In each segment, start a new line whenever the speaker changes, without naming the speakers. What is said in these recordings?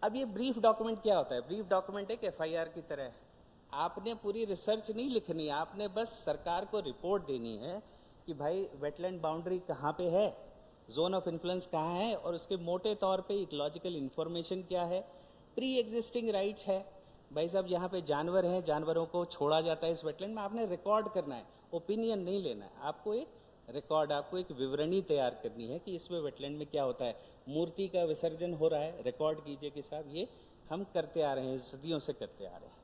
अब ये brief document क्या होता है? ब्रीफ डॉक्यूमेंट एक एफआईआर की तरह है। आपने पूरी रिसर्च नहीं लिखनी, आपने बस सरकार को रिपोर्ट देनी है कि भाई वेटलैंड बाउंड्री कहाँ पे है, जोन ऑफ इन्फ्लुएंस कहाँ है, और उसके मोटे तौर पे इकोलॉजिकल इन्फॉर्मेशन क्या है, प्री एग्जिस्टिंग राइट्स है। भाई साहब यहाँ पे जानवर हैं, जानवरों को छोड़ा जाता है इस वेटलैंड में, आपने रिकॉर्ड करना है, ओपिनियन नहीं लेना है। आपको एक रिकॉर्ड, आपको एक विवरणी तैयार करनी है कि इसमें वेटलैंड में क्या होता है। मूर्ति का विसर्जन हो रहा है, रिकॉर्ड कीजिए कि साहब ये हम करते आ रहे हैं, सदियों से करते आ रहे हैं।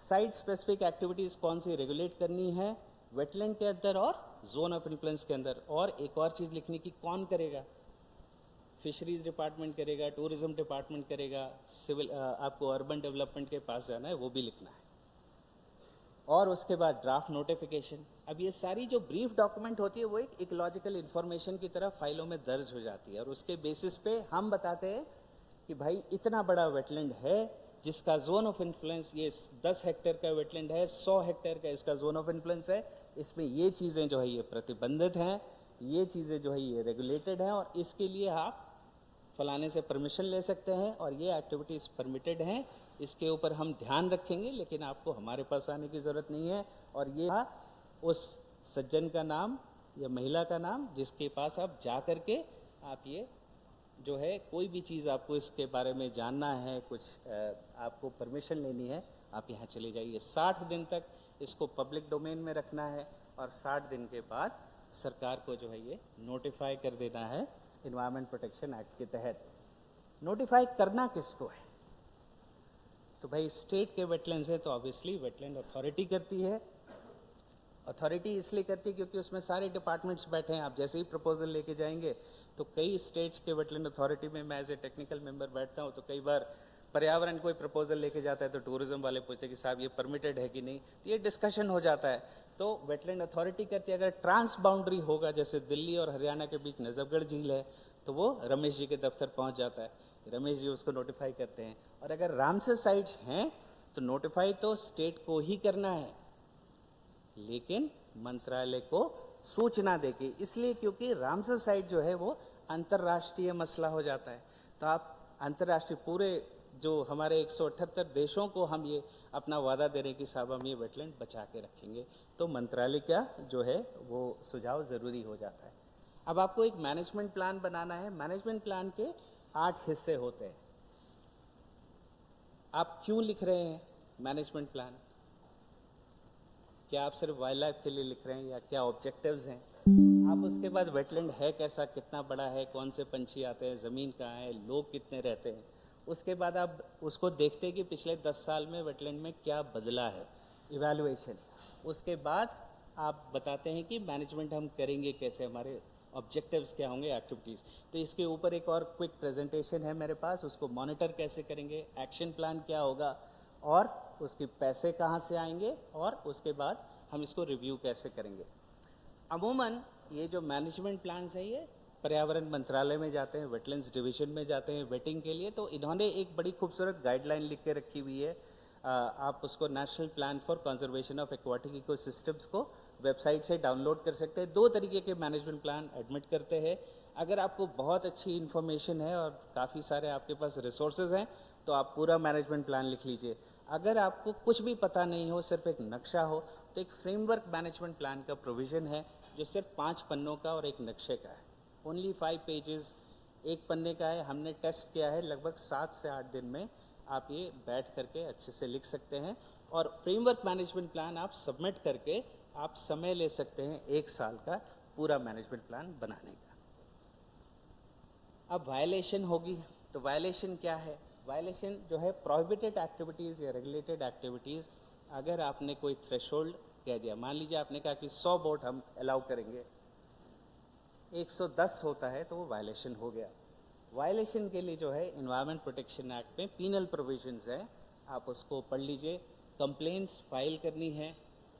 साइट स्पेसिफिक एक्टिविटीज़ कौन सी रेगुलेट करनी है वेटलैंड के अंदर और जोन ऑफ इन्फ्लुएंस के अंदर। और एक और चीज़ लिखनी कि कौन करेगा, फिशरीज डिपार्टमेंट करेगा, टूरिज्म डिपार्टमेंट करेगा, सिविल आपको अर्बन डेवलपमेंट के पास जाना है, वो भी लिखना है। और उसके बाद ड्राफ्ट नोटिफिकेशन। अब ये सारी जो ब्रीफ डॉक्यूमेंट होती है वो एक इकोलॉजिकल इन्फॉर्मेशन की तरह फाइलों में दर्ज हो जाती है, और उसके बेसिस पे हम बताते हैं कि भाई इतना बड़ा वेटलैंड है जिसका जोन ऑफ इन्फ्लुएंस ये 10 हेक्टेयर का वेटलैंड है, 100 हेक्टेयर का इसका जोन ऑफ इन्फ्लुएंस है, इसमें ये चीज़ें जो है ये प्रतिबंधित हैं, ये चीज़ें जो है ये रेगुलेटेड हैं, और इसके लिए आप फलाने से परमिशन ले सकते हैं, और ये एक्टिविटीज़ परमिटेड हैं, इसके ऊपर हम ध्यान रखेंगे, लेकिन आपको हमारे पास आने की ज़रूरत नहीं है। और ये उस सज्जन का नाम या महिला का नाम जिसके पास आप जा कर के आप ये जो है कोई भी चीज़ आपको इसके बारे में जानना है, कुछ आपको परमिशन लेनी है, आप यहाँ चले जाइए। 60 दिन तक इसको पब्लिक डोमेन में रखना है, और 60 दिन के बाद सरकार को जो है ये नोटिफाई कर देना है इन्वायरमेंट प्रोटेक्शन एक्ट के तहत। नोटिफाई करना किसको है? तो भाई स्टेट के वेटलैंड्स है तो ऑब्वियसली वेटलैंड अथॉरिटी करती है। अथॉरिटी इसलिए करती है क्योंकि उसमें सारे डिपार्टमेंट्स बैठे हैं। आप जैसे ही प्रपोजल लेके जाएंगे तो कई स्टेट्स के वेटलैंड अथॉरिटी में मैं एज ए टेक्निकल मेंबर बैठता हूँ, तो कई बार पर्यावरण कोई प्रपोजल लेके जाता है तो टूरिज्म वाले पूछे कि साहब ये परमिटेड है कि नहीं, तो ये डिस्कशन हो जाता है। तो वेटलैंड अथॉरिटी कहती है अगर ट्रांस बाउंड्री होगा, जैसे दिल्ली और हरियाणा के बीच नजफगढ़ झील है, तो वो रमेश जी के दफ्तर पहुंच जाता है, रमेश जी उसको नोटिफाई करते हैं। और अगर रामसर साइट्स हैं तो नोटिफाई तो स्टेट को ही करना है, लेकिन मंत्रालय को सूचना देके, इसलिए क्योंकि रामसर साइट जो है वो अंतर्राष्ट्रीय मसला हो जाता है। तो आप अंतर्राष्ट्रीय पूरे जो हमारे 178 देशों को हम ये अपना वादा दे रहे हैं कि साहब हम ये वेटलैंड बचा के रखेंगे, तो मंत्रालय का जो है वो सुझाव ज़रूरी हो जाता है। अब आपको एक मैनेजमेंट प्लान बनाना है। मैनेजमेंट प्लान के 8 हिस्से होते हैं। आप क्यों लिख रहे हैं मैनेजमेंट प्लान? क्या आप सिर्फ वाइल्ड लाइफ के लिए लिख रहे हैं या क्या ऑब्जेक्टिव्स हैं? आप उसके बाद वेटलैंड है कैसा, कितना बड़ा है, कौन से पंछी आते हैं, ज़मीन कहाँ है, लोग कितने रहते हैं। उसके बाद आप उसको देखते हैं कि पिछले 10 साल में वेटलैंड में क्या बदला है, इवैल्यूएशन। उसके बाद आप बताते हैं कि मैनेजमेंट हम करेंगे कैसे, हमारे ऑब्जेक्टिव्स क्या होंगे, एक्टिविटीज़। तो इसके ऊपर एक और क्विक प्रेजेंटेशन है मेरे पास, उसको मॉनिटर कैसे करेंगे, एक्शन प्लान क्या होगा, और उसके पैसे कहाँ से आएंगे, और उसके बाद हम इसको रिव्यू कैसे करेंगे। अमूमन ये जो मैनेजमेंट प्लान्स हैं ये पर्यावरण मंत्रालय में जाते हैं, वेटलैंड्स डिवीजन में जाते हैं वेटिंग के लिए। तो इन्होंने एक बड़ी खूबसूरत गाइडलाइन लिख के रखी हुई है। आप उसको national plan for conservation of aquatic ecosystems को वेबसाइट से डाउनलोड कर सकते हैं। 2 तरीके के मैनेजमेंट प्लान एडमिट करते हैं। अगर आपको बहुत अच्छी इन्फॉर्मेशन है और काफ़ी सारे आपके पास रिसोर्सेज हैं तो आप पूरा मैनेजमेंट प्लान लिख लीजिए। अगर आपको कुछ भी पता नहीं हो, सिर्फ एक नक्शा हो, तो एक फ्रेमवर्क मैनेजमेंट प्लान का प्रोविज़न है जो सिर्फ 5 पन्नों का और एक नक्शे का है। ओनली 5 पेजेस, एक पन्ने का है। हमने टेस्ट किया है, लगभग 7 से 8 दिन में आप ये बैठ करके अच्छे से लिख सकते हैं। और फ्रेमवर्क मैनेजमेंट प्लान आप सबमिट करके आप समय ले सकते हैं 1 साल का पूरा मैनेजमेंट प्लान बनाने का। अब वायलेशन होगी, तो वायलेशन क्या है? वायलेशन जो है प्रोहिबिटेड एक्टिविटीज़ या रेगुलेटेड एक्टिविटीज़। अगर आपने कोई थ्रेशोल्ड कह दिया, मान लीजिए आपने कहा कि 100 बोट हम अलाउ करेंगे, 110 होता है तो वो वायलेशन हो गया। वायलेशन के लिए जो है एनवायरनमेंट प्रोटेक्शन एक्ट में पीनल प्रोविजंस है, आप उसको पढ़ लीजिए। कंप्लेंट्स फाइल करनी है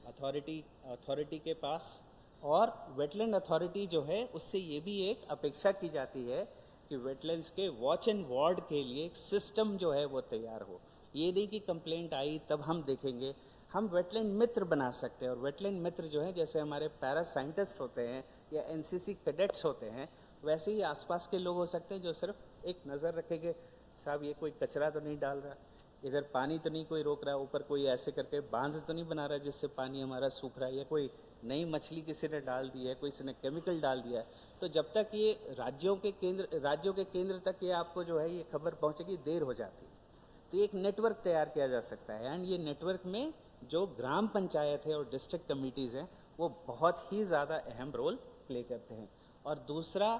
अथॉरिटी के पास, और वेटलैंड अथॉरिटी जो है उससे ये भी एक अपेक्षा की जाती है कि वेटलैंड्स के वॉच एंड वार्ड के लिए एक सिस्टम जो है वो तैयार हो। ये नहीं कि कंप्लेंट आई तब हम देखेंगे, हम वेटलैंड मित्र बना सकते हैं। और वेटलैंड मित्र जो है, जैसे हमारे पैरा साइंटिस्ट होते हैं या एनसीसी कैडेट्स होते हैं, वैसे ही आसपास के लोग हो सकते हैं जो सिर्फ एक नज़र रखेंगे साहब ये कोई कचरा तो नहीं डाल रहा, इधर पानी तो नहीं कोई रोक रहा, ऊपर कोई ऐसे करके बांध तो नहीं बना रहा जिससे पानी हमारा सूख रहा है, या कोई नई मछली किसी ने डाल दी है, किसी ने केमिकल डाल दिया है। तो जब तक ये राज्यों के केंद्र तक ये आपको जो है ये खबर पहुंचेगी, देर हो जाती है। तो एक नेटवर्क तैयार किया जा सकता है, एंड ये नेटवर्क में जो ग्राम पंचायत है और डिस्ट्रिक्ट कमिटीज़ हैं वो बहुत ही ज़्यादा अहम रोल प्ले करते हैं। और दूसरा,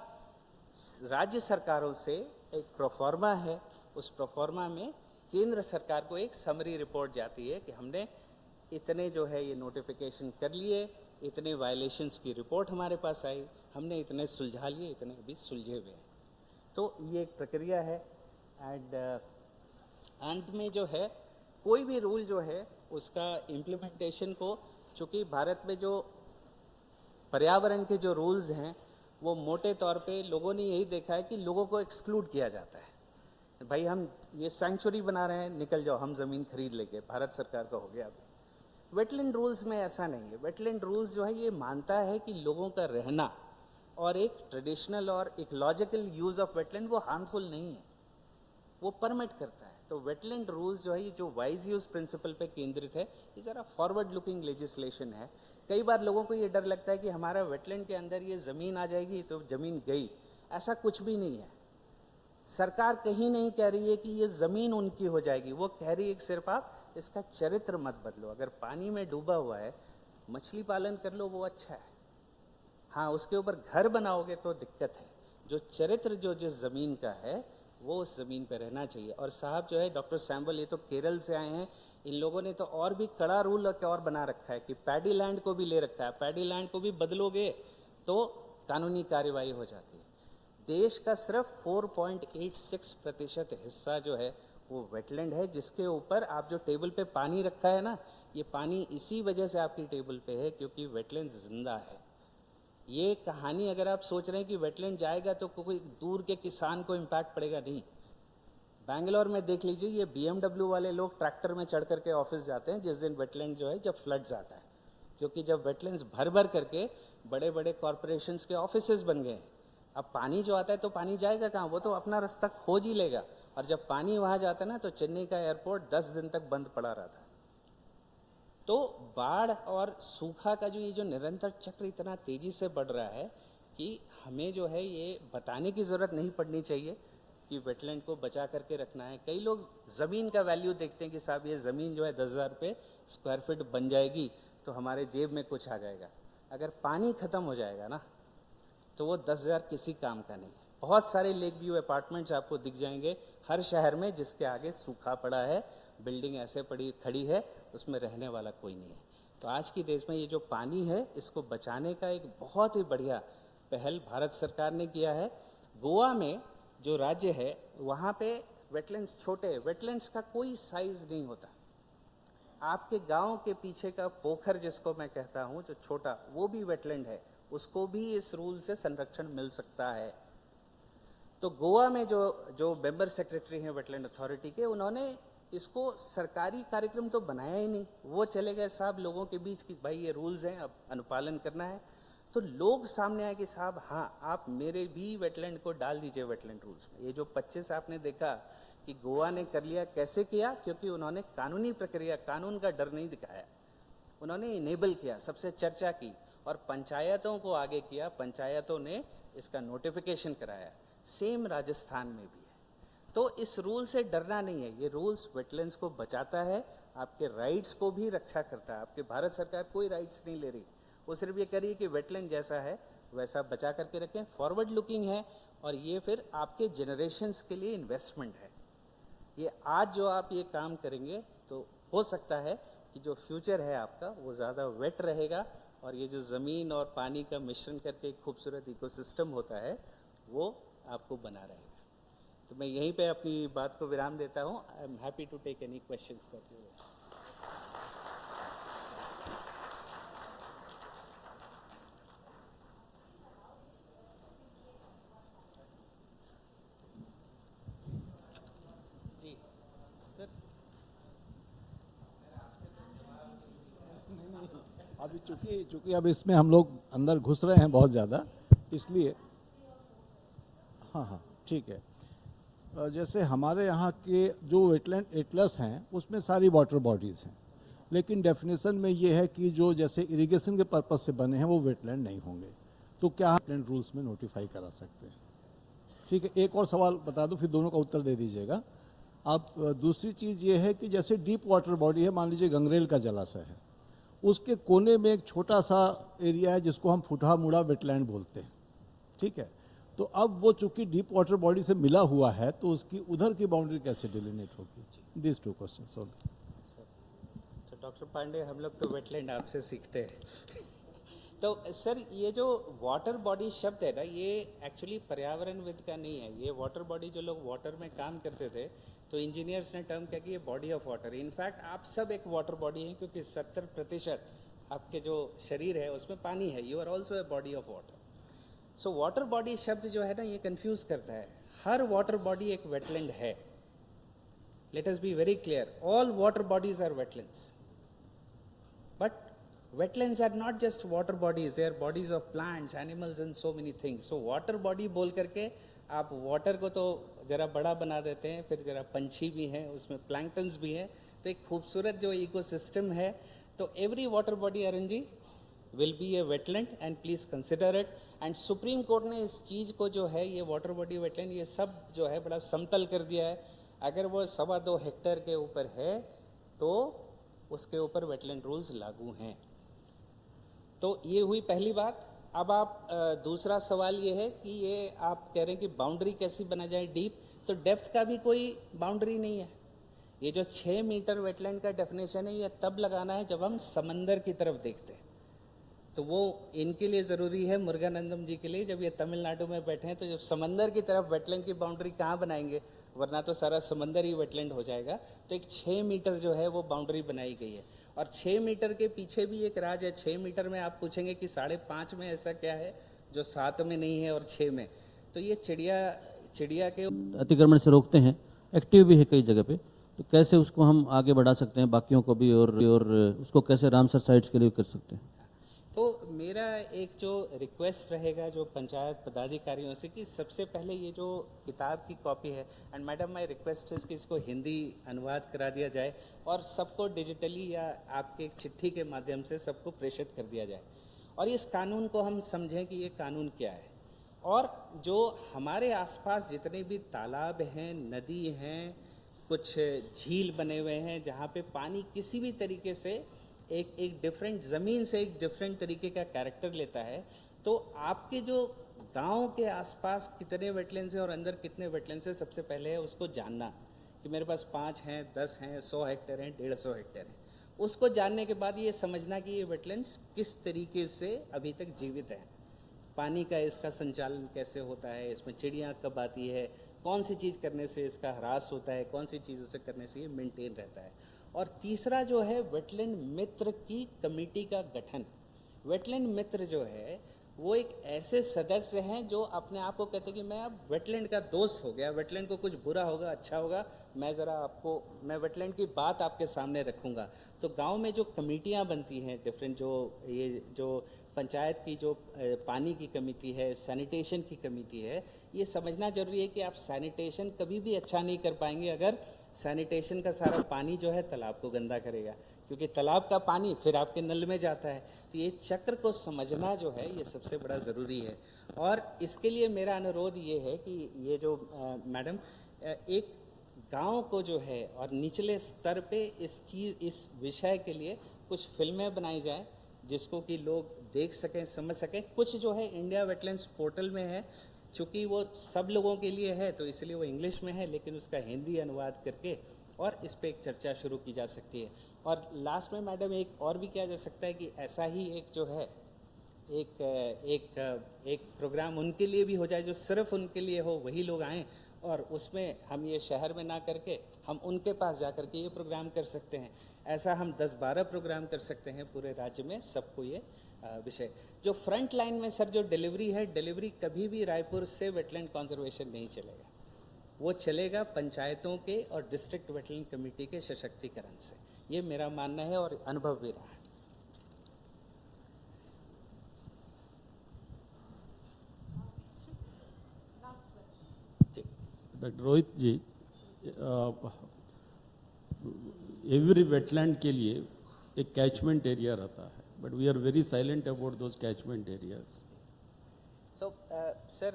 राज्य सरकारों से एक प्रोफॉर्मा है, उस प्रोफॉर्मा में केंद्र सरकार को एक समरी रिपोर्ट जाती है कि हमने इतने जो है ये नोटिफिकेशन कर लिए, इतने वायलेशंस की रिपोर्ट हमारे पास आई, हमने इतने सुलझा लिए, इतने अभी सुलझे हुए हैं। तो ये एक प्रक्रिया है। एंड अंत में जो है कोई भी रूल जो है उसका इम्प्लीमेंटेशन को, चूँकि भारत में जो पर्यावरण के जो रूल्स हैं वो मोटे तौर पे लोगों ने यही देखा है कि लोगों को एक्सक्लूड किया जाता है। भाई हम ये सेंचुरी बना रहे हैं, निकल जाओ, हम ज़मीन खरीद लेंगे, भारत सरकार का हो गया अभी। वेटलैंड रूल्स में ऐसा नहीं है। वेटलैंड रूल्स जो है ये मानता है कि लोगों का रहना और एक ट्रेडिशनल और इकोलॉजिकल यूज़ ऑफ वेटलैंड वो हार्मफुल नहीं है, वो परमिट करता है। तो वेटलैंड रूल्स जो है ये जो वाइज यूज़ प्रिंसिपल पे केंद्रित है, ये ज़रा फॉरवर्ड लुकिंग लेजिस्लेशन है। कई बार लोगों को ये डर लगता है कि हमारा वेटलैंड के अंदर ये ज़मीन आ जाएगी तो ज़मीन गई, ऐसा कुछ भी नहीं है। सरकार कहीं नहीं कह रही है कि ये ज़मीन उनकी हो जाएगी, वो कह रही है कि सिर्फ आप इसका चरित्र मत बदलो। अगर पानी में डूबा हुआ है, मछली पालन कर लो, वो अच्छा है। हाँ, उसके ऊपर घर बनाओगे तो दिक्कत है। जो चरित्र जो जिस ज़मीन का है वो उस ज़मीन पर रहना चाहिए। और साहब जो है डॉक्टर सैम्बल, ये तो केरल से आए हैं, इन लोगों ने तो और भी कड़ा रूल और बना रखा है कि पैडी लैंड को भी ले रखा है, पैडी लैंड को भी बदलोगे तो कानूनी कार्रवाई हो जाती है। देश का सिर्फ 4.86% हिस्सा जो है वो वेटलैंड है, जिसके ऊपर आप जो टेबल पे पानी रखा है ना, ये पानी इसी वजह से आपकी टेबल पे है क्योंकि वेटलैंड जिंदा है। ये कहानी अगर आप सोच रहे हैं कि वेटलैंड जाएगा तो कोई दूर के किसान को इम्पैक्ट पड़ेगा, नहीं। बैंगलोर में देख लीजिए, ये BMW वाले लोग ट्रैक्टर में चढ़ करके ऑफिस जाते हैं जिस दिन वेटलैंड जो है जब फ्लड्स आता है, क्योंकि जब वेटलैंड्स भर भर करके बड़े बड़े कॉरपोरेशंस के ऑफिसेज बन गए हैं। अब पानी जो आता है तो पानी जाएगा कहाँ, वो तो अपना रास्ता खोज ही लेगा। और जब पानी वहाँ जाता है ना, तो चेन्नई का एयरपोर्ट 10 दिन तक बंद पड़ा रहा था। तो बाढ़ और सूखा का जो ये जो निरंतर चक्र इतना तेज़ी से बढ़ रहा है कि हमें जो है ये बताने की ज़रूरत नहीं पड़नी चाहिए कि वेटलैंड को बचा करके रखना है। कई लोग ज़मीन का वैल्यू देखते हैं कि साहब ये ज़मीन जो है 10,000 रुपये स्क्वायर फीट बन जाएगी तो हमारे जेब में कुछ आ जाएगा। अगर पानी ख़त्म हो जाएगा ना तो वो 10,000 किसी काम का नहीं है। बहुत सारे लेक व्यू अपार्टमेंट्स आपको दिख जाएंगे हर शहर में जिसके आगे सूखा पड़ा है, बिल्डिंग ऐसे खड़ी है, उसमें रहने वाला कोई नहीं है। तो आज की देश में ये जो पानी है इसको बचाने का एक बहुत ही बढ़िया पहल भारत सरकार ने किया है। गोवा में जो राज्य है वहाँ पे वेटलैंड्स छोटे, वेटलैंड्स का कोई साइज़ नहीं होता। आपके गांव के पीछे का पोखर जिसको मैं कहता हूँ जो छोटा, वो भी वेटलैंड है, उसको भी इस रूल से संरक्षण मिल सकता है। तो गोवा में जो मेंबर सेक्रेटरी हैं वेटलैंड अथॉरिटी के, उन्होंने इसको सरकारी कार्यक्रम तो बनाया ही नहीं। वो चले गए साहब लोगों के बीच कि भाई ये रूल्स हैं, अब अनुपालन करना है। तो लोग सामने आए कि साहब हाँ, आप मेरे भी वेटलैंड को डाल दीजिए वेटलैंड रूल्स में। ये जो 25 आपने देखा कि गोवा ने कर लिया, कैसे किया? क्योंकि उन्होंने कानूनी प्रक्रिया, कानून का डर नहीं दिखाया, उन्होंने इनेबल किया, सबसे चर्चा की और पंचायतों को आगे किया। पंचायतों ने इसका नोटिफिकेशन कराया। सेम राजस्थान में भी है। तो इस रूल से डरना नहीं है। ये रूल्स वेटलैंड्स को बचाता है, आपके राइट्स को भी रक्षा करता है। आपके भारत सरकार कोई राइट्स नहीं ले रही, वो सिर्फ ये कह रही है कि वेटलैंड जैसा है वैसा बचा करके रखें। फॉरवर्ड लुकिंग है और ये फिर आपके जनरेशन्स के लिए इन्वेस्टमेंट है। ये आज जो आप ये काम करेंगे तो हो सकता है कि जो फ्यूचर है आपका वो ज़्यादा वेट रहेगा और ये जो ज़मीन और पानी का मिश्रण करके एक खूबसूरत इकोसिस्टम होता है वो आपको बना रहेगा। तो मैं यहीं पे अपनी बात को विराम देता हूँ। I am happy to take any questions that you. जी सर,
अभी चूंकि अब इसमें हम लोग अंदर घुस रहे हैं बहुत ज़्यादा, इसलिए हाँ ठीक है। जैसे हमारे यहाँ के जो वेटलैंड एटलस हैं उसमें सारी वाटर बॉडीज़ हैं, लेकिन डेफिनेशन में ये है कि जो जैसे इरिगेशन के पर्पज से बने हैं वो वेटलैंड नहीं होंगे, तो क्या वेटलैंड रूल्स में नोटिफाई करा सकते हैं? ठीक है, एक और सवाल बता दूं फिर दोनों का उत्तर दे दीजिएगा। अब दूसरी चीज़ ये है कि जैसे डीप वाटर बॉडी है, मान लीजिए गंगरेल का जलाशय है, उसके कोने में एक छोटा सा एरिया है जिसको हम फुटहा मुड़ा वेटलैंड बोलते हैं, ठीक है। तो अब वो चूंकि डीप वाटर बॉडी से मिला हुआ है तो उसकी उधर की बाउंड्री कैसे डिलिनेट होगी? This two questions only.
तो डॉक्टर पांडे, हम लोग तो वेटलैंड आपसे सीखते हैं। तो सर, ये जो वाटर बॉडी शब्द है ना, ये एक्चुअली पर्यावरणविद का नहीं है। ये वाटर बॉडी, जो लोग वाटर में काम करते थे तो इंजीनियर्स ने टर्म किया कि ये बॉडी ऑफ वाटर। इनफैक्ट आप सब एक वाटर बॉडी हैं, क्योंकि 70% आपके जो शरीर है उसमें पानी है। You are also a body of water. So water body शब्द जो है ना, ये कंफ्यूज करता है। हर वाटर बॉडी एक वेटलैंड है। Let us be very clear, all water bodies are wetlands, but wetlands are not just water bodies, they are bodies of plants, animals and so many things. So water body बोल करके आप water को तो ज़रा बड़ा बना देते हैं, फिर ज़रा पंछी भी हैं उसमें, प्लैंक्टन्स भी हैं, तो एक खूबसूरत जो इकोसिस्टम है। तो every water body Arun ji will be a wetland and please consider it. And supreme court ने इस चीज़ को जो है, ये वाटर बॉडी, वेटलैंड, ये सब जो है बड़ा समतल कर दिया है। अगर वो 2.25 हेक्टेयर के ऊपर है तो उसके ऊपर वेटलैंड रूल्स लागू हैं। तो ये हुई पहली बात। अब आप दूसरा सवाल ये है कि ये आप कह रहे हैं कि बाउंड्री कैसी बना जाए डीप, तो डेप्थ का भी कोई बाउंड्री नहीं है। ये जो 6 मीटर वेटलैंड का डेफिनेशन है, ये तब लगाना है जब हम समंदर की तरफ देखते हैं। तो वो इनके लिए ज़रूरी है, मुरुगानंदम जी के लिए, जब ये तमिलनाडु में बैठे हैं तो जब समंदर की तरफ वेटलैंड की बाउंड्री कहाँ बनाएंगे, वरना तो सारा समंदर ही वेटलैंड हो जाएगा। तो एक 6 मीटर जो है वो बाउंड्री बनाई गई है। और 6 मीटर के पीछे भी एक राज है। 6 मीटर में आप पूछेंगे कि 5.5 में ऐसा क्या है जो 7 में नहीं है और 6 में। तो ये चिड़िया के
अतिक्रमण से रोकते हैं, एक्टिव भी है कई जगह पे, तो कैसे उसको हम आगे बढ़ा सकते हैं बाकियों को भी, और उसको कैसे रामसर साइट्स के लिए कर सकते हैं?
तो मेरा एक जो रिक्वेस्ट रहेगा जो पंचायत पदाधिकारियों से, कि सबसे पहले ये जो किताब की कॉपी है, एंड मैडम माय रिक्वेस्ट है कि इसको हिंदी अनुवाद करा दिया जाए और सबको डिजिटली या आपके चिट्ठी के माध्यम से सबको प्रेषित कर दिया जाए, और इस कानून को हम समझें कि ये कानून क्या है। और जो हमारे आसपास जितने भी तालाब हैं, नदी हैं, कुछ झील बने हुए हैं जहाँ पे पानी किसी भी तरीके से एक डिफरेंट ज़मीन से एक डिफरेंट तरीके का कैरेक्टर लेता है, तो आपके जो गांव के आसपास कितने वेटलैंड्स हैं और अंदर कितने वेटलैंड्स हैं, सबसे पहले है उसको जानना कि मेरे पास 5 हैं, 10 हैं, 100 हेक्टेयर हैं, 150 हेक्टेयर हैं। उसको जानने के बाद ये समझना कि ये वेटलैंड्स किस तरीके से अभी तक जीवित हैं, पानी का इसका संचालन कैसे होता है, इसमें चिड़ियाँ कब आती है, कौन सी चीज़ करने से इसका ह्रास होता है, कौन सी चीज़ों से करने से ये मेंटेन रहता है। और तीसरा जो है वेटलैंड मित्र की कमेटी का गठन। वेटलैंड मित्र जो है वो एक ऐसे सदस्य हैं जो अपने आप को कहते हैं कि मैं अब वेटलैंड का दोस्त हो गया, वेटलैंड को कुछ बुरा होगा, अच्छा होगा, मैं वेटलैंड की बात आपके सामने रखूँगा। तो गांव में जो कमेटियां बनती हैं डिफरेंट, जो पंचायत की जो पानी की कमेटी है, सैनिटेशन की कमेटी है, ये समझना जरूरी है कि आप सैनिटेशन कभी भी अच्छा नहीं कर पाएंगे अगर सैनिटेशन का सारा पानी जो है तालाब को गंदा करेगा, क्योंकि तालाब का पानी फिर आपके नल में जाता है। तो ये चक्र को समझना जो है ये सबसे बड़ा ज़रूरी है। और इसके लिए मेरा अनुरोध ये है कि ये जो मैडम एक गांव को जो है और निचले स्तर पे इस विषय के लिए कुछ फिल्में बनाई जाएं जिसको कि लोग देख सकें, समझ सकें। कुछ जो है इंडिया वेटलैंड्स पोर्टल में है, चूँकि वो सब लोगों के लिए है तो इसलिए वो इंग्लिश में है, लेकिन उसका हिंदी अनुवाद करके और इस पर एक चर्चा शुरू की जा सकती है। और लास्ट में मैडम एक और भी किया जा सकता है कि ऐसा ही एक जो है एक प्रोग्राम उनके लिए भी हो जाए जो सिर्फ उनके लिए हो, वही लोग आएँ, और उसमें हम ये शहर में ना करके हम उनके पास जा कर के ये प्रोग्राम कर सकते हैं। ऐसा हम 10-12 प्रोग्राम कर सकते हैं पूरे राज्य में, सबको ये विषय। जो फ्रंट लाइन में सर जो डिलीवरी है, डिलीवरी कभी भी रायपुर से वेटलैंड कंजर्वेशन नहीं चलेगा, वो चलेगा पंचायतों के और डिस्ट्रिक्ट वेटलैंड कमेटी के सशक्तिकरण से। ये मेरा मानना है और अनुभव भी रहा है।
But Rohit ji, every wetland के लिए एक कैचमेंट एरिया रहता है, but we are very silent about those catchment areas.
So sir,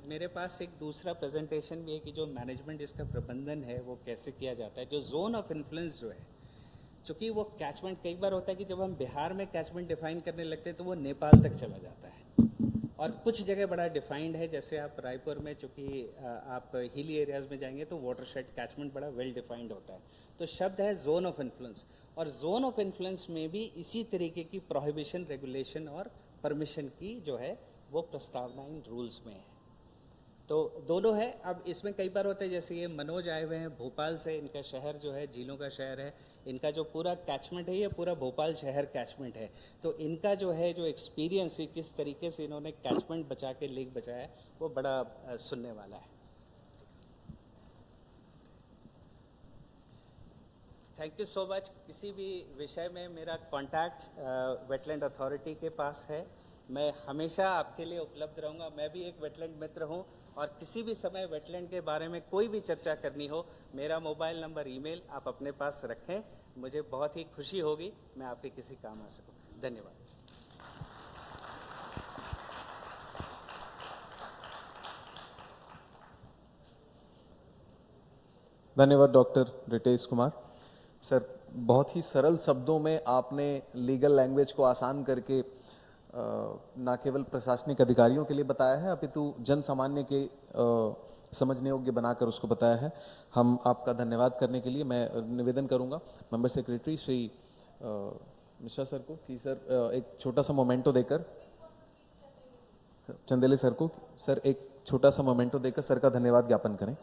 मेरे पास एक दूसरा प्रेजेंटेशन भी है कि जो मैनेजमेंट इसका प्रबंधन है वो कैसे किया जाता है। जो जोन ऑफ इन्फ्लुएंस जो है, चूँकि वो कैचमेंट कई बार होता है कि जब हम बिहार में कैचमेंट डिफाइन करने लगते हैं तो वो नेपाल तक चला जाता है, और कुछ जगह बड़ा डिफाइंड है। जैसे आप रायपुर में, चूँकि आप हिली एरियाज़ में जाएंगे तो वाटरशेड कैचमेंट बड़ा वेल डिफाइंड होता है। तो शब्द है जोन ऑफ इन्फ्लुएंस, और जोन ऑफ इन्फ्लुएंस में भी इसी तरीके की प्रोहिबिशन, रेगुलेशन और परमिशन की जो है वो प्रस्तावना इन रूल्स में है। तो दोनों है। अब इसमें कई बार होता है, जैसे ये मनोज आए हुए हैं भोपाल से, इनका शहर जो है झीलों का शहर है, इनका जो पूरा कैचमेंट है ये पूरा भोपाल शहर कैचमेंट है। तो इनका जो है जो एक्सपीरियंस है, किस तरीके से इन्होंने कैचमेंट बचा के लेक बचाया है, वो बड़ा सुनने वाला है। Thank you so much. किसी भी विषय में मेरा कांटेक्ट वेटलैंड अथॉरिटी के पास है, मैं हमेशा आपके लिए उपलब्ध रहूँगा। मैं भी एक वेटलैंड मित्र हूँ, और किसी भी समय वेटलैंड के बारे में कोई भी चर्चा करनी हो, मेरा मोबाइल नंबर, ईमेल आप अपने पास रखें। मुझे बहुत ही खुशी होगी मैं आपके किसी काम आ सकूँ। धन्यवाद।
धन्यवाद डॉक्टर रितेश कुमार सर। बहुत ही सरल शब्दों में आपने लीगल लैंग्वेज को आसान करके न केवल प्रशासनिक अधिकारियों के लिए बताया है, अपितु जन सामान्य के समझने योग्य बनाकर उसको बताया है। हम आपका धन्यवाद करने के लिए मैं निवेदन करूंगा member secretary Shri Mishra sir को कि सर एक छोटा सा मोमेंटो देकर, चंदेले सर को सर एक छोटा सा मोमेंटो देकर सर का धन्यवाद ज्ञापन करें।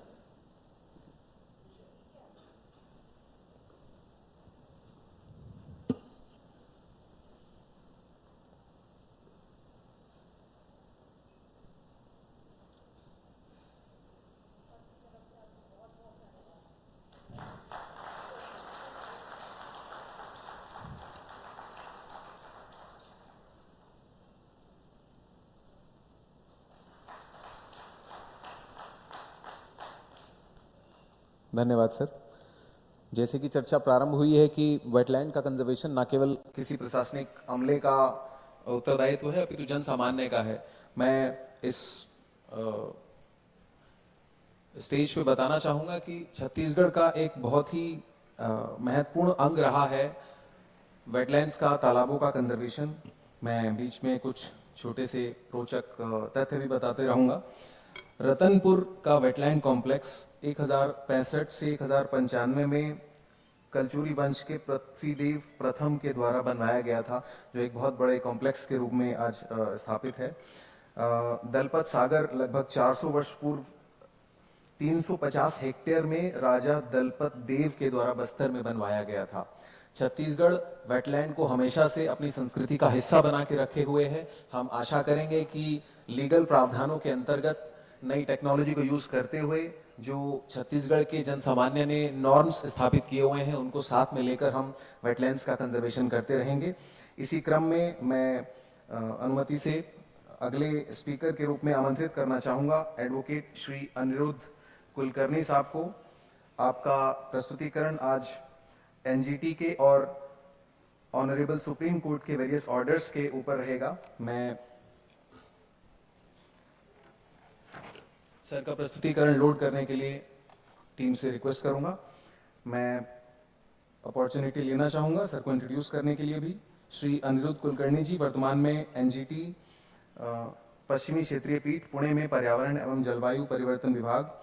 धन्यवाद सर। जैसे कि चर्चा प्रारंभ हुई है कि वेटलैंड का कंजर्वेशन न केवल किसी प्रशासनिक अमले का उत्तरदायित्व है, अपितु जन सामान्य का है। मैं इस स्टेज पे बताना चाहूंगा कि छत्तीसगढ़ का एक बहुत ही महत्वपूर्ण अंग रहा है वेटलैंड्स का, तालाबों का कंजर्वेशन। मैं बीच में कुछ छोटे से रोचक तथ्य भी बताते रहूंगा। रतनपुर का वेटलैंड कॉम्प्लेक्स 1065 से 1095 में कलचुरी वंश के पृथ्वीदेव प्रथम के द्वारा बनवाया गया था, जो एक बहुत बड़े कॉम्प्लेक्स के रूप में आज स्थापित है। दलपत सागर लगभग 400 वर्ष पूर्व 350 हेक्टेयर में राजा दलपत देव के द्वारा बस्तर में बनवाया गया था। छत्तीसगढ़ वेटलैंड को हमेशा से अपनी संस्कृति का हिस्सा बना के रखे हुए है। हम आशा करेंगे कि लीगल प्रावधानों के अंतर्गत नई टेक्नोलॉजी को यूज करते हुए जो छत्तीसगढ़ के जन सामान्य ने नॉर्म्स स्थापित किए हुए हैं उनको साथ में लेकर हम वेटलैंड्स का कंजर्वेशन करते रहेंगे। इसी क्रम में मैं अनुमति से अगले स्पीकर के रूप में आमंत्रित करना चाहूंगा एडवोकेट श्री अनिरुद्ध कुलकर्णी साहब को। आपका प्रस्तुतिकरण आज एनजीटी के और ऑनरेबल सुप्रीम कोर्ट के वेरियस ऑर्डर्स के ऊपर रहेगा। मैं सर का प्रस्तुतिकरण लोड करने के लिए टीम से रिक्वेस्ट करूंगा। मैं अपॉर्चुनिटी लेना चाहूंगा सर को इंट्रोड्यूस करने के लिए भी। श्री अनिरुद्ध कुलकर्णी जी वर्तमान में एनजीटी पश्चिमी क्षेत्रीय पीठ पुणे में पर्यावरण एवं जलवायु परिवर्तन विभाग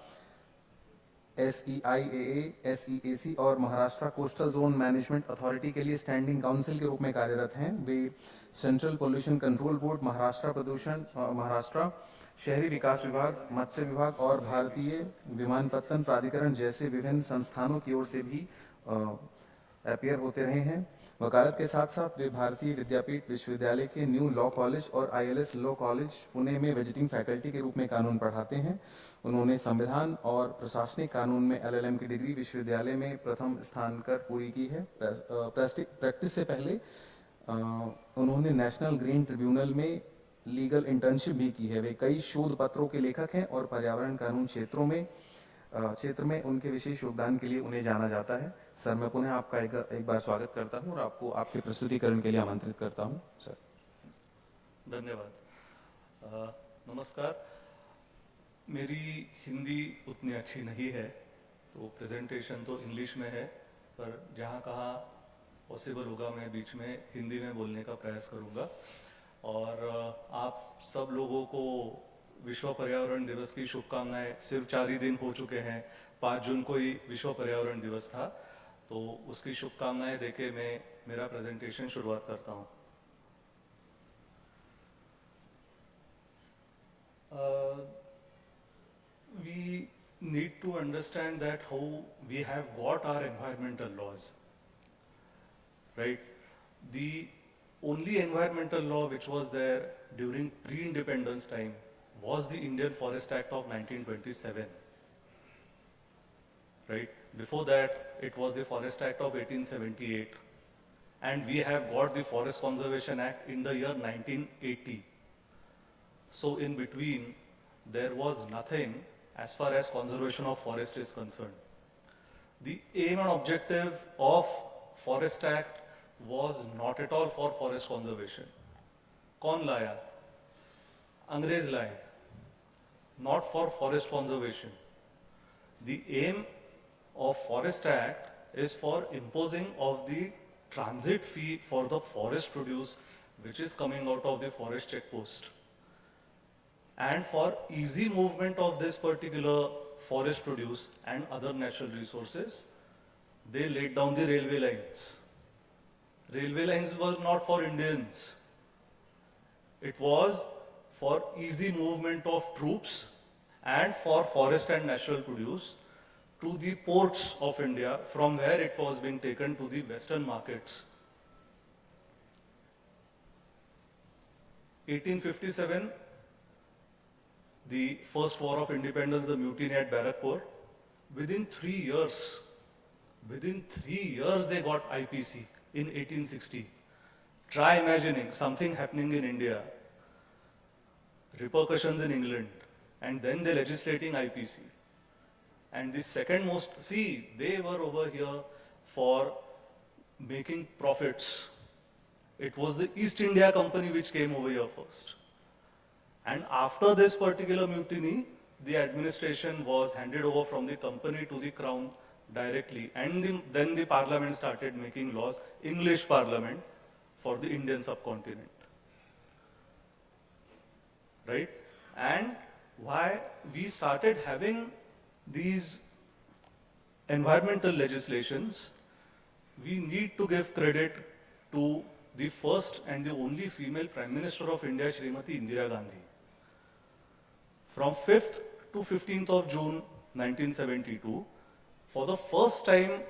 SEIAA, SEAC और Maharashtra coastal zone management authority के लिए स्टैंडिंग काउंसिल के रूप में कार्यरत हैं। वे central pollution control board, Maharashtra शहरी विकास विभाग, मत्स्य विभाग और भारतीय विमानपत्तन प्राधिकरण जैसे विभिन्न संस्थानों की ओर से भी अपीयर होते रहे हैं। वकालत के साथ साथ वे भारतीय विद्यापीठ विश्वविद्यालय के न्यू लॉ कॉलेज और ILS लॉ कॉलेज पुणे में विजिटिंग फैकल्टी के रूप में कानून पढ़ाते हैं। उन्होंने संविधान और प्रशासनिक कानून में LLM की डिग्री विश्वविद्यालय में प्रथम स्थान कर पूरी की है। प्रैक्टिस से पहले उन्होंने नेशनल ग्रीन ट्रिब्यूनल में लीगल इंटर्नशिप भी की है। वे कई शोध पत्रों के लेखक हैं और पर्यावरण कानून क्षेत्रों में क्षेत्र में उनके विशेष योगदान के लिए उन्हें जाना जाता है। सर, मैं पुनः आपका एक बार स्वागत करता हूं और आपको आपके प्रस्तुतिकरण के लिए आमंत्रित करता हूं। सर,
धन्यवाद। नमस्कार। मेरी हिंदी उतनी अच्छी नहीं है, तो प्रेजेंटेशन तो इंग्लिश में है, पर जहाँ कहाँ पॉसिबल होगा मैं बीच में हिंदी में बोलने का प्रयास करूँगा। और आप सब लोगों को विश्व पर्यावरण दिवस की शुभकामनाएं। सिर्फ 4 ही दिन हो चुके हैं, 5 जून को ही विश्व पर्यावरण दिवस था, तो उसकी शुभकामनाएं देके मैं मेरा प्रेजेंटेशन शुरुआत करता हूँ। We need to understand that how we have got our environmental laws, right? The only environmental law which was there during pre-independence time was the Indian Forest Act of 1927, right? Before that, it was the Forest Act of 1878, and we have got the Forest Conservation Act in the year 1980. So in between, there was nothing as far as conservation of forest is concerned. The aim and objective of Forest Act was not at all for forest conservation. कौन लाया? अंग्रेज लाए, not for forest conservation. The aim of Forest Act is for imposing of the transit fee for the forest produce which is coming out of the forest checkpost. And for easy movement of this particular forest produce and other natural resources, they laid down the railway lines. Railway lines were not for Indians. It was for easy movement of troops and for forest and natural produce to the ports of India, from where it was being taken to the western markets. 1857, the first war of independence, the mutiny at Barakpur. Within 3 years, they got IPC in 1860. Try imagining something happening in India, repercussions in England, and then they're legislating IPC. And the second most, see, they were over here for making profits. It was the East India Company which came over here first. And after this particular mutiny, the administration was handed over from the company to the crown directly. And then the parliament started making laws, English parliament, for the Indian subcontinent. Right? And why we started having these environmental legislations, we need to give credit to the first and the only female Prime Minister of India, Srimati Indira Gandhi. From 5th to 15th of June 1972, for the first time,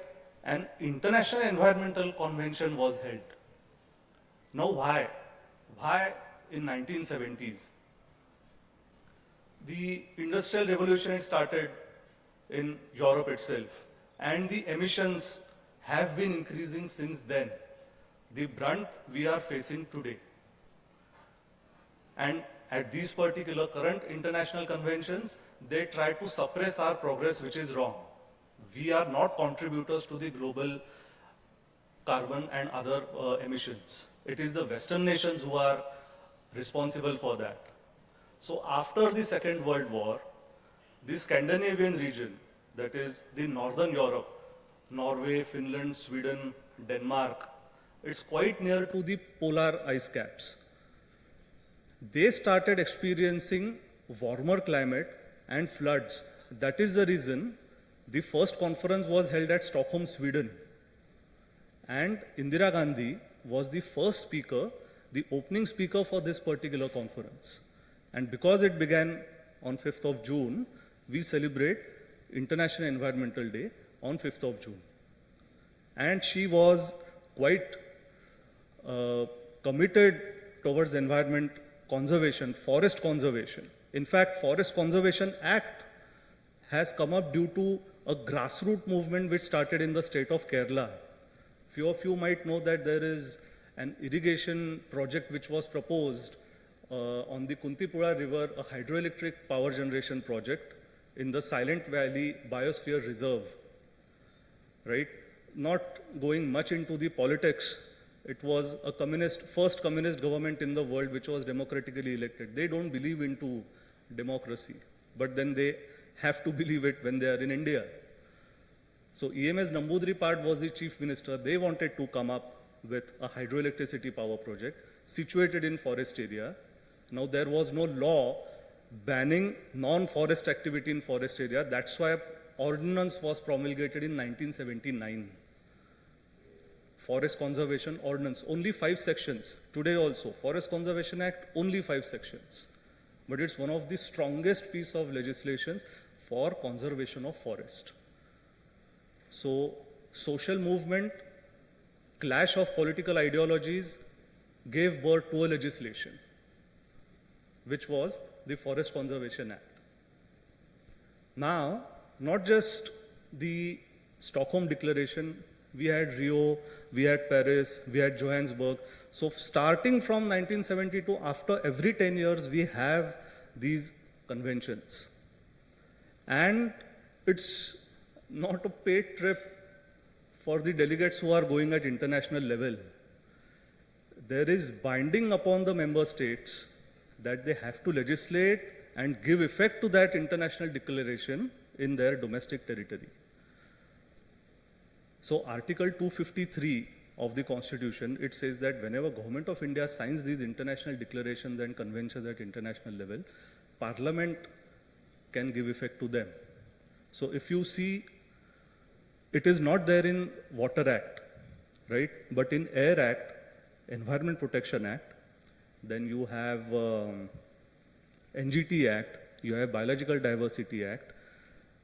an international environmental convention was held. Now why? Why in 1970s? The Industrial Revolution had started in Europe itself, and the emissions have been increasing since then. The brunt we are facing today. And at these particular current international conventions, they try to suppress our progress, which is wrong. We are not contributors to the global carbon and other emissions. It is the Western nations who are responsible for that. So after the Second World War, the Scandinavian region, that is the Northern Europe, Norway, Finland, Sweden, Denmark, it's quite near to the polar ice caps. They started experiencing warmer climate and floods. That is the reason the first conference was held at Stockholm, Sweden. And Indira Gandhi was the first speaker, the opening speaker for this particular conference. And because it began on 5th of June, we celebrate International Environmental Day on 5th of June. And she was quite committed towards environment conservation, forest conservation. In fact, Forest Conservation Act has come up due to a grassroots movement which started in the state of Kerala. Few of you might know that there is an irrigation project which was proposed on the Kuntipura river, a hydroelectric power generation project in the Silent Valley Biosphere Reserve, right? Not going much into the politics, it was a first communist government in the world which was democratically elected. They don't believe into democracy, but then they have to believe it when they are in India. So EMS Nambudri Part was the chief minister. They wanted to come up with a hydroelectricity power project situated in forest area. Now there was no law banning non-forest activity in forest area. That's why ordinance was promulgated in 1979. Forest Conservation Ordinance, only 5 sections. Today also, Forest Conservation Act, only 5 sections. But it's one of the strongest piece of legislation for conservation of forest. So, social movement, clash of political ideologies gave birth to a legislation, which was the Forest Conservation Act. Now, not just the Stockholm Declaration, we had Rio, we had Paris, we had Johannesburg. So starting from 1972, after every 10 years, we have these conventions. And it's not a paid trip for the delegates who are going at international level. There is binding upon the member states that they have to legislate and give effect to that international declaration in their domestic territory. So Article 253 of the Constitution, it says that whenever Government of India signs these international declarations and conventions at international level, Parliament can give effect to them. So if you see, it is not there in Water Act, right? But in Air Act, Environment Protection Act, then you have NGT Act, you have Biological Diversity Act.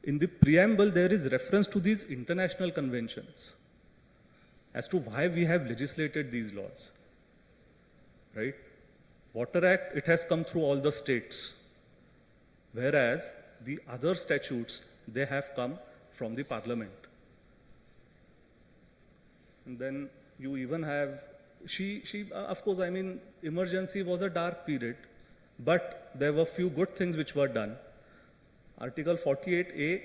In the preamble, there is reference to these international conventions as to why we have legislated these laws, right? Water Act, it has come through all the states, whereas the other statutes, they have come from the Parliament. And then you even have, of course, I mean, emergency was a dark period, but there were few good things which were done. Article 48A,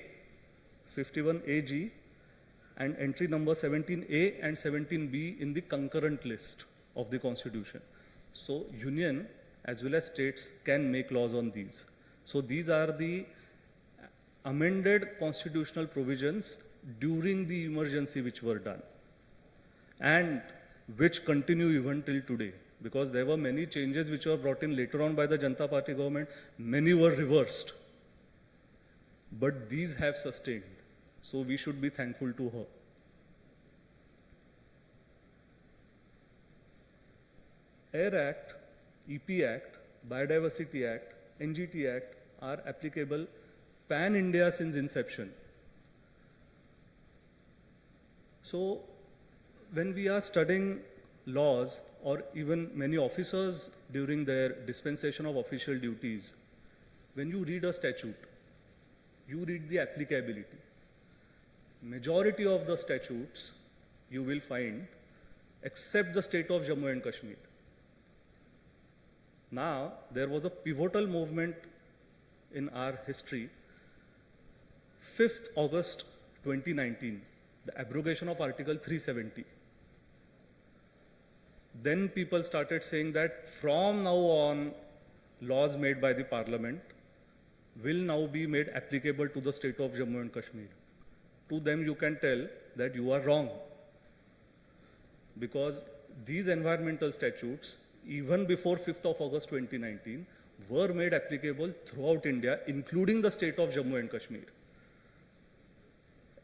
51AG, and entry number 17A and 17B in the concurrent list of the Constitution. So Union as well as states can make laws on these. So these are the amended constitutional provisions during the emergency which were done and which continue even till today, because there were many changes which were brought in later on by the Janata Party government. Many were reversed, but these have sustained. So we should be thankful to her. Air Act, EP Act, Biodiversity Act, NGT Act are applicable pan-India since inception. So when we are studying laws, or even many officers during their dispensation of official duties, when you read a statute, you read the applicability. Majority of the statutes you will find, except the state of Jammu and Kashmir. Now, there was a pivotal movement in our history. 5th August 2019, the abrogation of Article 370. Then people started saying that from now on, laws made by the Parliament will now be made applicable to the state of Jammu and Kashmir. To them you can tell that you are wrong, because these environmental statutes, even before 5th of August 2019, were made applicable throughout India, including the state of Jammu and Kashmir.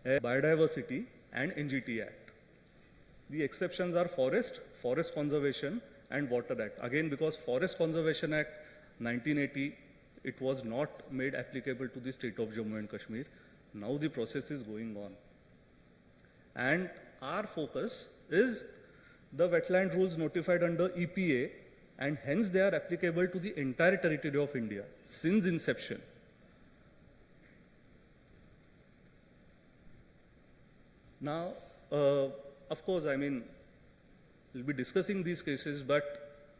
Biodiversity and NGT Act. The exceptions are Forest Conservation and Water Act. Again, because Forest Conservation Act 1980, it was not made applicable to the state of Jammu and Kashmir. Now the process is going on. And our focus is the wetland rules notified under EPA, and hence they are applicable to the entire territory of India since inception. Now, of course, I mean, we'll be discussing these cases, but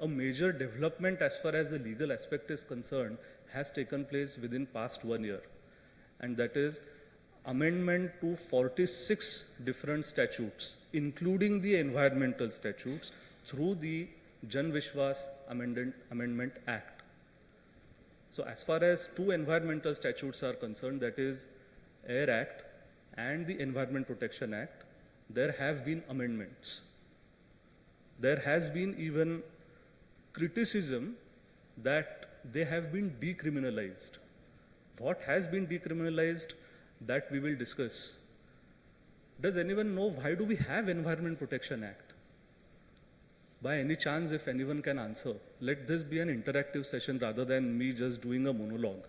a major development as far as the legal aspect is concerned has taken place within past 1 year. and that is amendment to 46 different statutes, including the environmental statutes, through the Jan Vishwas Amendment Act. So as far as two environmental statutes are concerned, that is Air Act and the Environment Protection Act, there have been amendments. There has been even criticism that they have been decriminalized. What has been decriminalized, that we will discuss. Does anyone know why do we have Environment Protection Act? By any chance, if anyone can answer, let this be an interactive session rather than me just doing a monologue.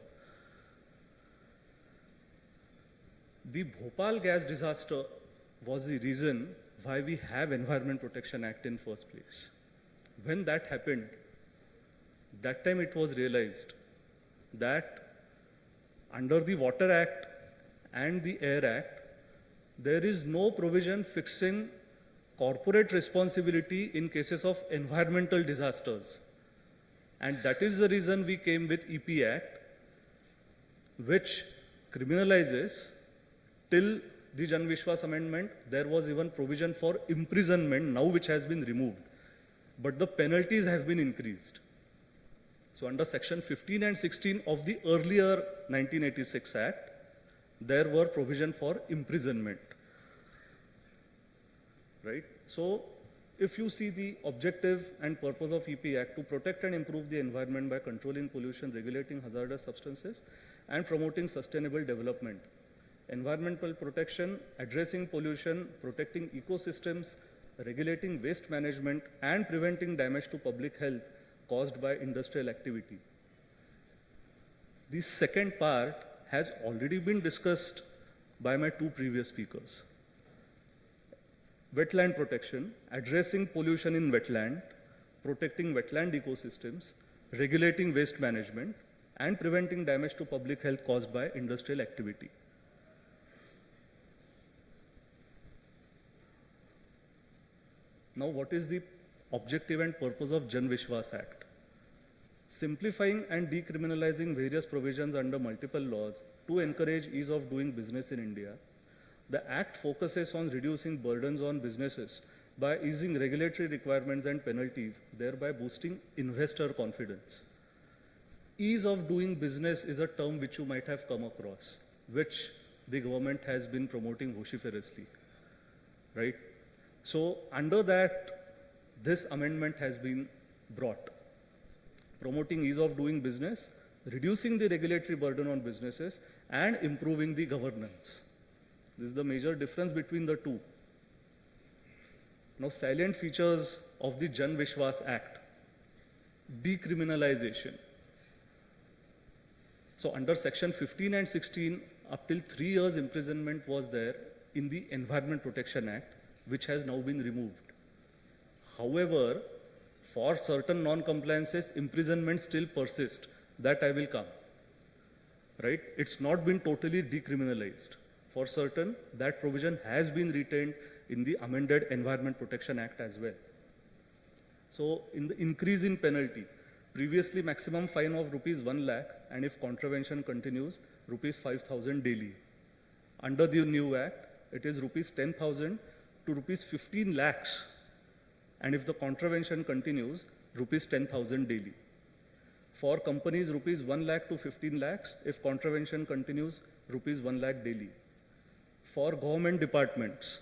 The Bhopal gas disaster was the reason why we have Environment Protection Act in first place. When that happened, that time it was realized that under the Water Act and the Air Act, there is no provision fixing corporate responsibility in cases of environmental disasters. And that is the reason we came with EP Act, which criminalizes, till the Jan Vishwas Amendment, there was even provision for imprisonment, now which has been removed. But the penalties have been increased. So under section 15 and 16 of the earlier 1986 Act, there were provision for imprisonment. Right? So if you see the objective and purpose of EP Act to protect and improve the environment by controlling pollution, regulating hazardous substances, and promoting sustainable development. Environmental protection, addressing pollution, protecting ecosystems, regulating waste management, and preventing damage to public health caused by industrial activity. The second part has already been discussed by my two previous speakers. Wetland protection, addressing pollution in wetland, protecting wetland ecosystems, regulating waste management, and preventing damage to public health caused by industrial activity. Now, what is the objective and purpose of Jan Vishwas Act? Simplifying and decriminalizing various provisions under multiple laws to encourage ease of doing business in India. The Act focuses on reducing burdens on businesses by easing regulatory requirements and penalties, thereby boosting investor confidence. Ease of doing business is a term which you might have come across, which the government has been promoting vociferously, right? So under that, this amendment has been brought. Promoting ease of doing business, reducing the regulatory burden on businesses, and improving the governance. This is the major difference between the two. Now, salient features of the Jan Vishwas Act. Decriminalization. So under section 15 and 16, up till 3 years imprisonment was there in the Environment Protection Act, which has now been removed. However, for certain non-compliances, imprisonment still persists. That I will come. Right? It's not been totally decriminalized. For certain, that provision has been retained in the amended Environment Protection Act as well. So, in the increase in penalty, previously maximum fine of rupees 1 lakh, and if contravention continues, rupees 5,000 daily. Under the new act, it is rupees 10,000 to rupees 15 lakhs, and if the contravention continues, rupees 10,000 daily. For companies, rupees 1 lakh to 15 lakhs, if contravention continues, rupees 1 lakh daily. For government departments,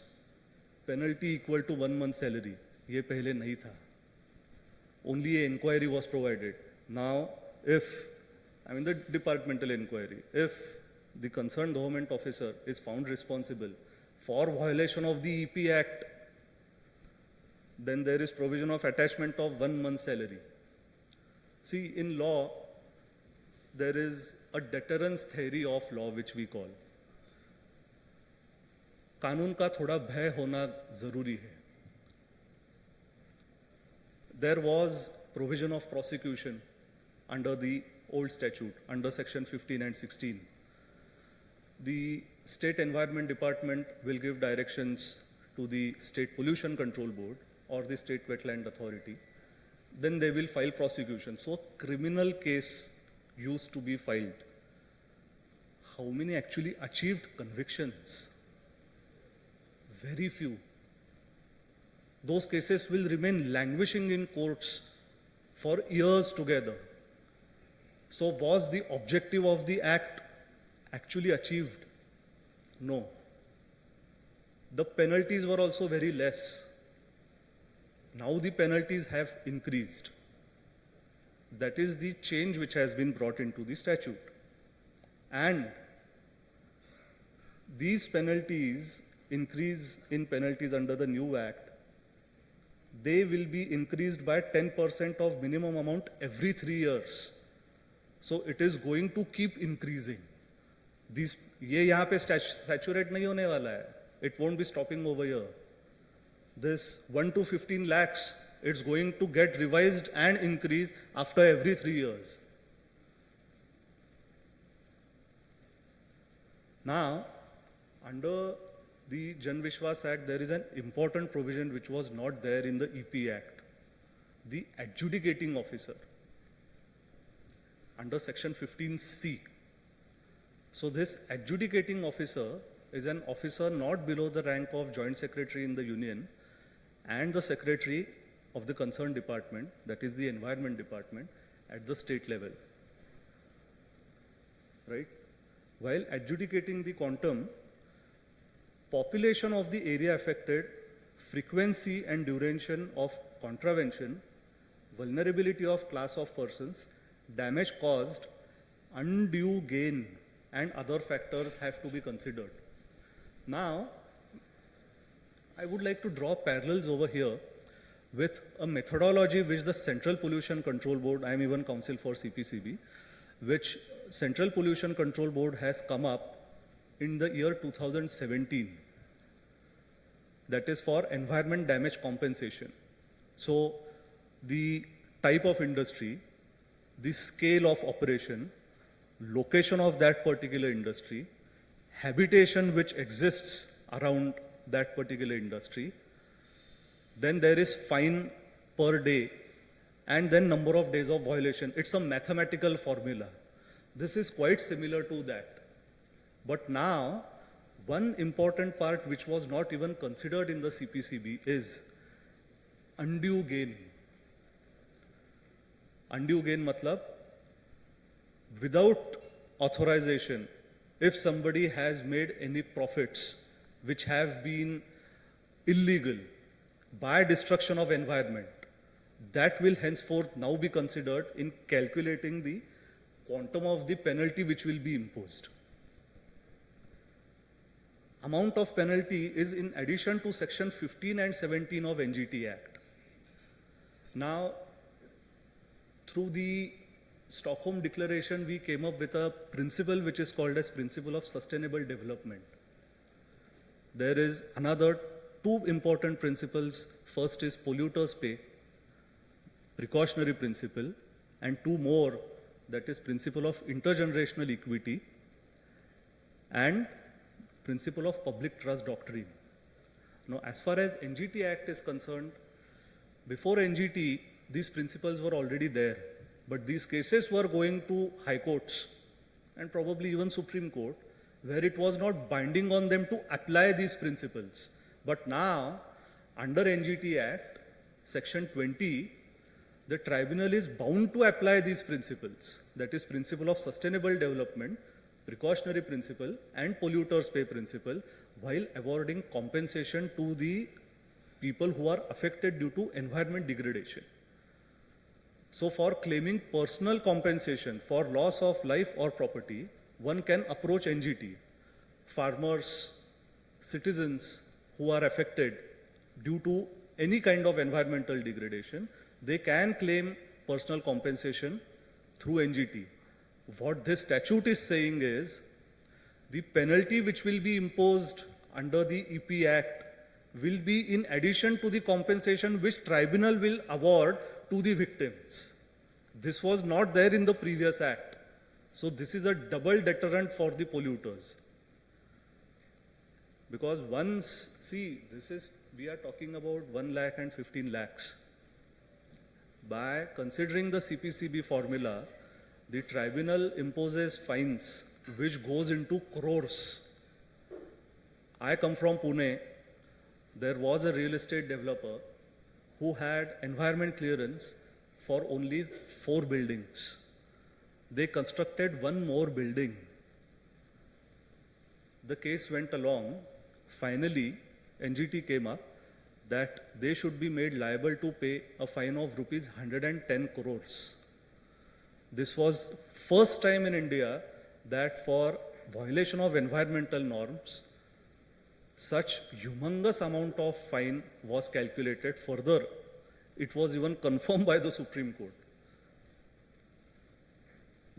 penalty equal to 1 month salary. ये पहले नहीं था. Only an inquiry was provided. Now, the departmental inquiry, if the concerned government officer is found responsible for violation of the EP Act, then there is provision of attachment of 1 month salary. See, in law, there is a deterrence theory of law which we call. कानून का थोड़ा भय होना जरूरी है. There was provision of prosecution under the old statute, under section 15 and 16. The State Environment Department will give directions to the State Pollution Control Board or the State Wetland Authority. Then they will file prosecution. So criminal case used to be filed. how many actually achieved convictions? Very few. Those cases will remain languishing in courts for years together. So was the objective of the act actually achieved? No. The penalties were also very less. Now the penalties have increased. That is the change which has been brought into the statute. And these penalties, increase in penalties under the new act, they will be increased by 10% of minimum amount every 3 years. So it is going to keep increasing. These, ये यहाँ पे saturate नहीं होने वाला है. It won't be stopping over here. This 1 to 15 lakhs, it's going to get revised and increased after every 3 years. Now, under the Jan Vishwas Act, there is an important provision which was not there in the EP Act. The adjudicating officer, under section 15C. So this adjudicating officer is an officer not below the rank of joint secretary in the union and the secretary of the concerned department, that is the environment department, at the state level. Right? While adjudicating the quantum, population of the area affected, frequency and duration of contravention, vulnerability of class of persons, damage caused, undue gain, and other factors have to be considered. Now, I would like to draw parallels over here with a methodology which the Central Pollution Control Board, I am even counsel for CPCB, which Central Pollution Control Board has come up in the year 2017. That is for environment damage compensation. So the type of industry, the scale of operation, location of that particular industry, habitation which exists around that particular industry, then there is fine per day, and then number of days of violation. It's a mathematical formula. This is quite similar to that. But now, one important part which was not even considered in the CPCB is undue gain. Undue gain matlab, without authorization, if somebody has made any profits which have been illegal by destruction of environment, that will henceforth now be considered in calculating the quantum of the penalty which will be imposed. Amount of penalty is in addition to section 15 and 17 of NGT Act. Now, through the Stockholm Declaration, we came up with a principle which is called as principle of sustainable development. There is another two important principles. First is polluters pay, precautionary principle, and two more, that is principle of intergenerational equity and principle of public trust doctrine. Now, as far as NGT Act is concerned, before NGT, these principles were already there, but these cases were going to high courts and probably even Supreme Court, where it was not binding on them to apply these principles. But now, under NGT Act, section 20, the tribunal is bound to apply these principles. That is principle of sustainable development, precautionary principle, and polluters pay principle, while awarding compensation to the people who are affected due to environment degradation. So for claiming personal compensation for loss of life or property, one can approach NGT. Farmers, citizens who are affected due to any kind of environmental degradation, they can claim personal compensation through NGT. What this statute is saying is, the penalty which will be imposed under the EP Act will be in addition to the compensation which tribunal will award to the victims. This was not there in the previous act. So this is a double deterrent for the polluters. Because once, see, this is, we are talking about 1 lakh and 15 lakhs. By considering the CPCB formula, the tribunal imposes fines which goes into crores. I come from Pune. There was a real estate developer who had environment clearance for only 4 buildings. They constructed 1 more building. The case went along. Finally, NGT came up that they should be made liable to pay a fine of rupees 110 crores. This was first time in India that for violation of environmental norms, such humongous amount of fine was calculated. Further, it was even confirmed by the Supreme Court.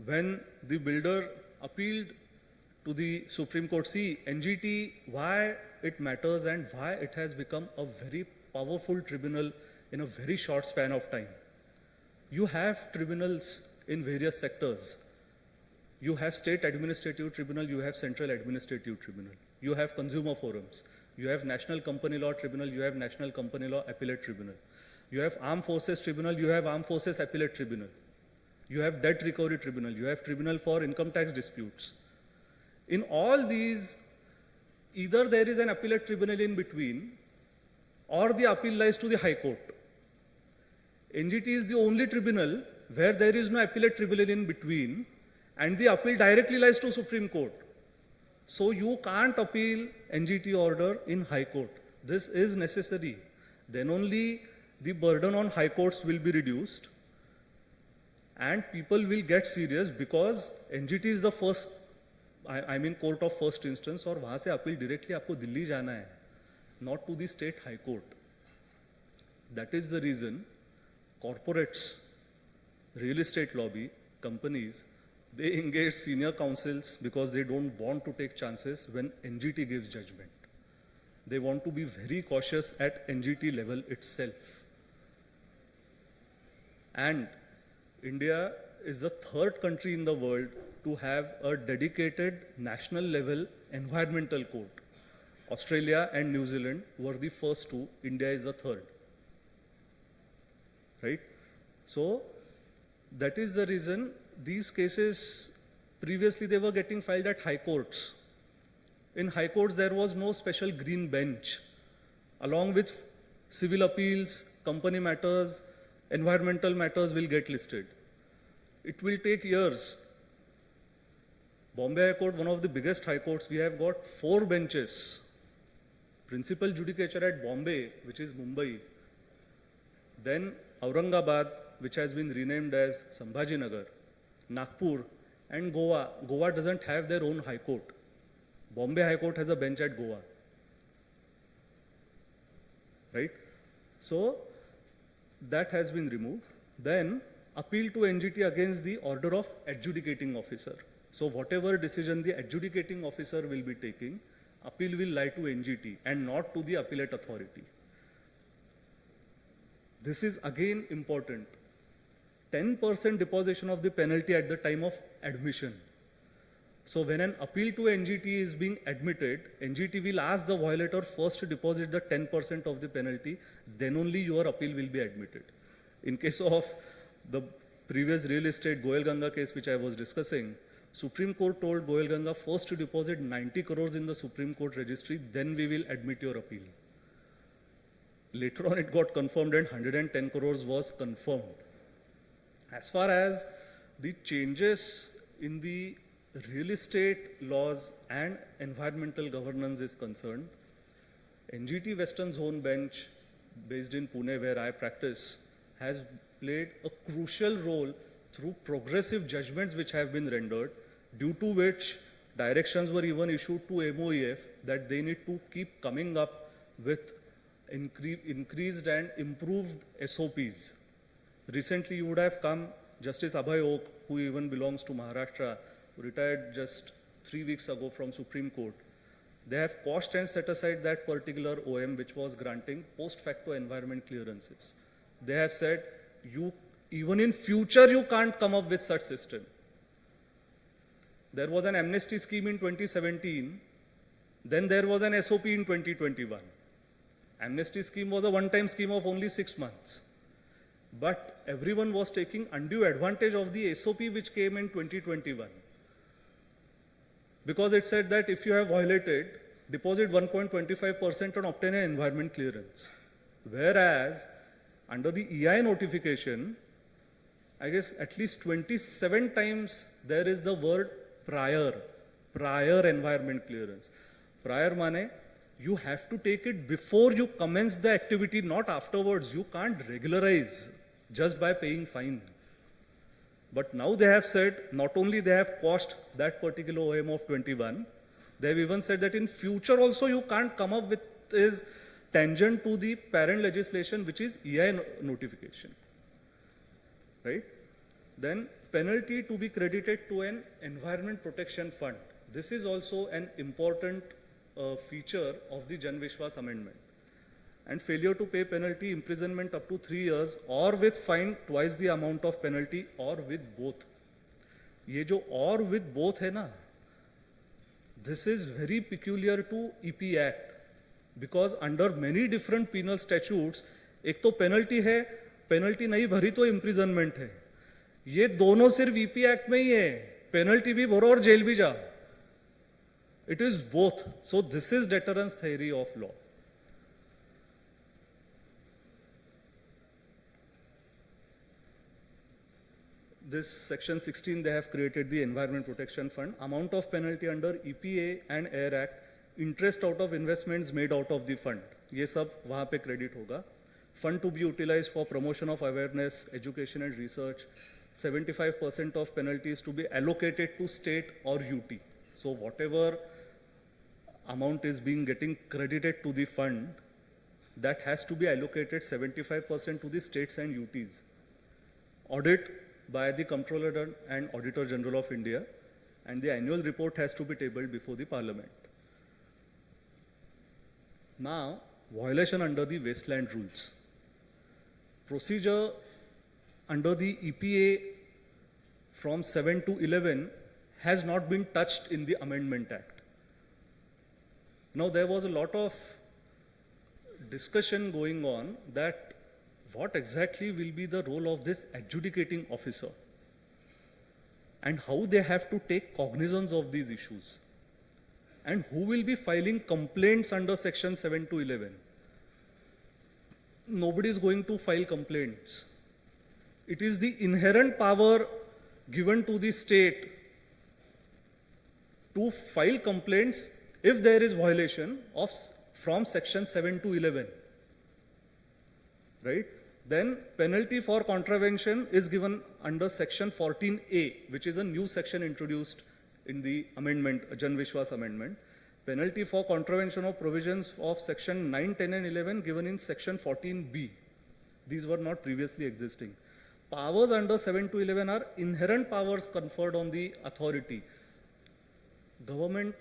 When the builder appealed to the Supreme Court, see, NGT, why it matters and why it has become a very powerful tribunal in a very short span of time. You have tribunals in various sectors. You have state administrative tribunal, you have central administrative tribunal. You have consumer forums. You have national company law tribunal, you have national company law appellate tribunal. You have armed forces tribunal, you have armed forces appellate tribunal. You have debt recovery tribunal, you have tribunal for income tax disputes. In all these, either there is an appellate tribunal in between or the appeal lies to the High Court. NGT is the only tribunal where there is no appellate tribunal in between and the appeal directly lies to Supreme Court. So you can't appeal NGT order in High Court. This is necessary. Then only the burden on High Courts will be reduced and people will get serious, because NGT is the first, I mean court of first instance, और वहाँ से appeal directly आपको दिल्ली जाना है, not to the state High Court. That is the reason corporates, real estate lobby, companies, they engage senior counsels because they don't want to take chances when NGT gives judgment. They want to be very cautious at NGT level itself. And India is the 3rd country in the world to have a dedicated national level environmental court. Australia and New Zealand were the first 2, India is the 3rd. Right? So, that is the reason these cases, previously they were getting filed at high courts. In high courts there was no special green bench. Along with civil appeals, company matters, environmental matters will get listed. It will take years. Bombay High Court, one of the biggest high courts, we have got 4 benches. Principal Judicature at Bombay, which is Mumbai. Then Aurangabad, which has been renamed as Sambhajinagar, Nagpur, and Goa. Goa doesn't have their own high court. Bombay High Court has a bench at Goa. Right? So, that has been removed. Then, appeal to NGT against the order of adjudicating officer. So, whatever decision the adjudicating officer will be taking, appeal will lie to NGT and not to the appellate authority. This is again important. 10% deposition of the penalty at the time of admission. So when an appeal to NGT is being admitted, NGT will ask the violator first to deposit the 10% of the penalty, then only your appeal will be admitted. In case of the previous real estate Goel Ganga case which I was discussing, Supreme Court told Goel Ganga first to deposit 90 crores in the Supreme Court registry, then we will admit your appeal. Later on it got confirmed and 110 crores was confirmed. As far as the changes in the real estate laws and environmental governance is concerned, NGT Western Zone Bench based in Pune where I practice has played a crucial role through progressive judgments which have been rendered, due to which directions were even issued to MOEF that they need to keep coming up with increased and improved SOPs. Recently you would have come Justice Abhay Oak, who even belongs to Maharashtra, who retired just 3 weeks ago from Supreme Court. They have quashed and set aside that particular OM which was granting post facto environment clearances. They have said, even in future you can't come up with such system. There was an amnesty scheme in 2017, then there was an SOP in 2021. Amnesty scheme was a one-time scheme of only 6 months. But everyone was taking undue advantage of the SOP which came in 2021. because it said that if you have violated, deposit 1.25% and obtain an environment clearance. Whereas under the EI notification, I guess at least 27 times there is the word prior environment clearance. Prior mane, you have to take it before you commence the activity, not afterwards. You can't regularize just by paying fine. But now they have said, not only they have quashed that particular OM of 21, they have even said that in future also you can't come up with is tangent to the parent legislation, which is EI notification, right? Then penalty to be credited to an environment protection fund. This is also an important feature of the Jan Vishwas amendment. And failure to pay penalty, imprisonment up to 3 years, or with fine twice the amount of penalty, or with both. ये जो or with both है ना, this is very peculiar to EP Act, because under many different penal statutes, एक तो penalty है, penalty नहीं भरी तो imprisonment है. ये दोनों सिर्फ EP Act में ही है, penalty भी भरो और जेल भी जा. It is both. So this is deterrence theory of law. This section 16, they have created the Environment Protection Fund. Amount of penalty under EPA and Air Act, interest out of investments made out of the fund. ये सब वहाँ पे credit होगा. Fund to be utilized for promotion of awareness, education and research. 75% of penalties to be allocated to state or UT. So whatever amount is getting credited to the fund, that has to be allocated 75% to the states and UTs. Audit by the Comptroller and Auditor General of India, and the annual report has to be tabled before the Parliament. Now, violation under the wasteland rules. Procedure under the EPA from 7 to 11 has not been touched in the Amendment Act. Now, there was a lot of discussion going on that what exactly will be the role of this adjudicating officer and how they have to take cognizance of these issues and who will be filing complaints under section 7 to 11. Nobody is going to file complaints. It is the inherent power given to the state to file complaints if there is violation of from section 7 to 11, right? Then penalty for contravention is given under section 14A, which is a new section introduced in the amendment, Jan Vishwas amendment. Penalty for contravention of provisions of section 9, 10 and 11 given in section 14B. These were not previously existing. Powers under 7 to 11 are inherent powers conferred on the authority. Government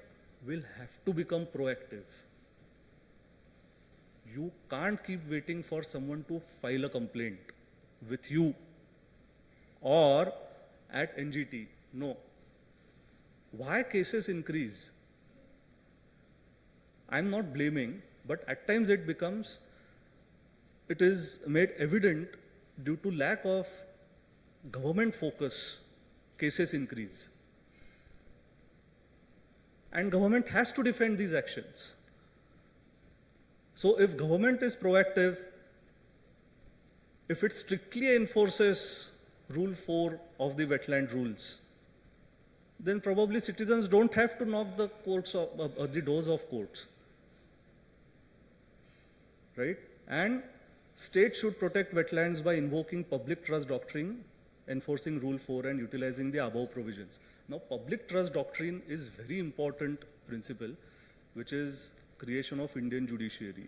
will have to become proactive. You can't keep waiting for someone to file a complaint with you or at NGT. No. Why cases increase? I'm not blaming, but at times it is made evident due to lack of government focus, cases increase. And government has to defend these actions. So if government is proactive, if it strictly enforces Rule 4 of the wetland rules, then probably citizens don't have to knock the the doors of courts, right? And states should protect wetlands by invoking public trust doctrine, enforcing Rule 4 and utilizing the above provisions. Now, public trust doctrine is very important principle, which is creation of Indian judiciary.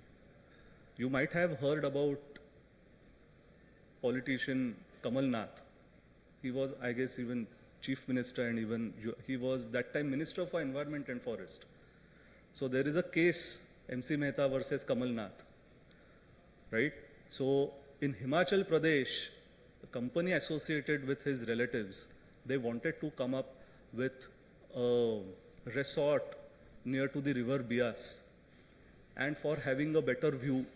You might have heard about politician Kamal Nath. He was, I guess, even chief minister and even he was that time Minister for Environment and Forest. So there is a case, MC Mehta versus Kamal Nath, right? So in Himachal Pradesh, a company associated with his relatives, they wanted to come up with a resort near to the river Bias. And for having a better view,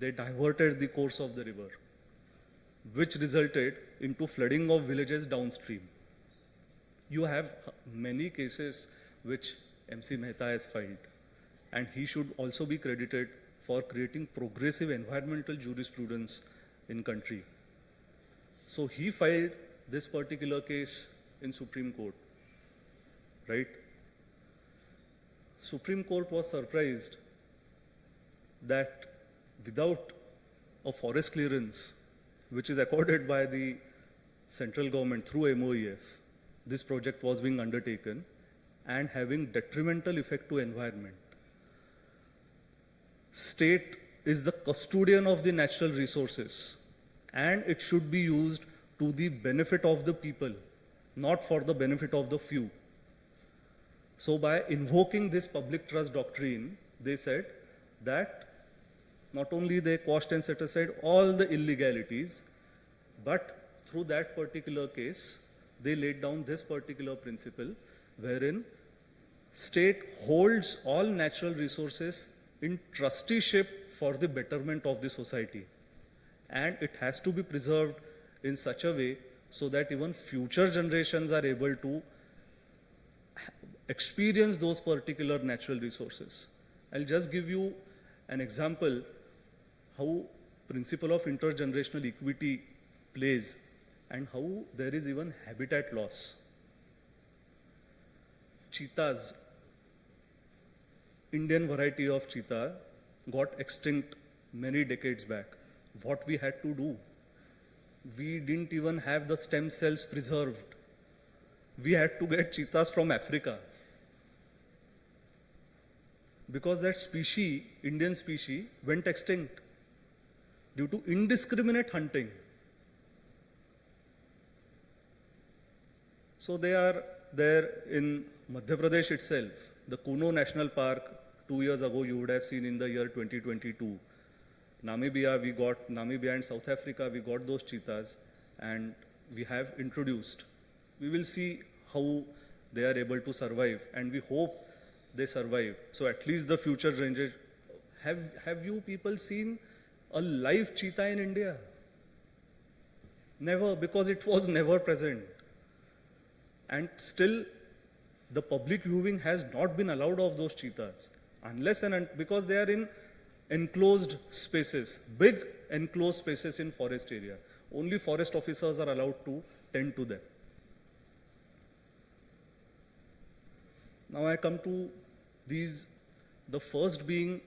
they diverted the course of the river, which resulted into flooding of villages downstream. You have many cases which MC Mehta has filed, and he should also be credited for creating progressive environmental jurisprudence in country. So he filed this particular case in Supreme Court, right? Supreme Court was surprised that without a forest clearance, which is accorded by the central government through MOEF, this project was being undertaken and having detrimental effect to environment. State is the custodian of the natural resources, and it should be used to the benefit of the people, not for the benefit of the few. So by invoking this public trust doctrine, they said that not only they quashed and set aside all the illegalities, but through that particular case, they laid down this particular principle wherein state holds all natural resources in trusteeship for the betterment of the society. And it has to be preserved in such a way so that even future generations are able to experience those particular natural resources. I'll just give you an example how principle of intergenerational equity plays and how there is even habitat loss. Cheetahs, Indian variety of cheetah, got extinct many decades back. What we had to do? We didn't even have the stem cells preserved. We had to get cheetahs from Africa. Because that species, Indian species, went extinct due to indiscriminate hunting. So they are there in Madhya Pradesh itself, the Kuno National Park, 2 years ago you would have seen in the year 2022. Namibia and South Africa, we got those cheetahs and we have introduced. We will see how they are able to survive and we hope they survive. So at least the future ranges. Have you people seen a live cheetah in India? Never, because it was never present. And still the public viewing has not been allowed of those cheetahs unless because they are in enclosed spaces, big enclosed spaces in forest area. Only forest officers are allowed to tend to them. Now I come to these, the first being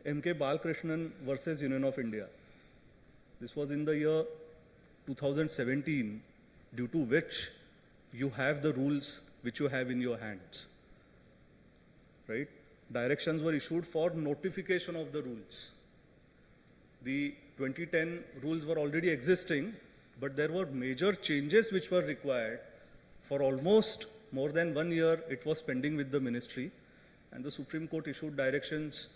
M.K. Balkrishnan versus Union of India. This was in the year 2017, due to which you have the rules which you have in your hands, right? Directions were issued for notification of the rules. The 2010 rules were already existing, but there were major changes which were required. For almost more than 1 year, it was pending with the ministry, and the Supreme Court issued directions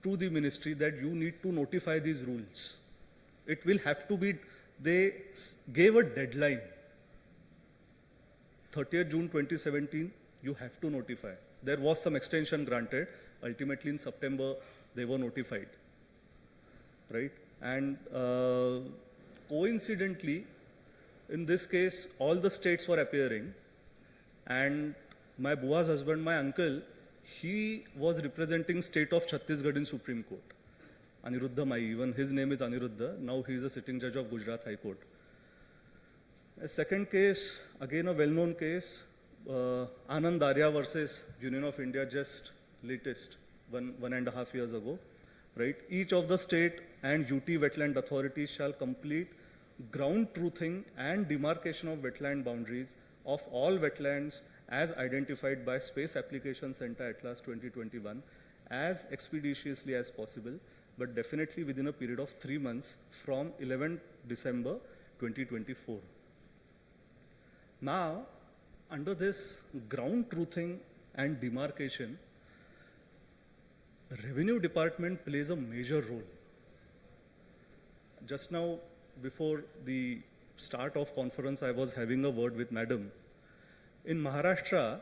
to the ministry that you need to notify these rules. It will have to be, they gave a deadline. 30th June 2017, you have to notify. There was some extension granted. Ultimately in September, they were notified, right? And coincidentally, in this case, all the states were appearing. And my bua's husband, my uncle, he was representing state of Chhattisgarh in Supreme Court. Aniruddha Mai, even his name is Aniruddha. Now he is a sitting judge of Gujarat High Court. A second case, again a well-known case, Anand Arya versus Union of India, just latest, one and a half years ago, right? Each of the state and UT wetland authorities shall complete ground truthing and demarcation of wetland boundaries of all wetlands as identified by Space Application Center Atlas 2021 as expeditiously as possible, but definitely within a period of 3 months from 11 December 2024. Now, under this ground truthing and demarcation, Revenue Department plays a major role. Just now, before the start of conference, I was having a word with Madam. In Maharashtra,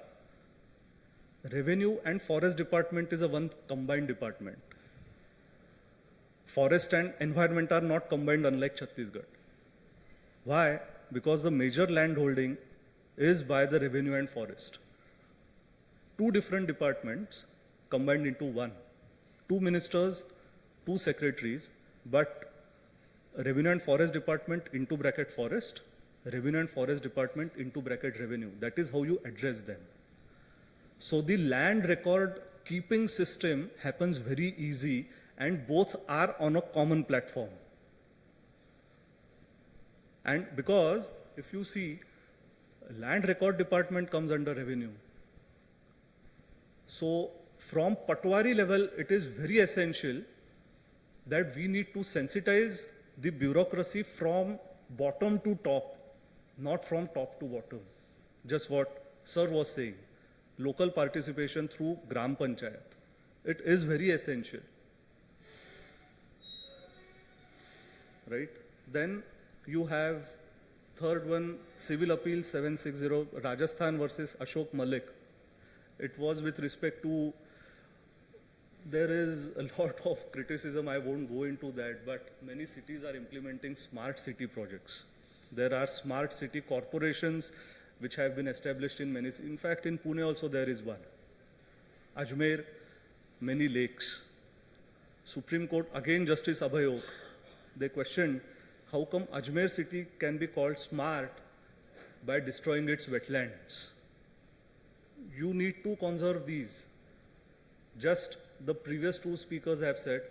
Revenue and Forest Department is a one combined department. Forest and environment are not combined, unlike Chhattisgarh. Why? Because the major land holding is by the Revenue and Forest. Two different departments combined into one. Two ministers, two secretaries, but Revenue and Forest Department into bracket Forest, Revenue and Forest Department into bracket Revenue. That is how you address them. So the land record keeping system happens very easy and both are on a common platform. And because if you see, land record department comes under revenue. So from Patwari level, it is very essential that we need to sensitize the bureaucracy from bottom to top, not from top to bottom. Just what Sir was saying, local participation through Gram Panchayat. It is very essential. Right? Then you have third one, Civil Appeal 760, Rajasthan versus Ashok Malik. It was with respect to, there is a lot of criticism, I won't go into that, but many cities are implementing smart city projects. There are smart city corporations which have been established in many, in fact in Pune also there is one. Ajmer, many lakes. Supreme Court, again Justice Abhayok, they questioned how come Ajmer city can be called smart by destroying its wetlands. You need to conserve these. Just the previous two speakers have said,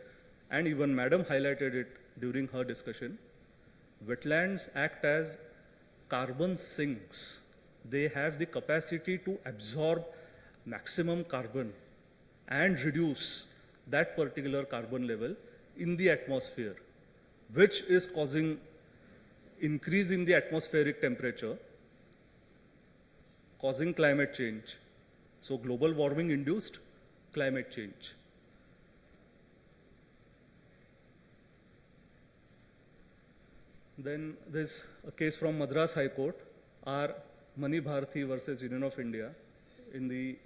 and even Madam highlighted it during her discussion, wetlands act as carbon sinks. They have the capacity to absorb maximum carbon and reduce that particular carbon level in the atmosphere, which is causing increase in the atmospheric temperature, causing climate change. So global warming induced climate change. Then there's a case from Madras High Court, R. Mani Bharati versus Union of India. In the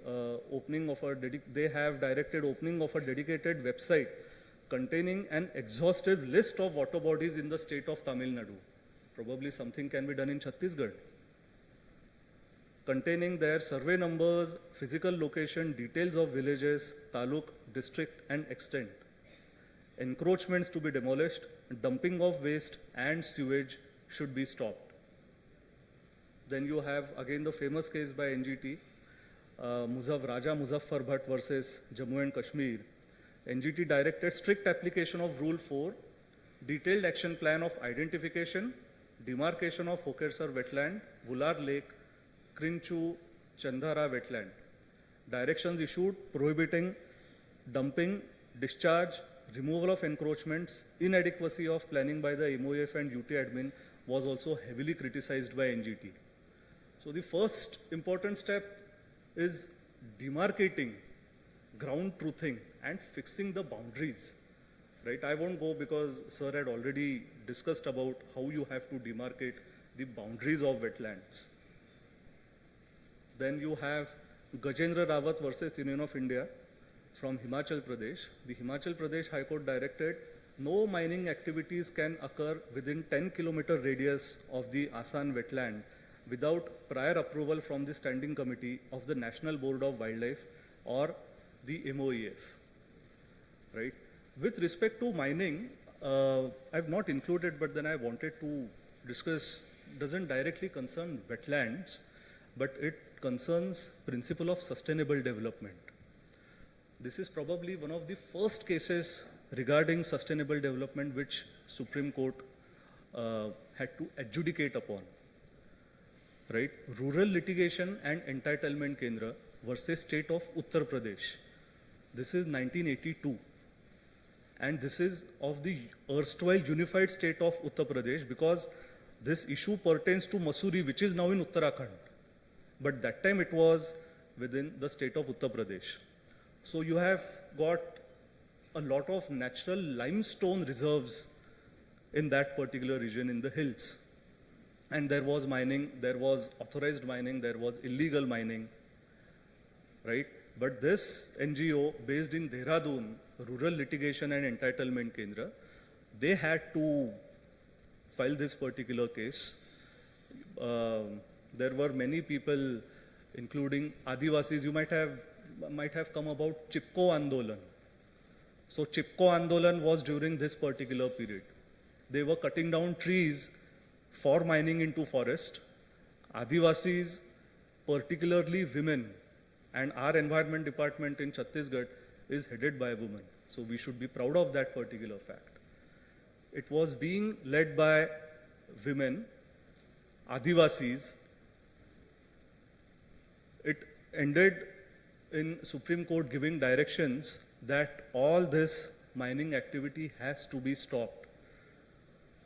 opening of a, they have directed opening of a dedicated website containing an exhaustive list of water bodies in the state of Tamil Nadu. Probably something can be done in Chhattisgarh. Containing their survey numbers, physical location, details of villages, taluk, district and extent. Encroachments to be demolished, dumping of waste and sewage should be stopped. Then you have again the famous case by NGT, Raja Muzaffar Bhatt versus Jammu and Kashmir. NGT directed strict application of Rule 4, detailed action plan of identification, demarcation of Hokersar wetland, Vular Lake, Krinchu, Chandara wetland. Directions issued prohibiting dumping, discharge, removal of encroachments, inadequacy of planning by the MOF and UT admin was also heavily criticized by NGT. So the first important step is demarcating, ground truthing and fixing the boundaries. Right? I won't go because Sir had already discussed about how you have to demarcate the boundaries of wetlands. Then you have Gajendra Rawat versus Union of India from Himachal Pradesh. The Himachal Pradesh High Court directed no mining activities can occur within 10-kilometer radius of the Asan wetland without prior approval from the Standing Committee of the National Board of Wildlife or the MOEF. Right? With respect to mining, I've not included, but then I wanted to discuss, doesn't directly concern wetlands, but it concerns principle of sustainable development. This is probably one of the first cases regarding sustainable development which Supreme Court had to adjudicate upon. Right? Rural Litigation and Entitlement Kendra versus State of Uttar Pradesh. This is 1982. And this is of the erstwhile unified state of Uttar Pradesh because this issue pertains to Mussoorie, which is now in Uttarakhand. But that time it was within the state of Uttar Pradesh. So you have got a lot of natural limestone reserves in that particular region in the hills. And there was mining, there was authorized mining, there was illegal mining, right? But this NGO based in Dehradun, Rural Litigation and Entitlement Kendra, they had to file this particular case. there were many people, including Adivasis. You might have come about Chipko Andolan. So Chipko Andolan was during this particular period. They were cutting down trees for mining into forest. Adivasis, particularly women, and our environment department in Chhattisgarh is headed by a woman. So we should be proud of that particular fact. It was being led by women, Adivasis. It ended in Supreme Court giving directions that all this mining activity has to be stopped.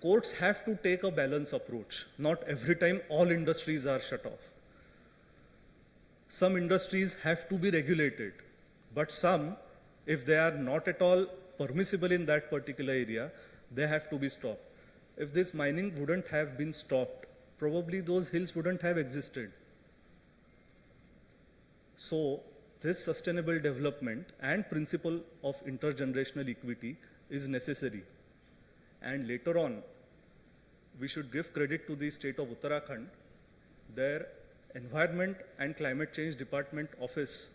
Courts have to take a balanced approach. Not every time all industries are shut off. Some industries have to be regulated, but some, if they are not at all permissible in that particular area, they have to be stopped. If this mining wouldn't have been stopped, probably those hills wouldn't have existed. So, this sustainable development and principle of intergenerational equity is necessary. And later on, we should give credit to the state of Uttarakhand. Their Environment and Climate Change Department office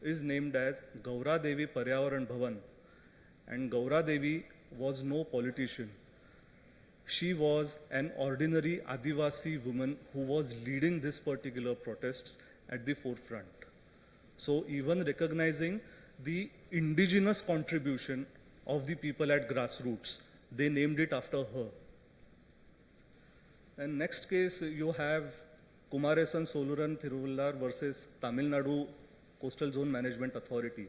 is named as Gaura Devi Paryavaran Bhavan. And Gaura Devi was no politician. She was an ordinary Adivasi woman who was leading this particular protests at the forefront. So even recognizing the indigenous contribution of the people at grassroots, they named it after her. And next case, you have Kumaresan Soluran Thiruvullar versus Tamil Nadu Coastal Zone Management Authority.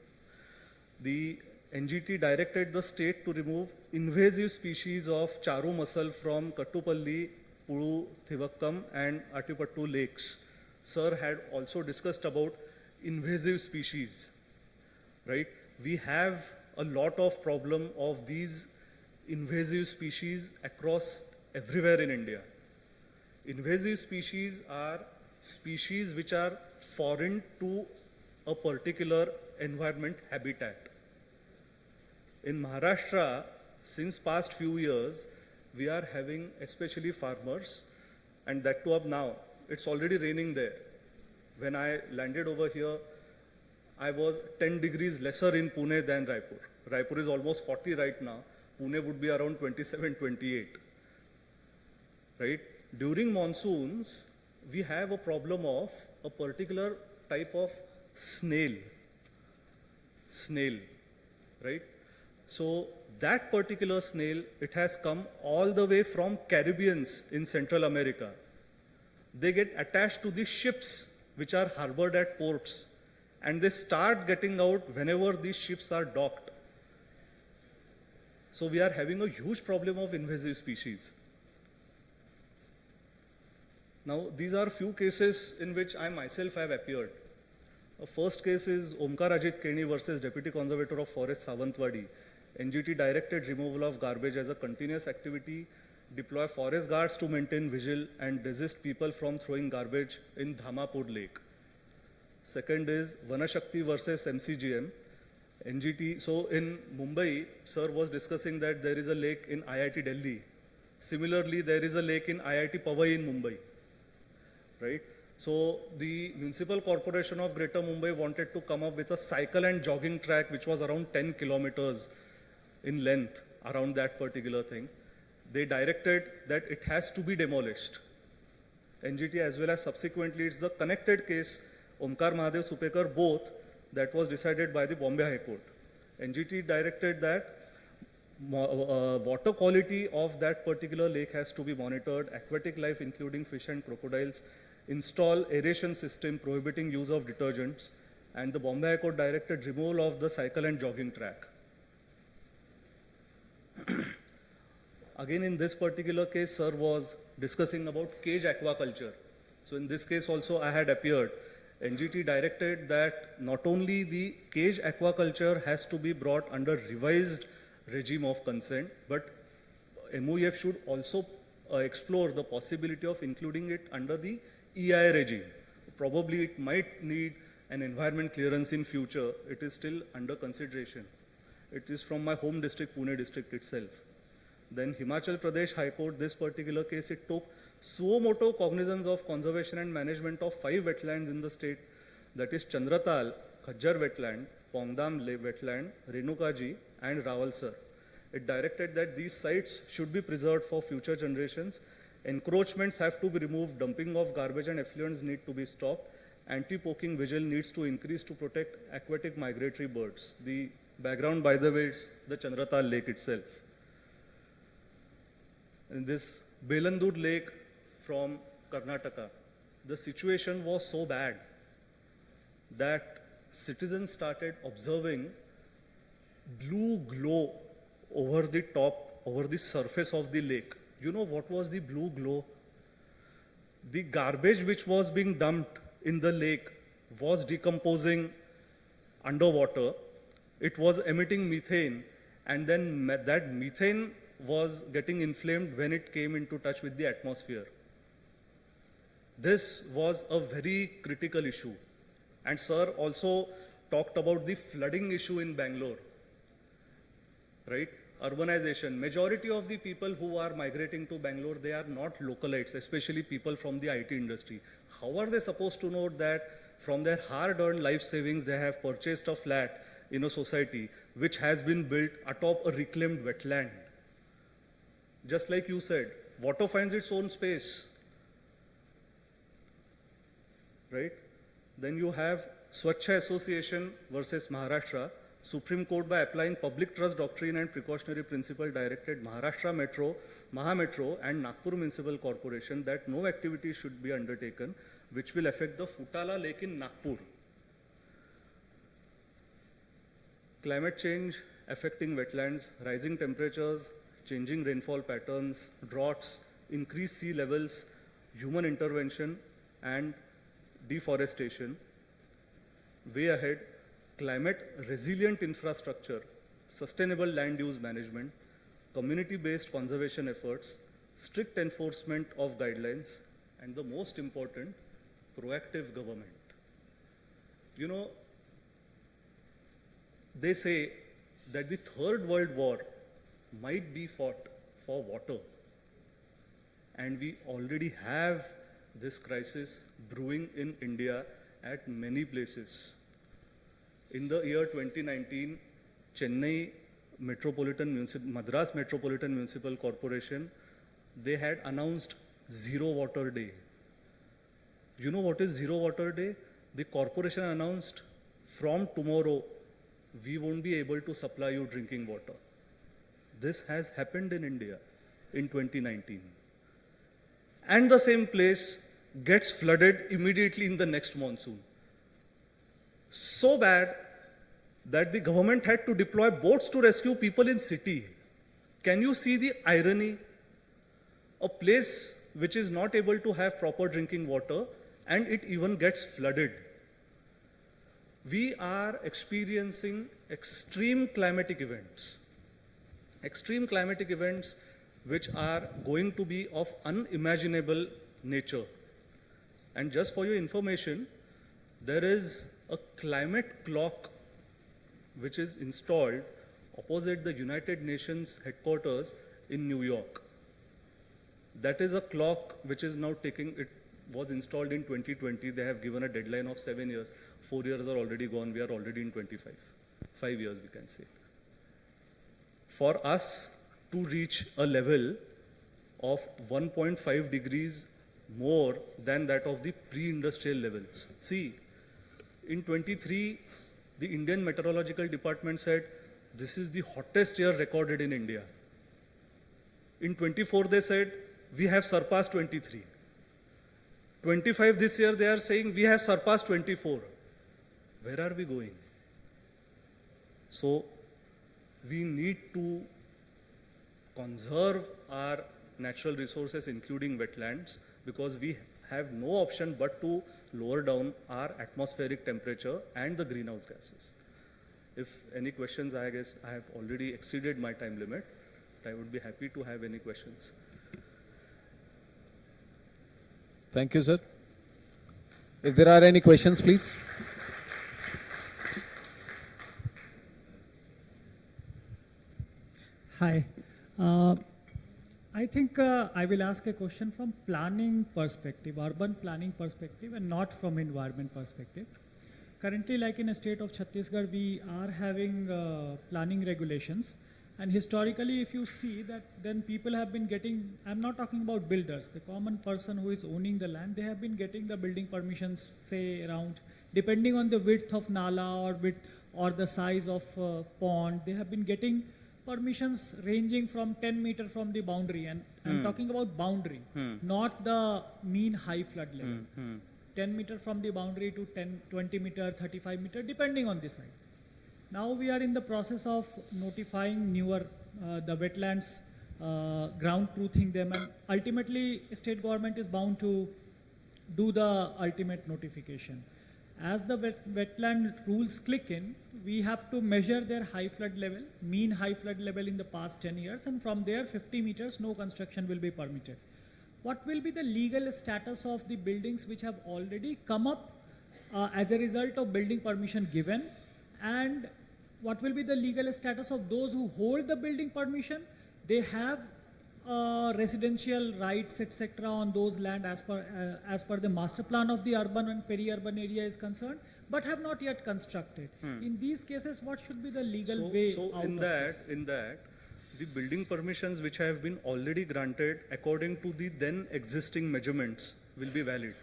The NGT directed the state to remove invasive species of charu mussel from Kattupalli, Pulu, Thivakkam and Attipattu lakes. Sir had also discussed about invasive species, right? We have a lot of problem of these invasive species across everywhere in India. Invasive species are species which are foreign to a particular environment habitat. In Maharashtra, since past few years, we are having especially farmers, and that too up now, it's already raining there. When I landed over here, I was 10 degrees lesser in Pune than Raipur. Raipur is almost 40 right now. Pune would be around 27, 28, right? During monsoons, we have a problem of a particular type of snail, right? So that particular snail, it has come all the way from Caribbeans in Central America. They get attached to the ships which are harbored at ports, and they start getting out whenever these ships are docked. So we are having a huge problem of invasive species. Now, these are few cases in which I myself have appeared. The first case is Omkar Ajit Keni versus Deputy Conservator of Forest Savantwadi. NGT directed removal of garbage as a continuous activity, deploy forest guards to maintain vigil and desist people from throwing garbage in Dhamapur Lake. Second is Vanashakti versus MCGM. NGT, so in Mumbai, sir was discussing that there is a lake in IIT Delhi. Similarly, there is a lake in IIT Powai in Mumbai, right? So the Municipal Corporation of Greater Mumbai wanted to come up with a cycle and jogging track which was around 10 kilometers in length around that particular thing. They directed that it has to be demolished. NGT as well as subsequently it's the connected case, Omkar Mahadev Supekar both, that was decided by the Bombay High Court. NGT directed that water quality of that particular lake has to be monitored, aquatic life including fish and crocodiles, install aeration system prohibiting use of detergents, and the Bombay High Court directed removal of the cycle and jogging track. Again, in this particular case, sir was discussing about cage aquaculture. So in this case also I had appeared. NGT directed that not only the cage aquaculture has to be brought under revised regime of consent, but MOEF should also explore the possibility of including it under the EI regime. Probably it might need an environment clearance in future. It is still under consideration. It is from my home district, Pune district itself. Then Himachal Pradesh High Court, this particular case, it took suo moto cognizance of conservation and management of 5 wetlands in the state, that is Chandratal, Khajjar wetland, Pongdam wetland, Renukaji and Rawalsar. It directed that these sites should be preserved for future generations. Encroachments have to be removed, dumping of garbage and effluents need to be stopped, anti-poaching vigil needs to increase to protect aquatic migratory birds. The background, by the way, is the Chandratal lake itself. In this Belandur lake from Karnataka, the situation was so bad that citizens started observing blue glow over the top, over the surface of the lake. You know what was the blue glow? The garbage which was being dumped in the lake was decomposing underwater. It was emitting methane, and then that methane was getting inflamed when it came into touch with the atmosphere. This was a very critical issue. And sir also talked about the flooding issue in Bangalore, right? Urbanization. Majority of the people who are migrating to Bangalore, they are not localites, especially people from the IT industry. How are they supposed to know that from their hard-earned life savings, they have purchased a flat in a society which has been built atop a reclaimed wetland? Just like you said, water finds its own space, right? Then you have Swachha Association versus Maharashtra. Supreme Court, by applying public trust doctrine and precautionary principle, directed Maharashtra Metro, Mahametro and Nagpur Municipal Corporation that no activity should be undertaken which will affect the Futala Lake in Nagpur. Climate change affecting wetlands, rising temperatures, changing rainfall patterns, droughts, increased sea levels, human intervention and deforestation. Way ahead, climate resilient infrastructure, sustainable land use management, community-based conservation efforts, strict enforcement of guidelines, and the most important, proactive government. You know, they say that the Third World War might be fought for water, and we already have this crisis brewing in India at many places. In the year 2019, Chennai Madras Metropolitan Municipal Corporation, they had announced Zero Water Day. You know what is Zero Water Day? The corporation announced, from tomorrow, we won't be able to supply you drinking water. This has happened in India in 2019. And the same place gets flooded immediately in the next monsoon. So bad that the government had to deploy boats to rescue people in city. Can you see the irony? A place which is not able to have proper drinking water, and it even gets flooded. We are experiencing extreme climatic events. Extreme climatic events which are going to be of unimaginable nature. And just for your information, there is a climate clock which is installed opposite the United Nations headquarters in New York. That is a clock which is now it was installed in 2020. They have given a deadline of 7 years. 4 years are already gone. We are already in 25. 5 years, we can say. For us to reach a level of 1.5 degrees more than that of the pre-industrial levels. See, in 23, the Indian Meteorological Department said, this is the hottest year recorded in India. In 24, they said, we have surpassed 23. 25 this year, they are saying, we have surpassed 24. Where are we going? So, we need to conserve our natural resources, including wetlands, because we have no option but to lower down our atmospheric temperature and the greenhouse gases. If any questions, I guess I have already exceeded my time limit. I would be happy to have any questions.
Thank you, sir. If there are any questions, please.
Hi. I think I will ask a question from planning perspective, urban planning perspective, and not from environment perspective. Currently, like in a state of Chhattisgarh, we are having planning regulations. And historically, if you see that, then people have been getting, I'm not talking about builders, the common person who is owning the land, they have been getting the building permissions, say around, depending on the width of nala or the size of pond, they have been getting permissions ranging from 10 meter from the boundary. And I'm talking about boundary, not the mean high flood level. 10 meter from the boundary to 10, 20 meter, 35 meter, depending on the site. Now we are in the process of notifying newer, the wetlands, ground truthing them, and ultimately state government is bound to do the ultimate notification. As the wetland rules click in, we have to measure their high flood level, mean high flood level in the past 10 years, and from there 50 meters, no construction will be permitted. What will be the legal status of the buildings which have already come up as a result of building permission given, and what will be the legal status of those who hold the building permission? They have residential rights, etc. on those land as per the master plan of the urban and peri-urban area is concerned, but have not yet constructed. In these cases, what should be the legal way out
in
of
that,
this?
the building permissions which have been already granted according to the then existing measurements will be valid.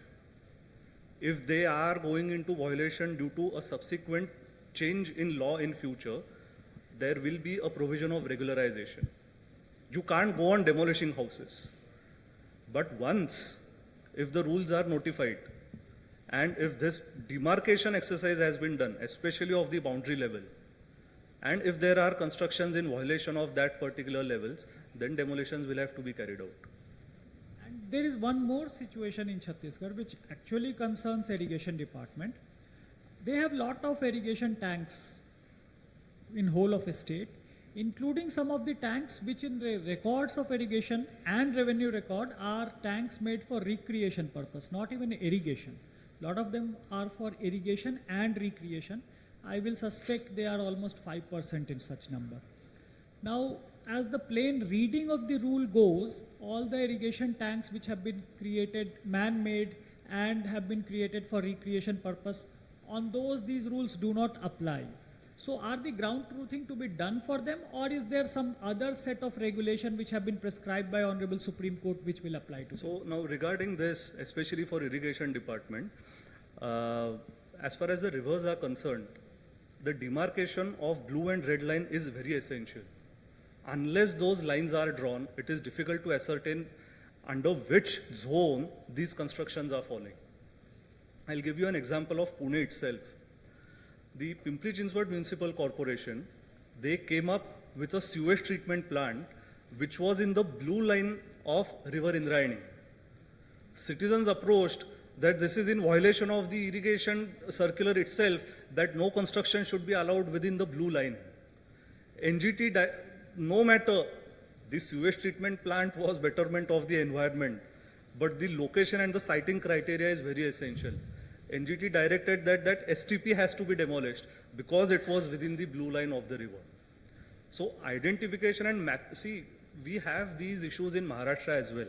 If they are going into violation due to a subsequent change in law in future, there will be a provision of regularization. You can't go on demolishing houses. But once, if the rules are notified, and if this demarcation exercise has been done, especially of the boundary level, and if there are constructions in violation of that particular levels, then demolitions will have to be carried out.
And there is one more situation in Chhattisgarh which actually concerns irrigation department. They have lot of irrigation tanks in whole of a state, including some of the tanks which in the records of irrigation and revenue record are tanks made for recreation purpose, not even irrigation. Lot of them are for irrigation and recreation. I will suspect they are almost 5% in such number. Now, as the plain reading of the rule goes, all the irrigation tanks which have been created, man-made, and have been created for recreation purpose, on those these rules do not apply. So are the ground truthing to be done for them, or is there some other set of regulation which have been prescribed by Honorable Supreme Court which will apply to them?
So now regarding this, especially for irrigation department, as far as the rivers are concerned, the demarcation of blue and red line is very essential. Unless those lines are drawn, it is difficult to ascertain under which zone these constructions are falling. I'll give you an example of Pune itself. The Pimpri-Chinchwad Municipal Corporation, they came up with a sewage treatment plant which was in the blue line of River Indrayani. Citizens approached that this is in violation of the irrigation circular itself, that no construction should be allowed within the blue line. NGT, no matter, the sewage treatment plant was betterment of the environment, but the location and the siting criteria is very essential. NGT directed that STP has to be demolished because it was within the blue line of the river. So identification and see, we have these issues in Maharashtra as well.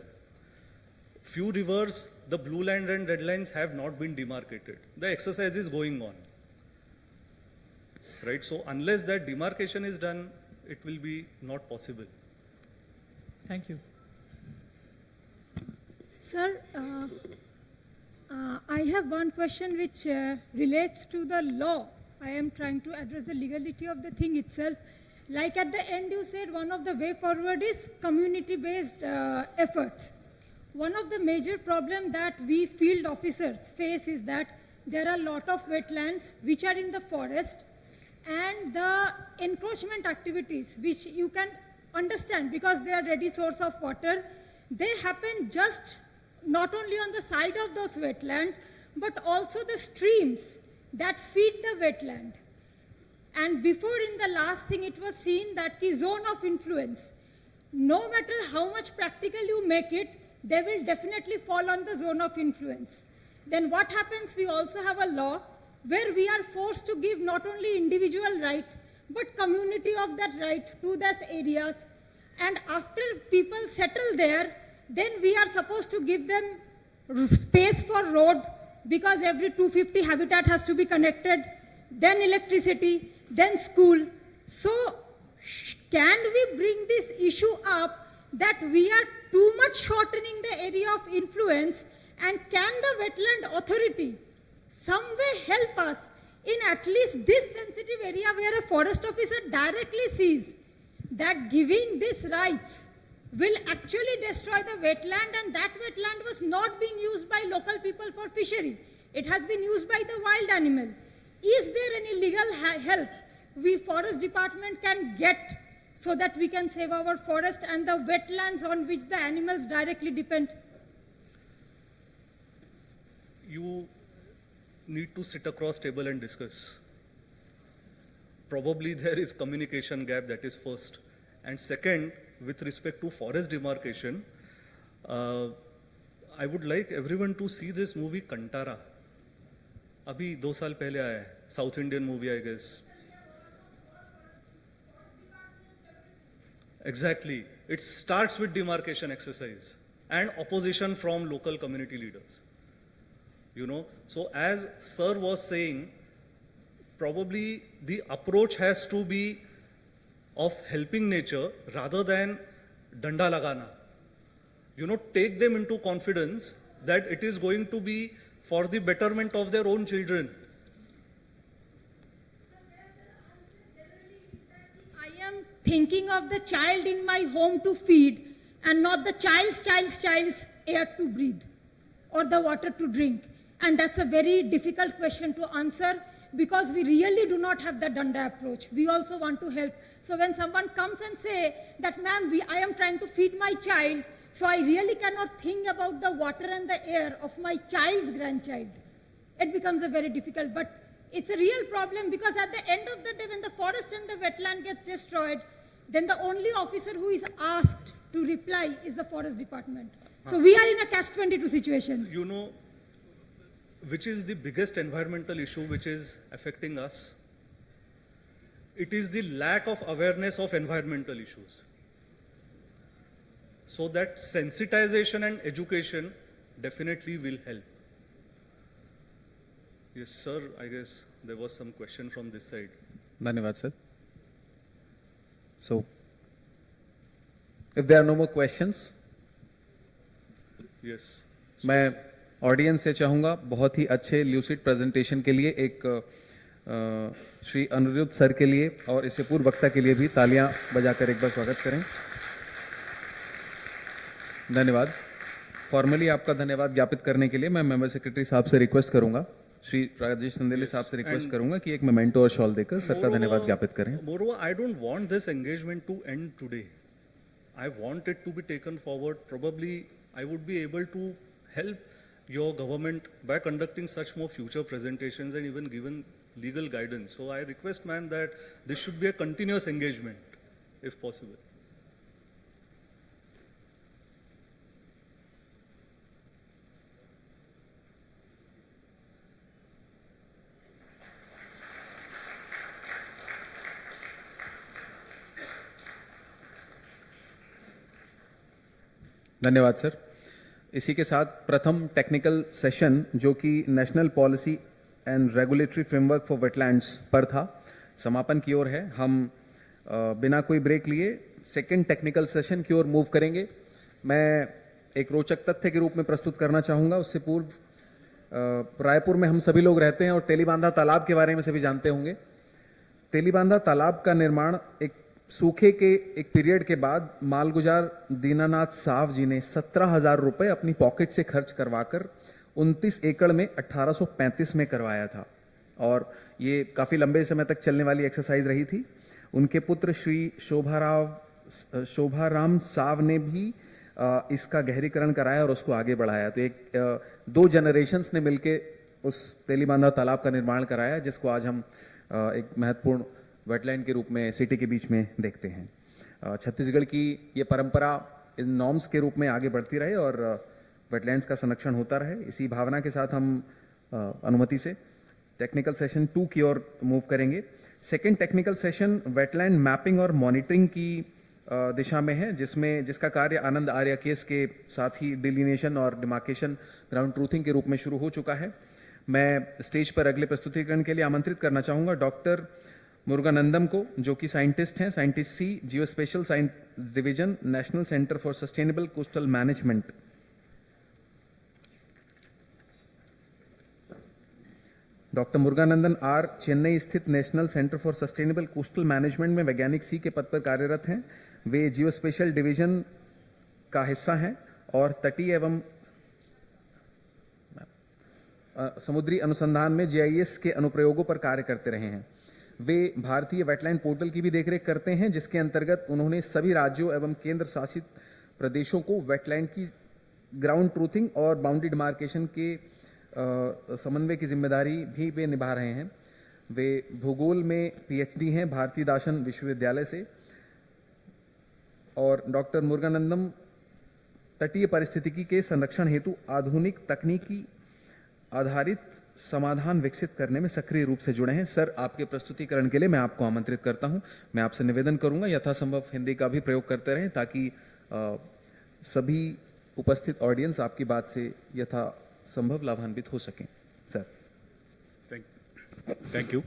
Few rivers, the blue line and red lines have not been demarcated. The exercise is going on. Right? So unless that demarcation is done, it will be not possible.
Thank you.
Sir, I have one question which relates to the law. I am trying to address the legality of the thing itself. Like at the end you said one of the way forward is community-based efforts. One of the major problems that we field officers face is that there are a lot of wetlands which are in the forest, and the encroachment activities, which you can understand because they are ready source of water, they happen just not only on the side of those wetlands, but also the streams that feed the wetland. And before, in the last thing, it was seen that the zone of influence, no matter how much practical you make it, they will definitely fall on the zone of influence. Then what happens? We also have a law where we are forced to give not only individual right, but community of that right to those areas. and after people settle there, then we are supposed to give them space for road, because every 250 habitat has to be connected, then electricity, then school. So can we bring this issue up that we are too much shortening the area of influence, and can the wetland authority some way help us in at least this sensitive area where a forest officer directly sees that giving these rights will actually destroy the wetland, and that wetland was not being used by local people for fishery. It has been used by the wild animal. Is there any legal help we forest department can get so that we can save our forest and the wetlands on which the animals directly depend?
You need to sit across table and discuss. Probably there is communication gap, that is first. And second, with respect to forest demarcation, I would like everyone to see this movie Kantara. अभी 2 साल पहले आया है, South Indian movie, I guess. Exactly. It starts with demarcation exercise and opposition from local community leaders. You know, so as Sir was saying, probably the approach has to be of helping nature rather than danda lagana. You know, take them into confidence that it is going to be for the betterment of their own children.
I am thinking of the child in my home to feed and not the child's air to breathe or the water to drink. And that's a very difficult question to answer, because we really do not have the danda approach. We also want to help. So when someone comes and say that, ma'am, I am trying to feed my child, so I really cannot think about the water and the air of my child's grandchild, it becomes a very difficult. But it's a real problem, because at the end of the day, when the forest and the wetland gets destroyed, then the only officer who is asked to reply is the forest department. So we are in a catch-22 situation.
You know, which is the biggest environmental issue which is affecting us? It is the lack of awareness of environmental issues. So that sensitization and education definitely will help. Yes, sir, I guess there was some question from this side.
धन्यवाद sir. So, if there are no more questions,
Yes.
मैं audience से चाहूँगा बहुत ही अच्छे lucid presentation के लिए एक Shri Anirudh sir के लिए और इससे पूर्व वक्ता के लिए भी तालियां बजाकर एक बार स्वागत करें. धन्यवाद. फॉर्मली आपका धन्यवाद ज्ञापित करने के लिए मैं मेंबर सेक्रेटरी साहब से रिक्वेस्ट करूंगा, श्री राजेश संदेले साहब से रिक्वेस्ट करूंगा कि एक मेमेंटो और शॉल देकर सर का धन्यवाद ज्ञापित करें.
Moreover, I don't want this engagement to end today. I want it to be taken forward. Probably I would be able to help your government by conducting such more future presentations and even giving legal guidance. So I request, ma'am, that this should be a continuous engagement, if possible.
धन्यवाद sir. इसी के साथ प्रथम technical session जो कि national policy and regulatory framework for wetlands पर था, समापन की ओर है. हम बिना कोई ब्रेक लिए सेकंड टेक्निकल सेशन की ओर मूव करेंगे. मैं एक रोचक तथ्य के रूप में प्रस्तुत करना चाहूँगा. उससे पूर्व रायपुर में हम सभी लोग रहते हैं और तेलीबांधा तालाब के बारे में सभी जानते होंगे. तेलीबांधा तालाब का निर्माण एक सूखे के एक पीरियड के बाद मालगुजार दीनानाथ साव जी ने 17,000 रुपए अपनी पॉकेट से खर्च करवाकर 29 एकड़ में 1835 में करवाया था और ये काफ़ी लंबे समय तक चलने वाली एक्सरसाइज रही थी. उनके पुत्र श्री शोभाराम साव ने भी इसका गहरीकरण कराया और उसको आगे बढ़ाया. तो एक 2 जनरेशन्स ने मिलके उस तेलीबांधा तालाब का निर्माण कराया, जिसको आज हम एक महत्वपूर्ण वेटलैंड के रूप में सिटी के बीच में देखते हैं. छत्तीसगढ़ की ये परंपरा इन नॉर्म्स के रूप में आगे बढ़ती रहे और वेटलैंड्स का संरक्षण होता रहे. इसी भावना के साथ हम अनुमति से टेक्निकल सेशन 2 की ओर मूव करेंगे. Second technical session wetland mapping और मॉनिटरिंग की दिशा में है, जिसका कार्य आनंद आर्य केस के साथ ही डिलिनेशन और डिमार्केशन ग्राउंड ट्रूथिंग के रूप में शुरू हो चुका है। मैं स्टेज पर अगले प्रस्तुतिकरण के लिए आमंत्रित करना चाहूँगा डॉक्टर मुरुगानंदम को, जो कि साइंटिस्ट हैं, scientist C, geospatial science division, national centre for sustainable coastal management. Doctor Muruganandan R Chennai स्थित national centre for sustainable coastal management में वैज्ञानिक सी के पद पर कार्यरत हैं। वे जियो स्पेशल डिवीजन का हिस्सा हैं और तटीय एवं समुद्री अनुसंधान में जीआईएस के अनुप्रयोगों पर कार्य करते रहे हैं। वे भारतीय वेटलैंड पोर्टल की भी देखरेख करते हैं, जिसके अंतर्गत उन्होंने सभी राज्यों एवं केंद्र शासित प्रदेशों को वेटलैंड की ग्राउंड ट्रूथिंग और बाउंड्री डिमार्केशन के समन्वय की जिम्मेदारी भी वे निभा रहे हैं। वे भूगोल में पीएचडी हैं भारतीय दार्शन विश्वविद्यालय से। और डॉक्टर मुरुगानंदम तटीय पारिस्थितिकी के संरक्षण हेतु आधुनिक तकनीकी आधारित समाधान विकसित करने में सक्रिय रूप से जुड़े हैं। सर, आपके प्रस्तुतिकरण के लिए मैं आपको आमंत्रित करता हूं। मैं आपसे निवेदन करूंगा यथासंभव हिंदी का भी प्रयोग करते रहें, ताकि सभी उपस्थित ऑडियंस आपकी बात से यथासंभव लाभान्वित हो सकें। Sir.
Thank you.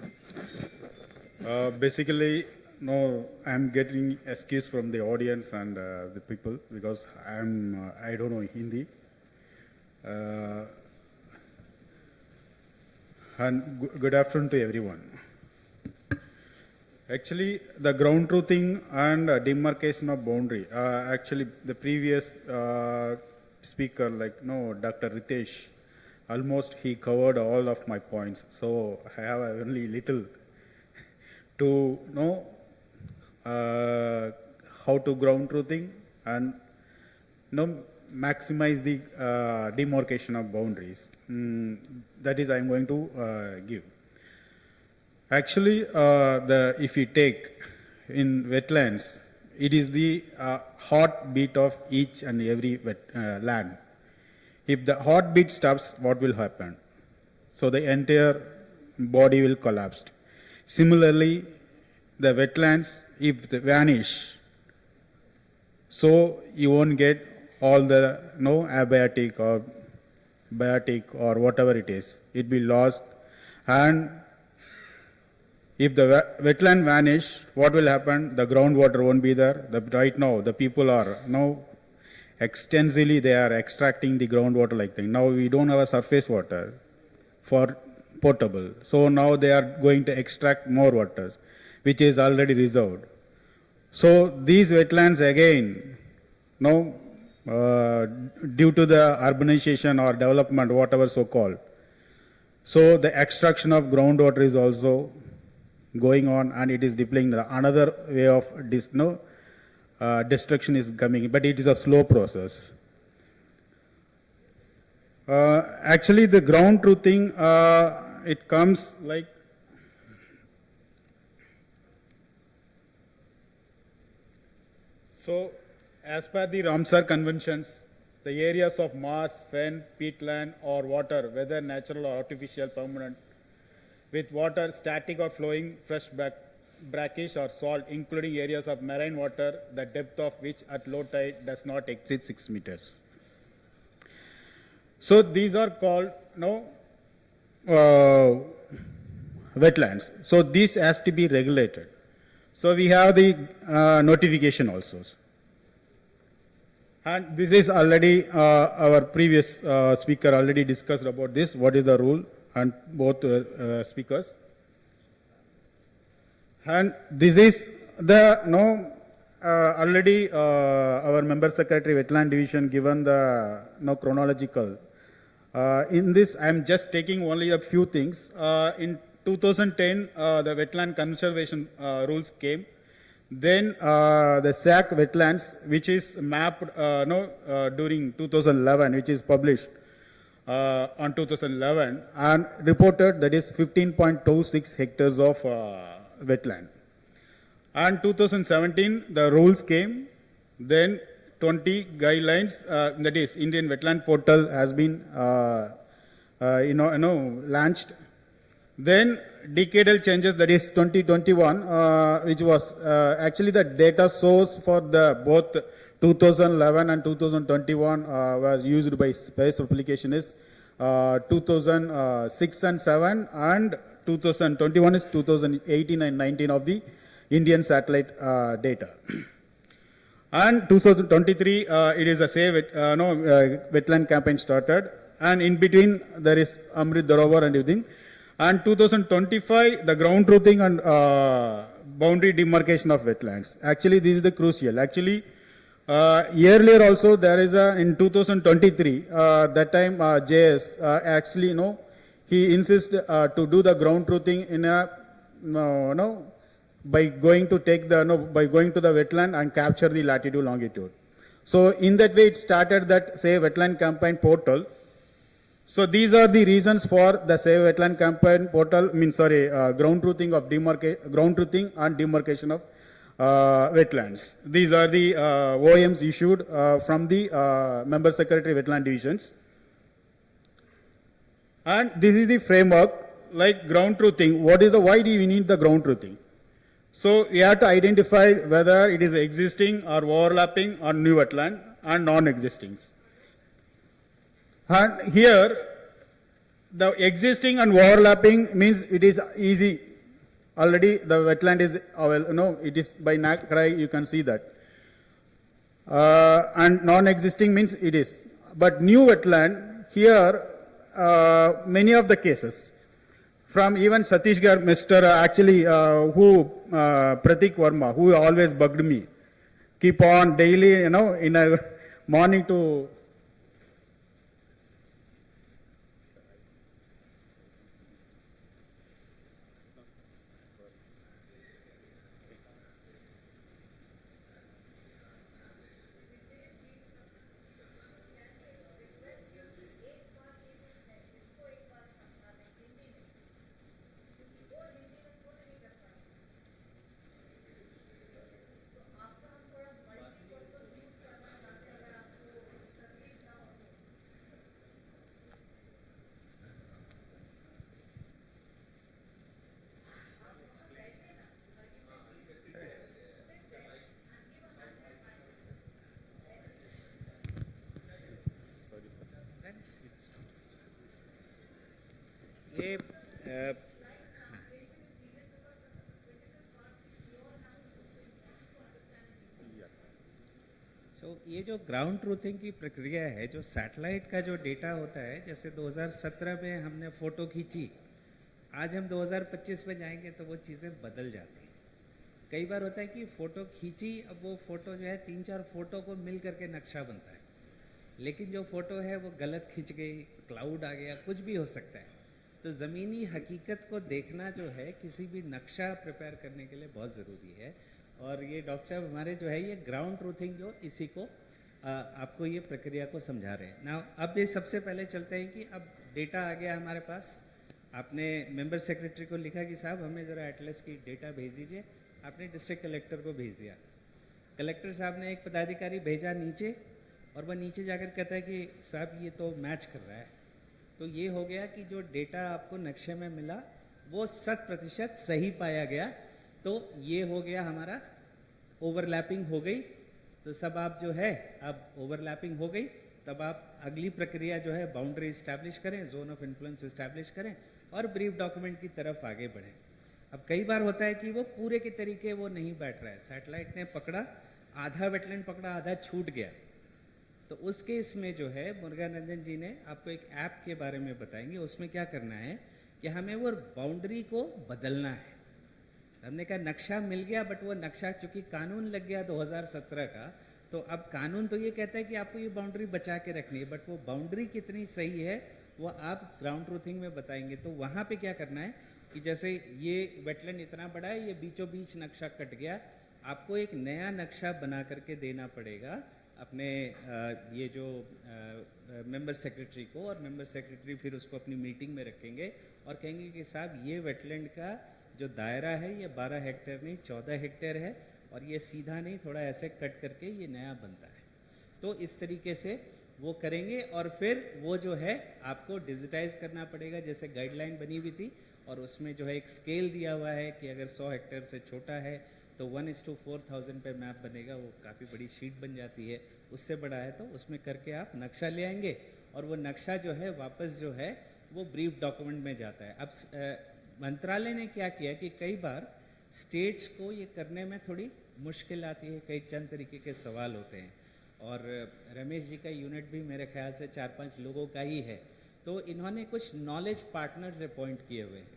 Basically, no, I'm getting excuse from the audience and the people because I don't know Hindi. And good afternoon to everyone. Actually, the ground truthing and demarcation of boundary. Actually, the previous speaker, Dr. Ritesh, almost he covered all of my points. So I have only little to know how to ground truthing and maximize the demarcation of boundaries. That is, I am going to give. Actually, if you take in wetlands, it is the heartbeat of each and every land. If the heartbeat stops, what will happen? So the entire body will collapse. Similarly, the wetlands, if they vanish, so you won't get all the abiotic or biotic or whatever it is. It will be lost. And if the wetland vanish, what will happen? The groundwater won't be there. Right now, the people are extensively they are extracting the groundwater like thing. Now we don't have a surface water for potable. So now they are going to extract more water, which is already reserved. So these wetlands again, due to the urbanization or development, whatever so called, so the extraction of groundwater is also going on, and it is depleting. Another way of destruction is coming, but it is a slow process. Actually, the ground truthing, it comes like so. As per the Ramsar conventions, the areas of marsh, fen, peatland or water, whether natural or artificial, permanent, with water static or flowing, fresh, brackish or salt, including areas of marine water, the depth of which at low tide does not exceed 6 meters. So these are called wetlands. So this has to be regulated. So we have the notification also. And this is already our previous speaker already discussed about this. What is the rule? And both speakers. And this is the already our member secretary wetland division given the chronological. In this, I am just taking only a few things. In 2010, the wetland conservation rules came. Then the SAC wetlands, which is mapped during 2011, which is published on 2011 and reported, that is 15.26 hectares of wetland. And 2017, the rules came. Then 20 guidelines, that is Indian Wetland Portal has been launched. Then decadal changes, that is 2021, which was actually the data source for the both 2011 and 2021 was used by space application is 2006 and 7, and 2021 is 2018 and 19 of the Indian satellite data. And 2023, it is a wetland campaign started, and in between there is Amrit Dharovar and everything. And 2025, the ground truthing and boundary demarcation of wetlands. Actually, this is the crucial. Actually, earlier also there is in 2023, that time JS actually, he insists to do the ground truthing in a, by going to take the, by going to the wetland and capture the latitude, longitude. So in that way, it started that, say, wetland campaign portal. So these are the reasons for the Save Wetland Campaign portal, ground truthing and demarcation of wetlands. These are the OMs issued from the member secretary wetland divisions. And this is the framework, like ground truthing. Why do we need the ground truthing? So we have to identify whether it is existing or overlapping or new wetland and non-existing. And here, the existing and overlapping means it is easy. Already the wetland is, it is by NACRI, you can see that. And non-existing means it is. But new wetland, here, many of the cases, from even Chhattisgarh, Pratik Verma, who always bugged me, keep on daily, in a morning to
ये जो ground truthing की प्रक्रिया है, जो satellite का जो data होता है, जैसे 2017 में हमने फ़ोटो खींची, आज हम 2025 में जाएंगे तो वो चीज़ें बदल जाती हैं। कई बार होता है कि फ़ोटो खींची, अब वो फ़ोटो जो है 3-4 फ़ोटो को मिल करके नक्शा बनता है, लेकिन जो फ़ोटो है वो गलत खिंच गई, क्लाउड आ गया, कुछ भी हो सकता है। तो ज़मीनी हकीकत को देखना जो है किसी भी नक्शा प्रिपेयर करने के लिए बहुत ज़रूरी है। और ये डॉक्टर साहब हमारे जो है ये ग्राउंड ट्रूथिंग जो इसी को आपको ये प्रक्रिया को समझा रहे हैं ना। अब ये सबसे पहले चलते हैं कि अब डेटा आ गया हमारे पास, आपने मेंबर सेक्रेटरी को लिखा कि साहब हमें ज़रा एटलस की डेटा भेज दीजिए, आपने डिस्ट्रिक्ट कलेक्टर को भेज दिया, कलेक्टर साहब ने एक पदाधिकारी भेजा नीचे, और वह नीचे जाकर कहता है कि साहब ये तो मैच कर रहा है। तो ये हो गया कि जो डेटा आपको नक्शे में मिला वो 100% सही पाया गया, तो ये हो गया हमारा ओवरलैपिंग हो गई। तो सब आप जो है अब ओवरलैपिंग हो गई, तब आप अगली प्रक्रिया जो है बाउंड्री इस्टेब्लिश करें, जोन ऑफ इन्फ्लुएंस इस्टेब्लिश करें और ब्रीफ डॉक्यूमेंट की तरफ आगे बढ़ें। अब कई बार होता है कि वो पूरे के तरीके वो नहीं बैठ रहा है, सैटेलाइट ने पकड़ा, आधा वेटलैंड पकड़ा, आधा छूट गया। तो उस केस में जो है मुरुगेशन जी ने आपको एक ऐप के बारे में बताएंगे, उसमें क्या करना है कि हमें वो बाउंड्री को बदलना है। हमने कहा नक्शा मिल गया, बट वो नक्शा चूंकि कानून लग गया 2017 का, तो अब कानून तो ये कहता है कि आपको ये बाउंड्री बचा के रखनी है, बट वो बाउंड्री कितनी सही है वो आप ग्राउंड ट्रूथिंग में बताएंगे। तो वहाँ पे क्या करना है कि जैसे ये वेटलैंड इतना बड़ा है, ये बीचों बीच नक्शा कट गया, आपको एक नया नक्शा बना करके देना पड़ेगा अपने ये जो मेंबर सेक्रेटरी को, और मेंबर सेक्रेटरी फिर उसको अपनी मीटिंग में रखेंगे और कहेंगे कि साहब ये वेटलैंड का जो दायरा है ये 12 हेक्टेयर नहीं 14 हेक्टेयर है, और ये सीधा नहीं थोड़ा ऐसे कट करके ये नया बनता है। तो इस तरीके से वो करेंगे और फिर वो जो है आपको डिजिटाइज करना पड़ेगा, जैसे गाइडलाइन बनी हुई थी और उसमें जो है एक स्केल दिया हुआ है कि अगर 100 हेक्टेयर से छोटा है तो 1:4000 पे मैप बनेगा, वो काफ़ी बड़ी शीट बन जाती है। उससे बड़ा है तो उसमें करके आप नक्शा ले आएंगे और वो नक्शा जो है वापस जो है वो ब्रीफ डॉक्यूमेंट में जाता है। अब मंत्रालय ने क्या किया कि कई बार स्टेट्स को ये करने में थोड़ी मुश्किल आती है, कई चंद तरीके के सवाल होते हैं और रमेश जी का यूनिट भी मेरे ख्याल से 4-5 लोगों का ही है, तो इन्होंने कुछ नॉलेज पार्टनर्स अपॉइंट किए हुए हैं।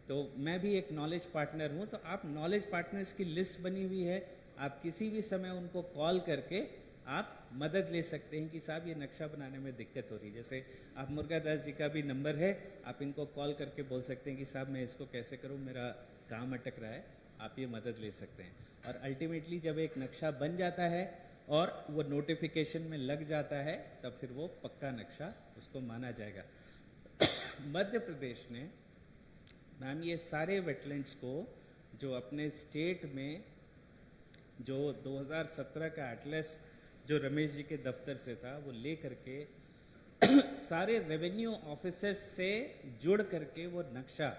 तो मैं भी एक नॉलेज पार्टनर हूँ, तो आप नॉलेज पार्टनर्स की लिस्ट बनी हुई है, आप किसी भी समय उनको कॉल करके आप मदद ले सकते हैं कि साहब ये नक्शा बनाने में दिक्कत हो रही है। जैसे आप मुर्गादास जी का भी नंबर है, आप इनको कॉल करके बोल सकते हैं कि साहब मैं इसको कैसे करूँ, मेरा काम अटक रहा है, आप ये मदद ले सकते हैं। और अल्टीमेटली जब एक नक्शा बन जाता है और वो नोटिफिकेशन में लग जाता है तब फिर वो पक्का नक्शा उसको माना जाएगा। मध्य प्रदेश ने मैम ये सारे वेटलैंड्स को जो अपने स्टेट में जो 2017 का एटलस जो रमेश जी के दफ्तर से था वो ले करके सारे रेवेन्यू ऑफिसर्स से जुड़ करके वो नक्शा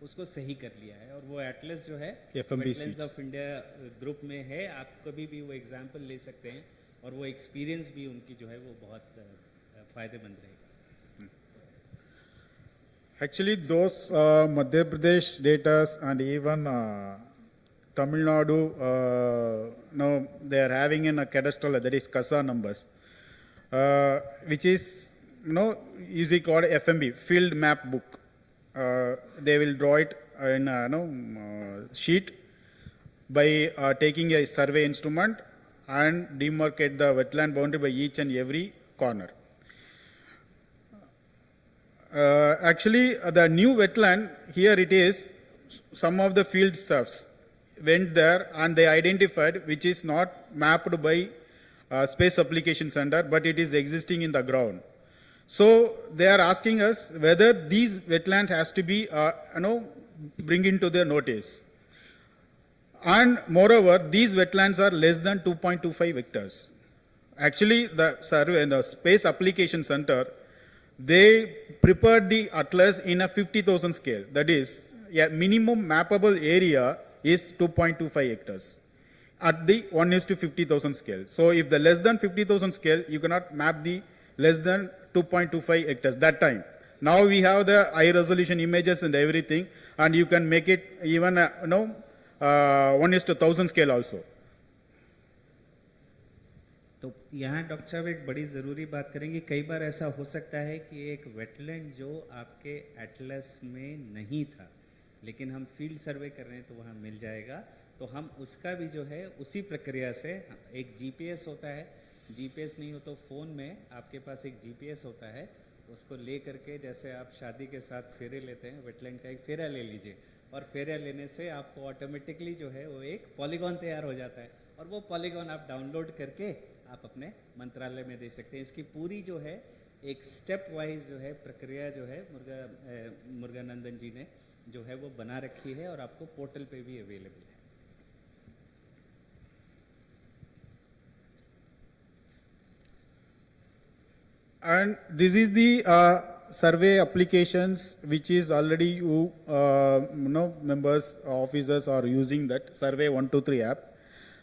उसको सही कर लिया है और वो एटलस जो है वेटलैंड्स ऑफ इंडिया ग्रुप में है। आप कभी भी वो एग्जाम्पल ले सकते हैं और वो एक्सपीरियंस भी उनकी जो है वो बहुत फ़ायदेमंद रहेगा।
Actually, those Madhya Pradesh data and even Tamil Nadu, no, they are having in a cadastral, that is CASA numbers, which is, usually called FMB, Field Map Book. They will draw it in a sheet by taking a survey instrument and demarcate the wetland boundary by each and every corner. Actually, the new wetland, here it is, some of the field staffs went there and they identified which is not mapped by Space Application Center, but it is existing in the ground. So they are asking us whether these wetlands has to be, bring into their notice. And moreover, these wetlands are less than 2.25 hectares. Actually, the survey, the Space Application Center, they prepared the atlas in a 50,000 scale. That is, a minimum mappable area is 2.25 hectares at the 1:50,000 scale. So if the less than 50,000 scale, you cannot map the less than 2.25 hectares that time. Now we have the high resolution images and everything, and you can make it even 1:1000 scale also.
तो यहाँ doctor साहब एक बड़ी ज़रूरी बात करेंगे। कई बार ऐसा हो सकता है कि एक वेटलैंड जो आपके एटलस में नहीं था लेकिन हम फील्ड सर्वे कर रहे हैं तो वहाँ मिल जाएगा, तो हम उसका भी जो है उसी प्रक्रिया से, एक जीपीएस होता है, जीपीएस नहीं हो तो फ़ोन में आपके पास एक जीपीएस होता है, उसको ले करके जैसे आप शादी के साथ फेरे लेते हैं, वेटलैंड का एक फेरा ले लीजिए और फेरा लेने से आपको ऑटोमेटिकली जो है वो एक पॉलीगॉन तैयार हो जाता है और वो पॉलीगॉन आप डाउनलोड करके आप अपने मंत्रालय में दे सकते हैं। इसकी पूरी जो है एक स्टेप वाइज जो है प्रक्रिया जो है मुर्गानंदन जी ने जो है वो बना रखी है और आपको पोर्टल पे भी अवेलेबल है।
And this is the survey applications which is already you members, officers are using that Survey 123 app,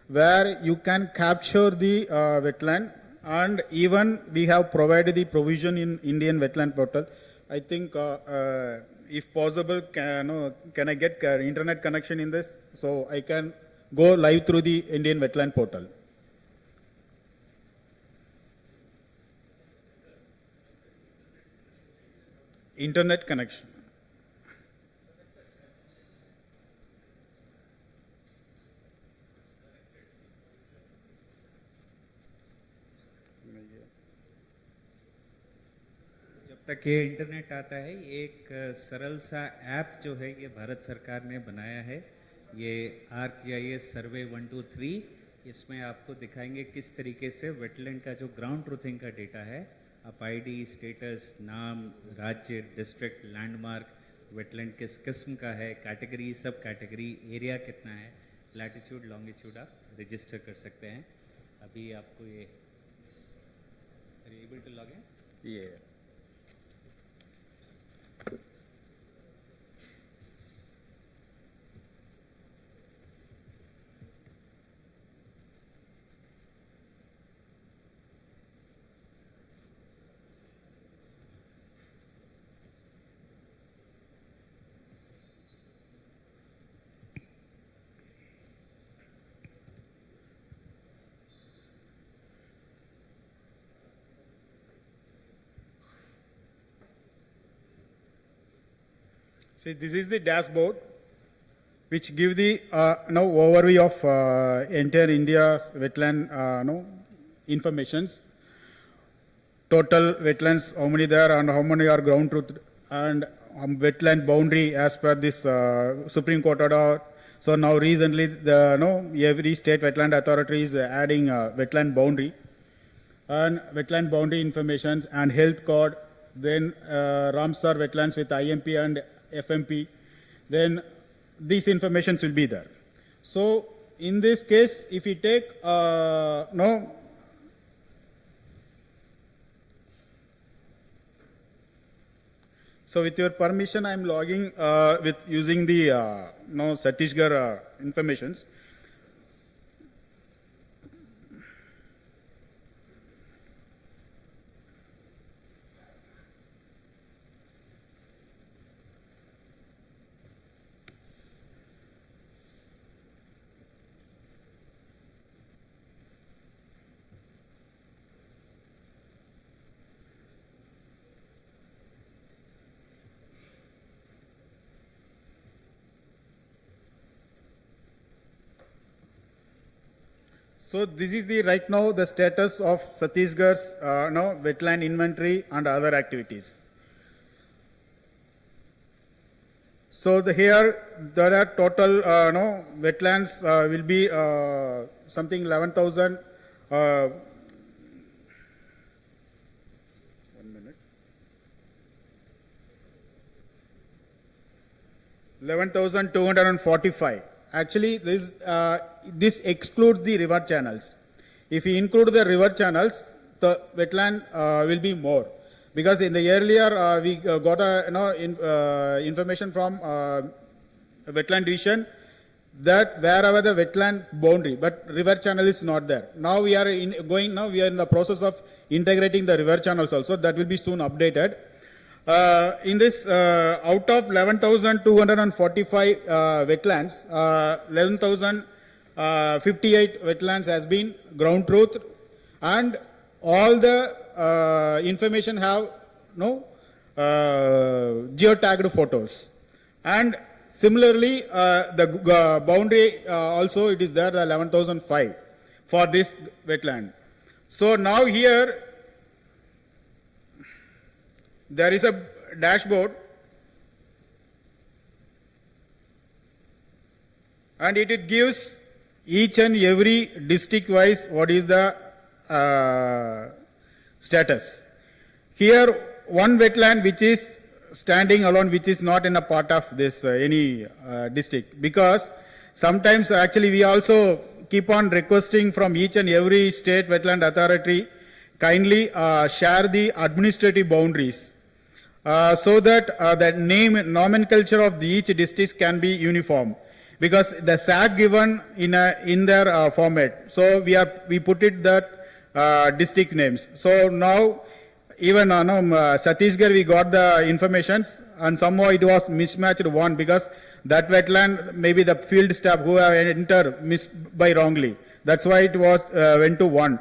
where you can capture the wetland, and even we have provided the provision in Indian Wetland Portal. I think if possible, can I get internet connection in this so I can go live through the Indian Wetland Portal? Internet connection.
जब तक ये internet आता है, एक सरल सा app जो है ये भारत सरकार ने बनाया है, ये ArcGIS सर्वे 123, इसमें आपको दिखाएंगे किस तरीके से वेटलैंड का जो ग्राउंड ट्रूथिंग का डेटा है, आप आईडी, स्टेटस, नाम, राज्य, डिस्ट्रिक्ट, लैंडमार्क, वेटलैंड किस किस्म का है, कैटेगरी, सब कैटेगरी, एरिया कितना है, लैटिट्यूड, लॉन्गिट्यूड आप रजिस्टर कर सकते हैं। अभी आपको ये
Are you able to log in? Yeah. See, this is the dashboard, which give the now overview of entire India's wetland informations. Total wetlands, how many there and how many are ground truth, and wetland boundary as per this Supreme Court order. So now recently, every state wetland authority is adding wetland boundary and wetland boundary informations and health code. Then Ramsar wetlands with IMP and FMP. Then these informations will be there. So in this case, if we take so with your permission, I am logging with using the Chhattisgarh informations. So this is the right now the status of Chhattisgarh's wetland inventory and other activities. So here there are total wetlands will be something 11,000. 11,245. Actually, this excludes the river channels. If we include the river channels, the wetland will be more. Because in the earlier, we got information from wetland division that wherever the wetland boundary, but river channel is not there. Now we are in the process of integrating the river channels also. That will be soon updated. In this, out of 11,245 wetlands, 11,058 wetlands has been ground truth, and all the information have geotagged photos. And similarly, the boundary also it is there, the 11,005 for this wetland. So now here, there is a dashboard, and it gives each and every district wise what is the status. Here one wetland which is standing alone, which is not in a part of this any district, because sometimes actually we also keep on requesting from each and every state wetland authority kindly share the administrative boundaries. So that the nomenclature of each district can be uniform, because the SAC given in their format. So we put it that district names. So now even Chhattisgarh we got the informations, and somehow it was mismatched one, because that wetland maybe the field staff who have entered missed by wrongly. That's why it was went to one.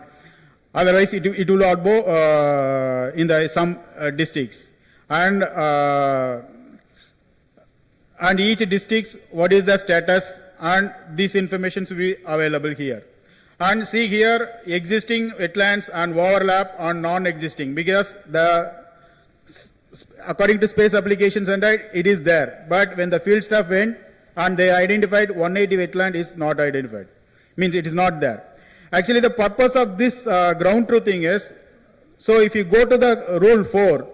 Otherwise it will not go in the some districts. And each district, what is the status, and this information will be available here. And see here, existing wetlands and overlap on non-existing, because according to space applications and it is there. But when the field staff went and they identified 180 wetland is not identified, means it is not there. Actually, the purpose of this ground truthing is, so if you go to the rule 4,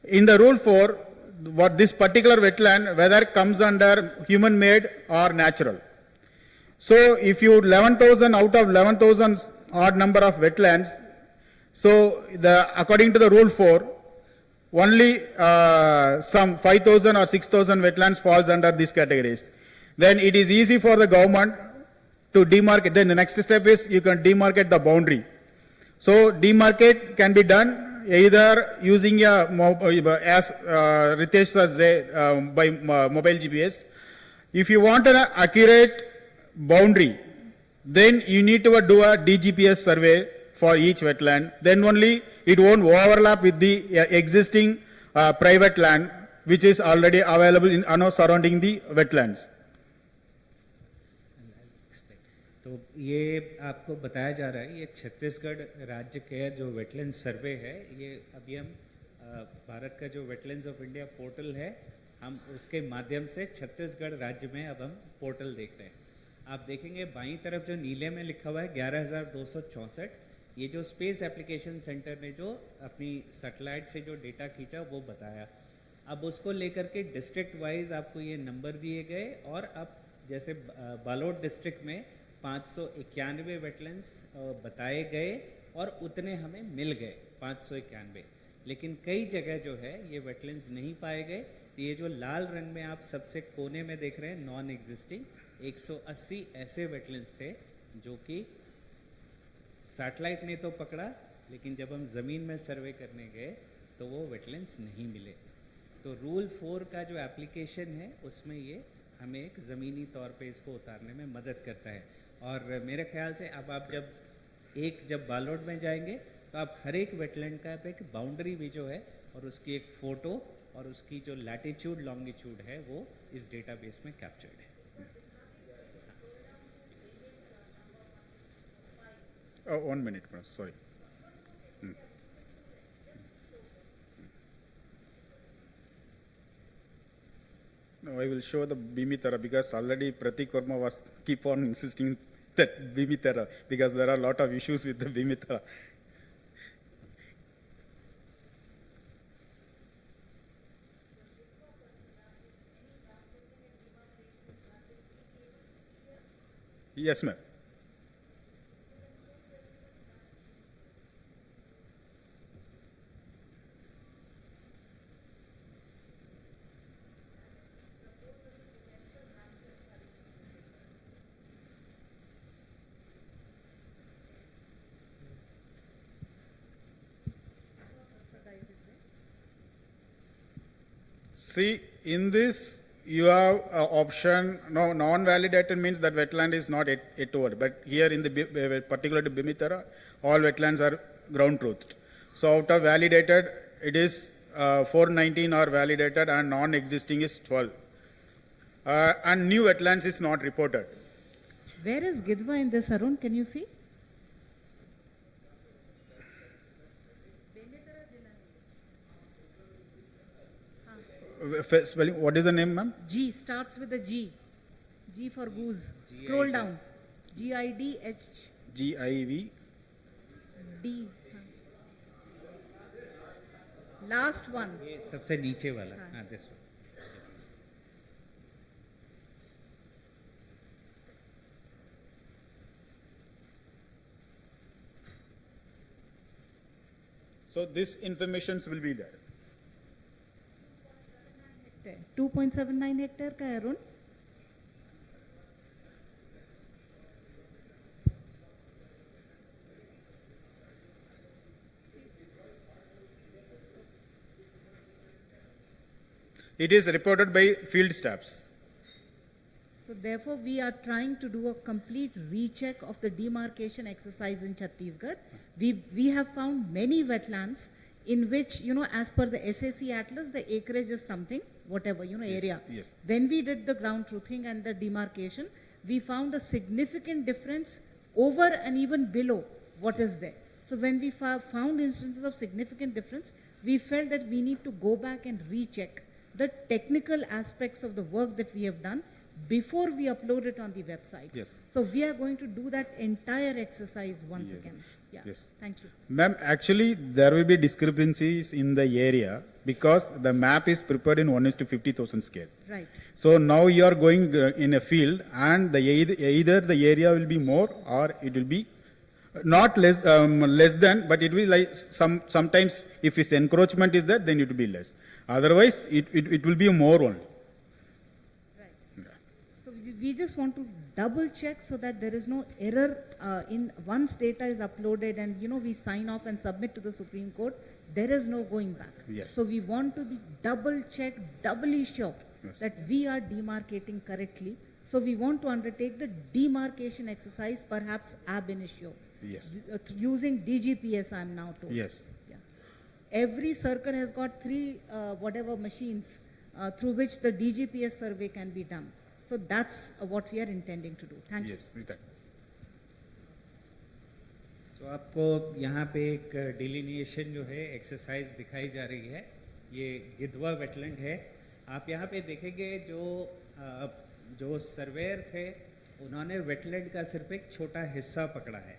in the rule 4, what this particular wetland, whether comes under human made or natural. So if you 11,000 out of 11,000 odd number of wetlands, So according to the rule 4, only some 5,000 or 6,000 wetlands falls under these categories. Then it is easy for the government to demarcate. Then the next step is you can demarcate the boundary. So demarcate can be done either using a as Ritesh said by mobile GPS. If you want an accurate boundary, then you need to do a DGPS survey for each wetland. Then only it won't overlap with the existing private land which is already available in surrounding the wetlands.
तो ये आपको बताया जा रहा है, ये छत्तीसगढ़ राज्य के जो वेटलैंड सर्वे है, ये अभी हम भारत का जो वेटलैंड्स ऑफ इंडिया पोर्टल है, हम उसके माध्यम से छत्तीसगढ़ राज्य में अब हम पोर्टल देख रहे हैं. आप देखेंगे बाईं तरफ जो नीले में लिखा हुआ है 11,264, ये जो स्पेस एप्लीकेशन सेंटर ने जो अपनी सैटेलाइट से जो डेटा खींचा वो बताया. अब उसको लेकर के डिस्ट्रिक्ट वाइज आपको ये नंबर दिए गए और अब जैसे बालोद डिस्ट्रिक्ट में 591 वेटलैंड्स बताए गए और उतने हमें मिल गए 591, लेकिन कई जगह जो है ये वेटलैंड्स नहीं पाए गए. ये जो लाल रंग में आप सबसे कोने में देख रहे हैं नॉन एग्जिस्टिंग 180 ऐसे वेटलैंड्स थे जो कि सैटेलाइट ने तो पकड़ा, लेकिन जब हम ज़मीन में सर्वे करने गए तो वो वेटलैंड्स नहीं मिले. तो रूल 4 का जो एप्लीकेशन है उसमें ये हमें एक ज़मीनी तौर पे इसको उतारने में मदद करता है. और मेरे ख्याल से अब आप जब बालोद में जाएंगे तो आप हर एक वेटलैंड का एक बाउंड्री भी जो है और उसकी एक फ़ोटो और उसकी जो लैटिट्यूड लॉन्गिट्यूड है वो इस डेटाबेस में कैप्चर्ड है.
Oh, 1 minute, sorry. No, I will show the Bimitara because already Pratik Verma was keep on insisting that Bimitara because there are a lot of issues with the Bimitara. Yes, ma'am. See, in this you have option, no, non-validated means that wetland is not yet over. But here in the particular to Bimitara, all wetlands are ground truthed. So out of validated, it is 419 are validated and non-existing is 12. And new wetlands is not reported.
Where is Gidwa in this, Arun? Can you see?
Spelling, what is the name, ma'am?
G starts with a G. G for goose. Scroll down. GIDH.
GIV.
D. Last one.
ये सबसे नीचे वाला. हाँ, this one.
So this information will be there.
2.79 hectare का है, Arun.
It is reported by field staffs.
So therefore, we are trying to do a complete recheck of the demarcation exercise in Chhattisgarh. We have found many wetlands in which, as per the SAC Atlas, the acreage is something, whatever, area.
Yes.
When we did the ground truthing and the demarcation, we found a significant difference over and even below what is there. So when we found instances of significant difference, we felt that we need to go back and recheck the technical aspects of the work that we have done before we upload it on the website.
Yes.
So we are going to do that entire exercise once again. Yeah.
Yes.
Thank you.
Ma'am, actually there will be discrepancies in the area because the map is prepared in 1:50,000 scale.
Right.
So now you are going in a field and either the area will be more or it will be Not less than, but it will be like sometimes if its encroachment is there, then it will be less. Otherwise, it will be more only.
So we just want to double check so that there is no error in once data is uploaded and we sign off and submit to the Supreme Court, there is no going back.
Yes.
So we want to be double checked, doubly sure
Yes.
that we are demarcating correctly. So we want to undertake the demarcation exercise perhaps ab initio.
Yes.
Using DGPS, I am now told.
Yes.
Yeah. Every circle has got 3 whatever machines through which the DGPS survey can be done. So that's what we are intending to do. Thank you.
Yes. With that.
तो आपको यहाँ पे एक डिलिनिएशन जो है exercise दिखाई जा रही है, ये गिद्धवा वेटलैंड है। आप यहाँ पे देखेंगे जो सर्वेयर थे उन्होंने वेटलैंड का सिर्फ एक छोटा हिस्सा पकड़ा है,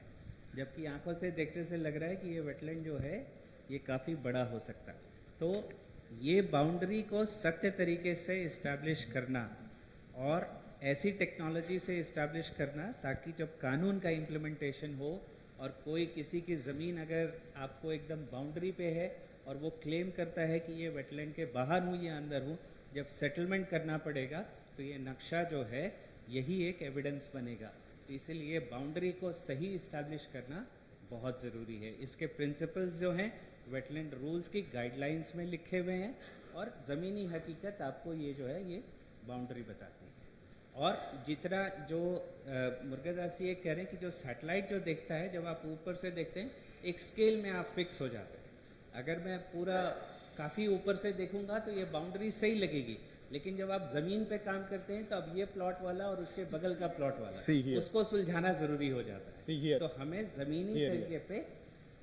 जबकि आंखों से देखने से लग रहा है कि ये वेटलैंड जो है ये काफ़ी बड़ा हो सकता है। तो ये बाउंड्री को सत्य तरीके से इस्टेब्लिश करना और ऐसी टेक्नोलॉजी से इस्टेब्लिश करना ताकि जब कानून का इम्प्लीमेंटेशन हो और कोई किसी की ज़मीन अगर आपको एकदम बाउंड्री पे है और वो क्लेम करता है कि ये वेटलैंड के बाहर हूँ या अंदर हूँ, जब सेटलमेंट करना पड़ेगा तो ये नक्शा जो है यही एक एविडेंस बनेगा। तो इसीलिए बाउंड्री को सही इस्टेब्लिश करना बहुत ज़रूरी है। इसके प्रिंसिपल्स जो हैं वेटलैंड रूल्स की गाइडलाइंस में लिखे हुए हैं और ज़मीनी हकीकत आपको ये जो है ये बाउंड्री बताती है। और जितना जो मुर्गेदास जी ये कह रहे हैं कि जो सैटेलाइट जो देखता है, जब आप ऊपर से देखते हैं एक स्केल में आप फिक्स हो जाते हैं। अगर मैं पूरा काफ़ी ऊपर से देखूंगा तो ये बाउंड्री सही लगेगी, लेकिन जब आप ज़मीन पे काम करते हैं तो अब ये प्लॉट वाला और उसके बगल का प्लॉट वाला उसको सुलझाना ज़रूरी हो जाता है। तो हमें ज़मीनी तरीके पे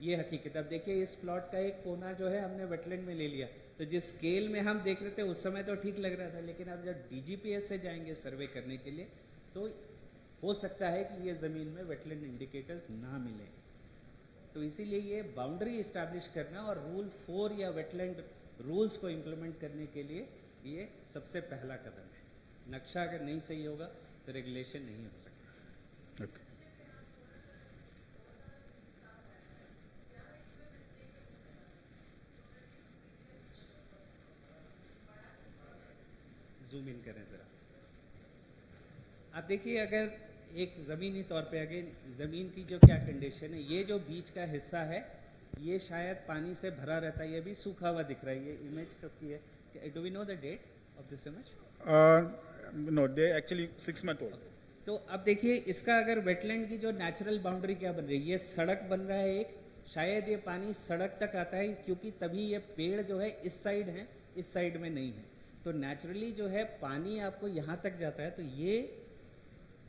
ये हकीकत, अब देखिए इस प्लॉट का एक कोना जो है हमने वेटलैंड में ले लिया, तो जिस स्केल में हम देख रहे थे उस समय तो ठीक लग रहा था, लेकिन अब जब डीजीपीएस से जाएंगे सर्वे करने के लिए तो हो सकता है कि ये ज़मीन में वेटलैंड इंडिकेटर्स ना मिले। तो इसीलिए ये बाउंड्री इस्टेब्लिश करना और रूल 4 या वेटलैंड रूल्स को इम्प्लीमेंट करने के लिए ये सबसे पहला कदम है। नक्शा अगर नहीं सही होगा तो रेगुलेशन नहीं हो सकता।
Okay.
जूम इन करें ज़रा। आप देखिए अगर एक ज़मीनी तौर पे अगर ज़मीन की जो क्या कंडीशन है, ये जो बीच का हिस्सा है ये शायद पानी से भरा रहता है, ये भी सूखा हुआ दिख रहा है। ये इमेज कब की है? Do we know the date of this image?
No, they actually 6 months old.
तो अब देखिए इसका अगर वेटलैंड की जो नेचुरल बाउंड्री क्या बन रही है, ये सड़क बन रहा है एक, शायद ये पानी सड़क तक आता है क्योंकि तभी ये पेड़ जो है इस साइड है, इस साइड में नहीं है। तो नेचुरली जो है पानी आपको यहाँ तक जाता है, तो ये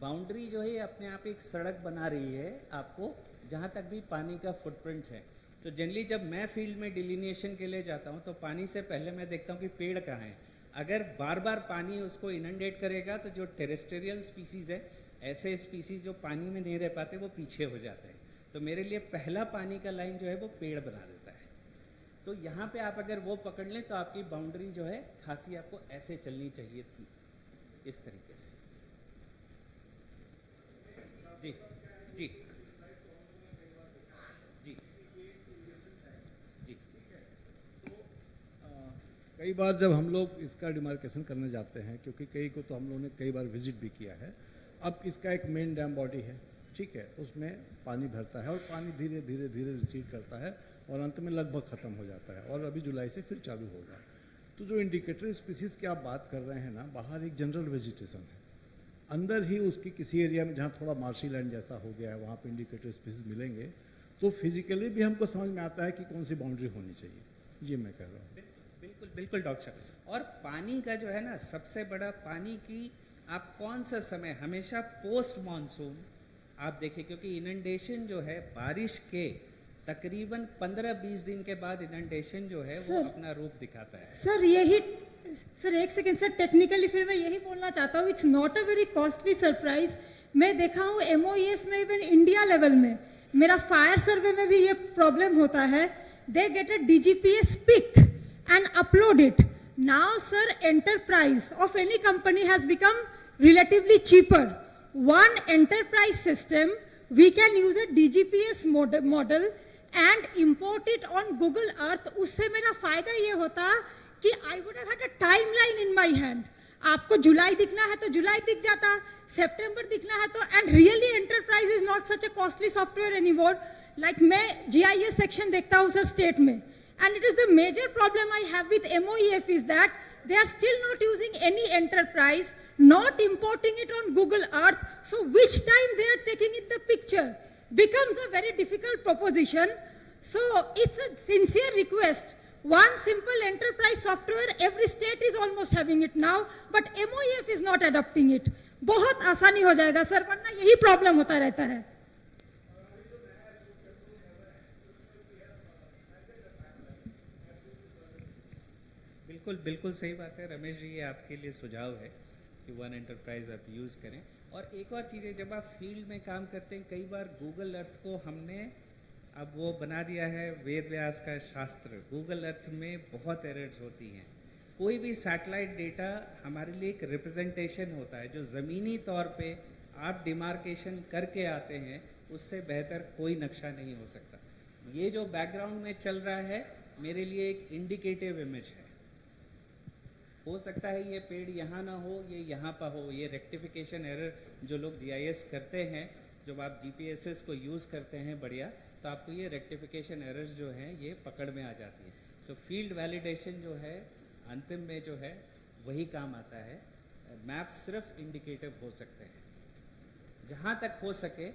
बाउंड्री जो है ये अपने आप एक सड़क बना रही है आपको जहाँ तक भी पानी का फुटप्रिंट है। तो जनरली जब मैं फील्ड में डिलिनिएशन के लिए जाता हूँ तो पानी से पहले मैं देखता हूँ कि पेड़ कहाँ है। अगर बार बार पानी उसको इनंडेट करेगा तो जो टेरेस्ट्रियल स्पीसीज है, ऐसे स्पीसीज जो पानी में नहीं रह पाते वो पीछे हो जाते हैं। तो मेरे लिए पहला पानी का लाइन जो है वो पेड़ बना देता है। तो यहाँ पे आप अगर वो पकड़ लें तो आपकी बाउंड्री जो है खासी आपको ऐसे चलनी चाहिए थी, इस तरीके से। जी जी जी जी।
कई बार जब हम लोग इसका डिमार्केशन करने जाते हैं, क्योंकि कई को तो हम लोगों ने कई बार विजिट भी किया है। अब इसका एक मेन डैम बॉडी है, ठीक है, उसमें पानी भरता है और पानी धीरे धीरे धीरे रिसीड करता है और अंत में लगभग ख़त्म हो जाता है और अभी जुलाई से फिर चालू होगा। तो जो इंडिकेटर स्पीसीज़ की आप बात कर रहे हैं ना, बाहर एक जनरल वेजिटेशन है, अंदर ही उसकी किसी एरिया में जहाँ थोड़ा मार्शी लैंड जैसा हो गया है वहाँ पे इंडिकेटर स्पीसीज मिलेंगे, तो फिजिकली भी हमको समझ में आता है कि कौन सी बाउंड्री होनी चाहिए। ये मैं कह रहा हूँ।
बिल्कुल बिल्कुल डॉक्टर साहब। और पानी का जो है ना, सबसे बड़ा पानी की आप कौन सा समय, हमेशा पोस्ट मानसून आप देखिए, क्योंकि इनंडेशन जो है बारिश के तकरीबन 15-20 दिन के बाद इनंडेशन जो है वो अपना रूप दिखाता है।
सर यही, सर एक सेकेंड सर, टेक्निकली फिर मैं यही बोलना चाहता हूँ, it's not a very costly surprise. मैं देखा हूँ MOEF में, इवन इंडिया लेवल में, मेरा फायर सर्वे में भी ये प्रॉब्लम होता है। They get a DGPS pick and upload it. Now, sir, enterprise of any company has become relatively cheaper. One enterprise system we can use a DGPS model and import it on Google Earth. उससे मेरा फायदा ये होता कि I would have had a timeline in my hand. आपको जुलाई दिखना है तो जुलाई दिख जाता, सितंबर दिखना है तो, and really enterprise is not such a costly software anymore. Like मैं GIS section देखता हूँ सर स्टेट में, and it is the major problem I have with MOEF is that they are still not using any enterprise, not importing it on Google Earth. So which time they are taking in the picture becomes a very difficult proposition. So it's a sincere request. One simple enterprise software, every state is almost having it now, but MOEF is not adopting it. बहुत आसानी हो जाएगा sir, वरना यही problem होता रहता है.
बिल्कुल बिल्कुल सही बात है रमेश जी, ये आपके लिए सुझाव है कि वन एंटरप्राइज आप यूज़ करें. और एक और चीज़ है, जब आप फील्ड में काम करते हैं, कई बार गूगल अर्थ को हमने अब वो बना दिया है वेद व्यास का शास्त्र. गूगल अर्थ में बहुत एरर्स होती हैं. कोई भी सैटेलाइट डेटा हमारे लिए एक रिप्रेजेंटेशन होता है, जो ज़मीनी तौर पे आप डिमार्केशन करके आते हैं, उससे बेहतर कोई नक्शा नहीं हो सकता. ये जो बैकग्राउंड में चल रहा है मेरे लिए एक इंडिकेटिव इमेज है. हो सकता है ये पेड़ यहाँ ना हो, ये यहाँ पर हो. ये रेक्टिफिकेशन एरर जो लोग GIS करते हैं, जब आप GPSs को यूज़ करते हैं बढ़िया, तो आपको ये रेक्टिफिकेशन एरर्स जो हैं ये पकड़ में आ जाती है. तो फील्ड वैलिडेशन जो है अंतिम में जो है वही काम आता है. मैप सिर्फ इंडिकेटिव हो सकते हैं. जहाँ तक हो सके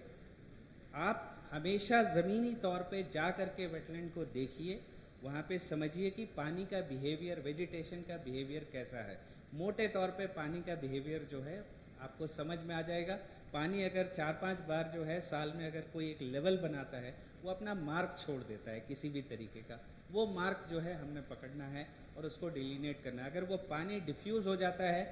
आप हमेशा ज़मीनी तौर पे जा कर के वेटलैंड को देखिए, वहाँ पे समझिए कि पानी का बिहेवियर, वेजिटेशन का बिहेवियर कैसा है. मोटे तौर पे पानी का बिहेवियर जो है आपको समझ में आ जाएगा. पानी अगर 4-5 बार जो है साल में अगर कोई एक लेवल बनाता है, वो अपना मार्क छोड़ देता है किसी भी तरीके का. वो मार्क जो है हमने पकड़ना है और उसको डिलीनेट करना है. अगर वो पानी डिफ्यूज़ हो जाता है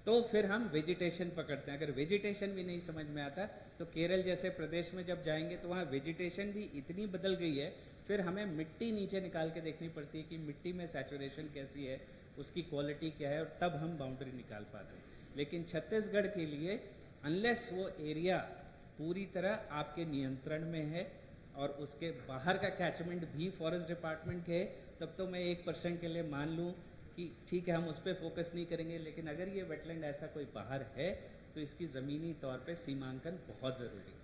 तो फिर हम वेजिटेशन पकड़ते हैं. अगर वेजिटेशन भी नहीं समझ में आता तो केरल जैसे प्रदेश में जब जाएंगे तो वहाँ वेजिटेशन भी इतनी बदल गई है, फिर हमें मिट्टी नीचे निकाल के देखनी पड़ती है कि मिट्टी में सैचुरेशन कैसी है, उसकी क्वालिटी क्या है, और तब हम बाउंड्री निकाल पाते हैं. लेकिन छत्तीसगढ़ के लिए अनलेस वो एरिया पूरी तरह आपके नियंत्रण में है और उसके बाहर का कैचमेंट भी फॉरेस्ट डिपार्टमेंट के है, तब तो मैं 1% के लिए मान लूँ कि ठीक है हम उस पर फोकस नहीं करेंगे. लेकिन अगर ये वेटलैंड ऐसा कोई बाहर है तो इसकी ज़मीनी तौर पे सीमांकन बहुत ज़रूरी है.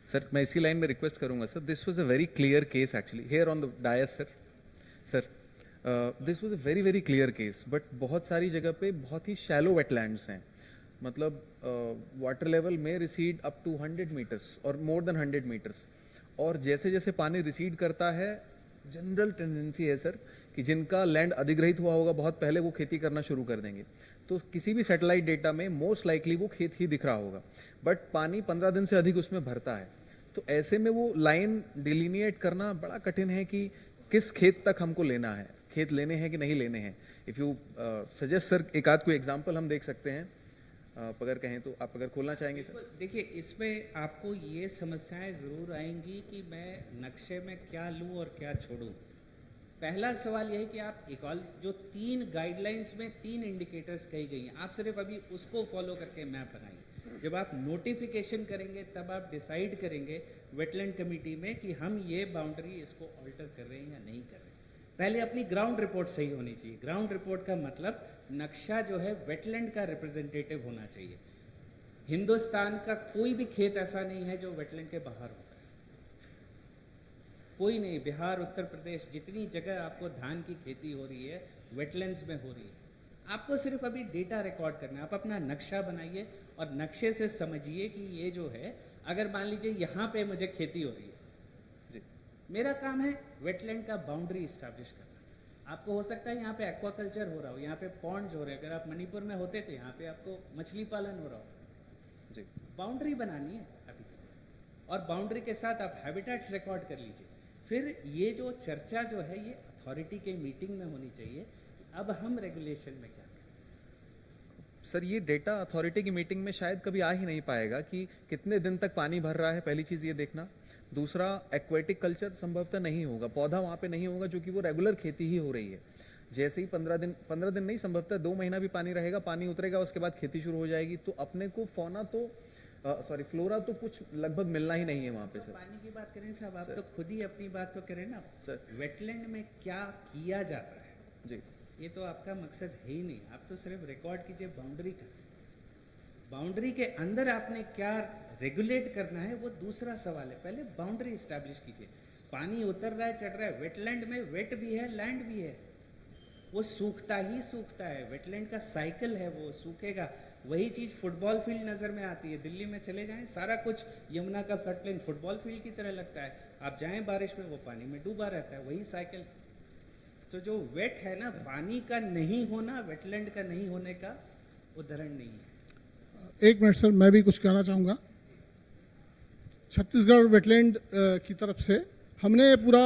सर मैं इसी लाइन में रिक्वेस्ट करूंगा sir. This was a very clear case actually here on the dais sir. Sir this was a very very clear case, but बहुत सारी जगह पे बहुत ही शैलो वेटलैंड्स हैं. मतलब वाटर लेवल में रिसीड अप टू 100 मीटर्स और मोर देन 100 मीटर्स. और जैसे जैसे पानी रिसीड करता है, जनरल टेंडेंसी है सर कि जिनका लैंड अधिग्रहित हुआ होगा बहुत पहले, वो खेती करना शुरू कर देंगे. तो किसी भी सैटेलाइट डेटा में मोस्ट लाइकली वो खेत ही दिख रहा होगा, बट पानी 15 दिन से अधिक उसमें भरता है. तो ऐसे में वो लाइन डिलीनिएट करना बड़ा कठिन है कि किस खेत तक हमको लेना है, खेत लेने हैं कि नहीं लेने हैं. इफ़ यू सजेस्ट सर एक आध कोई एग्जांपल हम देख सकते हैं अगर कहें तो. आप अगर खोलना चाहेंगे सर.
देखिए इसमें आपको ये समस्याएं ज़रूर आएंगी कि मैं नक्शे में क्या लूँ और क्या छोड़ूँ. पहला सवाल यह है कि आप जो 3 गाइडलाइंस में 3 इंडिकेटर्स कही गई हैं, आप सिर्फ अभी उसको फॉलो करके मैप बनाइए. जब आप नोटिफिकेशन करेंगे तब आप डिसाइड करेंगे वेटलैंड कमेटी में कि हम ये बाउंड्री इसको ऑल्टर कर रहे हैं या नहीं कर रहे हैं. पहले अपनी ग्राउंड रिपोर्ट सही होनी चाहिए. ग्राउंड रिपोर्ट का मतलब नक्शा जो है वेटलैंड का रिप्रेजेंटेटिव होना चाहिए. हिंदुस्तान का कोई भी खेत ऐसा नहीं है जो वेटलैंड के बाहर होता है, कोई नहीं. बिहार, उत्तर प्रदेश, जितनी जगह आपको धान की खेती हो रही है वेटलैंड्स में हो रही है. आपको सिर्फ अभी डेटा रिकॉर्ड करना है. आप अपना नक्शा बनाइए और नक्शे से समझिए कि ये जो है, अगर मान लीजिए यहाँ पे मुझे खेती हो रही है जी, मेरा काम है वेटलैंड का बाउंड्री इस्टेब्लिश करना. आपको हो सकता है यहाँ पे एक्वाकल्चर हो रहा हो, यहाँ पे पॉन्ड्स हो रहे हैं. अगर आप मणिपुर में होते तो यहाँ पे आपको मछली पालन हो रहा हो जी. बाउंड्री बनानी है अभी, और बाउंड्री के साथ आप हैबिटेट्स रिकॉर्ड कर लीजिए. फिर ये जो चर्चा जो है ये अथॉरिटी के मीटिंग में होनी चाहिए. अब हम रेगुलेशन में क्या करें.
सर ये डेटा अथॉरिटी की मीटिंग में शायद कभी आ ही नहीं पाएगा कि कितने दिन तक पानी भर रहा है. पहली चीज़ ये देखना. दूसरा, एक्वेटिक कल्चर संभवतः नहीं होगा, पौधा वहाँ पे नहीं होगा, जो कि वो रेगुलर खेती ही हो रही है. जैसे ही 15 दिन नहीं, संभवतः 2 महीना भी पानी रहेगा, पानी उतरेगा, उसके बाद खेती शुरू हो जाएगी. तो अपने को फौना तो सॉरी फ्लोरा तो कुछ लगभग मिलना ही नहीं है वहाँ पे सर।
पानी की बात करें साहब, आप तो खुद ही अपनी बात तो करें ना
सर।
वेटलैंड में क्या किया जाता है
जी
ये तो आपका मकसद है ही नहीं। आप तो सिर्फ रिकॉर्ड कीजिए बाउंड्री का, बाउंड्री के अंदर आपने क्या रेगुलेट करना है वो दूसरा सवाल है। पहले बाउंड्री इस्टेब्लिश कीजिए। पानी उतर रहा है, चढ़ रहा है, वेटलैंड में वेट भी है, लैंड भी है, वो सूखता ही सूखता है। वेटलैंड का साइकिल है, वो सूखेगा। वही चीज फुटबॉल फील्ड नजर में आती है। दिल्ली में चले जाएं, सारा कुछ यमुना का फ्लड प्लेन फुटबॉल फील्ड की तरह लगता है। आप जाएं बारिश में, वो पानी में डूबा रहता है, वही साइकिल। तो जो वेट है ना, पानी का नहीं होना, वेटलैंड का नहीं होने का उदाहरण नहीं है।
एक मिनट सर, मैं भी कुछ कहना चाहूँगा। छत्तीसगढ़ वेटलैंड की तरफ से हमने पूरा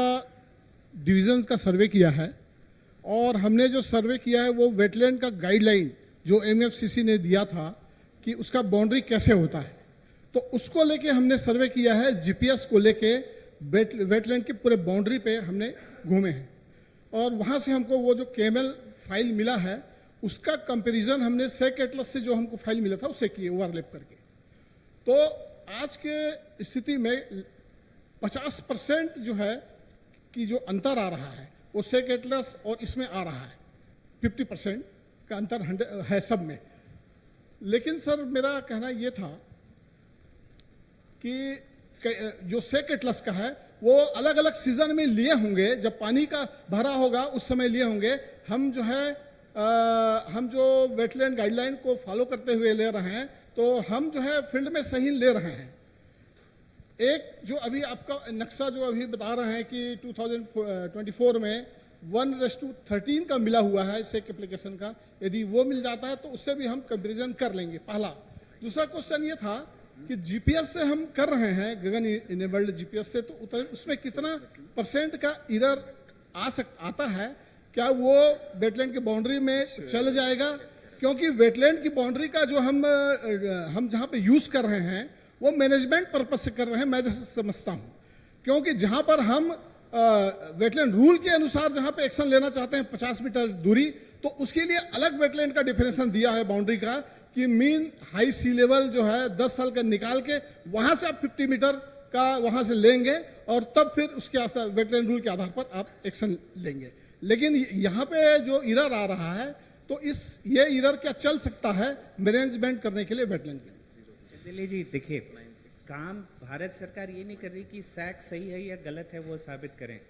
डिवीजन का सर्वे किया है और हमने जो सर्वे किया है वो वेटलैंड का गाइडलाइन जो एमएफसीसी ने दिया था कि उसका बाउंड्री कैसे होता है, तो उसको लेके हमने सर्वे किया है। जीपीएस को लेके वेटलैंड के पूरे बाउंड्री पे हमने घूमे हैं और वहाँ से हमको वो जो केएमएल फाइल मिला है उसका कंपैरिजन हमने सेक एटलस से जो हमको फाइल मिला था उससे किए ओवरलैप करके। तो आज के स्थिति में 50% जो है कि जो अंतर आ रहा है वो सेक एटलस और इसमें आ रहा है। 50% का अंतर है सब में। लेकिन सर मेरा कहना ये था कि जो सेक एटलस का है वो अलग अलग सीजन में लिए होंगे, जब पानी का भरा होगा उस समय लिए होंगे। हम जो है हम जो वेटलैंड गाइडलाइन को फॉलो करते हुए ले रहे हैं, तो हम जो है फील्ड में सही ले रहे हैं। एक जो अभी आपका नक्शा जो अभी बता रहे हैं कि 2024 में 1:13 का मिला हुआ है सेक एप्लीकेशन का, यदि वो मिल जाता है तो उससे भी हम कंपेरिजन कर लेंगे। पहला। दूसरा क्वेश्चन ये था कि जीपीएस से हम कर रहे हैं, गगन इनेबल्ड जीपीएस से, तो उसमें कितना % का एरर आता है? क्या वो वेटलैंड की बाउंड्री में चल जाएगा? क्योंकि वेटलैंड की बाउंड्री का जो हम जहाँ पे यूज कर रहे हैं वो मैनेजमेंट पर्पज से कर रहे हैं, मैं जैसे समझता हूँ। क्योंकि जहाँ पर हम वेटलैंड रूल के अनुसार जहाँ पे एक्शन लेना चाहते हैं 50 मीटर दूरी, तो उसके लिए अलग वेटलैंड का डिफिनेशन दिया है बाउंड्री का कि मीन हाई सी लेवल जो है 10 साल का निकाल के वहाँ से आप 50 मीटर का वहाँ से लेंगे और तब फिर उसके आधार वेटलैंड रूल के आधार पर आप एक्शन लेंगे। लेकिन यहाँ पे जो एरर आ रहा है, तो ये एरर क्या चल सकता है मैनेजमेंट करने के लिए वेटलैंड के?
दिल्ली जी देखिए, काम भारत सरकार ये नहीं कर रही कि सैक सही है या गलत है वो साबित करें।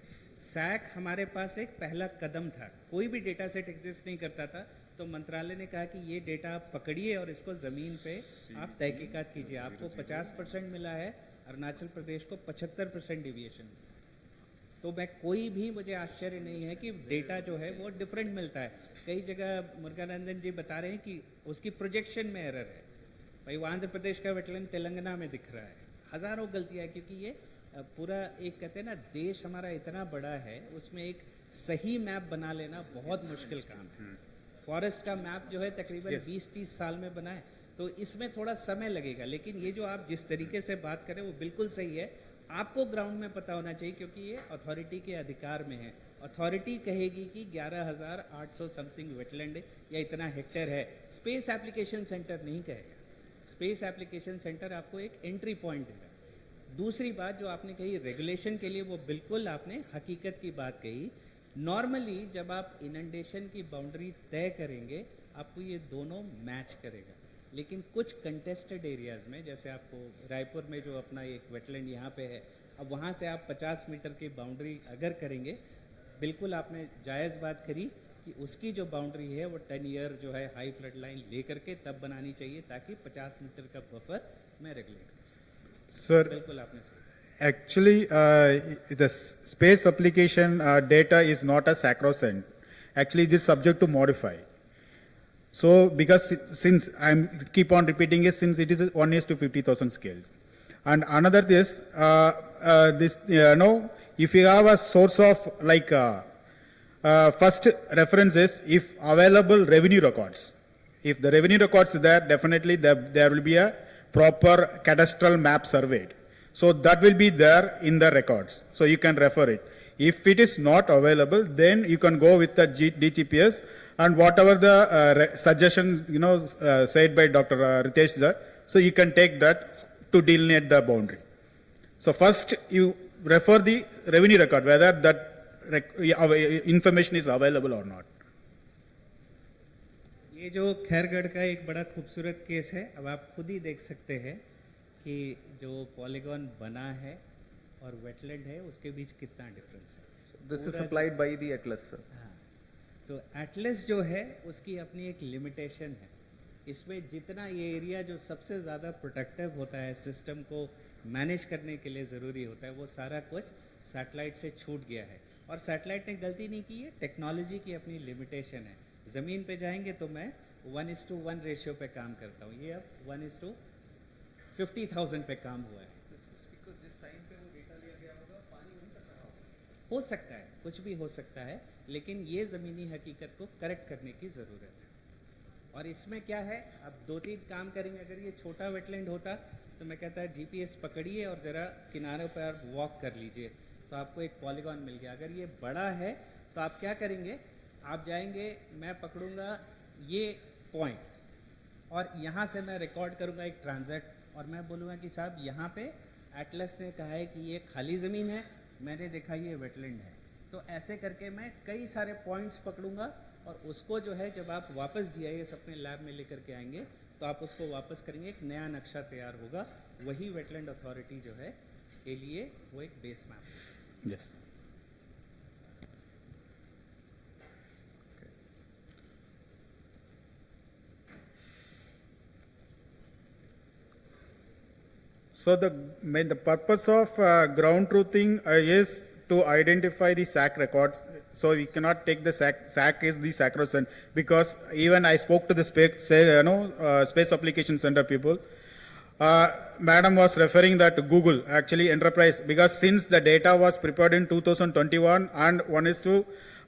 सैक हमारे पास एक पहला कदम था। कोई भी डेटा सेट एग्जिस्ट नहीं करता था, तो मंत्रालय ने कहा कि ये डेटा आप पकड़िए और इसको ज़मीन पे आप तहकीकात कीजिए। आपको 50% मिला है, अरुणाचल प्रदेश को 75% डिविएशन। तो मुझे आश्चर्य नहीं है कि डेटा जो है वो डिफरेंट मिलता है। कई जगह मुरुगानंदन जी बता रहे हैं कि उसकी प्रोजेक्शन में एरर है। भाई वो आंध्र प्रदेश का वेटलैंड तेलंगाना में दिख रहा है। हज़ारों गलतियाँ, क्योंकि ये पूरा एक कहते हैं ना, देश हमारा इतना बड़ा है, उसमें एक सही मैप बना लेना बहुत मुश्किल काम है। फॉरेस्ट का मैप जो है तकरीबन 20-30 साल में बना है, तो इसमें थोड़ा समय लगेगा। लेकिन ये जो आप जिस तरीके से बात करें वो बिल्कुल सही है। आपको ग्राउंड में पता होना चाहिए, क्योंकि ये अथॉरिटी के अधिकार में है। अथॉरिटी कहेगी कि 11,800 समथिंग वेटलैंड या इतना हेक्टेयर है। स्पेस एप्लीकेशन सेंटर नहीं कहेगा। स्पेस एप्लीकेशन सेंटर आपको एक एंट्री पॉइंट देगा। दूसरी बात जो आपने कही रेगुलेशन के लिए, वो बिल्कुल आपने हकीकत की बात कही। नॉर्मली जब आप इनंडेशन की बाउंड्री तय करेंगे, आपको ये दोनों मैच करेगा। लेकिन कुछ कंटेस्टेड एरियाज़ में, जैसे आपको रायपुर में जो अपना एक वेटलैंड यहाँ पे है, अब वहाँ से आप 50 मीटर की बाउंड्री अगर करेंगे, बिल्कुल आपने जायज़ बात करी कि उसकी जो बाउंड्री है वो 10 ईयर जो है हाई फ्लड लाइन लेकर के तब बनानी चाहिए, ताकि 50 मीटर का बफर मैं रेगुलेट कर सकूँ।
सर,
बिल्कुल आपने सही।
Actually, the space application data is not a sacrosanct. Actually, it is subject to modify. So, because since I'm keep on repeating it, since it is 1:50,000 scale, and another this if you have a source of like first reference is if available revenue records. If the revenue records is there, definitely there will be a proper cadastral map surveyed. So that will be there in the records. So you can refer it. If it is not available, then you can go with the DGPS and whatever the suggestions said by Dr. Ritesh sir. So you can take that to delineate the boundary. So first you refer the revenue record, whether that information is available or not.
ये जो खैरगढ़ का एक बड़ा खूबसूरत case है, अब आप खुद ही देख सकते हैं कि जो पॉलीगॉन बना है और वेटलैंड है उसके बीच कितना डिफरेंस है.
This is supplied by the Atlas sir.
हाँ, तो एटलस जो है उसकी अपनी एक लिमिटेशन है. इसमें जितना ये एरिया जो सबसे ज़्यादा प्रोटेक्टिव होता है, सिस्टम को मैनेज करने के लिए ज़रूरी होता है, वो सारा कुछ सैटेलाइट से छूट गया है. और सैटेलाइट ने गलती नहीं की है, टेक्नोलॉजी की अपनी लिमिटेशन है. ज़मीन पे जाएंगे तो मैं 1:1 रेशियो पे काम करता हूँ, ये अब 1:50,000 पे काम हुआ है. हो सकता है, कुछ भी हो सकता है, लेकिन ये ज़मीनी हकीकत को करेक्ट करने की ज़रूरत है. और इसमें क्या है, अब 2-3 काम करेंगे. अगर ये छोटा वेटलैंड होता तो मैं कहता है GPS पकड़िए और ज़रा किनारों पर वॉक कर लीजिए, तो आपको एक पॉलीगॉन मिल गया. अगर ये बड़ा है तो आप क्या करेंगे, आप जाएंगे, मैं पकड़ूंगा ये पॉइंट और यहाँ से मैं रिकॉर्ड करूँगा एक ट्रांजैक्ट, और मैं बोलूँगा कि साहब यहाँ पे एटलस ने कहा है कि ये खाली ज़मीन है, मैंने देखा ये वेटलैंड है. तो ऐसे करके मैं कई सारे पॉइंट्स पकड़ूंगा और उसको जो है जब आप वापस GIS अपने लैब में लेकर के आएंगे तो आप उसको वापस करेंगे, एक नया नक्शा तैयार होगा. वही वेटलैंड अथॉरिटी जो है के लिए वो एक बेस मैप है.
Yes. So the purpose of ground truthing is to identify the SAC records. So we cannot take the SAC is the sacrosanct, because even I spoke to the space application center people. Madam was referring that to Google, actually enterprise, because since the data was prepared in 2021 and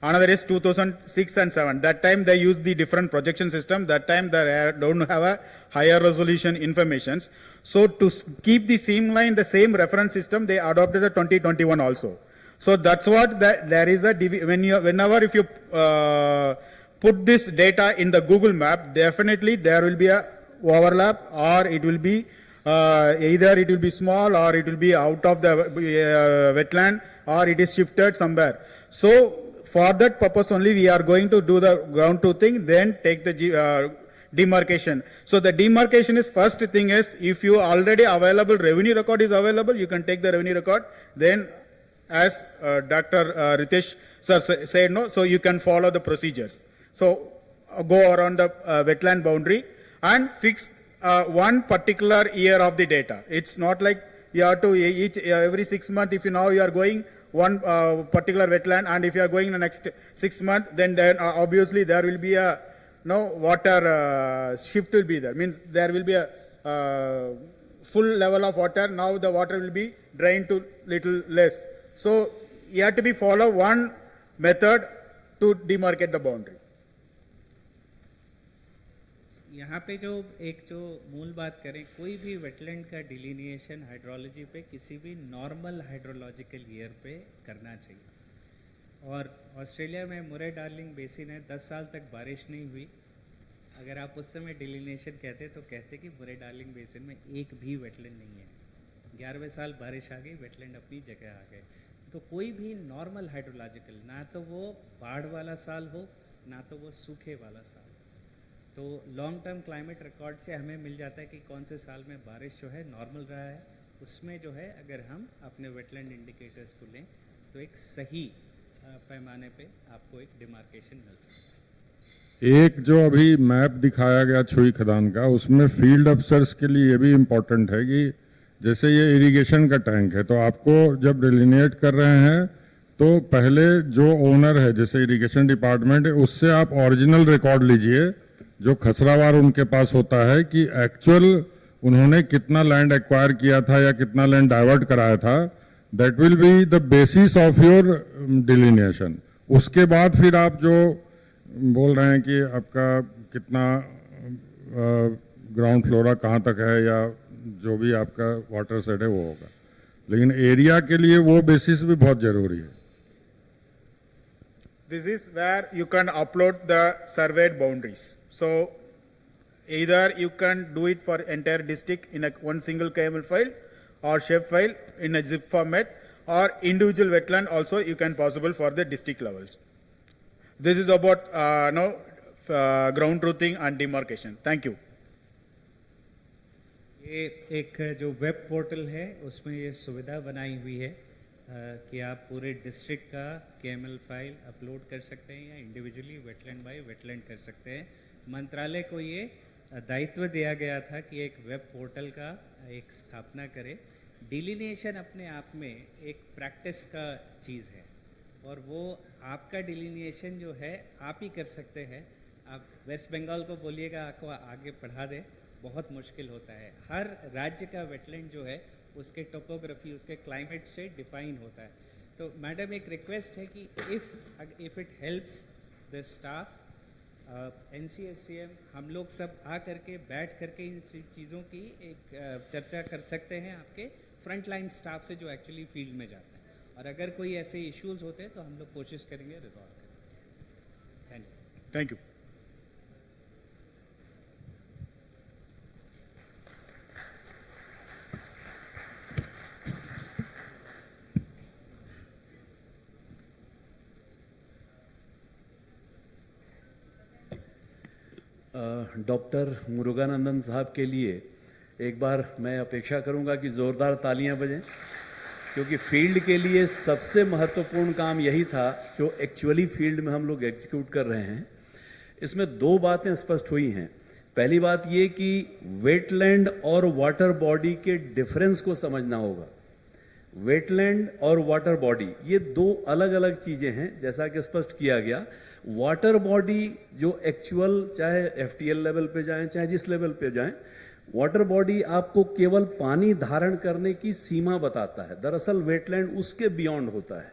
another is 2006 and 7. That time they used the different projection system. That time they don't have a higher resolution informations. So to keep the same line, the same reference system, they adopted the 2021 also. So that's what there is whenever if you put this data in the Google map, definitely there will be a overlap, or it will be either it will be small, or it will be out of the wetland, or it is shifted somewhere. So for that purpose only we are going to do the ground truthing, then take the demarcation. So the demarcation is first thing is, if you already available revenue record is available, you can take the revenue record. Then as Dr. Ritesh sir said, no, so you can follow the procedures. So go around the wetland boundary and fix one particular year of the data. It's not like you have to every 6 months, if you now you are going one particular wetland, and if you are going the next 6 months, then obviously there will be a water shift will be there. Means there will be a full level of water. Now the water will be drained to little less. So you have to be follow one method to demarcate the boundary.
यहाँ पे जो मूल बात करें, कोई भी wetland का डिलिनिएशन hydrology पे किसी भी नॉर्मल हाइड्रोलॉजिकल ईयर पे करना चाहिए. और ऑस्ट्रेलिया में मुरे डार्लिंग बेसिन है, 10 साल तक बारिश नहीं हुई. अगर आप उस समय डिलिनिएशन कहते तो कहते कि मुरे डार्लिंग बेसिन में एक भी वेटलैंड नहीं है. 11वें साल बारिश आ गई, वेटलैंड अपनी जगह आ गए. तो कोई भी नॉर्मल हाइड्रोलॉजिकल, ना तो वो बाढ़ वाला साल हो, ना तो वो सूखे वाला साल, तो लॉन्ग टर्म क्लाइमेट रिकॉर्ड से हमें मिल जाता है कि कौन से साल में बारिश जो है नॉर्मल रहा है. उसमें जो है अगर हम अपने वेटलैंड इंडिकेटर्स को लें तो एक सही पैमाने पे आपको एक डिमार्केशन मिल सकता है.
एक जो अभी मैप दिखाया गया छुई खदान का, उसमें फील्ड अफसर्स के लिए ये भी इम्पोर्टेंट है कि जैसे ये इरिगेशन का टैंक है, तो आपको जब डिलिनेट कर रहे हैं तो पहले जो ओनर है, जैसे इरिगेशन डिपार्टमेंट है, उससे आप ओरिजिनल रिकॉर्ड लीजिए जो खसरावार उनके पास होता है कि एक्चुअल उन्होंने कितना लैंड एक्वायर किया था या कितना लैंड डाइवर्ट कराया था. That will be the basis of your delineation. उसके बाद फिर आप जो बोल रहे हैं कि आपका कितना ग्राउंड फ्लोरा कहाँ तक है या जो भी आपका वाटर सेट है वो होगा, लेकिन एरिया के लिए वो बेसिस भी बहुत जरूरी है.
This is where you can upload the surveyed boundaries. So Either you can do it for entire district in one single KML file or shape file in a zip format, or individual wetland also you can possible for the district levels. This is about ground truthing and demarcation. Thank you.
ये एक जो web portal है उसमें ये सुविधा बनाई हुई है कि आप पूरे डिस्ट्रिक्ट का केएमएल फाइल अपलोड कर सकते हैं या इंडिविजुअली वेटलैंड बाय वेटलैंड कर सकते हैं। मंत्रालय को ये दायित्व दिया गया था कि एक वेब पोर्टल का एक स्थापना करे। डिलिनिएशन अपने आप में एक प्रैक्टिस का चीज़ है और वो आपका डिलिनिएशन जो है आप ही कर सकते हैं। आप वेस्ट बंगाल को बोलिएगा आपको आगे बढ़ा दे, बहुत मुश्किल होता है। हर राज्य का वेटलैंड जो है उसके टोपोग्राफी, उसके क्लाइमेट से डिफाइन होता है। तो मैडम एक रिक्वेस्ट है कि if it helps the staff NCSCM, हम लोग सब आ करके बैठ करके इन चीज़ों की एक चर्चा कर सकते हैं आपके फ्रंट लाइन स्टाफ से जो एक्चुअली फील्ड में जाते हैं, और अगर कोई ऐसे इश्यूज होते हैं तो हम लोग कोशिश करेंगे रिजॉल्व करें।
Thank you.
डॉक्टर मुरुगानंदन साहब के लिए एक बार मैं अपेक्षा करूंगा कि ज़ोरदार तालियां बजें, क्योंकि फील्ड के लिए सबसे महत्वपूर्ण काम यही था जो एक्चुअली फील्ड में हम लोग एग्जीक्यूट कर रहे हैं। इसमें दो बातें स्पष्ट हुई हैं। पहली बात ये कि वेटलैंड और वाटर बॉडी के डिफरेंस को समझना होगा। वेटलैंड और वाटर बॉडी ये दो अलग अलग चीज़ें हैं, जैसा कि स्पष्ट किया गया। वाटर बॉडी जो एक्चुअल चाहे FTL लेवल पे जाएं चाहे जिस लेवल पे जाएं, वाटर बॉडी आपको केवल पानी धारण करने की सीमा बताता है। दरअसल वेटलैंड उसके बियॉन्ड होता है।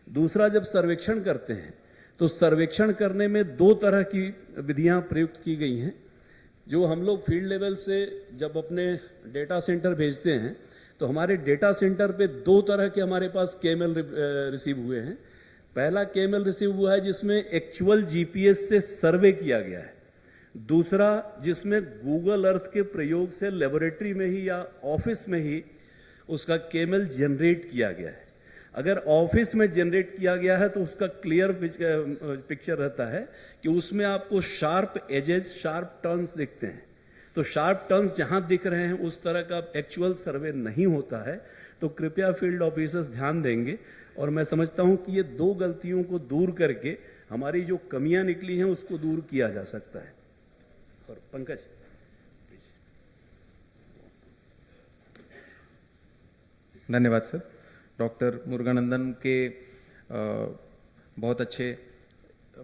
दूसरा, जब सर्वेक्षण करते हैं तो सर्वेक्षण करने में दो तरह की विधियां प्रयुक्त की गई हैं। जो हम लोग फील्ड लेवल से जब अपने डेटा सेंटर भेजते हैं तो हमारे डेटा सेंटर पे दो तरह के हमारे पास KML रिसीव हुए हैं। पहला KML रिसीव हुआ है जिसमें एक्चुअल GPS से सर्वे किया गया है। दूसरा जिसमें गूगल अर्थ के प्रयोग से लेबोरेटरी में ही या ऑफिस में ही उसका KML जनरेट किया गया है। अगर ऑफिस में जनरेट किया गया है तो उसका क्लियर पिक्चर रहता है कि उसमें आपको शार्प एजेस, शार्प टर्न्स दिखते हैं। तो शार्प टर्न्स जहां दिख रहे हैं उस तरह का एक्चुअल सर्वे नहीं होता है। तो कृपया फील्ड ऑफिसर्स ध्यान देंगे, और मैं समझता हूं कि ये दो गलतियों को दूर करके हमारी जो कमियां निकली हैं उसको दूर किया जा सकता है। और पंकज,
धन्यवाद सर। डॉक्टर मुरुगानंदन के बहुत अच्छे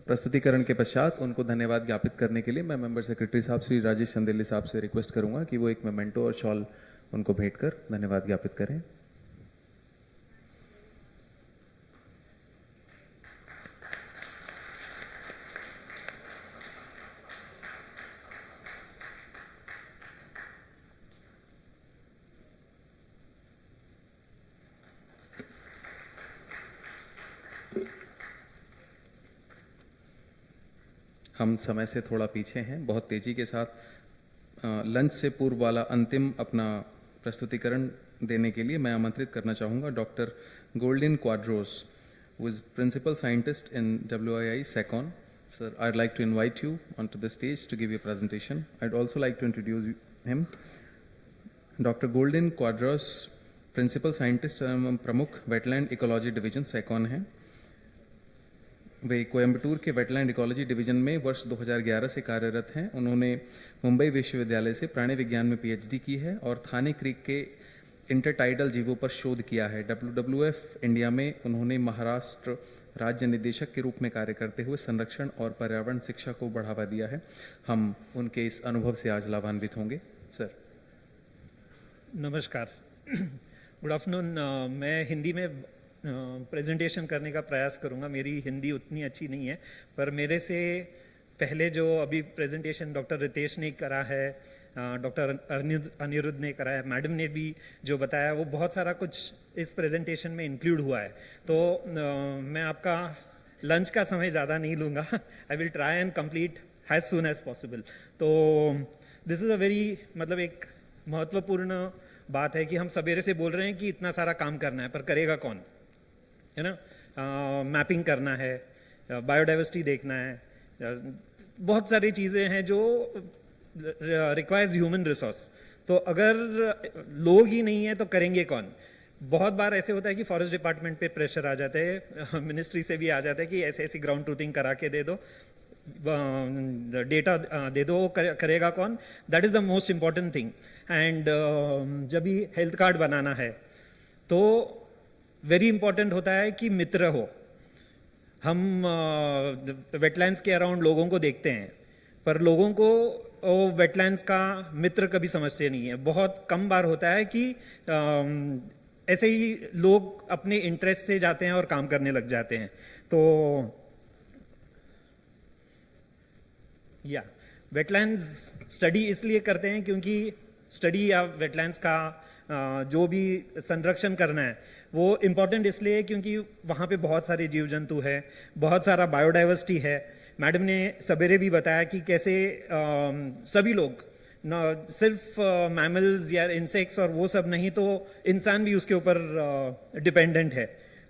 प्रस्तुतिकरण के पश्चात उनको धन्यवाद ज्ञापित करने के लिए मैं मेंबर सेक्रेटरी साहब श्री राजेश चंदेली साहब से रिक्वेस्ट करूंगा कि वो एक मेमेंटो और शॉल उनको भेंट कर धन्यवाद ज्ञापित करें। हम समय से थोड़ा पीछे हैं। बहुत तेजी के साथ लंच से पूर्व वाला अंतिम अपना प्रस्तुतिकरण देने के लिए मैं आमंत्रित करना चाहूँगा doctor Goldin Quadros, who is principal scientist in WII SECON. Sir, I'd like to invite you onto the stage to give you a presentation. I'd also like to introduce him. Dr. Golden Quadros, principal scientist एवं प्रमुख wetland ecology division SECON हैं। वे कोयम्बटूर के wetland ecology division में वर्ष 2011 से कार्यरत हैं। उन्होंने मुंबई विश्वविद्यालय से प्राणी विज्ञान में PhD की है और थाने क्रीक के इंटरटाइडल जीवों पर शोध किया है। WWF इंडिया में उन्होंने महाराष्ट्र राज्य निदेशक के रूप में कार्य करते हुए संरक्षण और पर्यावरण शिक्षा को बढ़ावा दिया है। हम उनके इस अनुभव से आज लाभान्वित होंगे। सर
नमस्कार, गुड आफ्टरनून। मैं हिंदी में प्रेजेंटेशन करने का प्रयास करूंगा। मेरी हिंदी उतनी अच्छी नहीं है, पर मेरे से पहले जो अभी प्रेजेंटेशन डॉक्टर रितेश ने करा है, डॉक्टर अनिरुद्ध ने करा है, मैडम ने भी जो बताया वो बहुत सारा कुछ इस प्रेजेंटेशन में इंक्लूड हुआ है। तो मैं आपका लंच का समय ज़्यादा नहीं लूँगा। I will try and complete as soon as possible. तो दिस इज़ अ वेरी मतलब एक महत्वपूर्ण बात है कि हम सवेरे से बोल रहे हैं कि इतना सारा काम करना है, पर करेगा कौन, है ना। मैपिंग करना है, बायोडाइवर्सिटी देखना है, बहुत सारी चीज़ें हैं जो रिक्वायर्स ह्यूमन रिसोर्स। तो अगर लोग ही नहीं है तो करेंगे कौन। बहुत बार ऐसे होता है कि फॉरेस्ट डिपार्टमेंट पे प्रेशर आ जाता है, मिनिस्ट्री से भी आ जाता है कि ऐसे ऐसी ग्राउंड ट्रूथिंग करा के दे दो, डेटा दे दो, करेगा कौन। That is the most important thing. And जब भी हेल्थ कार्ड बनाना है तो वेरी इंपॉर्टेंट होता है कि मित्र हो। हम वेटलैंड्स के अराउंड लोगों को देखते हैं, पर लोगों को वेटलैंड्स का मित्र कभी समझते नहीं है। बहुत कम बार होता है कि ऐसे ही लोग अपने इंटरेस्ट से जाते हैं और काम करने लग जाते हैं। तो या वेटलैंड्स स्टडी इसलिए करते हैं क्योंकि स्टडी या वेटलैंड्स का जो भी संरक्षण करना है वो इम्पॉर्टेंट इसलिए है क्योंकि वहाँ पे बहुत सारे जीव जंतु है, बहुत सारा बायोडाइवर्सिटी है। मैडम ने सवेरे भी बताया कि कैसे सभी लोग न सिर्फ मैमल्स या इंसेक्ट्स और वो सब नहीं, तो इंसान भी उसके ऊपर डिपेंडेंट है।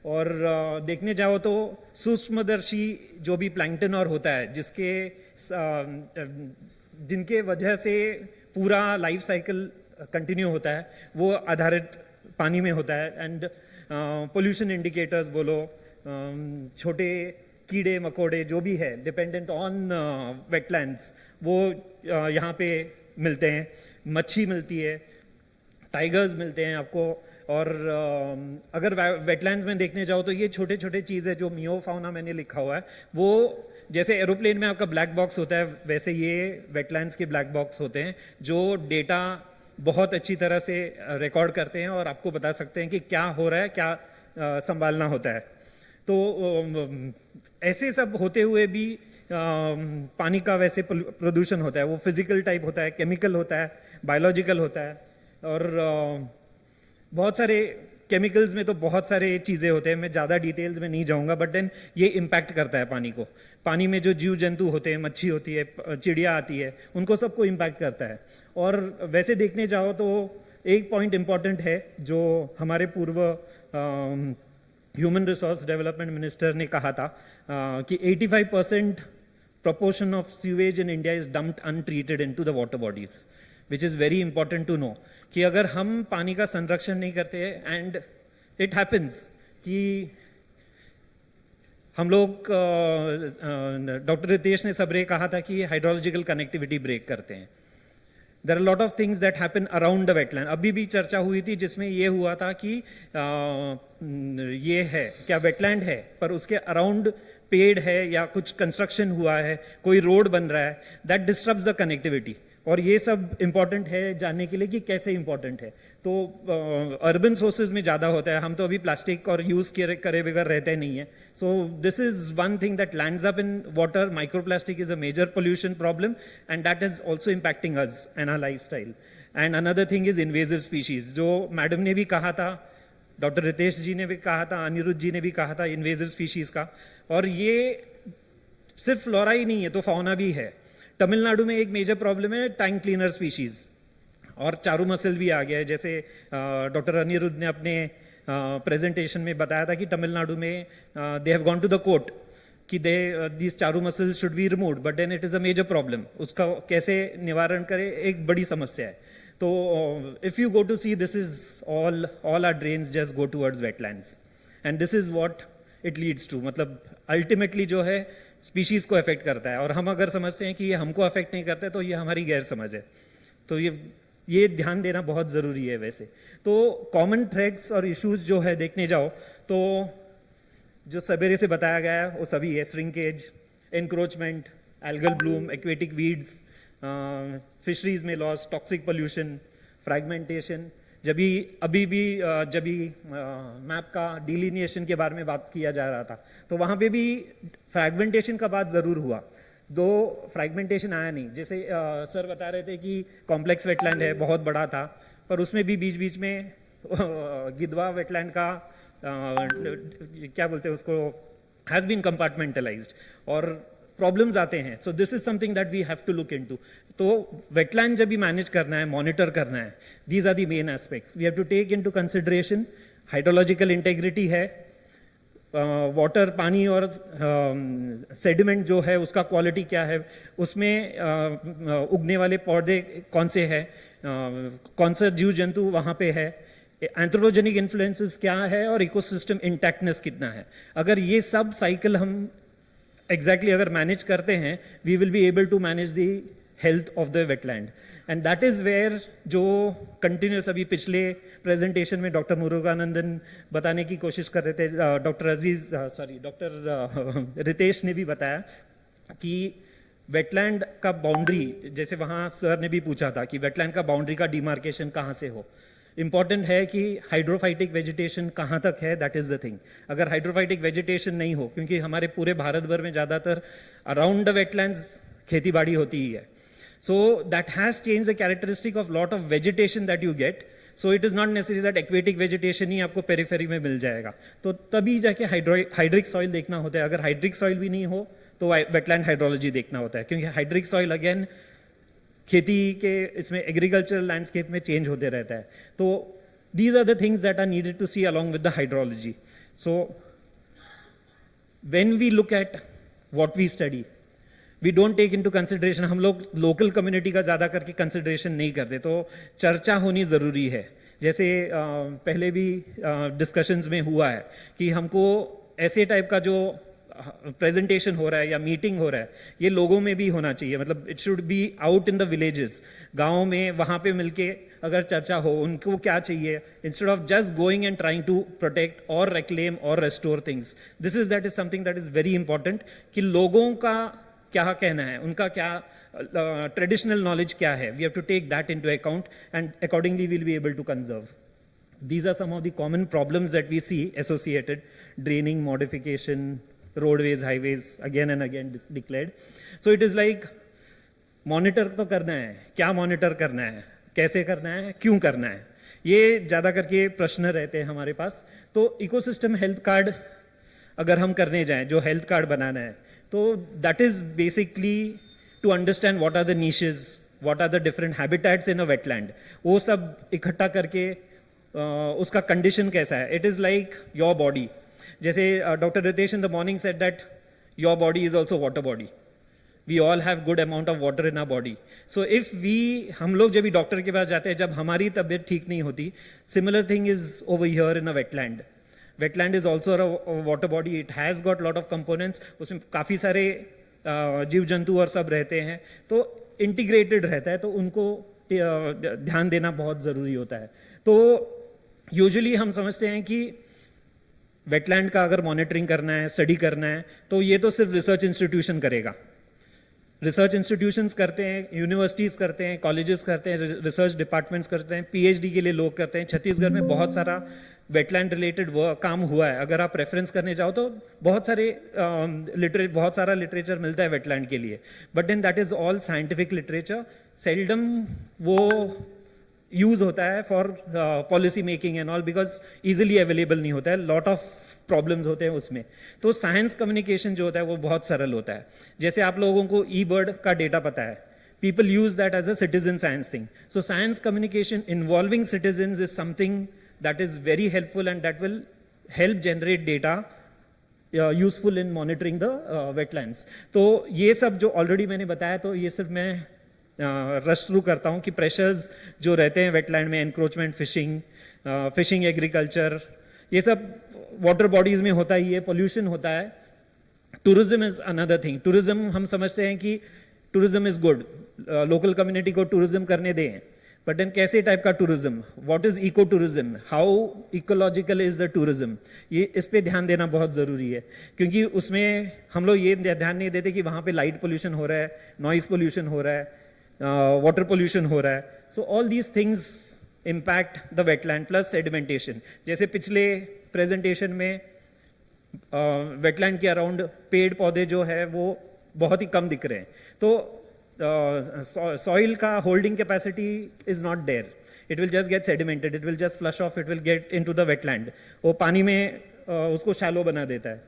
और देखने जाओ तो सूक्ष्मदर्शी जो भी प्लैंकटन और होता है, जिनके वजह से पूरा लाइफ साइकिल कंटिन्यू होता है, वो आधारित पानी में होता है। एंड पोल्यूशन इंडिकेटर्स बोलो, छोटे कीड़े मकोड़े जो भी है डिपेंडेंट ऑन वेटलैंड्स, वो यहाँ पे मिलते हैं। मच्छी मिलती है, टाइगर्स मिलते हैं आपको। और अगर वेटलैंड्स में देखने जाओ तो ये छोटे छोटे चीज़ें जो मियोफाउना मैंने लिखा हुआ है, वो जैसे एरोप्लेन में आपका ब्लैक बॉक्स होता है, वैसे ये वेटलैंड्स के ब्लैक बॉक्स होते हैं जो डेटा बहुत अच्छी तरह से रिकॉर्ड करते हैं और आपको बता सकते हैं कि क्या हो रहा है, क्या संभालना होता है। तो ऐसे सब होते हुए भी पानी का वैसे प्रदूषण होता है, वो फिजिकल टाइप होता है, केमिकल होता है, बायोलॉजिकल होता है। और बहुत सारे केमिकल्स में तो बहुत सारे चीज़ें होते हैं, मैं ज़्यादा डिटेल्स में नहीं जाऊंगा, बट देन ये इम्पैक्ट करता है पानी को। पानी में जो जीव जंतु होते हैं, मच्छी होती है, चिड़िया आती है, उनको सबको इम्पैक्ट करता है। और वैसे देखने जाओ तो एक पॉइंट इम्पॉर्टेंट है जो हमारे पूर्व ह्यूमन रिसोर्स डेवलपमेंट मिनिस्टर ने कहा था कि 85% proportion of sewage in India is dumped untreated into the water bodies, which is very important to know कि अगर हम पानी का संरक्षण नहीं करते, एंड इट हैपन्स कि हम लोग डॉक्टर रितेश ने सबरे कहा था कि हाइड्रोलॉजिकल कनेक्टिविटी ब्रेक करते हैं। There are lot of things that happen around the wetland. अभी भी चर्चा हुई थी जिसमें ये हुआ था कि ये है क्या वेटलैंड है, पर उसके अराउंड पेड़ है या कुछ कंस्ट्रक्शन हुआ है, कोई रोड बन रहा है, दैट डिस्टर्ब्स द कनेक्टिविटी। और ये सब इंपॉर्टेंट है जानने के लिए कि कैसे इंपॉर्टेंट है। तो अर्बन सोर्सेज में ज़्यादा होता है, हम तो अभी प्लास्टिक और यूज़ करे बगैर रहते नहीं है। So this is one thing that lands up in water. Microplastic is a major pollution problem and that is also impacting us and our lifestyle. And another thing is invasive species, जो madam ने भी कहा था, doctor Ritesh जी ने भी कहा था, अनिरुद्ध जी ने भी कहा था इन्वेजिव स्पीशीज़ का। और ये सिर्फ फ्लोरा ही नहीं है, तो फाउना भी है। तमिलनाडु में एक मेजर प्रॉब्लम है टैंक क्लीनर स्पीशीज़, और चारू मसल भी आ गया है। जैसे डॉक्टर अनिरुद्ध ने अपने प्रेजेंटेशन में बताया था कि तमिलनाडु में they have gone to the court कि this charru mussel should be removed, but then it is a major problem. उसका कैसे निवारण करें, एक बड़ी समस्या है। तो if you go to see, this is all our drains just go towards wetlands, and this is what it leads to. मतलब अल्टीमेटली जो है स्पीशीज़ को अफेक्ट करता है, और हम अगर समझते हैं कि ये हमको अफेक्ट नहीं करता तो ये हमारी गैर समझ है। तो ये ध्यान देना बहुत ज़रूरी है। वैसे तो कॉमन थ्रेड्स और इश्यूज जो है देखने जाओ तो जो सवेरे से बताया गया है वो सभी है। Shrinkage, encroachment, algal Bloom, aquatic weeds, fisheries में लॉस, टॉक्सिक पोल्यूशन, फ्रैगमेंटेशन। अभी भी मैप का डिलिनिएशन के बारे में बात किया जा रहा था, तो वहाँ पे भी फ्रैगमेंटेशन का बात ज़रूर हुआ। दो फ्रैगमेंटेशन आया नहीं। जैसे सर बता रहे थे कि कॉम्प्लेक्स वेटलैंड है, बहुत बड़ा था, पर उसमें भी बीच बीच में गिद्धवा वेटलैंड का क्या बोलते हैं उसको, हैज़ बीन कंपार्टमेंटलाइज्ड। और प्रॉब्लम्स आते हैं. So this is something that we have to look into. तो वेटलैंड जब भी मैनेज करना है, मॉनिटर करना है, these are the main aspects. We have to take into consideration hydrological integrity है, वाटर पानी और सेडिमेंट जो है उसका क्वालिटी क्या है, उसमें उगने वाले पौधे कौन से हैं, कौन सा जीव जंतु वहाँ पे है, एंथ्रोपोजेनिक इन्फ्लुएंसेस क्या है और इकोसिस्टम इंटैक्टनेस कितना है. अगर ये सब साइकिल हम एग्जैक्टली अगर मैनेज करते हैं, we will be able to manage the health of the wetland. And that is where जो कंटिन्यूस अभी पिछले प्रेजेंटेशन में डॉक्टर मुरुगानंदन बताने की कोशिश कर रहे थे, डॉक्टर रितेश ने भी बताया कि वेटलैंड का बाउंड्री, जैसे वहाँ सर ने भी पूछा था कि वेटलैंड का बाउंड्री का डिमार्केशन कहाँ से हो. इंपॉर्टेंट है कि हाइड्रोफाइटिक वेजिटेशन कहाँ तक है, दैट इज द थिंग. अगर हाइड्रोफाइटिक वेजिटेशन नहीं हो, क्योंकि हमारे पूरे भारत भर में ज़्यादातर अराउंड द वेटलैंड्स खेती बाड़ी होती ही है. So that has changed the characteristic of lot of vegetation that you get. So it is not necessary that aquatic vegetation ही आपको पेरिफेरी में मिल जाएगा. तो तभी जाके हाइड्रिक सॉइल देखना होता है. अगर हाइड्रिक सॉइल भी नहीं हो तो वेटलैंड हाइड्रोलॉजी देखना होता है, क्योंकि हाइड्रिक सॉइल अगेन खेती के इसमें एग्रीकल्चरल लैंडस्केप में चेंज होते रहता है. तो these are the things that are needed to see along with the hydrology. So when we look at what we study, we don't take into consideration, हम लोग लोकल कम्युनिटी का ज़्यादा करके कंसिडरेशन नहीं करते. तो चर्चा होनी ज़रूरी है. जैसे पहले भी डिस्कशंस में हुआ है कि हमको ऐसे टाइप का जो प्रेजेंटेशन हो रहा है या मीटिंग हो रहा है, ये लोगों में भी होना चाहिए. मतलब it should be out in the villages, गाँव में वहाँ पे मिलके अगर चर्चा हो उनको क्या चाहिए, instead of just going and trying to protect और रिक्लेम और restore things. That is something that is very important कि लोगों का क्या कहना है, उनका क्या ट्रेडिशनल नॉलेज क्या है. We have to take that into account and accordingly we'll be able to conserve. These are some of the common problems that we see associated: draining, modification, roadways, highways, again and again declared. So it is like monitor तो करना है, क्या monitor करना है, कैसे करना है, क्यों करना है, ये ज़्यादा करके प्रश्न रहते हैं हमारे पास. तो इकोसिस्टम हेल्थ कार्ड अगर हम करने जाएं, जो हेल्थ कार्ड बनाना है, तो that is basically to understand what are the niches, what are the different habitats in a wetland. वो सब इकट्ठा करके उसका कंडीशन कैसा है. It is like your body. जैसे doctor Ritesh in the morning said that your body is also water body. We all have good amount of water in our body. So if हम लोग जब भी डॉक्टर के पास जाते हैं, जब हमारी तबीयत ठीक नहीं होती, similar thing is over here in a wetland. Wetland is also a water body. It has got lot of components. उसमें काफ़ी सारे जीव जंतु और सब रहते हैं, तो इंटीग्रेटेड रहता है, तो उनको ध्यान देना बहुत ज़रूरी होता है. तो यूजुअली हम समझते हैं कि वेटलैंड का अगर मॉनिटरिंग करना है, स्टडी करना है, तो ये तो सिर्फ रिसर्च इंस्टीट्यूशन करेगा. रिसर्च इंस्टीट्यूशंस करते हैं, यूनिवर्सिटीज़ करते हैं, कॉलेजेस करते हैं, रिसर्च डिपार्टमेंट्स करते हैं, PhD के लिए लोग करते हैं. छत्तीसगढ़ में बहुत सारा वेटलैंड रिलेटेड काम हुआ है. अगर आप रेफरेंस करने जाओ तो बहुत सारा लिटरेचर मिलता है वेटलैंड के लिए, but then that is all scientific literature. Seldom वो यूज होता है for policy making and all, because easily available नहीं होता है, लॉट ऑफ प्रॉब्लम्स होते हैं उसमें. तो साइंस कम्युनिकेशन जो होता है वो बहुत सरल होता है. जैसे आप लोगों को ई-बर्ड का डेटा पता है, people use that as a citizen science thing. So science communication involving citizens is something that is very helpful and that will help generate data useful in monitoring the wetlands. तो ये सब जो already मैंने बताया, तो ये सिर्फ मैं रश थ्रू करता हूँ कि प्रेशर्स जो रहते हैं वेटलैंड में, एनक्रोचमेंट, फिशिंग, एग्रीकल्चर, ये सब वाटर बॉडीज में होता ही है. पोल्यूशन होता है. Tourism is another thing. Tourism हम समझते हैं कि tourism is good, local community को टूरिज्म करने दें, बट देन कैसे टाइप का tourism, what is ecotourism, how ecological is the tourism, ये इस पे ध्यान देना बहुत ज़रूरी है. क्योंकि उसमें हम लोग ये ध्यान नहीं देते कि वहाँ पे लाइट पोल्यूशन हो रहा है, नॉइज पोल्यूशन हो रहा है, वाटर पोल्यूशन हो रहा है. So all these things impact the wetland plus sedimentation. जैसे पिछले प्रेजेंटेशन में वेटलैंड के अराउंड पेड़ पौधे जो है वो बहुत ही कम दिख रहे हैं. तो सॉइल का holding capacity is not there. It will just get sedimented, it will just flush off, it will get into the wetland. वो पानी में उसको शैलो बना देता है.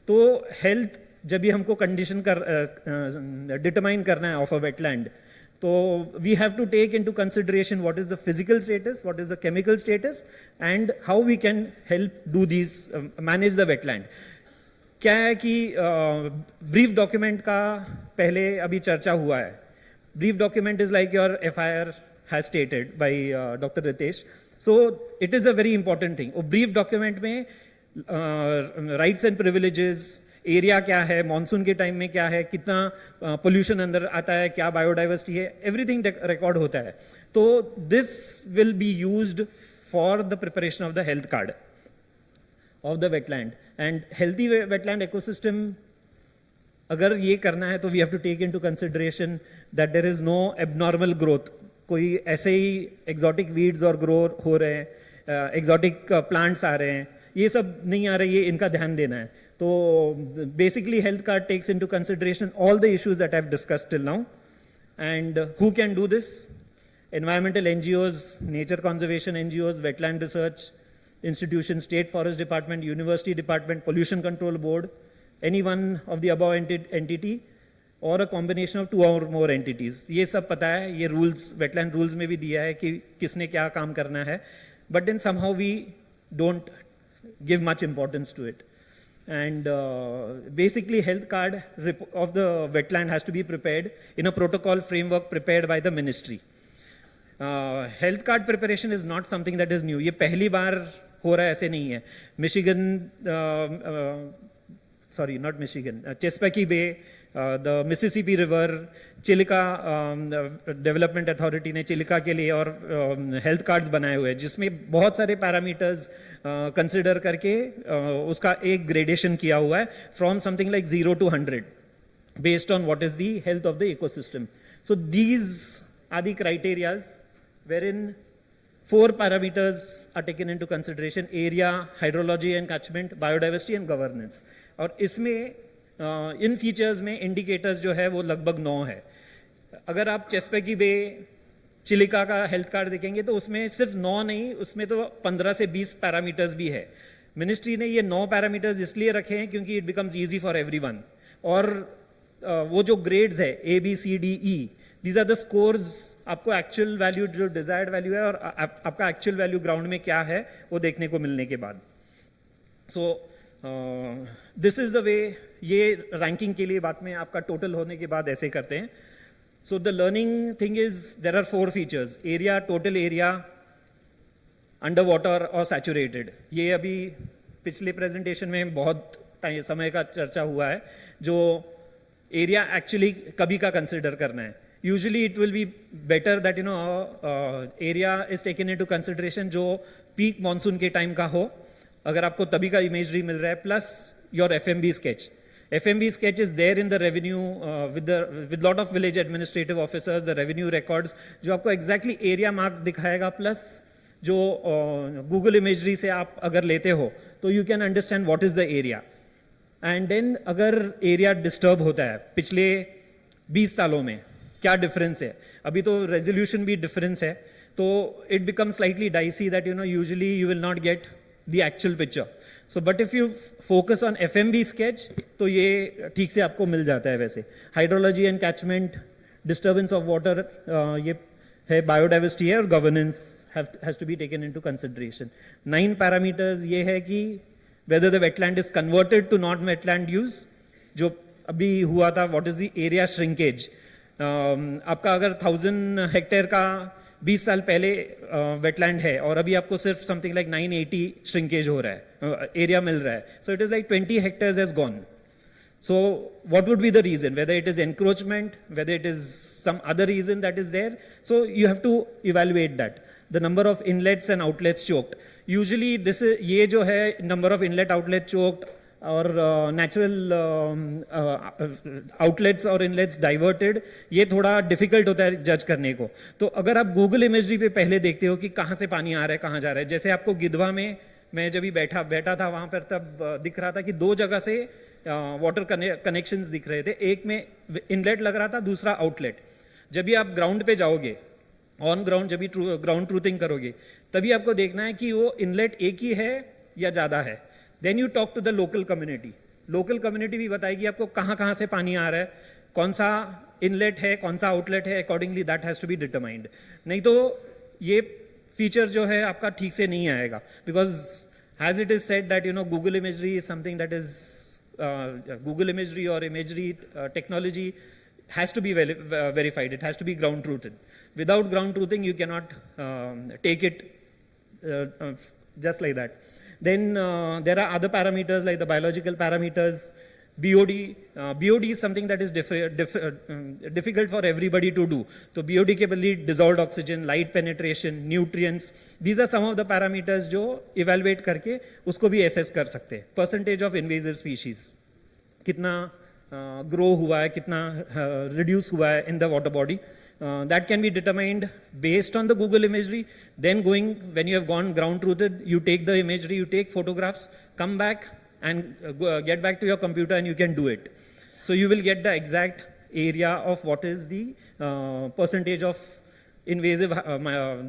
तो हेल्थ जब भी हमको कंडीशन डिटरमाइन करना है ऑफ अ वेटलैंड, तो we have to take into consideration what is the physical status, what is the chemical status, and how we can help do this manage the wetland. क्या है कि brief document का पहले अभी चर्चा हुआ है. Brief document is like your FIR has stated by doctor Ritesh. So it is a very important thing. Brief document में राइट्स एंड प्रिविलेजेस, एरिया क्या है, मानसून के टाइम में क्या है, कितना पोल्यूशन अंदर आता है, क्या बायोडाइवर्सिटी है, एवरीथिंग रिकॉर्ड होता है. तो this will be used for the preparation of the health card of the wetland. And healthy wetland ecosystem अगर ये करना है तो we have to take into consideration that there is no abnormal growth. कोई ऐसे ही एक्सोटिक वीड्स और grow हो रहे हैं, एक्सोटिक प्लांट्स आ रहे हैं, ये सब नहीं आ रहे, ये इनका ध्यान देना है. तो basically health card takes into consideration all the issues that I have discussed till now. And who can do this? Environmental NGOs, nature conservation NGOs, wetland research institution, state forest department, university department, pollution control board, any one of the above entity or a combination of 2 or more entities. ये सब पता है, ये rules, wetland rules में भी दिया है कि किसने क्या काम करना है, but then somehow we don't give much importance to it. And basically health card of the wetland has to be prepared in a protocol framework prepared by the ministry. Health card preparation is not something that is new. ये पहली बार हो रहा है ऐसे नहीं है. Michigan, sorry not Michigan, Chesapeake bay, the Mississippi river, Chilika development authority ने चिलिका के लिए और हेल्थ कार्ड्स बनाए हुए हैं जिसमें बहुत सारे पैरामीटर्स कंसिडर करके उसका एक ग्रेडेशन किया हुआ है from something like 0 to 100 based on what is the health of the ecosystem. So these are the criterias wherein 4 parameters are taken into consideration: area, hydrology and catchment, biodiversity and governance. और इसमें इन features में indicators जो है वो लगभग 9 है. अगर आप चेस्पेकी बे, चिलिका का हेल्थ कार्ड देखेंगे तो उसमें सिर्फ 9 नहीं, उसमें तो 15 से 20 पैरामीटर्स भी है. मिनिस्ट्री ने ये 9 पैरामीटर्स इसलिए रखे हैं क्योंकि it becomes easy for everyone. और वो जो ग्रेड्स है ABCDE, these are the scores. आपको एक्चुअल वैल्यू जो डिजायर्ड वैल्यू है और आपका एक्चुअल वैल्यू ग्राउंड में क्या है वो देखने को मिलने के बाद. सो दिस इज द वे. ये रैंकिंग के लिए बाद में आपका टोटल होने के बाद ऐसे करते हैं. So the learning thing is there are 4 features: area, total area, under water और सैचुरेटेड. ये अभी पिछले प्रेजेंटेशन में बहुत समय का चर्चा हुआ है. जो एरिया एक्चुअली कभी का कंसिडर करना है. Usually it will be better that area is taken into consideration जो peak monsoon के time का हो, अगर आपको तभी का imagery मिल रहा है, plus your FMB sketch. FMB sketch is there in the revenue with lot of village administrative officers, the revenue records, जो आपको exactly area mark दिखाएगा, plus जो Google imagery से आप अगर लेते हो तो you can understand what is the area. And then अगर area disturb होता है पिछले 20 सालों में क्या डिफरेंस है, अभी तो रेजोल्यूशन भी डिफरेंस है, तो it become slightly dicey that usually you will not get the actual picture. So but if you focus on FMB sketch तो ये ठीक से आपको मिल जाता है. वैसे hydrology and catchment, disturbance of water, ये है, बायोडाइवर्सिटी है और governance has to be taken into consideration. 9 parameters ये है कि whether the wetland is converted to not wetland use, जो अभी हुआ था, what is the area shrinkage. आपका अगर 1000 हेक्टेयर का 20 साल पहले वेटलैंड है और अभी आपको सिर्फ समथिंग लाइक 980 श्रिंकेज हो रहा है, एरिया मिल रहा है. So it is like 20 hectares has gone. So what would be the reason, whether it is encroachment, whether it is some other reason that is there. So you have to evaluate that. The number of inlets and outlets choked, usually this, ये जो है number of inlet outlet choked और natural outlets और inlets diverted, ये थोड़ा difficult होता है जज करने को. तो अगर आप गूगल इमेजरी पे पहले देखते हो कि कहाँ से पानी आ रहा है, कहाँ जा रहा है, जैसे आपको गिधवा में मैं जब भी बैठा था वहाँ पर, तब दिख रहा था कि 2 जगह से वाटर कनेक्शंस दिख रहे थे. एक में इनलेट लग रहा था, दूसरा आउटलेट. जब भी आप ग्राउंड पे जाओगे, ऑन ग्राउंड जब भी ग्राउंड ट्रूथिंग करोगे, तभी आपको देखना है कि वो इनलेट एक ही है या ज़्यादा है. Then you talk to the local community. Local community भी बताएगी आपको कहाँ कहाँ से पानी आ रहा है, कौन सा इनलेट है, कौन सा आउटलेट है, accordingly that has to be determined. नहीं तो ये फीचर जो है आपका ठीक से नहीं आएगा, because as it is said that Google imagery is something that is Google imagery or imagery technology has to be verified. It has to be ground truthed. Without ground truthing, you cannot take it just like that. Then there are other parameters like the biological parameters. BOD is something that is difficult for everybody to do. So BOD के बदले dissolved oxygen, light penetration, nutrients, these are some of the parameters जो evaluate करके उसको भी assess कर सकते हैं. Percentage of invasive species, कितना grow हुआ है, कितना reduce हुआ है in the water body. That can be determined based on the Google imagery. Then when you have gone ground truthed, you take the imagery, you take photographs, come back and get back to your computer and you can do it. So you will get the exact area of what is the percentage of invasive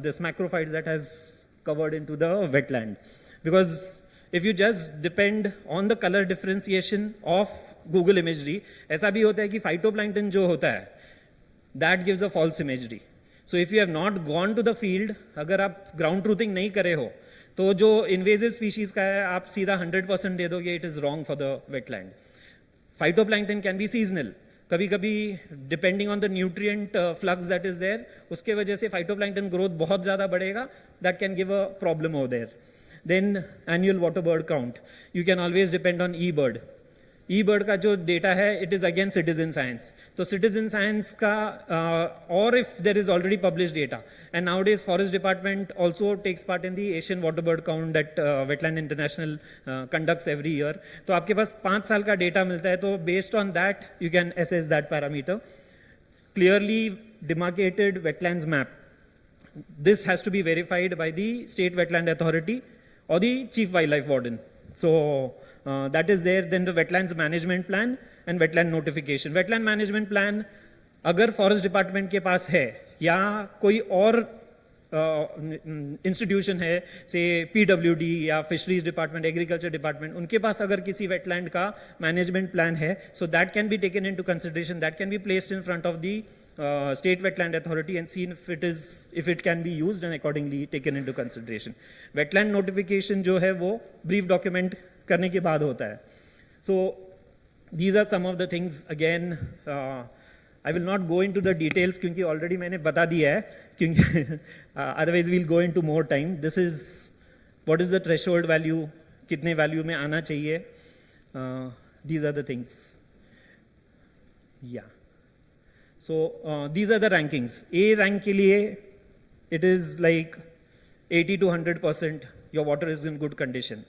this macrophytes that has covered into the wetland. Because if you just depend on the color differentiation of Google imagery, ऐसा भी होता है कि phytoplankton जो होता है, that gives a false imagery. So if you have not gone to the field, अगर आप ground truthing नहीं करे हो, तो जो इन्वेजिव स्पीशीज का है आप सीधा 100% दे दोगे, it is wrong for the wetland. Phytoplankton can be seasonal, कभी कभी depending on the nutrient flux that is there, उसके वजह से फाइटोप्लैंक्टन ग्रोथ बहुत ज़्यादा बढ़ेगा, that can give a problem over there. Then annual water bird count, you can always depend on eBird. EBird का जो data है it is again citizen science. तो सिटीजन साइंस का और if there is already publish data, and nowadays forest department also takes part in the Asian water bird count that Wetland International conducts every year. तो आपके पास 5 साल का data मिलता है, तो based on that you can assess that parameter. Clearly demarcated wetlands map, this has to be verified by the state wetland authority or the chief wildlife warden. So that is there. Then the wetlands management plan and wetland notification. Wetland management plan अगर forest department के पास है या कोई और institution है, से PWD या fisheries department, agriculture department, उनके पास अगर किसी वेटलैंड का मैनेजमेंट प्लान है, so that can B taken into consideration, that can be placed in front of the state wetland authority and seen if it can be used and accordingly taken into consideration. Wetland notification जो है वो brief document करने के बाद होता है. So these are some of the things. Again, I will not go into the details क्योंकि already मैंने बता दिया है, क्योंकि otherwise we'll go into more time. This is what is the threshold value, कितने value में आना चाहिए. These are the things. Yeah. So these are the rankings. A rank के लिए it is like 80 to 100% your water is in good condition.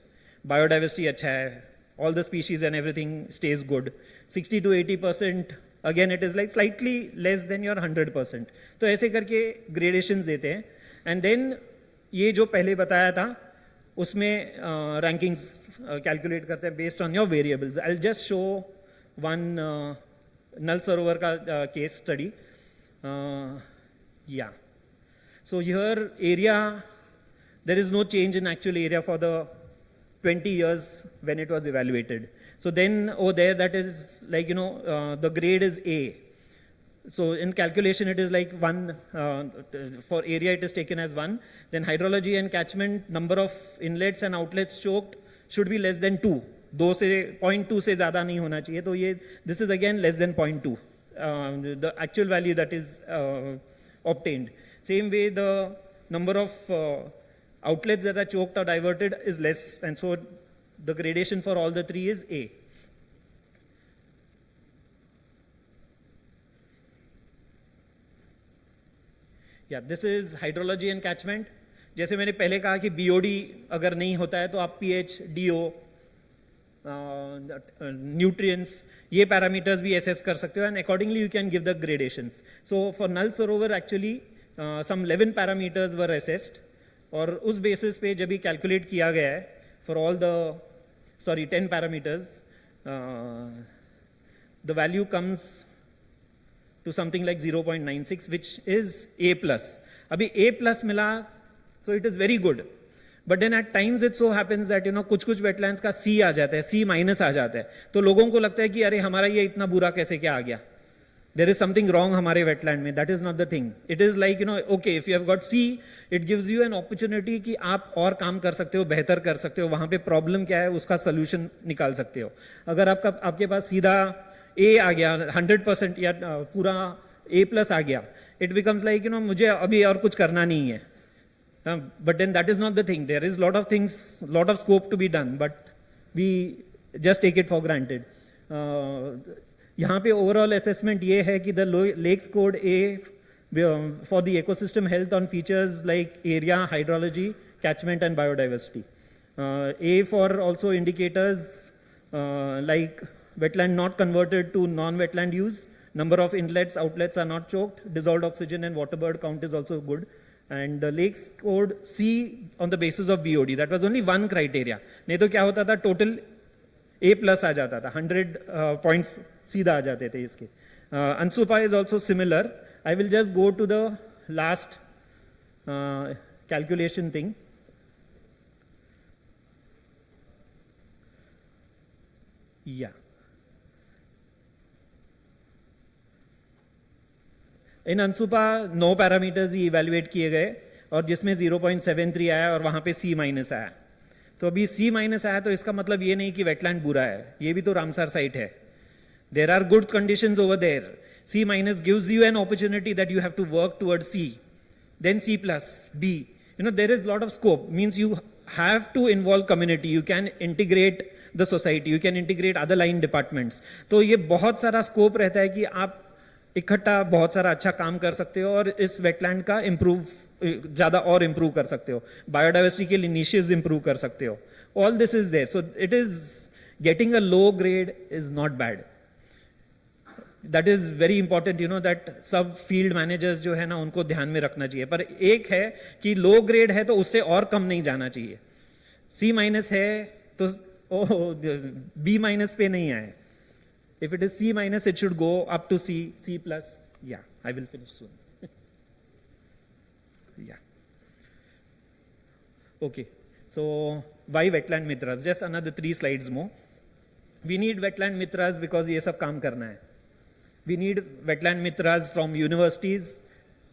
Biodiversity अच्छा है, all the species and everything stays good. 60 to 80% again it is like slightly less than your 100%. तो ऐसे करके gradations देते हैं. And then ये जो पहले बताया था उसमें rankings calculate करते हैं based on your variables. I'll just show one Nal Sarovar ka case study. Yeah. So here area, there is no change in actual area for the 20 years when it was evaluated. So then over there that is like, the grade is A. So in calculation it is like 1, for area it is taken as 1. Then hydrology and catchment, number of inlets and outlets choked should be less than 2. 2 से 0.2 से ज़्यादा नहीं होना चाहिए, तो ये this is again less than 0.2, the actual value that is obtained. Same way the number of outlets that are choked or diverted is less, and so the gradation for all the 3 is A. Yeah, this is hydrology and catchment. जैसे मैंने पहले कहा कि BOD अगर नहीं होता है तो आप pH, DO, nutrients, ये parameters भी assess कर सकते हो, and accordingly you can give the gradations. So for Nal Sarovar actually some 11 parameters were assessed, और उस basis पे जब भी calculate किया गया है for all the 10 parameters, the value comes to something like 0.96, which is A+. अभी A+ मिला, so it is very good. But then at times it so happens that कुछ कुछ वेटलैंड्स का सी आ जाता है, सी माइनस आ जाता है, तो लोगों को लगता है कि अरे हमारा ये इतना बुरा कैसे क्या आ गया, देर इज समथिंग रॉन्ग हमारे वेटलैंड में. That is not the thing. It is like okay, if you have got C, it gives you an opportunity कि आप और काम कर सकते हो, बेहतर कर सकते हो, वहां पे प्रॉब्लम क्या है उसका सोल्यूशन निकाल सकते हो. अगर आपके पास सीधा ए आ गया 100% या पूरा A+ आ गया, इट बिकम्स लाइक मुझे अभी और कुछ करना नहीं है. But then that is not the thing. There is lot of things, lot of scope to be done, but we just take it for granted. यहाँ पे overall assessment ये है कि the lake scored A for the ecosystem health on features like area, hydrology, catchment and biodiversity. A for also indicators like wetland not converted to non-wetland use, number of inlets, outlets are not choked, dissolved oxygen and water bird count is also good. And the lake scored C on the basis of BOD. That was only one criteria. नहीं तो क्या होता था, total A+ आ जाता था, 100 points सीधा आ जाते थे इसके. Ansupa is also similar. I will just go to the last calculation thing. Yeah. In अनसुपा 9 parameters he evaluate किए गए और जिसमें 0.73 आया और वहां पे C- आया. तो अभी C- आया तो इसका मतलब ये नहीं कि वेटलैंड बुरा है, ये भी तो रामसर साइट है. There are good conditions over there. C- gives you an opportunity that you have to work toward C, देन C+, B. There is lot of scope. Means you have to involve community, you can integrate the society, you can integrate other line departments. तो ये बहुत सारा scope रहता है कि आप इकट्ठा बहुत सारा अच्छा काम कर सकते हो और इस वेटलैंड का ज्यादा और इंप्रूव कर सकते हो. बायोडाइवर्सिटी के लिए निशेस इंप्रूव कर सकते हो. All this is there. So it is getting a low grade is not bad. That is very important, that सब फील्ड मैनेजर्स जो है ना उनको ध्यान में रखना चाहिए. पर एक है कि लो ग्रेड है तो उससे और कम नहीं जाना चाहिए. C- है तो B- पे नहीं आए. If it is C-, it should go up to C, C+. Yeah, I will finish soon. Yeah. Okay, so why wetland mitras? Just another 3 slides more. We need wetland mitras because ये सब काम करना है. We need wetland mitras from universities.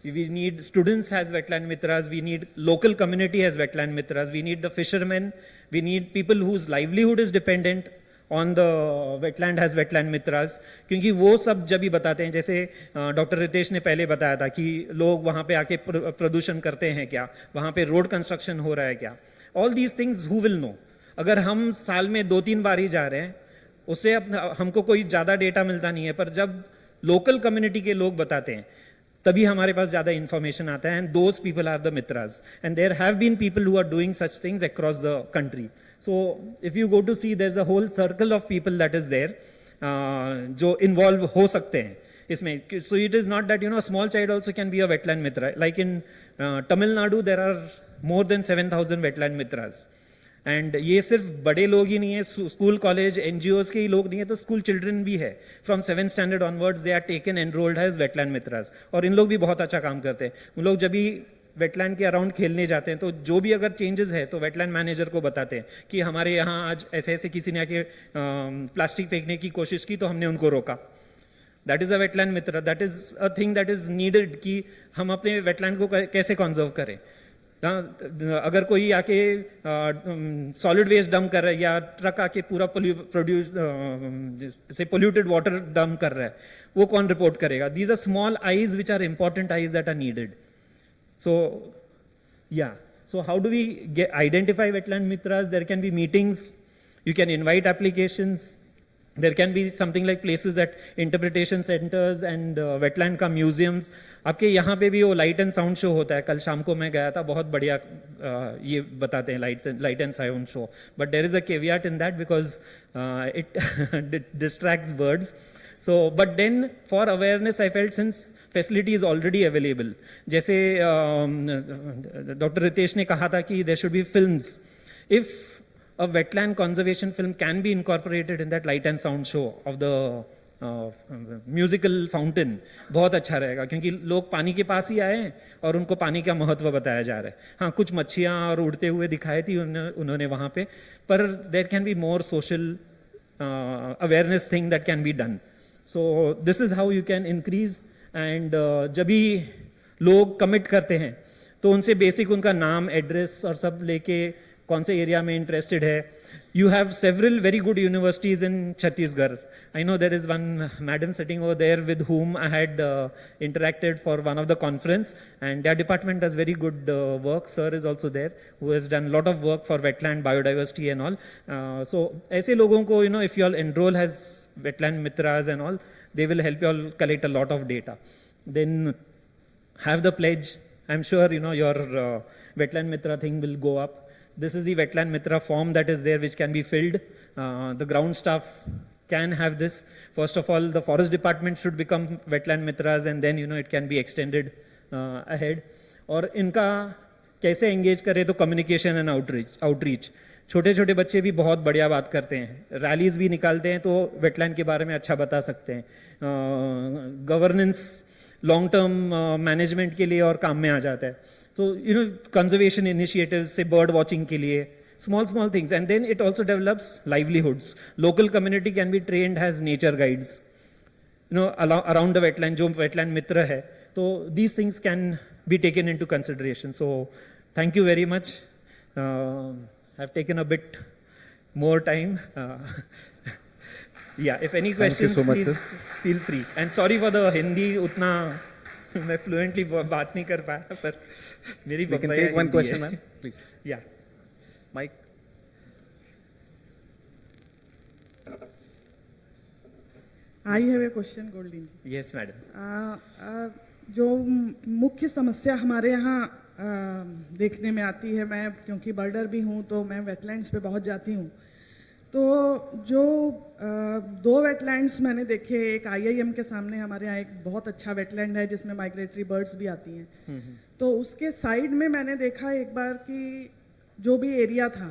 We need students as wetland mitras. We need local community as wetland mitras. We need the fishermen. We need people whose livelihood is dependent on the wetland has wetland mitras. क्योंकि वो सब जब भी बताते हैं, जैसे doctor Ritesh ने पहले बताया था कि लोग वहाँ पे आके प्रदूषण करते हैं क्या, वहाँ पे रोड कंस्ट्रक्शन हो रहा है क्या, all these things who will know. अगर हम साल में 2-3 बार ही जा रहे हैं उससे हमको कोई ज़्यादा डेटा मिलता नहीं है. पर जब लोकल कम्युनिटी के लोग बताते हैं तभी हमारे पास ज़्यादा इंफॉर्मेशन आता है. And those people are the mitras. And there have been people who are doing such things across the country. So if you go to see, there's a whole circle of people that is there जो involve हो सकते हैं इसमें. So it is not that a small child also can be a wetland mitra. Like in Tamil Nadu there are more than 7,000 wetland mitras. And ये सिर्फ बड़े लोग ही नहीं है, स्कूल कॉलेज NGOs के ही लोग नहीं है, तो स्कूल चिल्ड्रन भी है. From 7th standard onwards they are taken enrolled as wetland mitras. और इन लोग भी बहुत अच्छा काम करते हैं. उन लोग जब भी वेटलैंड के अराउंड खेलने जाते हैं तो जो भी अगर चेंजेस है तो वेटलैंड मैनेजर को बताते हैं कि हमारे यहाँ आज ऐसे ऐसे किसी ने आके प्लास्टिक फेंकने की कोशिश की तो हमने उनको रोका. That is a wetland Mitra. That is a thing that is needed कि हम अपने वेटलैंड को कैसे कंजर्व करें. अगर कोई आके सॉलिड वेस्ट डंप कर रहा है या ट्रक आके पूरा पोल्यूटेड वाटर डंप कर रहा है, वो कौन रिपोर्ट करेगा? These are small eyes which are important eyes that are needed. So, yeah. So how do we identify wetland mitras? There can be meetings. You can invite applications. There can be something like places at interpretation centers and wetland का museums. आपके यहाँ पे भी वो light and sound show होता है. कल शाम को मैं गया था, बहुत बढ़िया ये बताते हैं light and sound show. But there is a caveat in that because it distracts birds. So, but then for awareness, I felt since facility is already available. जैसे डॉक्टर रितेश ने कहा था कि there should be films. If a wetland conservation film can be incorporated in that light and sound show of the musical fountain बहुत अच्छा रहेगा, क्योंकि लोग पानी के पास ही आए हैं और उनको पानी का महत्व बताया जा रहा है. हाँ, कुछ मच्छियाँ और उड़ते हुए दिखाई थी उन्होंने वहाँ पे, पर there can be more social awareness thing that can be done. So this is how you can increase. And जब भी लोग कमिट करते हैं तो उनसे बेसिक उनका नाम, एड्रेस और सब लेके कौन से एरिया में इंटरेस्टेड है. You have several very good universities in Chhattisgarh. I know there is one madam sitting over there with whom I had interacted for one of the conference, and their department does very good work. Sir is also there, who has done a lot of work for wetland biodiversity and all. So ऐसे लोगों को, you know, if you all enroll as wetland mitras and all, they will help you all collect a lot of data. Then have the pledge. I'm sure, you know, your wetland mitra thing will go up. This is the wetland mitra form that is there, which can be filled. The ground staff can have this. First of all, the forest department should become wetland mitras, and then, you know, it can be extended ahead. और इनका कैसे engage करें, तो communication and outreach. छोटे छोटे बच्चे भी बहुत बढ़िया बात करते हैं, रैलीज भी निकालते हैं, तो वेटलैंड के बारे में अच्छा बता सकते हैं. गवर्नेंस लॉन्ग टर्म मैनेजमेंट के लिए और काम में आ जाता है. So, you know, conservation initiatives, say bird watching के लिए, small things. And then it also develops livelihoods. Local community can be trained as nature guides, you know, around the wetland, जो wetland mitra है. So these things can be taken into consideration. So thank you very much. I've taken a bit more time. Yeah, if any questions, so much, please feel free. And sorry for the Hindi, उतना मैं fluently बात नहीं कर पाया, पर मेरी
We can take one question, ma'am, please.
Yeah.
Mike.
I have a question, Goldin.
Yes, madam.
जो मुख्य समस्या हमारे यहाँ देखने में आती है, मैं क्योंकि बर्डर भी हूँ तो मैं वेटलैंड्स पे बहुत जाती हूँ, तो जो दो वेटलैंड्स मैंने देखे, एक IIM के सामने हमारे यहाँ एक बहुत अच्छा वेटलैंड है जिसमें माइग्रेटरी बर्ड्स भी आती हैं, तो उसके साइड में मैंने देखा एक बार कि जो भी एरिया था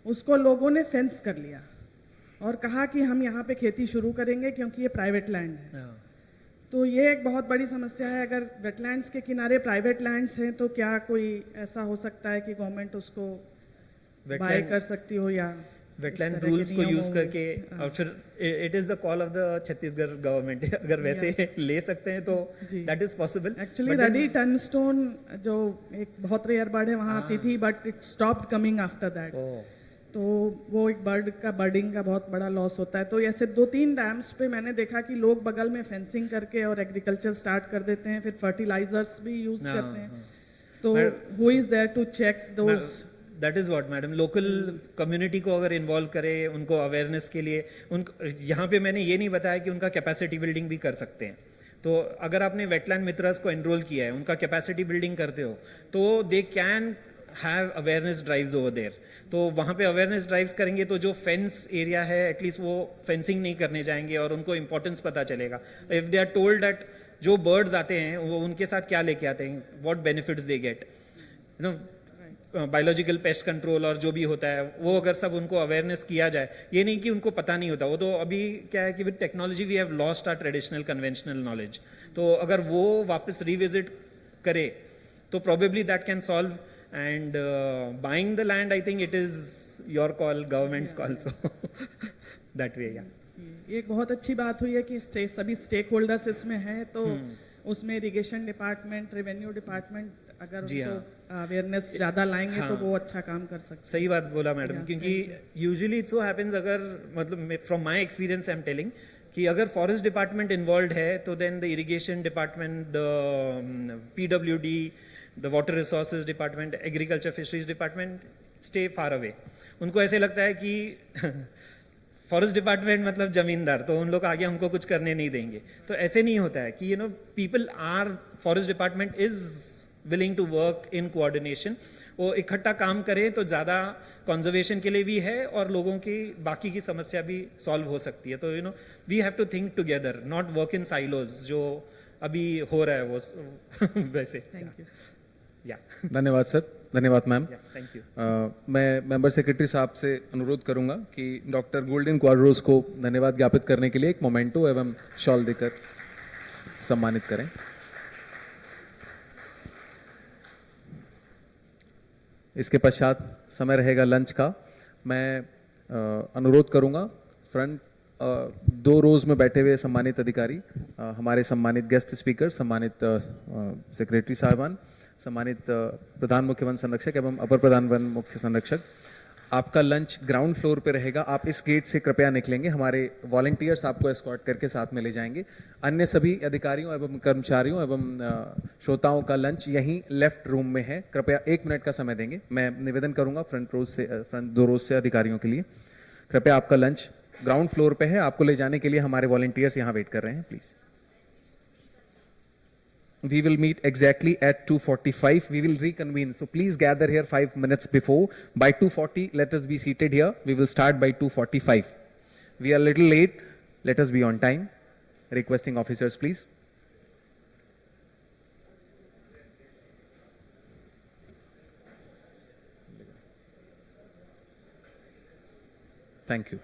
उसको लोगों ने फेंस कर लिया और कहा कि हम यहाँ पे खेती शुरू करेंगे क्योंकि ये प्राइवेट लैंड है. तो ये एक बहुत बड़ी समस्या है. अगर वेटलैंड्स के किनारे प्राइवेट लैंड्स हैं तो क्या कोई ऐसा हो सकता है कि गवर्नमेंट उसको बाय कर सकती हो, या
वेटलैंड रूल्स को यूज करके, और फिर it is the call of the Chhattisgarh government. अगर वैसे ले सकते हैं तो that is possible.
Actually ruddy turnstone जो एक बहुत रेयर बर्ड है वहाँ आती थी, but it stopped coming after that. तो वो एक बर्डिंग का बहुत बड़ा लॉस होता है. तो ऐसे 2-3 डैम्स पे मैंने देखा कि लोग बगल में फेंसिंग करके और एग्रीकल्चर स्टार्ट कर देते हैं, फिर फर्टिलाइजर्स भी यूज करते हैं. तो who is there to check those?
That is what madam, local community को अगर इन्वॉल्व करे, उनको अवेयरनेस के लिए, उनको यहाँ पे मैंने ये नहीं बताया कि उनका कैपेसिटी बिल्डिंग भी कर सकते हैं. तो अगर आपने वेटलैंड मित्रस को एनरोल किया है, उनका कैपेसिटी बिल्डिंग करते हो, तो they can have awareness drives over there. तो वहाँ पे अवेयरनेस ड्राइव्स करेंगे तो जो फेंस एरिया है एटलीस्ट वो फेंसिंग नहीं करने जाएंगे और उनको इंपॉर्टेंस पता चलेगा. If they are told that जो बर्ड्स आते हैं वो उनके साथ क्या लेके आते हैं, what benefits they get, you know, biological pest control और जो भी होता है, वो अगर सब उनको अवेयरनेस किया जाए. ये नहीं कि उनको पता नहीं होता, वो तो अभी क्या है कि with technology we have lost our traditional conventional knowledge. तो अगर वो वापस रिविजिट करे तो probably that can solve. And buying the land, I think it is your call, government's call. So that way, yeah.
एक बहुत अच्छी बात हुई है कि सभी स्टेक होल्डर्स इसमें हैं, तो उसमें इरिगेशन डिपार्टमेंट, रेवेन्यू डिपार्टमेंट अगर उनको अवेयरनेस ज़्यादा लाएंगे तो वो अच्छा काम कर सकते हैं.
सही बात बोला मैडम, क्योंकि यूजुअली इट सो हैपेंस, अगर मतलब from my experience I am telling कि अगर फॉरेस्ट डिपार्टमेंट इन्वॉल्व है तो then the irrigation department, the PWD, the water resources department, agriculture fisheries department stay far away. उनको ऐसे लगता है कि फॉरेस्ट डिपार्टमेंट मतलब जमींदार, तो उन लोग आगे हमको कुछ करने नहीं देंगे. तो ऐसे नहीं होता है कि you know people are, forest department is willing to work in coordination. वो इकट्ठा काम करें तो ज़्यादा कंजर्वेशन के लिए भी है और लोगों की बाकी की समस्या भी सॉल्व हो सकती है. तो you know we have to think together, not work in silos, जो अभी हो रहा है वो वैसे.
Thank you.
धन्यवाद सर. धन्यवाद मैम।
Thank you.
मैं मेंबर सेक्रेटरी साहब से अनुरोध करूंगा कि डॉक्टर गोल्डन क्वाड्रोस को धन्यवाद ज्ञापित करने के लिए एक मोमेंटो एवं शॉल देकर सम्मानित करें। इसके पश्चात समय रहेगा लंच का। मैं अनुरोध करूंगा फ्रंट 2 रोज में बैठे हुए सम्मानित अधिकारी, हमारे सम्मानित गेस्ट स्पीकर, सम्मानित सेक्रेटरी साहबान, सम्मानित प्रधान मुख्य वन संरक्षक एवं अपर प्रधान वन मुख्य संरक्षक, आपका लंच ग्राउंड फ्लोर पे रहेगा। आप इस गेट से कृपया निकलेंगे, हमारे वॉलंटियर्स आपको एस्कॉर्ट करके साथ में ले जाएंगे। अन्य सभी अधिकारियों एवं कर्मचारियों एवं श्रोताओं का लंच यहीं लेफ्ट रूम में है। कृपया 1 मिनट का समय देंगे। मैं निवेदन करूंगा फ्रंट 2 रोज से अधिकारियों के लिए, कृपया आपका लंच ग्राउंड फ्लोर पे है। आपको ले जाने के लिए हमारे वॉलंटियर्स यहाँ वेट कर रहे हैं। Please, we will meet exactly at 2:45. We will reconvene, so please gather here 5 minutes before. By 2:40 let us be seated here. We will start by 2:45. We are a little late, let us be on time. Requesting officers, please. Thank you.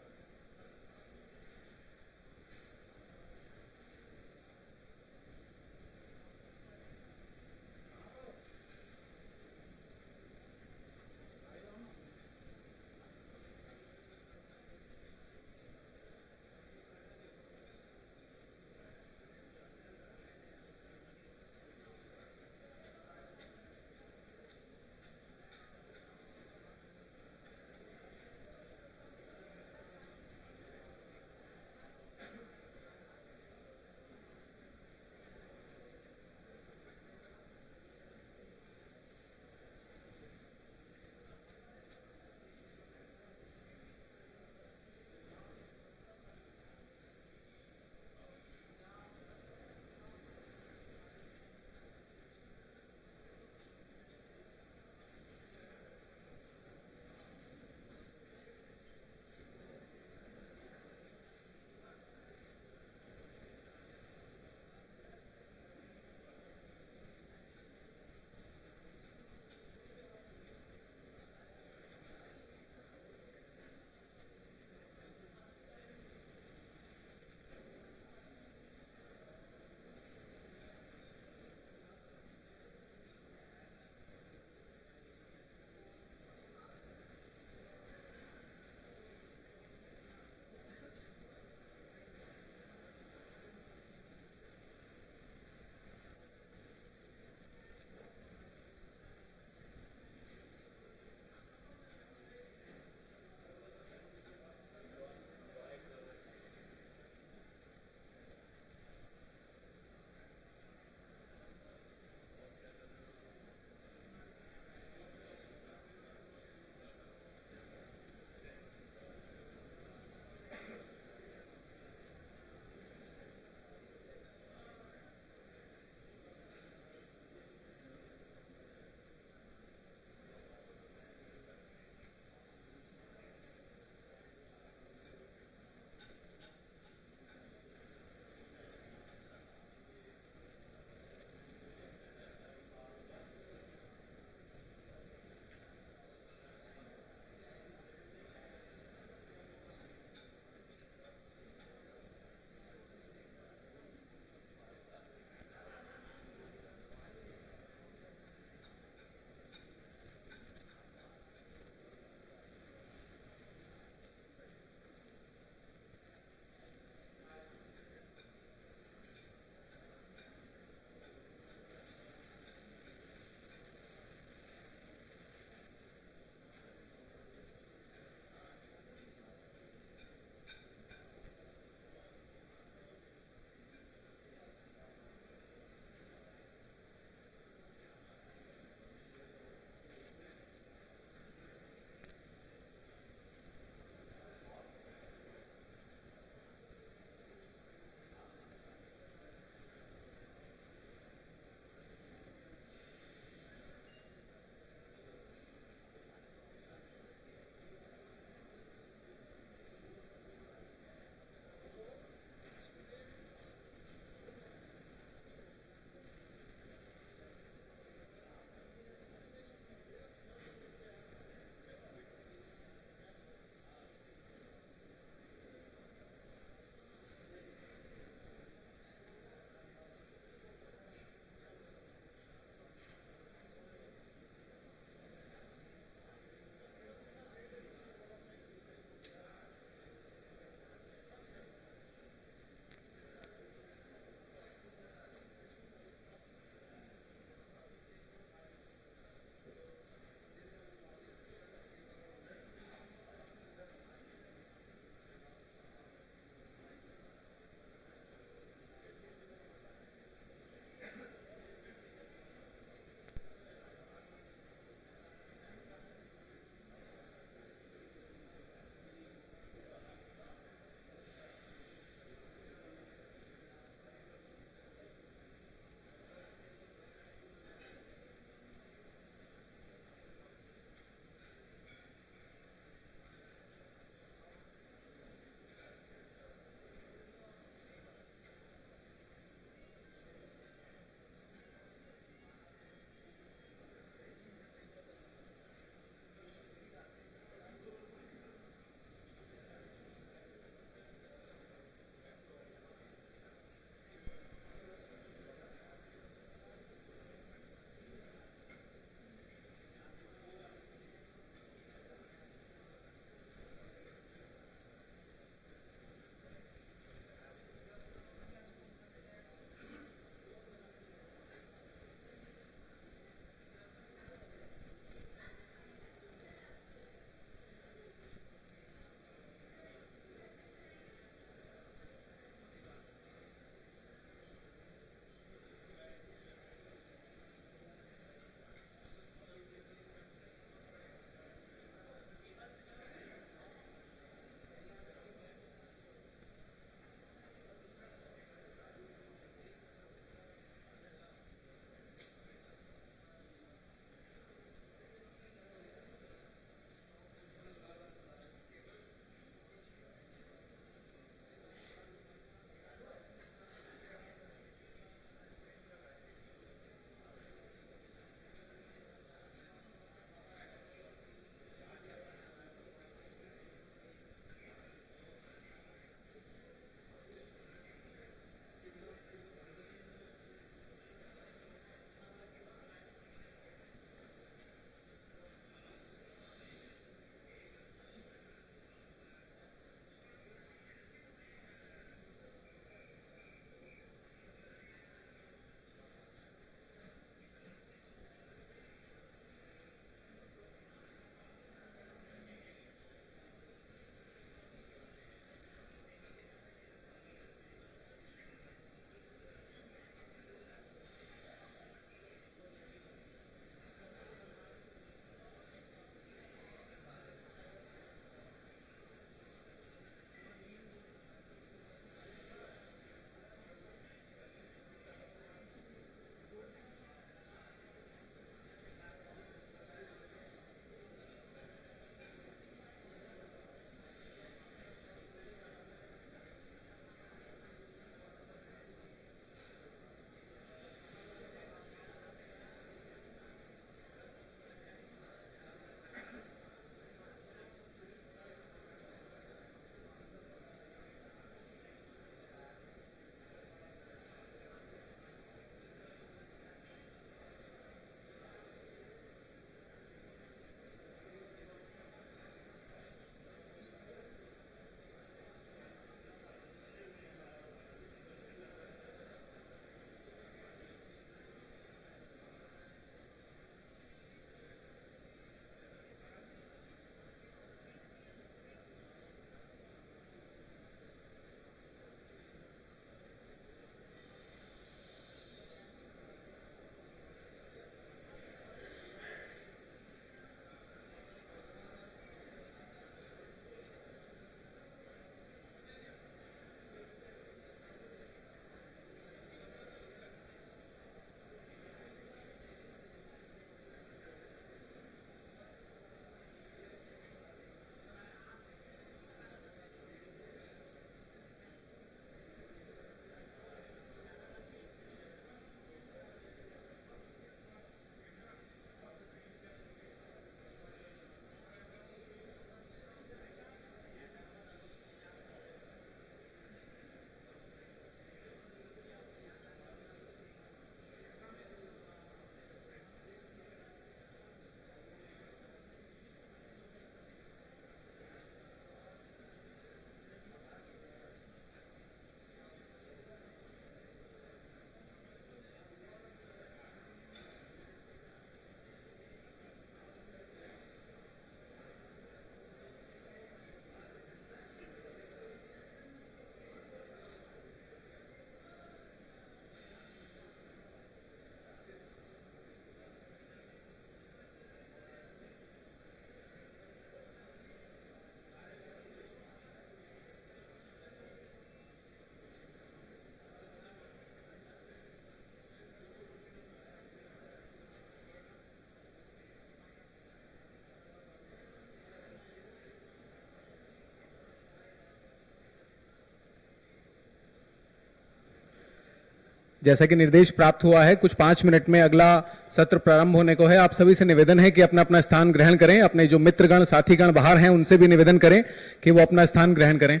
जैसा कि निर्देश प्राप्त हुआ है, कुछ 5 minute में अगला सत्र प्रारंभ होने को है। आप सभी से निवेदन है कि अपना अपना स्थान ग्रहण करें। अपने जो मित्रगण साथीगण बाहर हैं उनसे भी निवेदन करें कि वो अपना स्थान ग्रहण करें।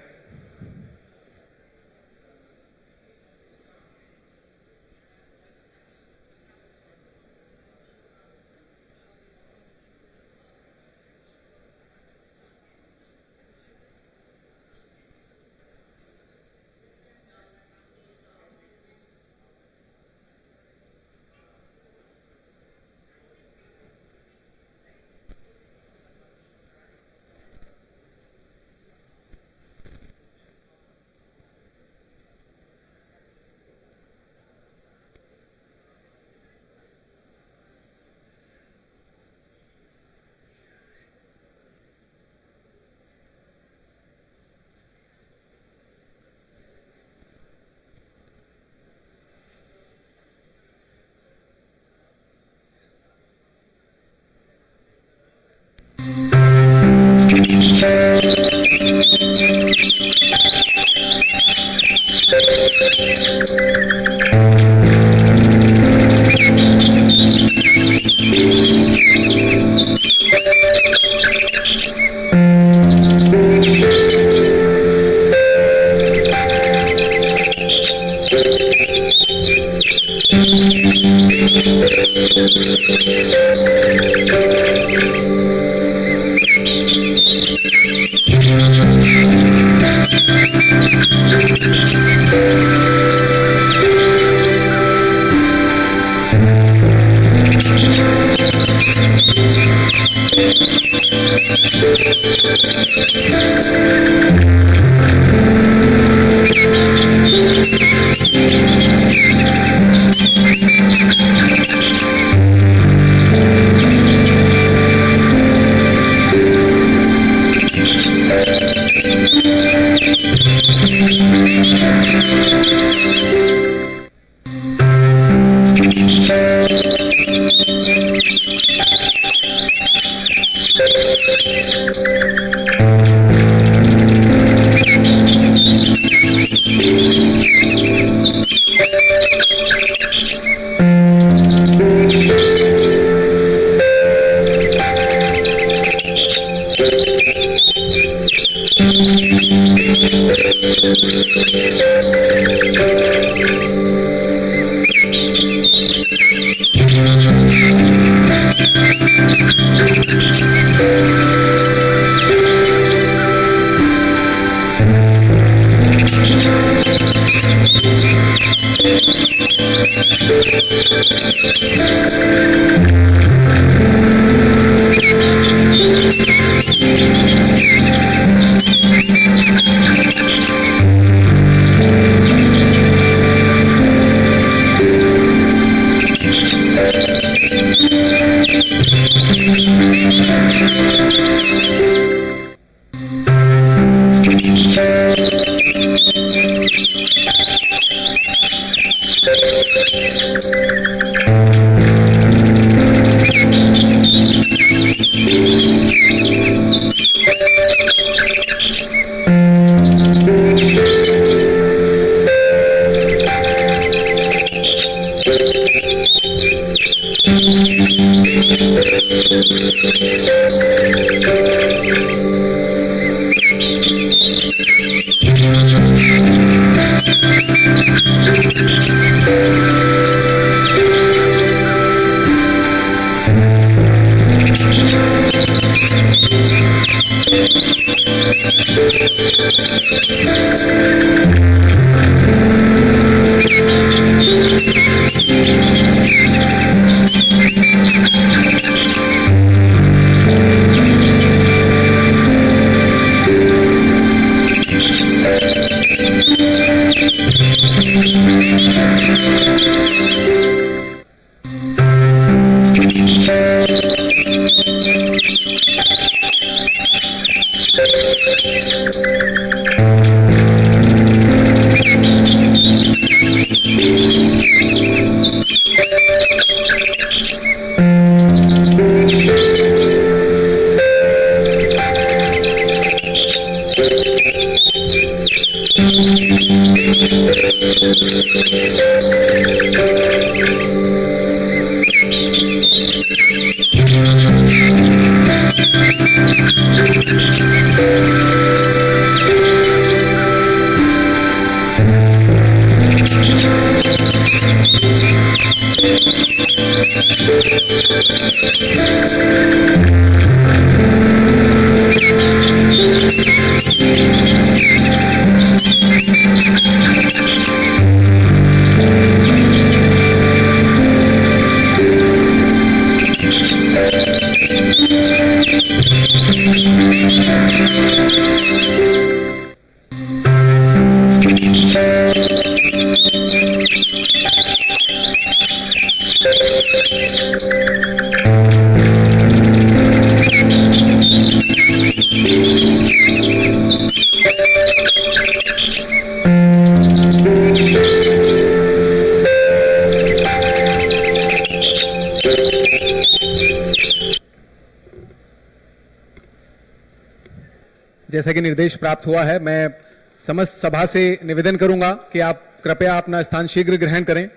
जैसा कि निर्देश प्राप्त हुआ है, मैं समस्त सभा से निवेदन करूंगा कि आप कृपया अपना स्थान शीघ्र ग्रहण करें।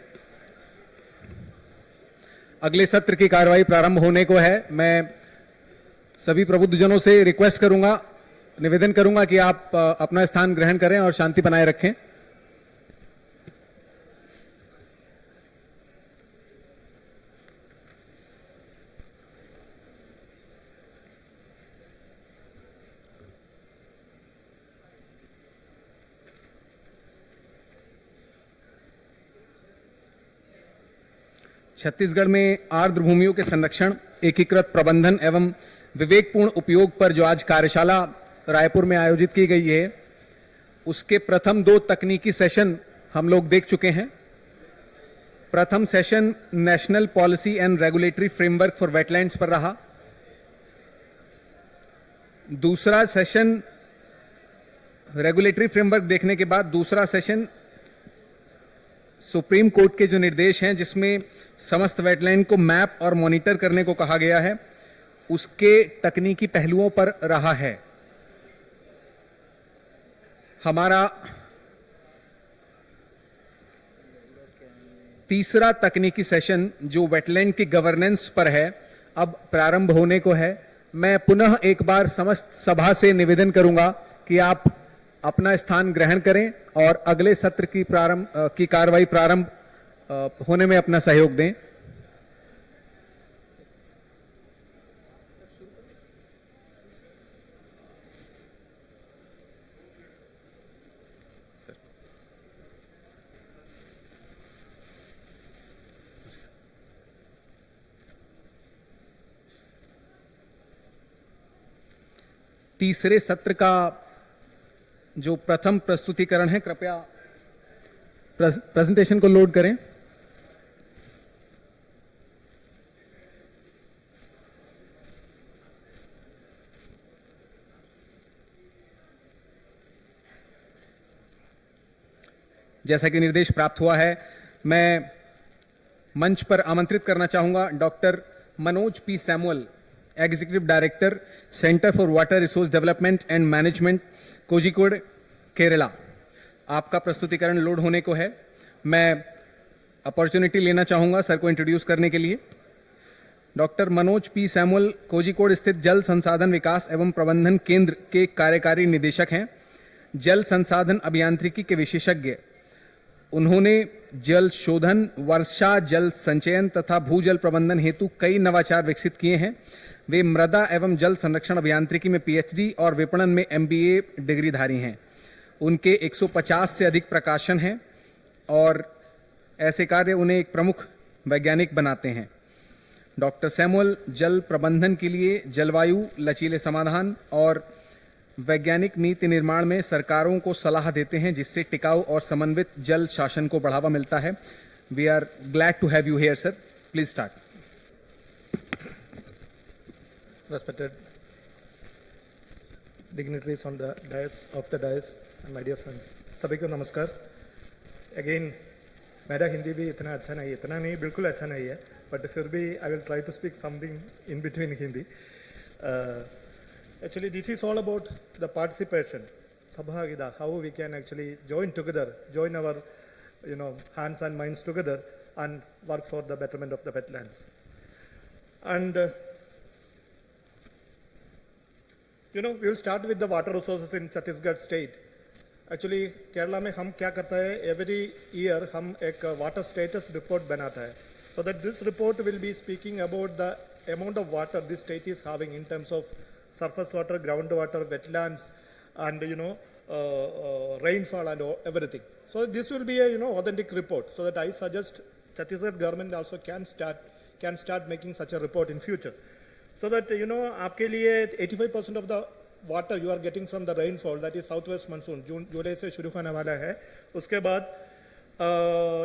अगले सत्र की कार्रवाई प्रारंभ होने को है। मैं सभी प्रबुद्धजनों से रिक्वेस्ट करूंगा, निवेदन करूंगा कि आप अपना स्थान ग्रहण करें और शांति बनाए रखें। छत्तीसगढ़ में आर्द्र भूमियों के संरक्षण, एकीकृत प्रबंधन एवं विवेकपूर्ण उपयोग पर जो आज कार्यशाला रायपुर में आयोजित की गई है, उसके प्रथम 2 तकनीकी सेशन हम लोग देख चुके हैं। प्रथम session national policy and regulatory framework for wetlands पर रहा। दूसरा सेशन रेगुलेटरी फ्रेमवर्क देखने के बाद दूसरा सेशन सुप्रीम कोर्ट के जो निर्देश हैं, जिसमें समस्त वेटलैंड को मैप और मॉनिटर करने को कहा गया है, उसके तकनीकी पहलुओं पर रहा है। हमारा तीसरा तकनीकी सेशन जो वेटलैंड की गवर्नेंस पर है, अब प्रारंभ होने को है। मैं पुनः एक बार समस्त सभा से निवेदन करूंगा कि आप अपना स्थान ग्रहण करें और अगले सत्र की कार्रवाई प्रारंभ होने में अपना सहयोग दें। तीसरे सत्र का जो प्रथम प्रस्तुतिकरण है, कृपया प्रेजेंटेशन को लोड करें। जैसा कि निर्देश प्राप्त हुआ है, मैं मंच पर आमंत्रित करना चाहूंगा doctor Manoj P Samuel, executive director, centre for water resource development and management, Kozhikode, Kerala. आपका प्रस्तुतिकरण लोड होने को है। मैं अपॉर्चुनिटी लेना चाहूंगा सर को इंट्रोड्यूस करने के लिए। Doctor Manoj P Samuel Kozhikode स्थित जल संसाधन विकास एवं प्रबंधन केंद्र के कार्यकारी निदेशक हैं। जल संसाधन अभियांत्रिकी के विशेषज्ञ। उन्होंने जल शोधन, वर्षा जल संचयन तथा भूजल प्रबंधन हेतु कई नवाचार विकसित किए हैं। वे मृदा एवं जल संरक्षण अभियांत्रिकी में पीएचडी और विपणन में एमबीए डिग्रीधारी हैं। उनके 150 से अधिक प्रकाशन हैं और ऐसे कार्य उन्हें एक प्रमुख वैज्ञानिक बनाते हैं। डॉक्टर सैमुअल जल प्रबंधन के लिए जलवायु लचीले समाधान और वैज्ञानिक नीति निर्माण में सरकारों को सलाह देते हैं, जिससे टिकाऊ और समन्वित जल शासन को बढ़ावा मिलता है। We are glad to have you here sir, please start.
Respected dignitaries on the dais and my dear friends, सभी को नमस्कार। Again, मेरा हिंदी भी इतना अच्छा नहीं है, इतना नहीं, बिल्कुल अच्छा नहीं है, but फिर भी I will try to speak something in between Hindi. Actually, this is all about the participation, sabhagida, how we can actually join together, join our hands and minds together and work for the betterment of the wetlands. And we will start with the water resources in Chhattisgarh state. Actually, Kerala में हम क्या करता है, every year हम एक water status report बनाता है. So that this report will be speaking about the amount of water this state is having in terms of surface water, groundwater, wetlands, and rainfall and everything. So this will be a authentic report. So that I suggest Chhattisgarh government also can start making such a report in future. So that आपके लिए 85% of the water you are getting from the rainfall, that is southwest monsoon, जुलाई से शुरू होने वाला है. उसके बाद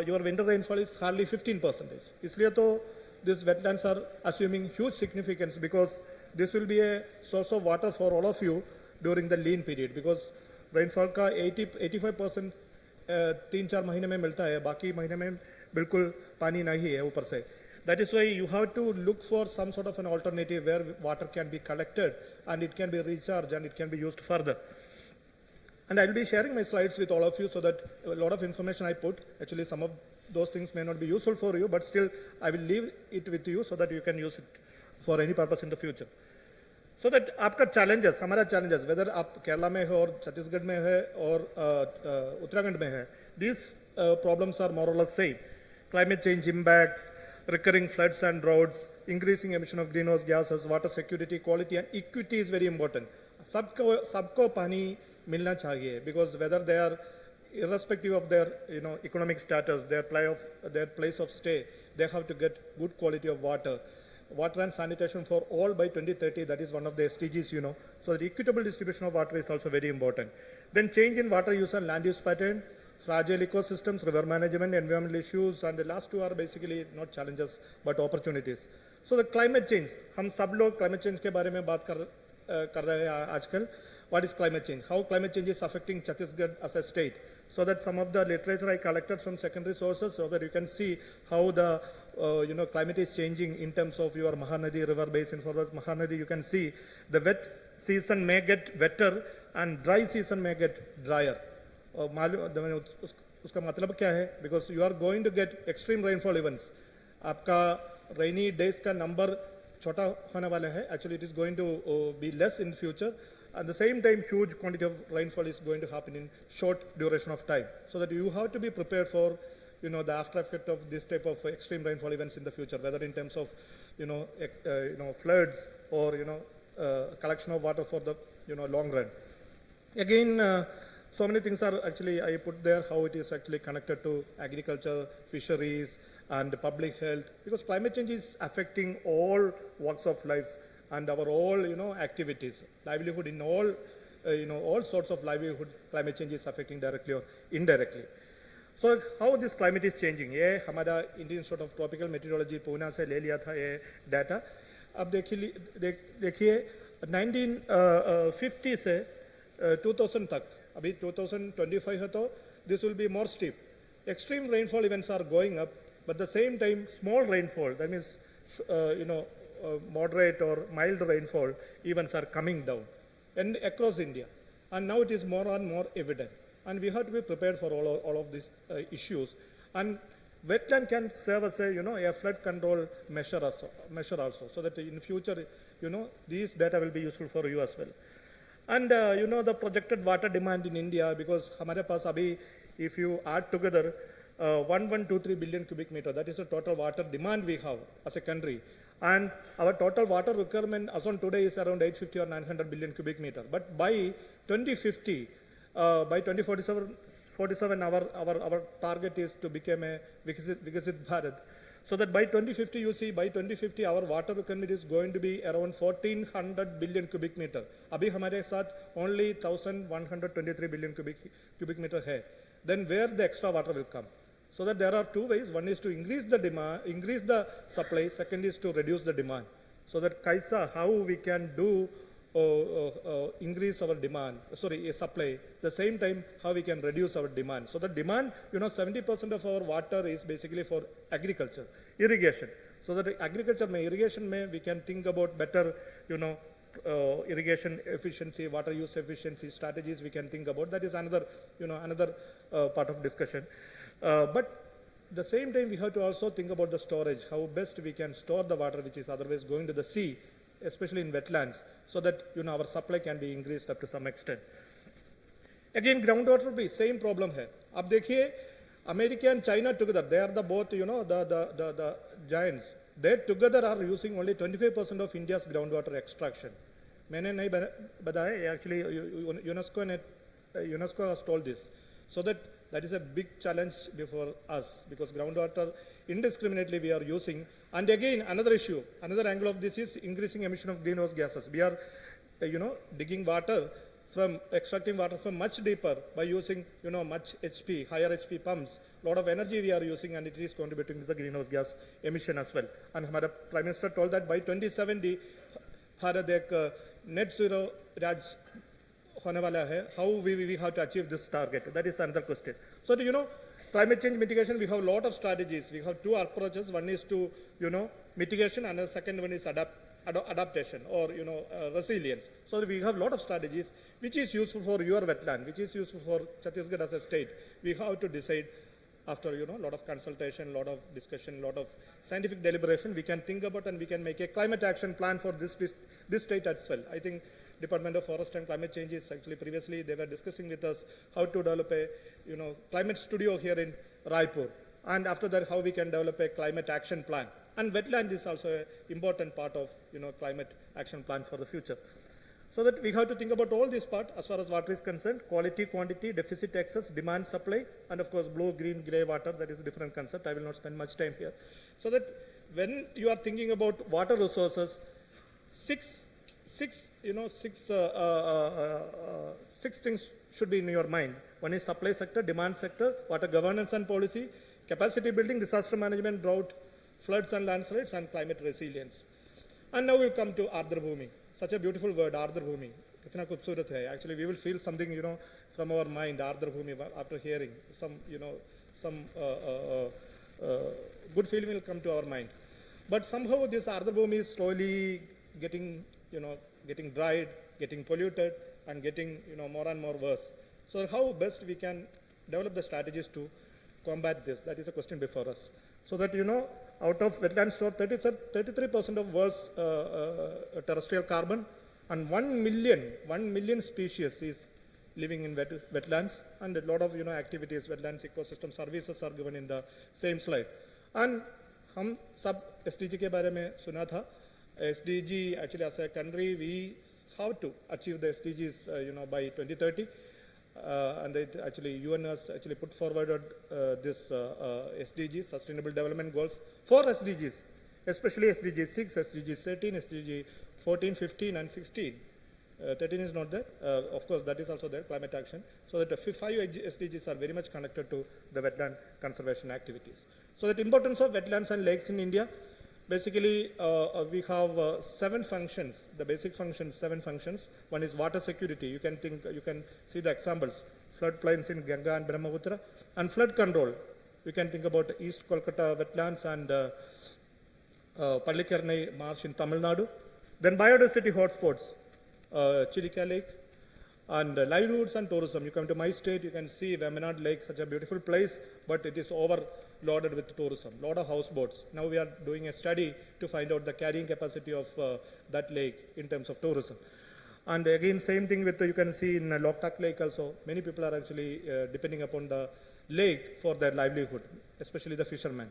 your winter rainfall is hardly 15%. इसलिए तो these wetlands are assuming huge significance because this will be a source of water for all of you during the lean period, because rainfall का 85% 3-4 महीने में मिलता है, बाकी महीने में बिल्कुल पानी नहीं है ऊपर से. That is why you have to look for some sort of an alternative where water can be collected and it can be recharged and it can be used further. And I will be sharing my slides with all of you so that a lot of information I put, actually some of those things may not be useful for you, but still I will leave it with you so that you can use it for any purpose in the future. So that आपका challenges, हमारा challenges, whether आप केरला में हो और छत्तीसगढ़ में है और उत्तराखंड में है, these problems are more or less same. Climate change impacts, recurring floods and droughts, increasing emission of greenhouse gases, water security, quality and equity is very important. सबको पानी मिलना चाहिए, because whether they are irrespective of their economic status, their place of stay, they have to get good quality of water. Water and sanitation for all by 2030, that is one of the SDGs, So the equitable distribution of water is also very important. Then change in water use and land use pattern, fragile ecosystems, river management, environmental issues, and the last two are basically not challenges but opportunities. So the climate change, हम सब लोग climate change के बारे में बात कर रहे हैं आजकल. What is climate change? How climate change is affecting Chhattisgarh as a state? So that some of the literature I collected from secondary sources, so that you can see how the climate is changing in terms of your Mahanadi river basin. For the Mahanadi, you can see the wet season may get wetter and dry season may get drier. उसका मतलब क्या है? Because you are going to get extreme rainfall events. आपका rainy days का number छोटा होने वाला है. Actually, it is going to be less in future. At the same time, huge quantity of rainfall is going to happen in short duration of time. So that you have to be prepared for, the after effect of this type of extreme rainfall events in the future, whether in terms of, floods or, collection of water for the, long run. Again, so many things are actually, I put there how it is actually connected to agriculture, fisheries, and public health, because climate change is affecting all walks of life and our all, activities, livelihood in all, all sorts of livelihood, climate change is affecting directly or indirectly. So how this climate is changing? ये हमारा Indian Institute of Tropical Meteorology Poona से ले लिया था ये data. अब देखिए 1950 से 2000 तक, अभी 2025 है तो this will be more steep. Extreme rainfall events are going up, but at the same time small rainfall, that means moderate or mild rainfall events are coming down and across India, and now it is more and more evident, and we have to be prepared for all of these issues. And wetland can serve as a flood control measure also, so that in future these data will be useful for you as well. And the projected water demand in India, because हमारे पास अभी if you add together 1123 billion cubic meter, that is the total water demand we have as a country. And our total water requirement as on today is around 850 or 900 billion cubic meter. But by 2050, by 2047, our target is to become a Vikasit Bharat. So that by 2050, you see, by 2050, our water requirement is going to be around 1400 billion cubic meter. Abhi hamare saath only 1123 billion cubic meter hai. Then where the extra water will come? So that there are two ways. One is to increase the demand, increase the supply. Second is to reduce the demand. So that how we can do increase our demand, supply. The same time, how we can reduce our demand. So the demand, 70% of our water is basically for agriculture, irrigation. So that agriculture, irrigation, we can think about better, irrigation efficiency, water use efficiency strategies we can think about. That is another, another part of discussion. But at the same time, we have to also think about the storage, how best we can store the water which is otherwise going to the sea especially in wetlands, so that our supply can be increased up to some extent. Again, groundwater भी same problem है. अब देखिए, America and China together, they are the both the giants. They together are using only 25% of India's groundwater extraction. मैंने नहीं बताया, actually UNESCO has told this. So that is a big challenge before us, because groundwater indiscriminately we are using. And again, another issue, another angle of this is increasing emission of greenhouse gases. We are, digging water extracting water from much deeper by using, much HP, higher HP pumps. A lot of energy we are using, and it is contributing to the greenhouse gas emission as well. And our Prime Minister told that by 2070, Bharat ek net zero Raj होने वाला है. How we have to achieve this target? That is another question. So, climate change mitigation, we have a lot of strategies. We have two approaches. One is to, mitigation, and the second one is adaptation or, resilience. So we have a lot of strategies which is useful for your wetland, which is useful for Chhattisgarh as a state. We have to decide after, a lot of consultation, a lot of discussion, a lot of scientific deliberation. We can think about and we can make a climate action plan for this state as well. I think Department of Forest and Climate Change is actually previously they were discussing with us how to develop a climate studio here in Raipur, and after that how we can develop a climate action plan. And wetland is also an important part of climate action plan for the future. So that we have to think about all this part as far as water is concerned: quality, quantity, deficit, excess, demand, supply, and of course blue, green, grey water. That is a different concept. I will not spend much time here. So that when you are thinking about water resources, six things should be in your mind. One is supply sector, demand sector, water governance and policy, capacity building, disaster management, drought, floods and landslides, and climate resilience. And now we'll come to Ardhra Bhumi. Such a beautiful word, Ardhra Bhumi. Kitna khubsurat hai. Actually, we will feel something, from our mind, Ardhra Bhumi, after hearing some good feeling will come to our mind. But somehow this Ardhra Bhumi is slowly getting dried, getting polluted, and getting, more and more worse. So how best we can develop the strategies to combat this? That is a question before us. So that, out of wetland store, 33% of world's terrestrial carbon, and 1 million species is living in wetlands, and a lot of, activities, wetlands ecosystem services are given in the same slide. And हम सब SDG के बारे में सुना था. SDG, actually as a country, we have to achieve the SDGs, by 2030. And actually UN has actually put forward this SDG, Sustainable Development Goals, 4 SDGs, especially SDG 6, SDG 13, SDG 14, 15, and 16. 13 is not there. Of course, that is also there, climate action. So that the 5 SDGs are very much connected to the wetland conservation activities. So the importance of wetlands and lakes in India. Basically, we have 7 functions, the basic functions, 7 functions. One is water security. You can see the examples. Flood plains in Ganga and Brahmaputra. And flood control. You can think about East Kolkata wetlands and Pallikarnai marsh in Tamil Nadu. Then biodiversity hotspots, Chilika Lake, and livelihoods and tourism. You come to my state, you can see Vemanad Lake, such a beautiful place, but it is overloaded with tourism, lot of houseboats. Now we are doing a study to find out the carrying capacity of that lake in terms of tourism. And again, same thing with, you can see in Loktak Lake also, many people are actually depending upon the lake for their livelihood, especially the fishermen.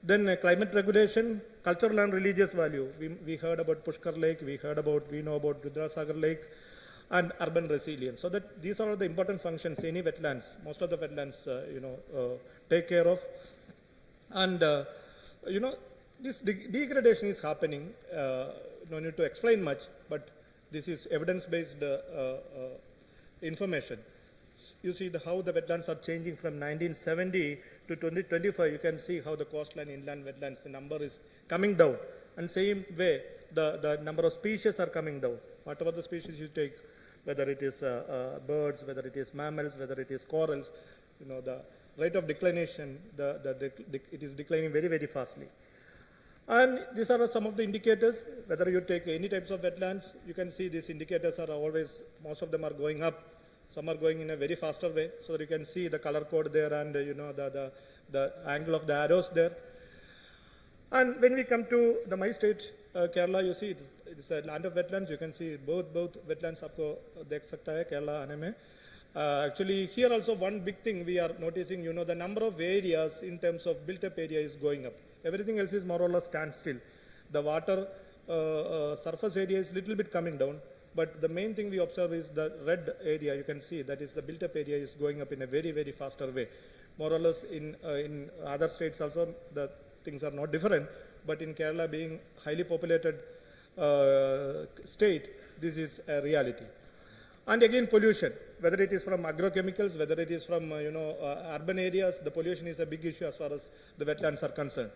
Then climate regulation, cultural and religious value. We heard about Pushkar Lake, we know about Rudrasagar Lake, and urban resilience. So that these are the important functions any wetlands, most of the wetlands, take care of. And, this degradation is happening. No need to explain much, but this is evidence-based information. You see how the wetlands are changing from 1970 to 2025. You can see how the coastline, inland wetlands, the number is coming down. And same way, the number of species are coming down. Whatever the species you take, whether it is birds, whether it is mammals, whether it is corals, the rate of declination, it is declining very, very fastly. And these are some of the indicators. Whether you take any types of wetlands, you can see these indicators are always, most of them are going up. Some are going in a very faster way, so that you can see the color code there and the angle of the arrows there. And when we come to my state, Kerala, you see it's a land of wetlands. You can see both wetlands आपको देख सकता है केरला आने में. Actually, here also one big thing we are noticing, the number of areas in terms of built-up area is going up. Everything else is more or less standstill. The water surface area is little bit coming down, but the main thing we observe is the red area. You can see that is the built-up area is going up in a very, very faster way. More or less in other states also the things are not different, but in Kerala being highly populated state, this is a reality. And again, pollution, whether it is from agrochemicals, whether it is from urban areas, the pollution is a big issue as far as the wetlands are concerned.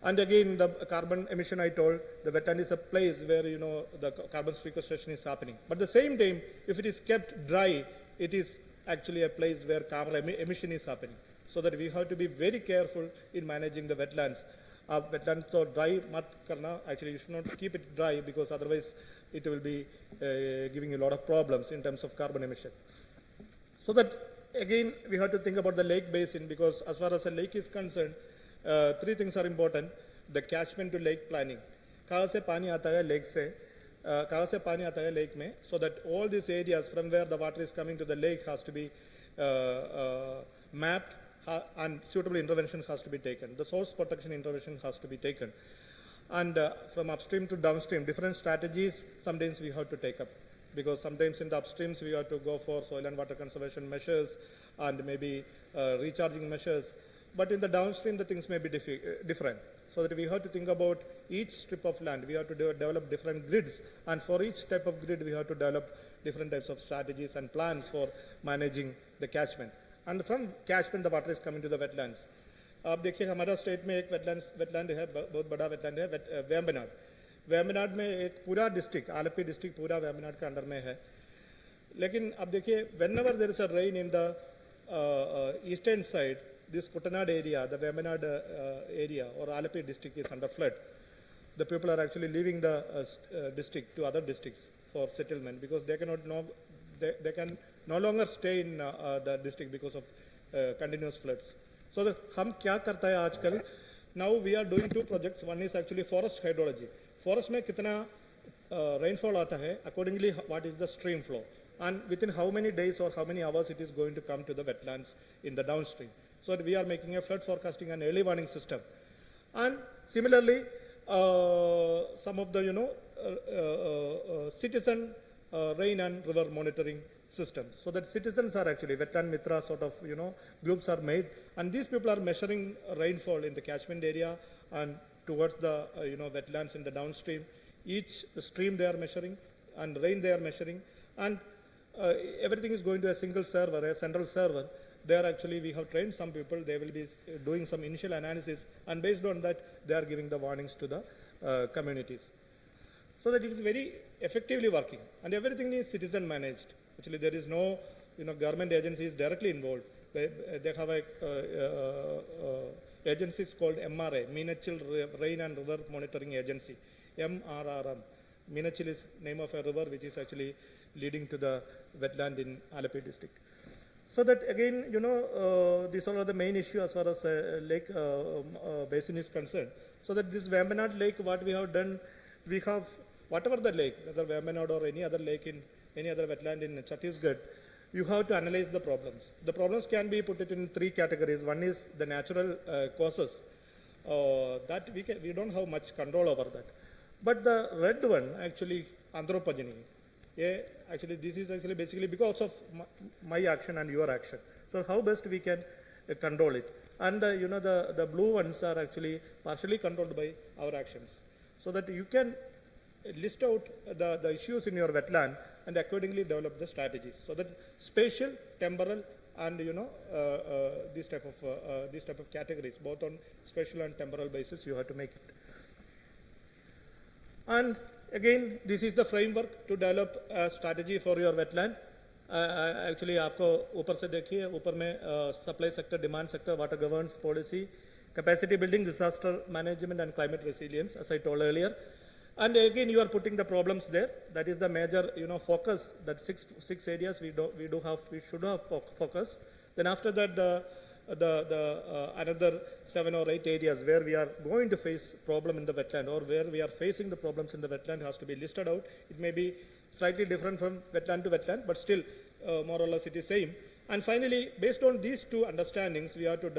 And again, the carbon emission, I told, the wetland is a place where the carbon sequestration is happening. But at the same time, if it is kept dry, it is actually a place where carbon emission is happening. So that we have to be very careful in managing the wetlands. Wetlands so dry mat karna, actually you should not keep it dry, because otherwise it will be giving you a lot of problems in terms of carbon emission. So that again we have to think about the lake basin, because as far as a lake is concerned, three things are important. The catchment to lake planning. कहाँ से पानी आता है lake से, कहाँ से पानी आता है lake में, so that all these areas from where the water is coming to the lake has to be mapped, and suitable interventions has to be taken. The source protection intervention has to be taken. And from upstream to downstream, different strategies sometimes we have to take up, because sometimes in the upstreams we have to go for soil and water conservation measures and maybe recharging measures. But in the downstream, the things may be different. So that we have to think about each strip of land. We have to develop different grids, and for each type of grid, we have to develop different types of strategies and plans for managing the catchment. And from catchment, the water is coming to the wetlands. आप देखिए हमारा state में एक wetland है, बहुत बड़ा wetland है, वेम्बनाड. वेम्बनाड में एक पूरा डिस्ट्रिक्ट, आलपी डिस्ट्रिक्ट पूरा वेम्बनाड के अंडर में है. लेकिन अब देखिए, whenever there is a rain in the eastern side, this Kutanad area, the Vemanad area or Alapi district is under flood. The people are actually leaving the district to other districts for settlement, because they cannot they can no longer stay in the district because of continuous floods. So हम क्या करता है आजकल? Now we are doing two projects. One is actually forest hydrology. Forest में कितना rainfall आता है, accordingly what is the stream flow, and within how many days or how many hours it is going to come to the wetlands in the downstream. So we are making a flood forecasting and early warning system. And similarly, some of the citizen rain and river monitoring systems. So that citizens are actually wetland mitra sort of groups are made, and these people are measuring rainfall in the catchment area and towards the wetlands in the downstream. Each stream they are measuring and rain they are measuring, and everything is going to a single server, a central server. There actually we have trained some people. They will be doing some initial analysis, and based on that they are giving the warnings to the communities. So that it is very effectively working, and everything is citizen managed. Actually, there is no government agencies directly involved. They have agencies called MRA, Meenachil Rain and River Monitoring Agency, MRRM. Meenachil is name of a river which is actually leading to the wetland in Alapi district. So that again, these are the main issue as far as lake basin is concerned. So that this Vemanad lake, what we have done, we have whatever the lake, whether Vemanad or any other lake in any other wetland in Chhattisgarh, you have to analyze the problems. The problems can be put it in three categories. One is the natural causes that we don't have much control over that. But the red one actually anthropogeny. Yeah, actually this is actually basically because of my action and your action. So how best we can control it? And the blue ones are actually partially controlled by our actions. So that you can list out the issues in your wetland and accordingly develop the strategies. So that spatial, temporal, and these type of categories, both on spatial and temporal basis, you have to make it. And again, this is the framework to develop a strategy for your wetland. Actually, आपको ऊपर से देखिए, ऊपर में supply sector, demand sector, water governance policy, capacity building, disaster management, and climate resilience, as I told earlier. And again, you are putting the problems there. That is the major, focus. That six areas we should have focus. Then after that, the another 7 or 8 areas where we are going to face problem in the wetland or where we are facing the problems in the wetland has to be listed out. It may be slightly different from wetland to wetland, but still more or less it is same. And finally, based on these two understandings, we have to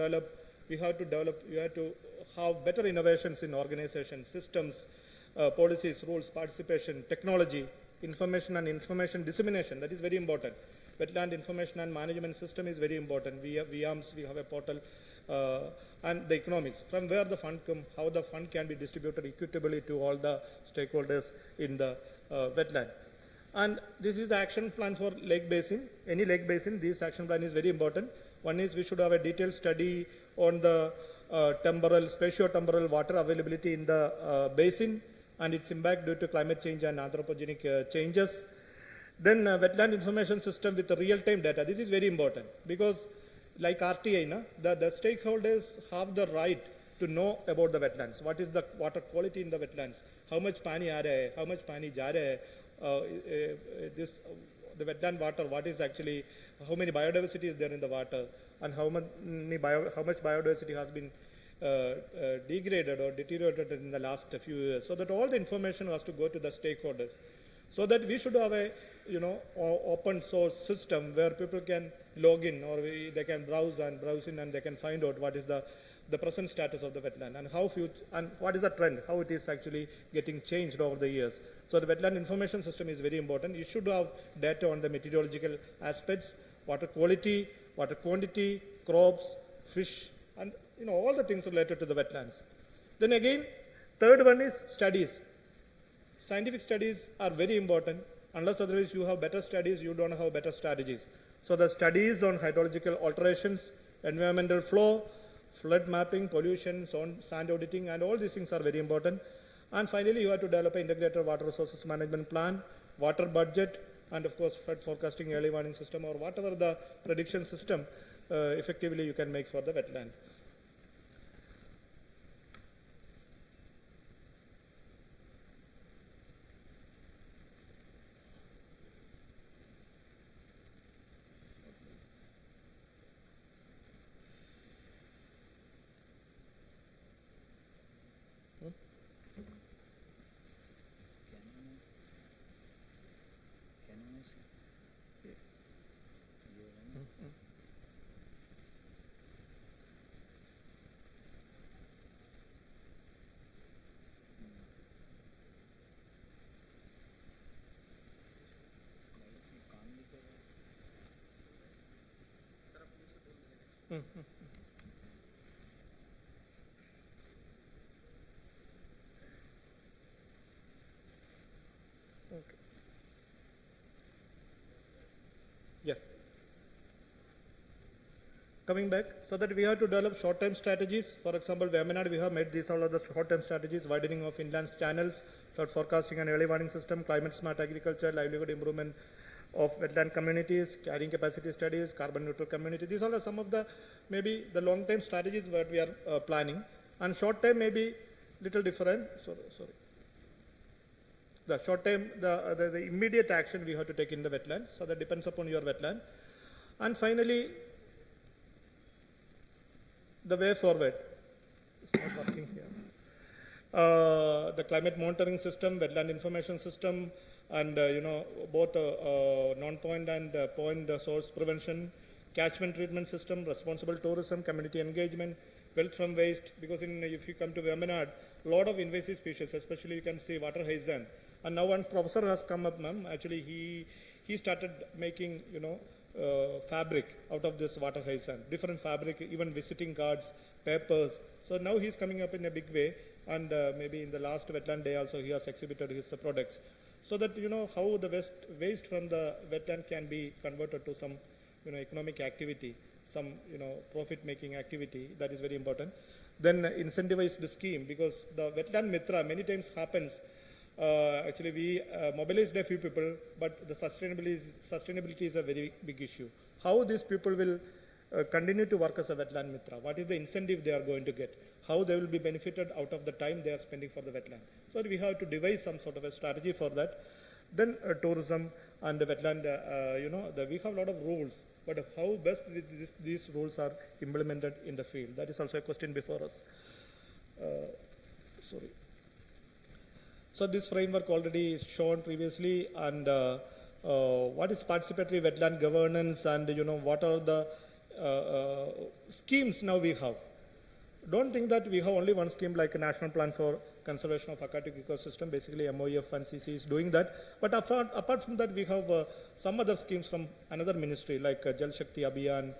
have better innovations in organization, systems, policies, rules, participation, technology, information and information dissemination. That is very important. Wetland information and management system is very important. We have a portal, and the economics, from where the fund come, how the fund can be distributed equitably to all the stakeholders in the wetland. And this is the action plan for lake basin. Any lake basin, this action plan is very important. One is we should have a detailed study on the spatio-temporal water availability in the basin and its impact due to climate change and anthropogenic changes. Then wetland information system with the real-time data. This is very important because like RTI, the stakeholders have the right to know about the wetlands. What is the water quality in the wetlands? How much pani aa raha hai? How much pani ja raha hai? The wetland water, what is actually, how many biodiversity is there in the water, and how much biodiversity has been degraded or deteriorated in the last few years, so that all the information has to go to the stakeholders, so that we should have a open source system where people can log in or they can browse in and they can find out what is the present status of the wetland and and what is the trend, how it is actually getting changed over the years. So the wetland information system is very important. You should have data on the meteorological aspects, water quality, water quantity, crops, fish, and all the things related to the wetlands. Then again, third one is studies. Scientific studies are very important. Unless otherwise you have better studies, you don't have better strategies. So the studies on hydrological alterations, environmental flow, flood mapping, pollution, sand auditing, and all these things are very important. And finally, you have to develop an integrated water resources management plan, water budget, and of course, flood forecasting, early warning system, or whatever the prediction system effectively you can make for the wetland. Okay. Yeah. Coming back, so that we have to develop short-term strategies. For example, Veminad, we have made these all of the short-term strategies: widening of inland channels, flood forecasting and early warning system, climate-smart agriculture, livelihood improvement of wetland communities, carrying capacity studies, carbon neutral community. These all are some of the maybe the long-term strategies that we are planning, and short-term may be little different. Sorry. The short-term, the immediate action we have to take in the wetland, so that depends upon your wetland. And finally, the way forward. It's not working here. The climate monitoring system, wetland information system, and both non-point and point source prevention, catchment treatment system, responsible tourism, community engagement, wealth from waste. Because if you come to Veminad, a lot of invasive species, especially you can see water hyacinth. And now one professor has come up, ma'am. Actually, he started making fabric out of this water hyacinth, different fabric, even visiting cards, papers. So now he's coming up in a big way, and maybe in the last wetland day also he has exhibited his products, so that how the waste from the wetland can be converted to some economic activity, some profit-making activity. That is very important. Then incentivize the scheme, because the wetland mitra many times happens. Actually, we mobilized a few people, but the sustainability is a very big issue. How these people will continue to work as a wetland mitra? What is the incentive they are going to get? How they will be benefited out of the time they are spending for the wetland? So we have to devise some sort of a strategy for that. Then tourism and wetland, we have a lot of rules, but how best these rules are implemented in the field? That is also a question before us. Sorry. So this framework already shown previously, and what is participatory wetland governance, and what are the schemes now we have. Don't think that we have only one scheme like a national plan for conservation of aquatic ecosystem. Basically MOEF and CC is doing that, but apart from that we have some other schemes from another ministry like Jal Shakti Abhiyan,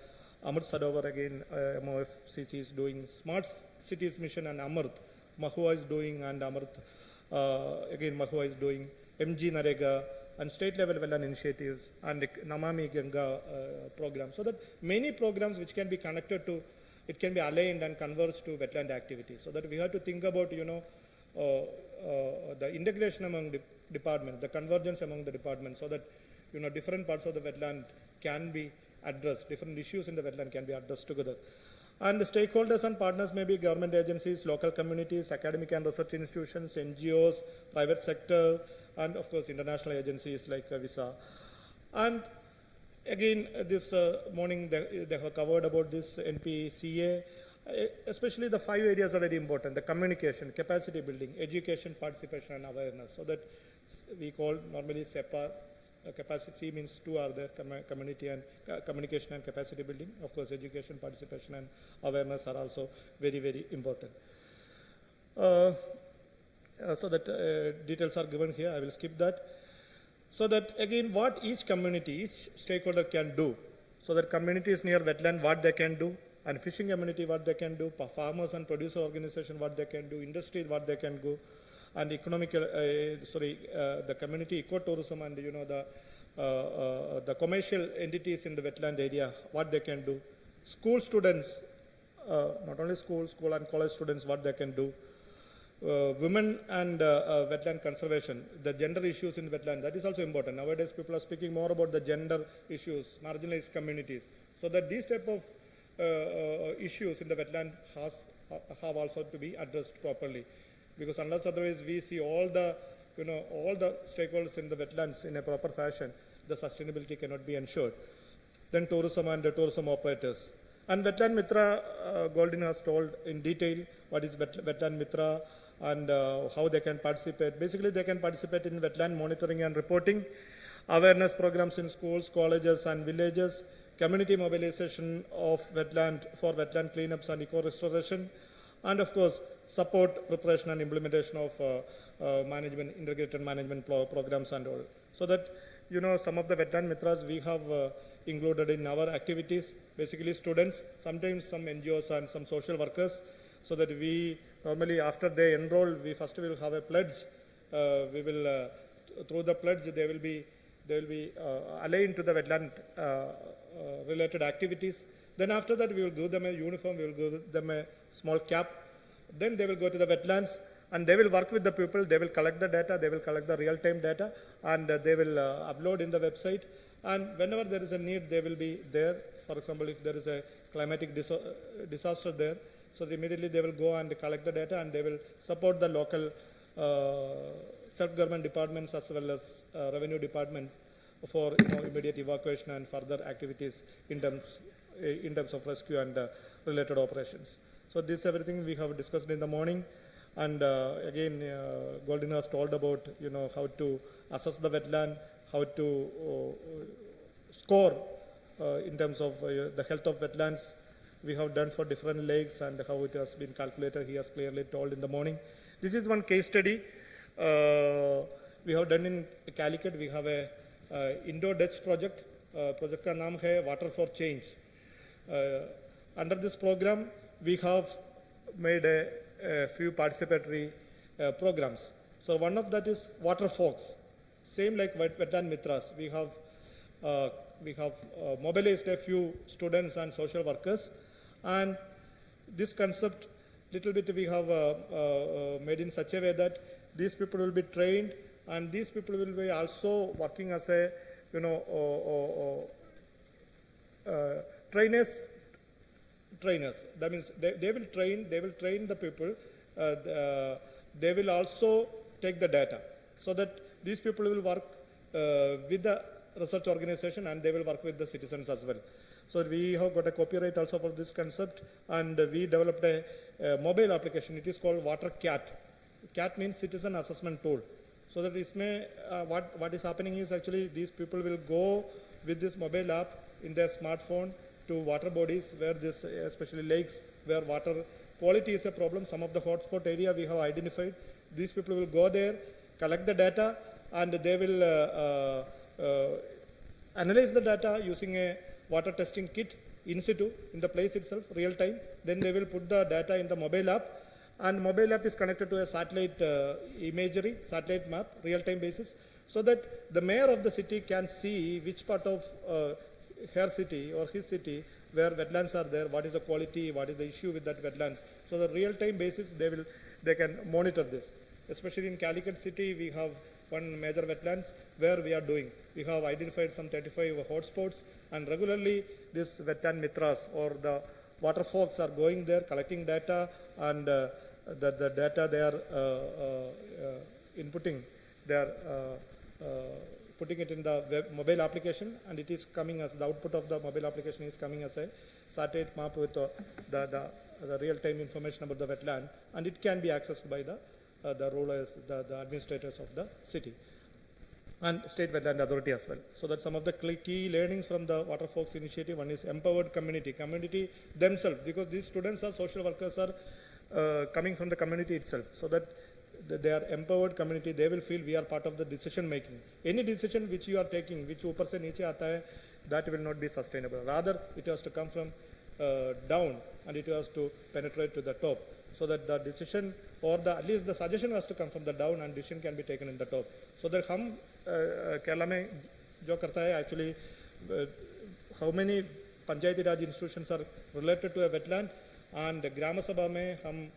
Amrit Sarovar, again MOEF CC is doing, Smart Cities Mission and Amrit Mahua is doing, and Amrit again Mahua is doing, MG Narega, and state level wetland initiatives, and Namami Ganga program. So that many programs which can be connected to, it can be aligned and converged to wetland activity. So that we have to think about, the integration among the departments, the convergence among the departments, so that, different parts of the wetland can be addressed, different issues in the wetland can be addressed together. And the stakeholders and partners may be government agencies, local communities, academic and research institutions, NGOs, private sector, and of course international agencies like VISA. And again, this morning they have covered about this NPCA, especially the 5 areas are very important: the communication, capacity building, education, participation, and awareness. So that we call normally SEPA. Capacity C means 2 are there: community and communication and capacity building. Of course, education, participation, and awareness are also very, very important. So that details are given here. I will skip that. So that again, what each community, each stakeholder can do. So that communities near wetland, what they can do, and fishing community, what they can do, farmers and producer organization, what they can do, industry, what they can do, and the community ecotourism and the commercial entities in the wetland area, what they can do, school students, not only school and college students, what they can do, women and wetland conservation, the gender issues in wetland, that is also important. Nowadays people are speaking more about the gender issues, marginalized communities, so that these type of issues in the wetland have also to be addressed properly, because unless otherwise we see all the stakeholders in the wetlands in a proper fashion, the sustainability cannot be ensured. Then tourism and the tourism operators. And Wetland Mitra, Goldin has told in detail what is Wetland Mitra and how they can participate. Basically, they can participate in wetland monitoring and reporting, awareness programs in schools, colleges and villages, community mobilization of wetland for wetland cleanups and eco-restoration, and of course, support preparation and implementation of management, integrated management programs and all. So that, some of the Wetland Mitras we have included in our activities, basically students, sometimes some NGOs and some social workers, so that we normally after they enroll, we first will have a pledge. We will, through the pledge, they will be aligned to the wetland related activities. Then after that, we will give them a uniform, we will give them a small cap. Then they will go to the wetlands and they will work with the people, they will collect the data, they will collect the real-time data, and they will upload in the website. And whenever there is a need, they will be there. For example, if there is a climatic disaster there, so immediately they will go and collect the data and they will support the local self-government departments as well as revenue departments for immediate evacuation and further activities in terms of rescue and related operations. So this everything we have discussed in the morning, and again Goldin has told about how to assess the wetland, how to score in terms of the health of wetlands. We have done for different lakes and how it has been calculated. He has clearly told in the morning. This is one case study we have done in Calicut. We have a Indo-Dutch project. Project का नाम है Water for Change. Under this program, we have made a few participatory programs. So one of that is Water Fox. Same like Wetland Mitras, we have mobilized a few students and social workers, and this concept little bit we have made in such a way that these people will be trained, and these people will be also working as a trainers. That means they will train the people. They will also take the data, so that these people will work with the research organization, and they will work with the citizens as well. So we have got a copyright also for this concept, and we developed a mobile application. It is called Water Cat. CAT means Citizen Assessment Tool. So that what is happening is actually these people will go with this mobile app in their smartphone to water bodies where this, especially lakes, where water quality is a problem. Some of the hotspot area we have identified. These people will go there, collect the data, and they will analyze the data using a water testing kit in situ, in the place itself, real time. Then they will put the data in the mobile app, and mobile app is connected to a satellite imagery, satellite map, real time basis, so that the mayor of the city can see which part of her city or his city where wetlands are there, what is the quality, what is the issue with that wetlands. So the real time basis they can monitor this. Especially in Calicut city, we have one major wetlands where we are doing. We have identified some 35 hotspots, and regularly this wetland mitras or the water folks are going there, collecting data, and the data they are inputting, they are putting it in the mobile application, and it is coming as the output of the mobile application is coming as a satellite map with the real-time information about the wetland, and it can be accessed by the rulers, the administrators of the city and state wetland authority as well. So that some of the key learnings from the Water Folks initiative, one is empowered community themselves, because these students are social workers are coming from the community itself, so that they are empowered community. They will feel we are part of the decision making. Any decision which you are taking, which ऊपर से नीचे आता है, that will not be sustainable. Rather, it has to come from down, and it has to penetrate to the top, so that the decision or at least the suggestion has to come from the down, and decision can be taken in the top. So that हम केरला में जो करता है actually how many Panchayati Raj institutions are related to a wetland, and ग्राम सभा में हम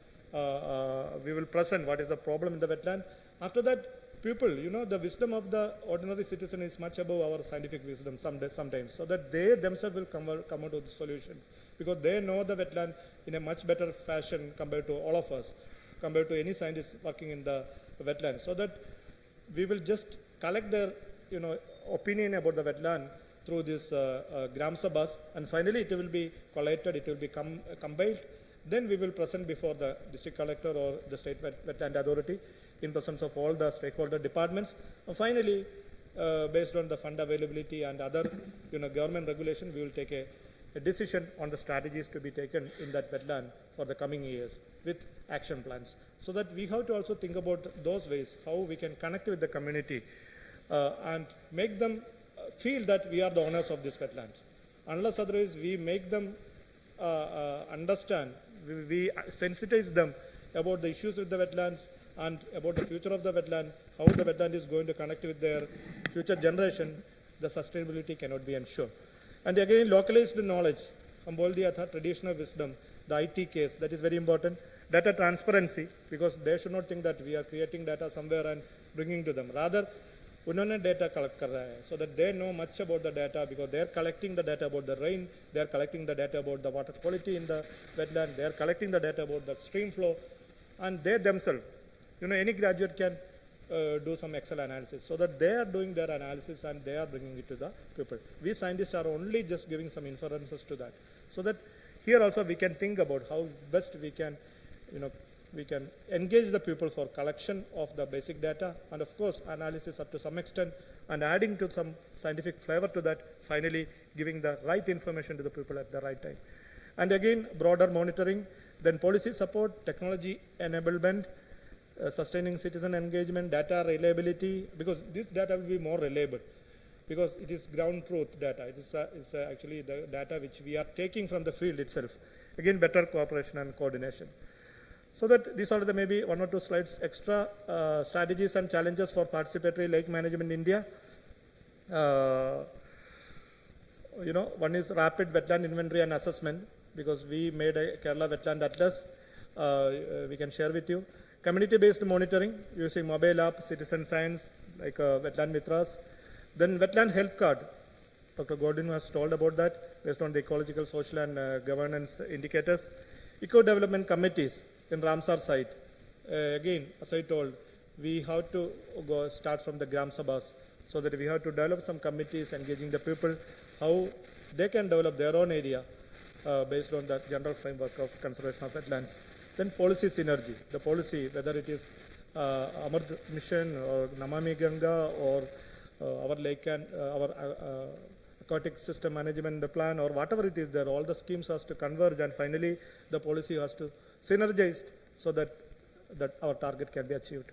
we will present what is the problem in the wetland. After that, people, the wisdom of the ordinary citizen is much above our scientific wisdom sometimes, so that they themselves will come out with the solutions, because they know the wetland in a much better fashion compared to all of us, compared to any scientist working in the wetland. So that we will just collect their opinion about the wetland through this Gram Sabhas, and finally it will be collated, it will be compiled. Then we will present before the district collector or the state wetland authority in presence of all the stakeholder departments. And finally, based on the fund availability and other government regulation, we will take a decision on the strategies to be taken in that wetland for the coming years with action plans. So that we have to also think about those ways, how we can connect with the community and make them feel that we are the owners of this wetland. Unless otherwise we make them understand, we sensitize them about the issues with the wetlands and about the future of the wetland, how the wetland is going to connect with their future generation, the sustainability cannot be ensured. And again, localized knowledge, हम बोल दिया था, traditional wisdom, the IT case, that is very important. Data transparency, because they should not think that we are creating data somewhere and bringing to them. Rather, उन्होंने data collect कर रहा है, so that they know much about the data, because they are collecting the data about the rain, they are collecting the data about the water quality in the wetland, they are collecting the data about the stream flow, and they themselves, any graduate can do some Excel analysis, so that they are doing their analysis and they are bringing it to the people. We scientists are only just giving some inferences to that, so that here also we can think about how best we can, we can engage the people for collection of the basic data, and of course analysis up to some extent, and adding to some scientific flavor to that, finally giving the right information to the people at the right time. And again, broader monitoring, then policy support, technology enablement, sustaining citizen engagement, data reliability, because this data will be more reliable, because it is ground truth data. It is actually the data which we are taking from the field itself. Again, better cooperation and coordination. So that these are the maybe 1 or 2 slides extra, strategies and challenges for participatory lake management in India. One is rapid wetland inventory and assessment, because we made a Kerala wetland atlas, we can share with you. Community-based monitoring using mobile app, citizen science, like wetland mitras. Then wetland health card. Dr. Gordon has told about that, based on the ecological, social and governance indicators. Eco-development committees in Ramsar site. Again, as I told, we have to start from the Gram Sabhas, so that we have to develop some committees engaging the people, how they can develop their own area based on the general framework of conservation of wetlands. Then policy synergy, the policy, whether it is Amrit Mission or Namami Ganga or our lake and our aquatic system management plan or whatever it is there, all the schemes has to converge, and finally the policy has to synergize so that our target can be achieved.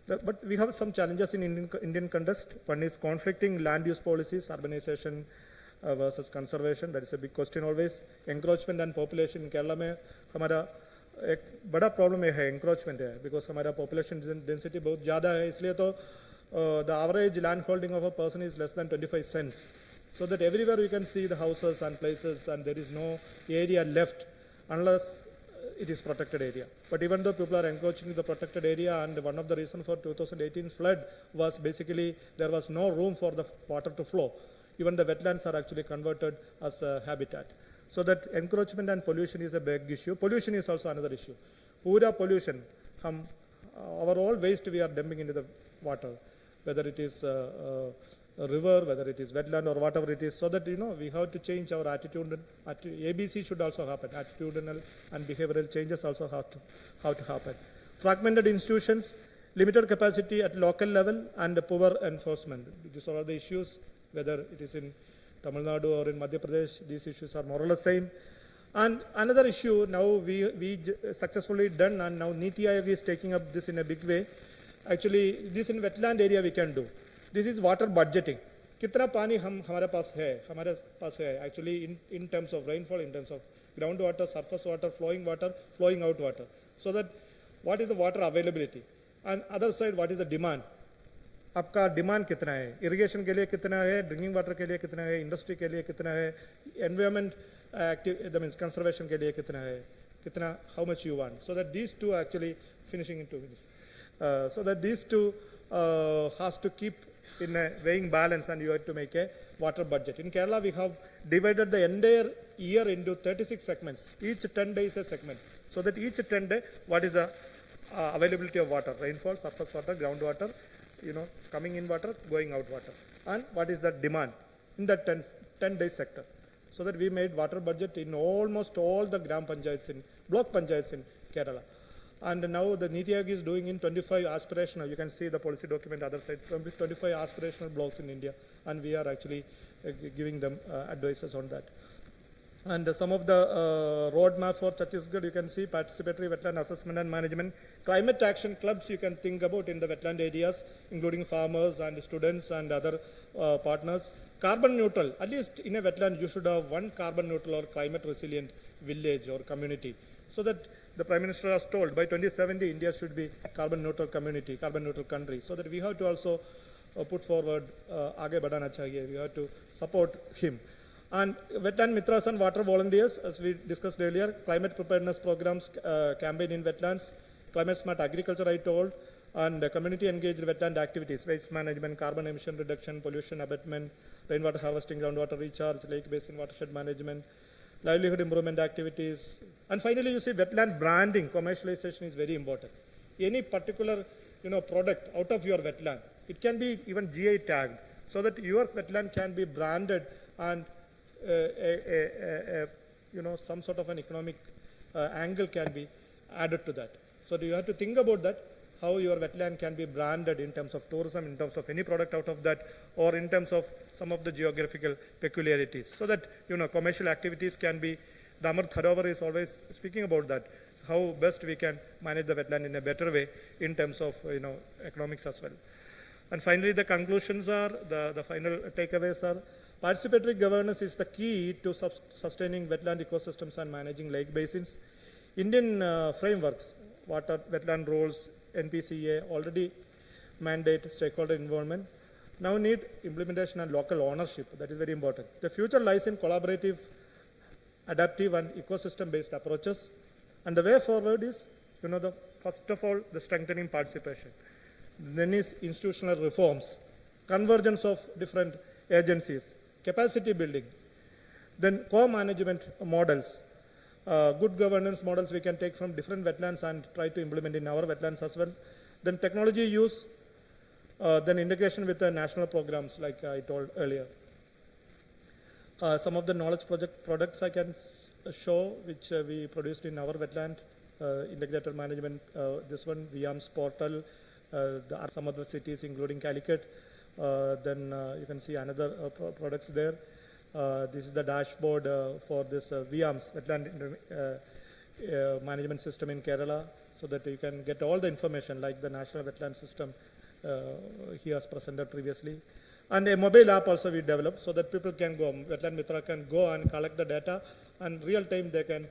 But we have some challenges in Indian context. One is conflicting land use policies, urbanization versus conservation. That is a big question always. Encroachment and population in Kerala में हमारा एक बड़ा problem है encroachment है, because हमारा population density बहुत ज़्यादा है, इसलिए तो the average land holding of a person is less than 25 cents. So that everywhere you can see the houses and places, and there is no area left unless it is protected area. But even though people are encroaching the protected area, and one of the reasons for 2018 flood was basically there was no room for the water to flow. Even the wetlands are actually converted as a habitat. So that encroachment and pollution is a big issue. Pollution is also another issue. Pura pollution, our all waste we are dumping into the water, whether it is a river, whether it is wetland or whatever it is, so that we have to change our attitude. ABC should also happen. Attitudinal and behavioral changes also have to happen. Fragmented institutions, limited capacity at local level, and poor enforcement. These are all the issues, whether it is in Tamil Nadu or in Madhya Pradesh, these issues are more or less same. And another issue now we successfully done, and now Niti Aayog is taking up this in a big way. Actually, this in wetland area we can do. This is water budgeting. कितना पानी हमारे पास है actually in terms of rainfall, in terms of groundwater, surface water, flowing out water. So that what is the water availability, and other side what is the demand. आपका demand कितना है, irrigation के लिए कितना है, ड्रिंकिंग वाटर के लिए कितना है, इंडस्ट्री के लिए कितना है, एनवायरमेंट दैट मीन्स कंजर्वेशन के लिए कितना है, कितना how much you want, so that these two actually finishing in 2 minutes, so that these two has to keep in a weighing balance, and you have to make a water budget. In Kerala we have divided the entire year into 36 segments, each 10 days a segment, so that each 10 day what is the availability of water, rainfall, surface water, groundwater, coming in water, going out water, and what is the demand in that 10 day sector. So that we made water budget in almost all the gram panchayats in block panchayats in Kerala. And now the Niti Aayog is doing in 25 aspirational, you can see the policy document other side, 25 aspirational blocks in India, and we are actually giving them advices on that. And some of the roadmap for Chhattisgarh, you can see participatory wetland assessment and management, climate action clubs you can think about in the wetland areas, including farmers and students and other partners. Carbon neutral, at least in a wetland you should have one carbon neutral or climate resilient village or community, so that the Prime Minister has told by 2070 India should be carbon neutral community, carbon neutral country, so that we have to also put forward aage badhana chahiye, we have to support him. And wetland mitras and water volunteers, as we discussed earlier, climate preparedness programs, campaign in wetlands, climate smart agriculture I told, and community engaged wetland activities, waste management, carbon emission reduction, pollution abatement, rainwater harvesting, groundwater recharge, lake basin watershed management, livelihood improvement activities. And finally, you see wetland branding, commercialization is very important. Any particular product out of your wetland, it can be even GI tagged, so that your wetland can be branded and some sort of an economic angle can be added to that. So you have to think about that, how your wetland can be branded in terms of tourism, in terms of any product out of that, or in terms of some of the geographical peculiarities, so that commercial activities can be. The Amrit Dharovar is always speaking about that, how best we can manage the wetland in a better way in terms of economics as well. And finally, the conclusions are, the final takeaways are, participatory governance is the key to sustaining wetland ecosystems and managing lake basins. Indian frameworks, water, wetland rules, NPCA already mandate stakeholder involvement. Now need implementation and local ownership. That is very important. The future lies in collaborative, adaptive and ecosystem-based approaches. And the way forward is, first of all, the strengthening participation. Then is institutional reforms, convergence of different agencies, capacity building, then co-management models, good governance models we can take from different wetlands and try to implement in our wetlands as well. Then technology use, then integration with the national programs like I told earlier. Some of the knowledge products I can show which we produced in our wetland, integrated management, this one, VM's portal, there are some other cities including Calicut. Then you can see another products there. This is the dashboard for this VM's, wetland management system in Kerala, so that you can get all the information like the national wetland system he has presented previously. And a mobile app also we developed so that people can go, Wetland Mitra can go and collect the data, and real time they can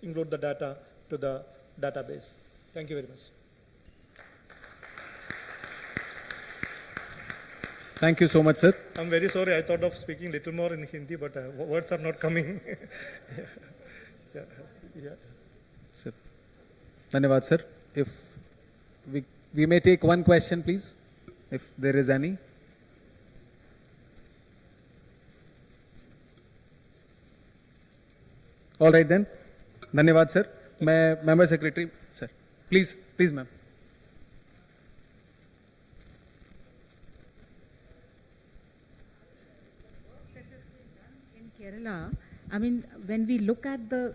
include the data to the database. Thank you very much.
Thank you so much, sir.
I'm very sorry, I thought of speaking little more in Hindi, but words are not coming. yeah.
Sir. Dhanyavad, sir. If we may take one question, please, if there is any. All right then. Dhanyavad, sir. Member Secretary, sir. Please, ma'am.
Kerala, I mean, when we look at the,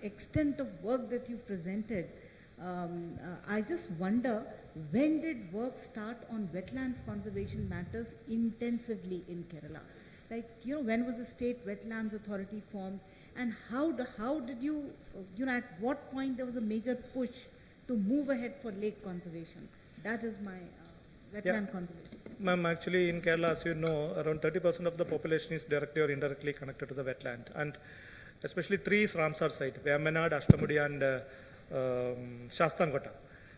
extent of work that you've presented, I just wonder, when did work start on wetlands conservation matters intensively in Kerala? Like, when was the State Wetlands Authority formed, and how did you, at what point there was a major push to move ahead for lake conservation? That is my wetland conservation.
Ma'am, actually in Kerala, as you know, around 30% of the population is directly or indirectly connected to the wetland, and especially three Ramsar sites, Vemanad, Ashtamudi and Shastangota.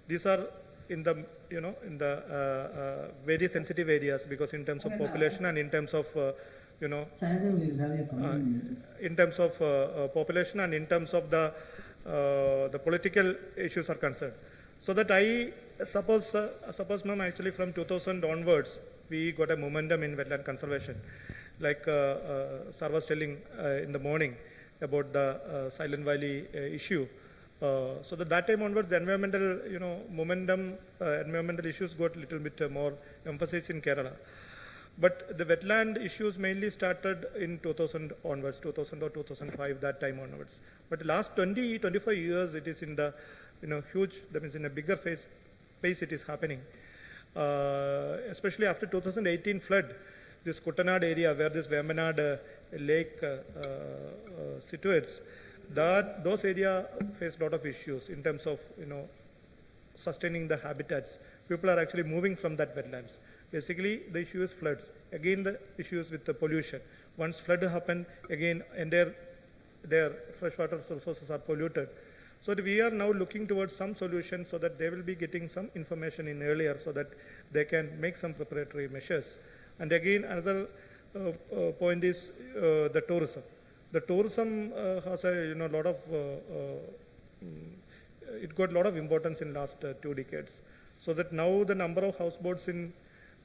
These are in the, very sensitive areas, because in terms of population and in terms of, in terms of population and in terms of the political issues are concerned. So that I suppose, ma'am, actually from 2000 onwards, we got a momentum in wetland conservation. Like sir was telling in the morning about the Silent Valley issue. So that time onwards, the environmental, momentum, environmental issues got a little bit more emphasis in Kerala. But the wetland issues mainly started in 2000 onwards, 2000 or 2005, that time onwards. But the last 25 years, it is in the, huge, that means in a bigger pace it is happening. Especially after 2018 flood, this Kuttanad area where this Vemanad lake situates, those areas face a lot of issues in terms of, sustaining the habitats. People are actually moving from that wetlands. Basically, the issue is floods. Again, the issues with the pollution. Once flood happened, again, and their freshwater resources are polluted. So we are now looking towards some solution so that they will be getting some information in earlier, so that they can make some preparatory measures. And again, another point is the tourism. The tourism has a lot of, it got a lot of importance in last 2 decades. So that now the number of houseboats in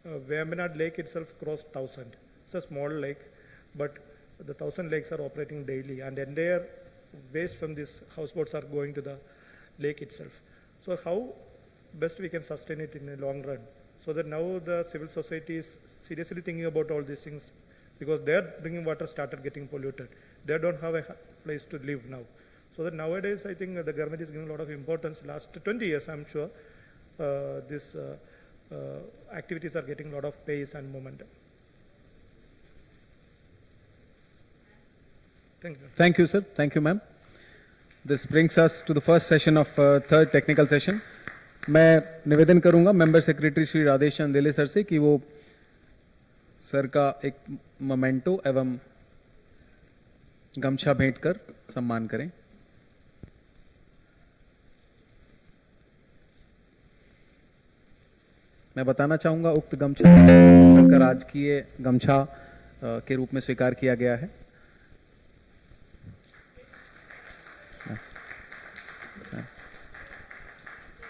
Vemanad Lake itself crossed 1,000. It's a small lake, but the 1,000 lakes are operating daily, and entire waste from these houseboats are going to the lake itself. So how best we can sustain it in a long run? So that now the civil society is seriously thinking about all these things, because their drinking water started getting polluted. They don't have a place to live now. So that nowadays, I think the government is giving a lot of importance. Last 20 years, I'm sure, these activities are getting a lot of pace and momentum. Thank you.
Thank you, sir. Thank you, ma'am. This brings us to the first session of third technical session. मैं निवेदन करूंगा member secretary Shri Radhesh Chandele sir से कि वो sir का एक memento एवं गमछा भेंट कर सम्मान करें. मैं बताना चाहूंगा उक्त गमछा सर का राजकीय गमछा के रूप में स्वीकार किया गया है.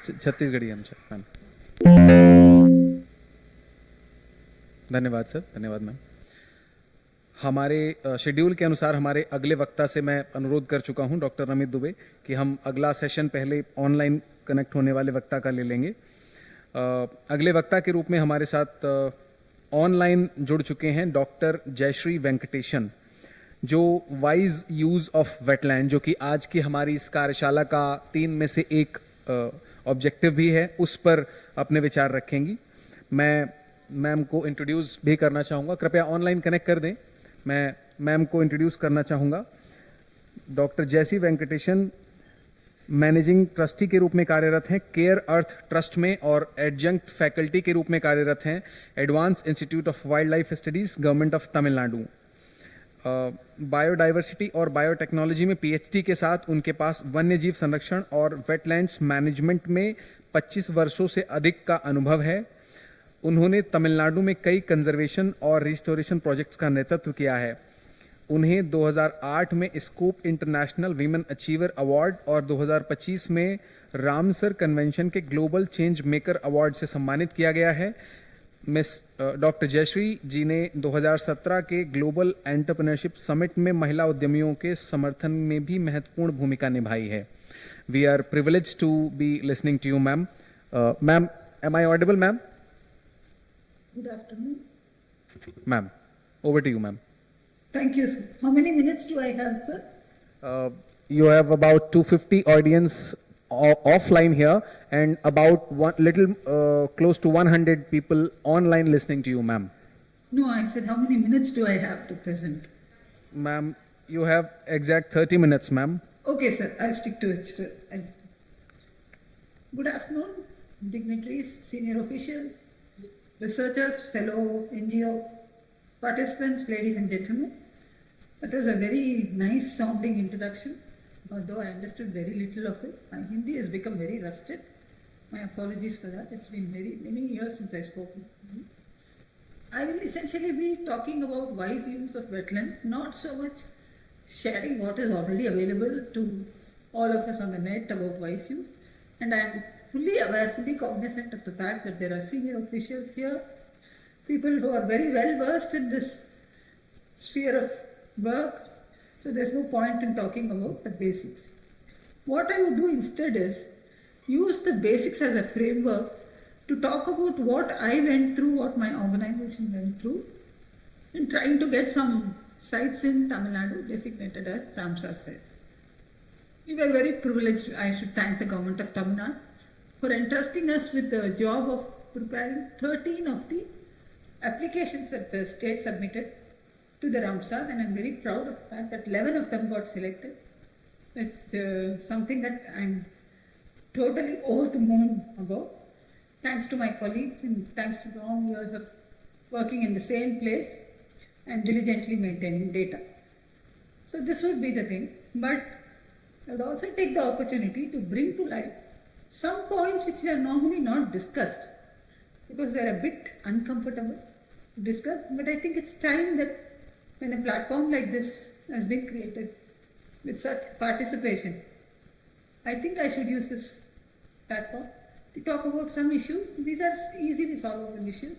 छत्तीसगढ़ी गमछा मैम. धन्यवाद सर. धन्यवाद मैम. हमारे शेड्यूल के अनुसार हमारे अगले वक्ता से मैं अनुरोध कर चुका हूं, डॉक्टर अमित दुबे, कि हम अगला सेशन पहले ऑनलाइन कनेक्ट होने वाले वक्ता का ले लेंगे। अगले वक्ता के रूप में हमारे साथ ऑनलाइन जुड़ चुके हैं डॉक्टर जयश्री वेंकटेशन, जो वाइज यूज ऑफ वेटलैंड, जो कि आज की हमारी इस कार्यशाला का 3 में से एक ऑब्जेक्टिव भी है, उस पर अपने विचार रखेंगी। मैं मैम को इंट्रोड्यूस भी करना चाहूँगा, कृपया ऑनलाइन कनेक्ट कर दें। मैं मैम को इंट्रोड्यूस करना चाहूँगा। Doctor Jayashree Venkatesan managing trustee के रूप में कार्यरत हैं केयर अर्थ ट्रस्ट में, और एडजंक्ट फैकल्टी के रूप में कार्यरत हैं advance institute of wild life studies, government of Tamil Nadu. Biodiversity और बायोटेक्नोलॉजी में पीएचडी के साथ उनके पास वन्य जीव संरक्षण और वेटलैंड्स मैनेजमेंट में 25 वर्षों से अधिक का अनुभव है। उन्होंने तमिलनाडु में कई कंजर्वेशन और रिस्टोरेशन प्रोजेक्ट्स का नेतृत्व किया है। उन्हें 2008 में scope international women achiever award और 2025 में रामसर कन्वेंशन के ग्लोबल चेंज मेकर अवार्ड से सम्मानित किया गया है। मिस डॉक्टर जयश्री जी ने 2017 के ग्लोबल एंटरप्रेन्योरशिप समिट में महिला उद्यमियों के समर्थन में भी महत्वपूर्ण भूमिका निभाई है। We are privileged to be listening to you ma'am. Ma'am, am I audible ma'am?
Good afternoon.
Ma'am, over to you, ma'am.
Thank you, sir. How many minutes do I have, sir?
You have about 250 audience offline here, and about close to 100 people online listening to you, ma'am.
No, I said how many minutes do I have to present?
Ma'am, you have exact 30 minutes, ma'am.
Okay, sir. I'll stick to it, sir. Good afternoon, dignitaries, senior officials, researchers, fellow NGO participants, ladies and gentlemen. That was a very nice sounding introduction, although I understood very little of it. My Hindi has become very rusted. My apologies for that. It's been many years since I spoke. I will essentially be talking about wise use of wetlands, not so much sharing what is already available to all of us on the net about wise use. And I am fully aware, fully cognizant of the fact that there are senior officials here, people who are very well versed in this sphere of work, so there's no point in talking about the basics. What I would do instead is use the basics as a framework to talk about what I went through, what my organization went through, in trying to get some sites in Tamil Nadu designated as Ramsar sites. We were very privileged. I should thank the government of Tamil Nadu for entrusting us with the job of preparing 13 of the applications that the state submitted to the Ramsar, and I'm very proud of the fact that 11 of them got selected. It's something that I'm totally over the moon about. Thanks to my colleagues and thanks to long years of working in the same place and diligently maintaining data. So this would be the thing, but I would also take the opportunity to bring to light some points which are normally not discussed because they are a bit uncomfortable to discuss, but I think it's time that when a platform like this has been created with such participation, I think I should use this platform to talk about some issues. These are easily solvable issues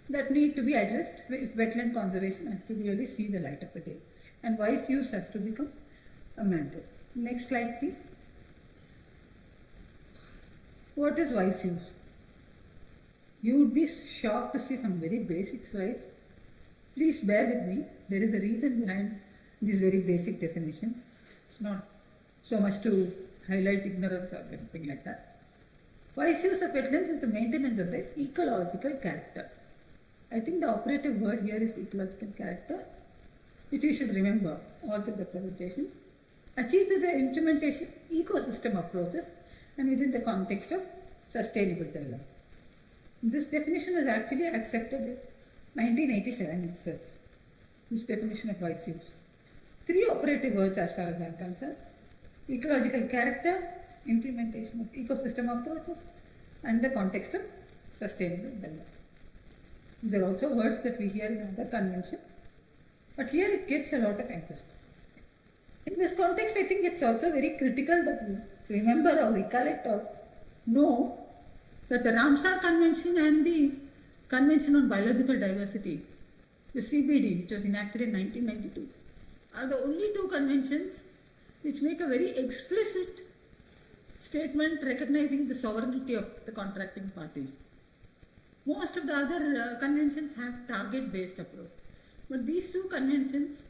that need to be addressed if wetland conservation has to really see the light of the day, and wise use has to become a mandate. Next slide, please. What is wise use? You would be shocked to see some very basic slides. Please bear with me. There is a reason behind these very basic definitions. It's not so much to highlight ignorance or anything like that. Wise use of wetlands is the maintenance of the ecological character. I think the operative word here is ecological character, which you should remember all through the presentation. Achieved through the implementation of ecosystem approaches and within the context of sustainable development. This definition was actually accepted in 1987 itself, this definition of wise use. 3 operative words as far as I am concerned: ecological character, implementation of ecosystem approaches, and the context of sustainable development. These are also words that we hear in other conventions, but here it gets a lot of emphasis. In this context, I think it's also very critical that we remember or recollect or know that the Ramsar Convention and the Convention on Biological Diversity the CBD, which was enacted in 1992, are the only two conventions which make a very explicit statement recognizing the sovereignty of the contracting parties. Most of the other conventions have target-based approach, but these two conventions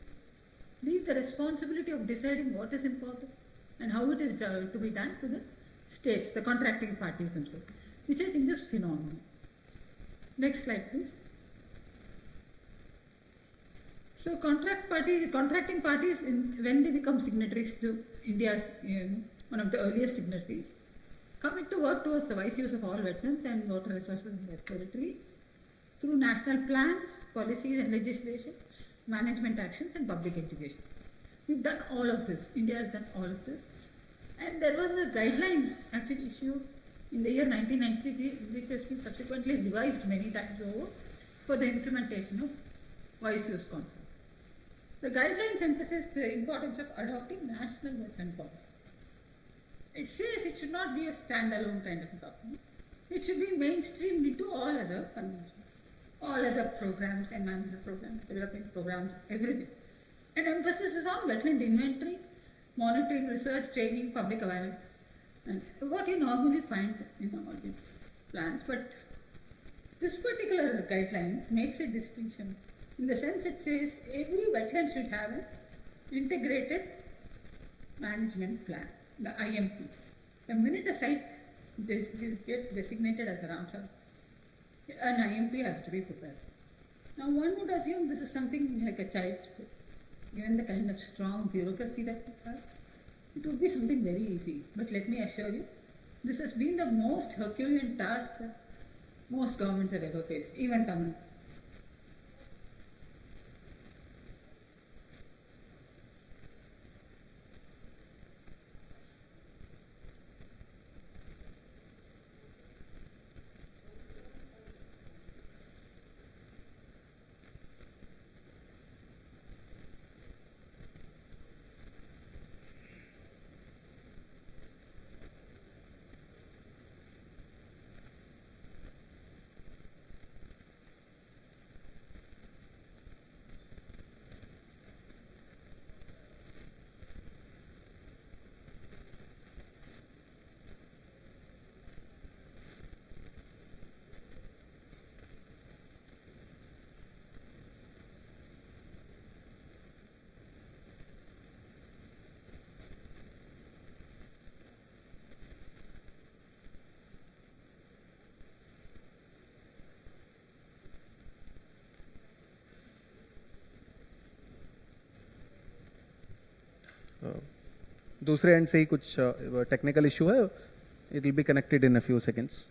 leave the responsibility of deciding what is important and how it is to be done to the states, the contracting parties themselves, which I think is phenomenal. Next slide, please. So contracting parties, when they become signatories to India's, one of the earliest signatories, commit to work towards the wise use of all wetlands and water resources in their territory through national plans, policies and legislation, management actions and public education. We've done all of this. India has done all of this. And there was a guideline actually issued in the year 1993, which has been subsequently revised many times over for the implementation of wise use concept. The guidelines emphasize the importance of adopting national wetland policy. It says it should not be a standalone kind of a document. It should be mainstreamed into all other conventions, all other programs, environmental programs, development programs, everything. And emphasis is on wetland inventory, monitoring, research, training, public awareness, and what you normally find in all these plans. But this particular guideline makes a distinction in the sense it says every wetland should have an integrated management plan, the IMP. The minute a site gets designated as a Ramsar, an IMP has to be prepared. Now one would assume this is something like a child's play. Given the kind of strong bureaucracy that we have, it would be something very easy. But let me assure you, this has been the most Herculean task that most governments have ever faced, even Tamil Nadu.
दूसरे and से ही कुछ technical issue है. It will be connected in a few seconds.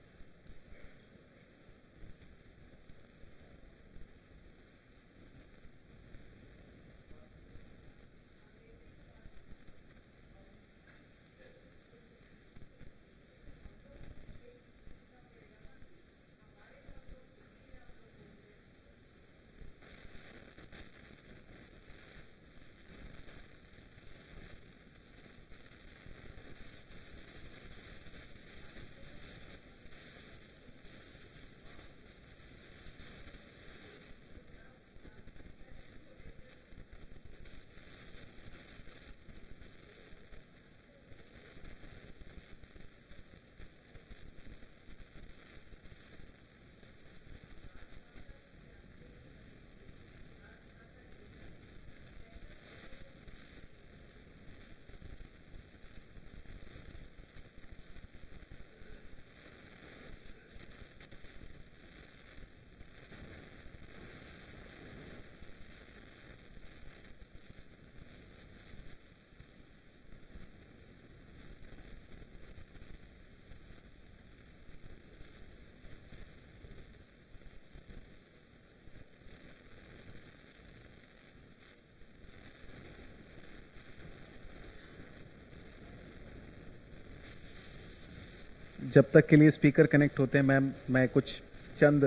जब तक के लिए speaker connect होते हैं मैम, मैं कुछ चंद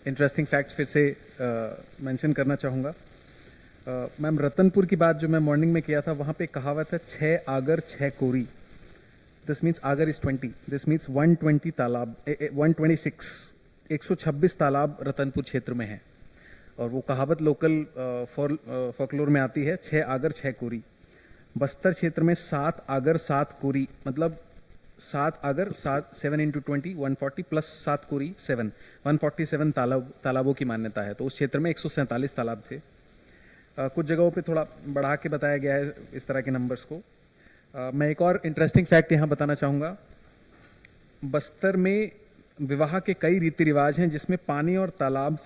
इंटरेस्टिंग फैक्ट्स फिर से मेंशन करना चाहूँगा. मैम, रतनपुर की बात जो मैं मॉर्निंग में किया था, वहाँ पे कहावत है 6 आगर 6 कोरी. दिस मीन्स आगर इज 20. दिस मीन्स 120 तालाब, 126 तालाब रतनपुर क्षेत्र में है. और वो कहावत लोकल फॉकलोर में आती है, 6 आगर 6 कोरी। बस्तर क्षेत्र में 7 आगर 7 कोरी, मतलब 7 आगर 7 into 20 140 प्लस 7 कोरी 7 147 तालाबों की मान्यता है। तो उस क्षेत्र में 147 तालाब थे। कुछ जगहों पे थोड़ा बढ़ा के बताया गया है इस तरह के नंबर्स को। मैं एक और इंटरेस्टिंग फैक्ट यहाँ बताना चाहूँगा। बस्तर में विवाह के कई रीति रिवाज हैं जिसमें पानी और तालाब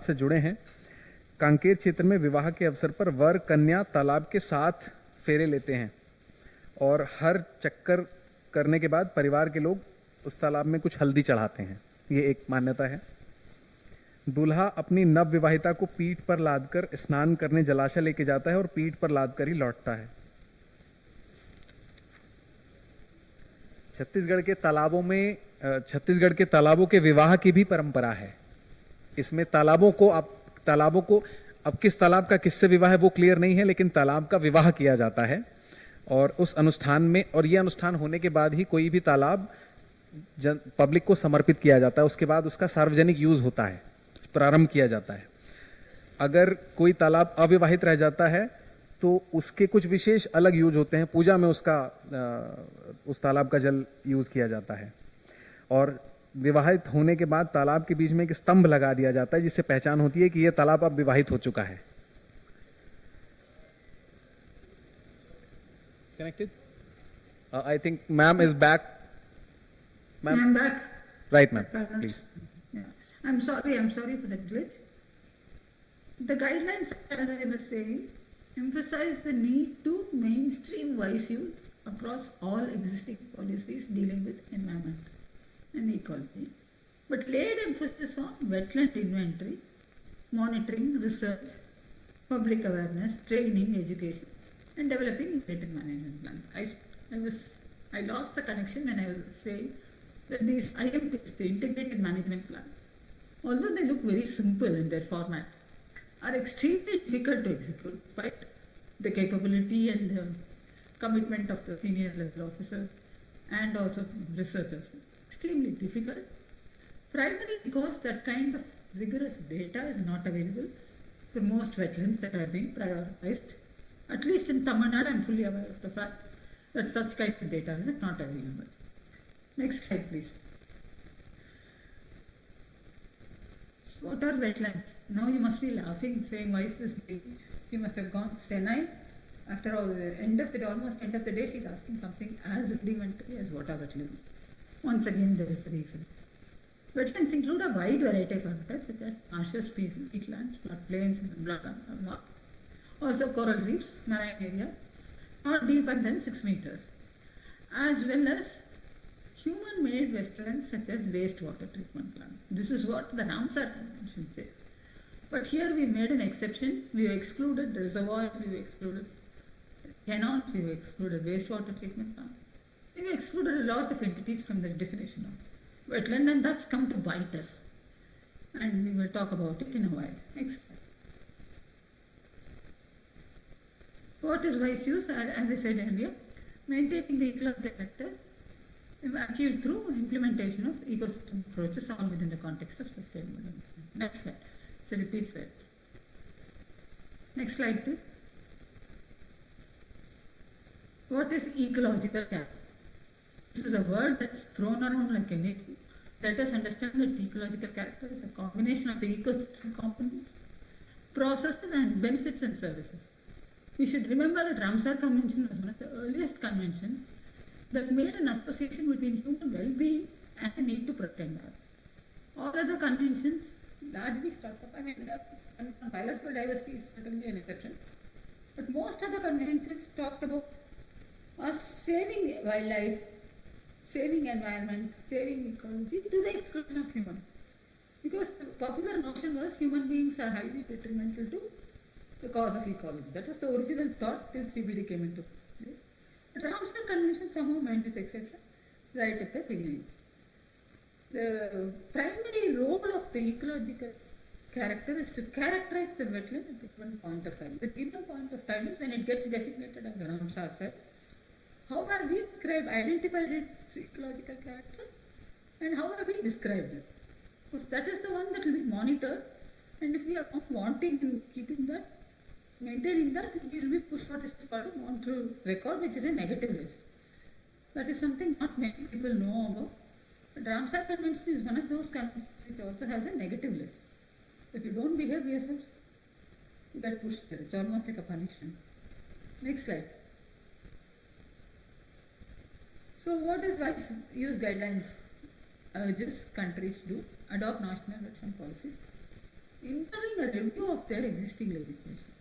से जुड़े हैं। कांकेर क्षेत्र में विवाह के अवसर पर वर कन्या तालाब के साथ फेरे लेते हैं और हर चक्कर करने के बाद परिवार के लोग उस तालाब में कुछ हल्दी चढ़ाते हैं। ये एक मान्यता है। दूल्हा अपनी नव विवाहिता को पीठ पर लादकर स्नान करने जलाशय लेके जाता है और पीठ पर लादकर ही लौटता है। छत्तीसगढ़ के तालाबों के विवाह की भी परंपरा है। इसमें तालाबों को अब किस तालाब का किससे विवाह है वो क्लियर नहीं है, लेकिन तालाब का विवाह किया जाता है और उस अनुष्ठान में, और ये अनुष्ठान होने के बाद ही कोई भी तालाब पब्लिक को समर्पित किया जाता है। उसके बाद उसका सार्वजनिक यूज होता है, प्रारंभ किया जाता है। अगर कोई तालाब अविवाहित रह जाता है तो उसके कुछ विशेष अलग यूज होते हैं। पूजा में उस तालाब का जल यूज किया जाता है और विवाहित होने के बाद तालाब के बीच में एक स्तंभ लगा दिया जाता है जिससे पहचान होती है कि यह तालाब अब विवाहित हो चुका है। Connected? I think ma'am is back. Ma'am?
I'm back.
Right, ma'am. Please.
Yeah. I'm sorry for that glitch. The guidelines, as I was saying, emphasize the need to mainstream wise use across all existing policies dealing with environment and ecology, but laid emphasis on wetland inventory, monitoring, research, public awareness, training, education, and developing integrated management plans. I lost the connection when I was saying that these IMPs, the integrated management plan, although they look very simple in their format, are extremely difficult to execute despite the capability and the commitment of the senior level officers and also researchers. Extremely difficult, primarily because that kind of rigorous data is not available for most wetlands that are being prioritized. At least in Tamil Nadu, I am fully aware of the fact that such kind of data is not available. Next slide, please. So what are wetlands? Now you must be laughing, saying, why is this big? You must have gone senile. After all, almost end of the day, she's asking something as rudimentary as what are wetlands. Once again, there is a reason. Wetlands include a wide variety of habitats such as marshes, peatlands, floodplains, and also coral reefs, marine area, not deeper than 6 meters, as well as human-made wetlands such as wastewater treatment plant. This is what the Ramsar Convention says. But here we made an exception. We excluded reservoirs, we excluded canals, we excluded wastewater treatment plant. We excluded a lot of entities from the definition of wetland, and that's come to bite us. And we will talk about it in a while. Next slide. What is wise use? As I said earlier, maintaining the ecological character achieved through implementation of ecosystem approaches all within the context of sustainable development. Next slide. It's a repeat slide. Next slide, please. What is ecological character? This is a word that's thrown around like anything. Let us understand that ecological character is a combination of the ecosystem components, processes, and benefits and services. We should remember that Ramsar Convention was one of the earliest conventions that made an association between human well-being and the need to protect Earth. All other conventions largely stuck up. I mean, biological diversity is certainly an exception, but most other conventions talked about us saving wildlife, saving environment, saving ecology to the exclusion of humans. Because the popular notion was human beings are highly detrimental to the cause of ecology. That was the original thought till CBD came into place. The Ramsar Convention somehow made this exception right at the beginning. The primary role of the ecological character is to characterize the wetland at a given point of time. The given point of time is when it gets designated as a Ramsar site. How have we identified its ecological character, and how have we described it? Because that is the one that will be monitored And if we are not wanting to keeping that, maintaining that, we will be pushed what is called a want-to record, which is a negative list. That is something not many people know about. But Ramsar Convention is one of those conventions which also has a negative list. If you don't behave yourselves, you get pushed there. It's almost like a punishment. Next slide. So what does wise use guidelines urges countries to do? Adopt national wetland policies, including a review of their existing legislation.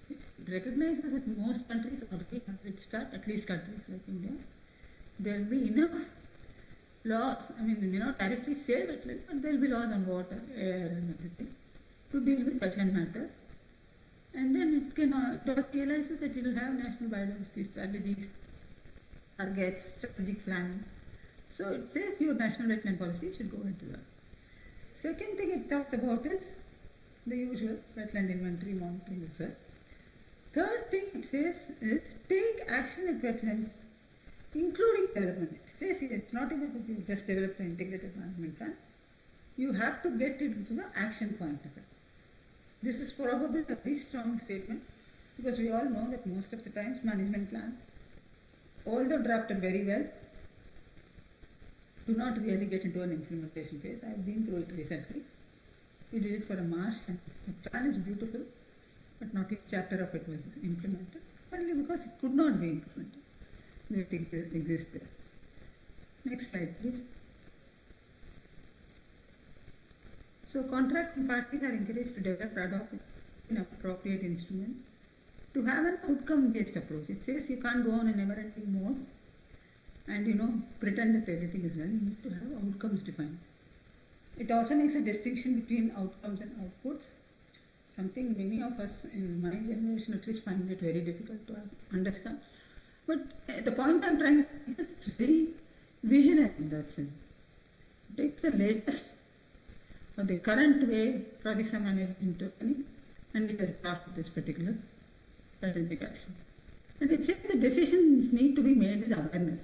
It recognizes that most countries already have a start, at least countries like India. There will be enough laws, I mean, they may not directly say wetland, but there will be laws on water, air and everything to deal with wetland matters. And then it also realizes that it will have national biodiversity strategies, targets, strategic planning. So it says your national wetland policy should go into that. Second thing it talks about is the usual wetland inventory, monitoring, research. Third thing it says is take action at wetlands, including development. It says it's not enough if you just develop an integrated management plan. You have to get it into the action point of it. This is probably a very strong statement because we all know that most of the times management plans, although drafted very well, do not really get into an implementation phase. I have been through it recently. We did it for a marsh and the plan is beautiful, but not each chapter of it was implemented, only because it could not be implemented. It exists there. Next slide, please. So contracting parties are encouraged to develop, adopt an appropriate instrument to have an outcome-based approach. It says you can't go on a never-ending mode and pretend that everything is well. You need to have outcomes defined. It also makes a distinction between outcomes and outputs, something many of us in my generation at least find it very difficult to understand. But the point I'm trying to make is it's very visionary in that sense. It takes the latest or the current way projects are managed in Turkey and it has drafted this particular strategic action. And it says the decisions need to be made with awareness.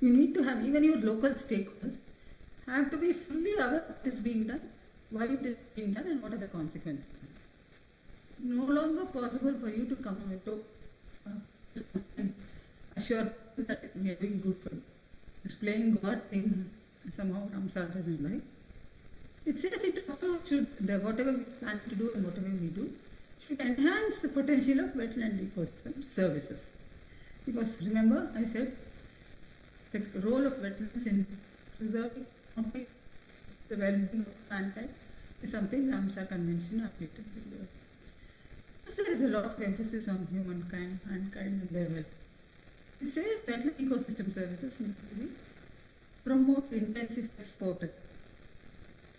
You need to have, even your local stakeholders have to be fully aware of what is being done, why it is being done and what are the consequences. No longer possible for you to come away to assure that we are doing good for you. Displaying God thing somehow Ramsar doesn't like. It says it also should, whatever we plan to do and whatever we do, should enhance the potential of wetland ecosystem services. Because remember, I said the role of wetlands in preserving the well-being of mankind is something Ramsar Convention updated. There is a lot of emphasis on humankind, mankind and their welfare. It says wetland ecosystem services need to be promote intensive sport.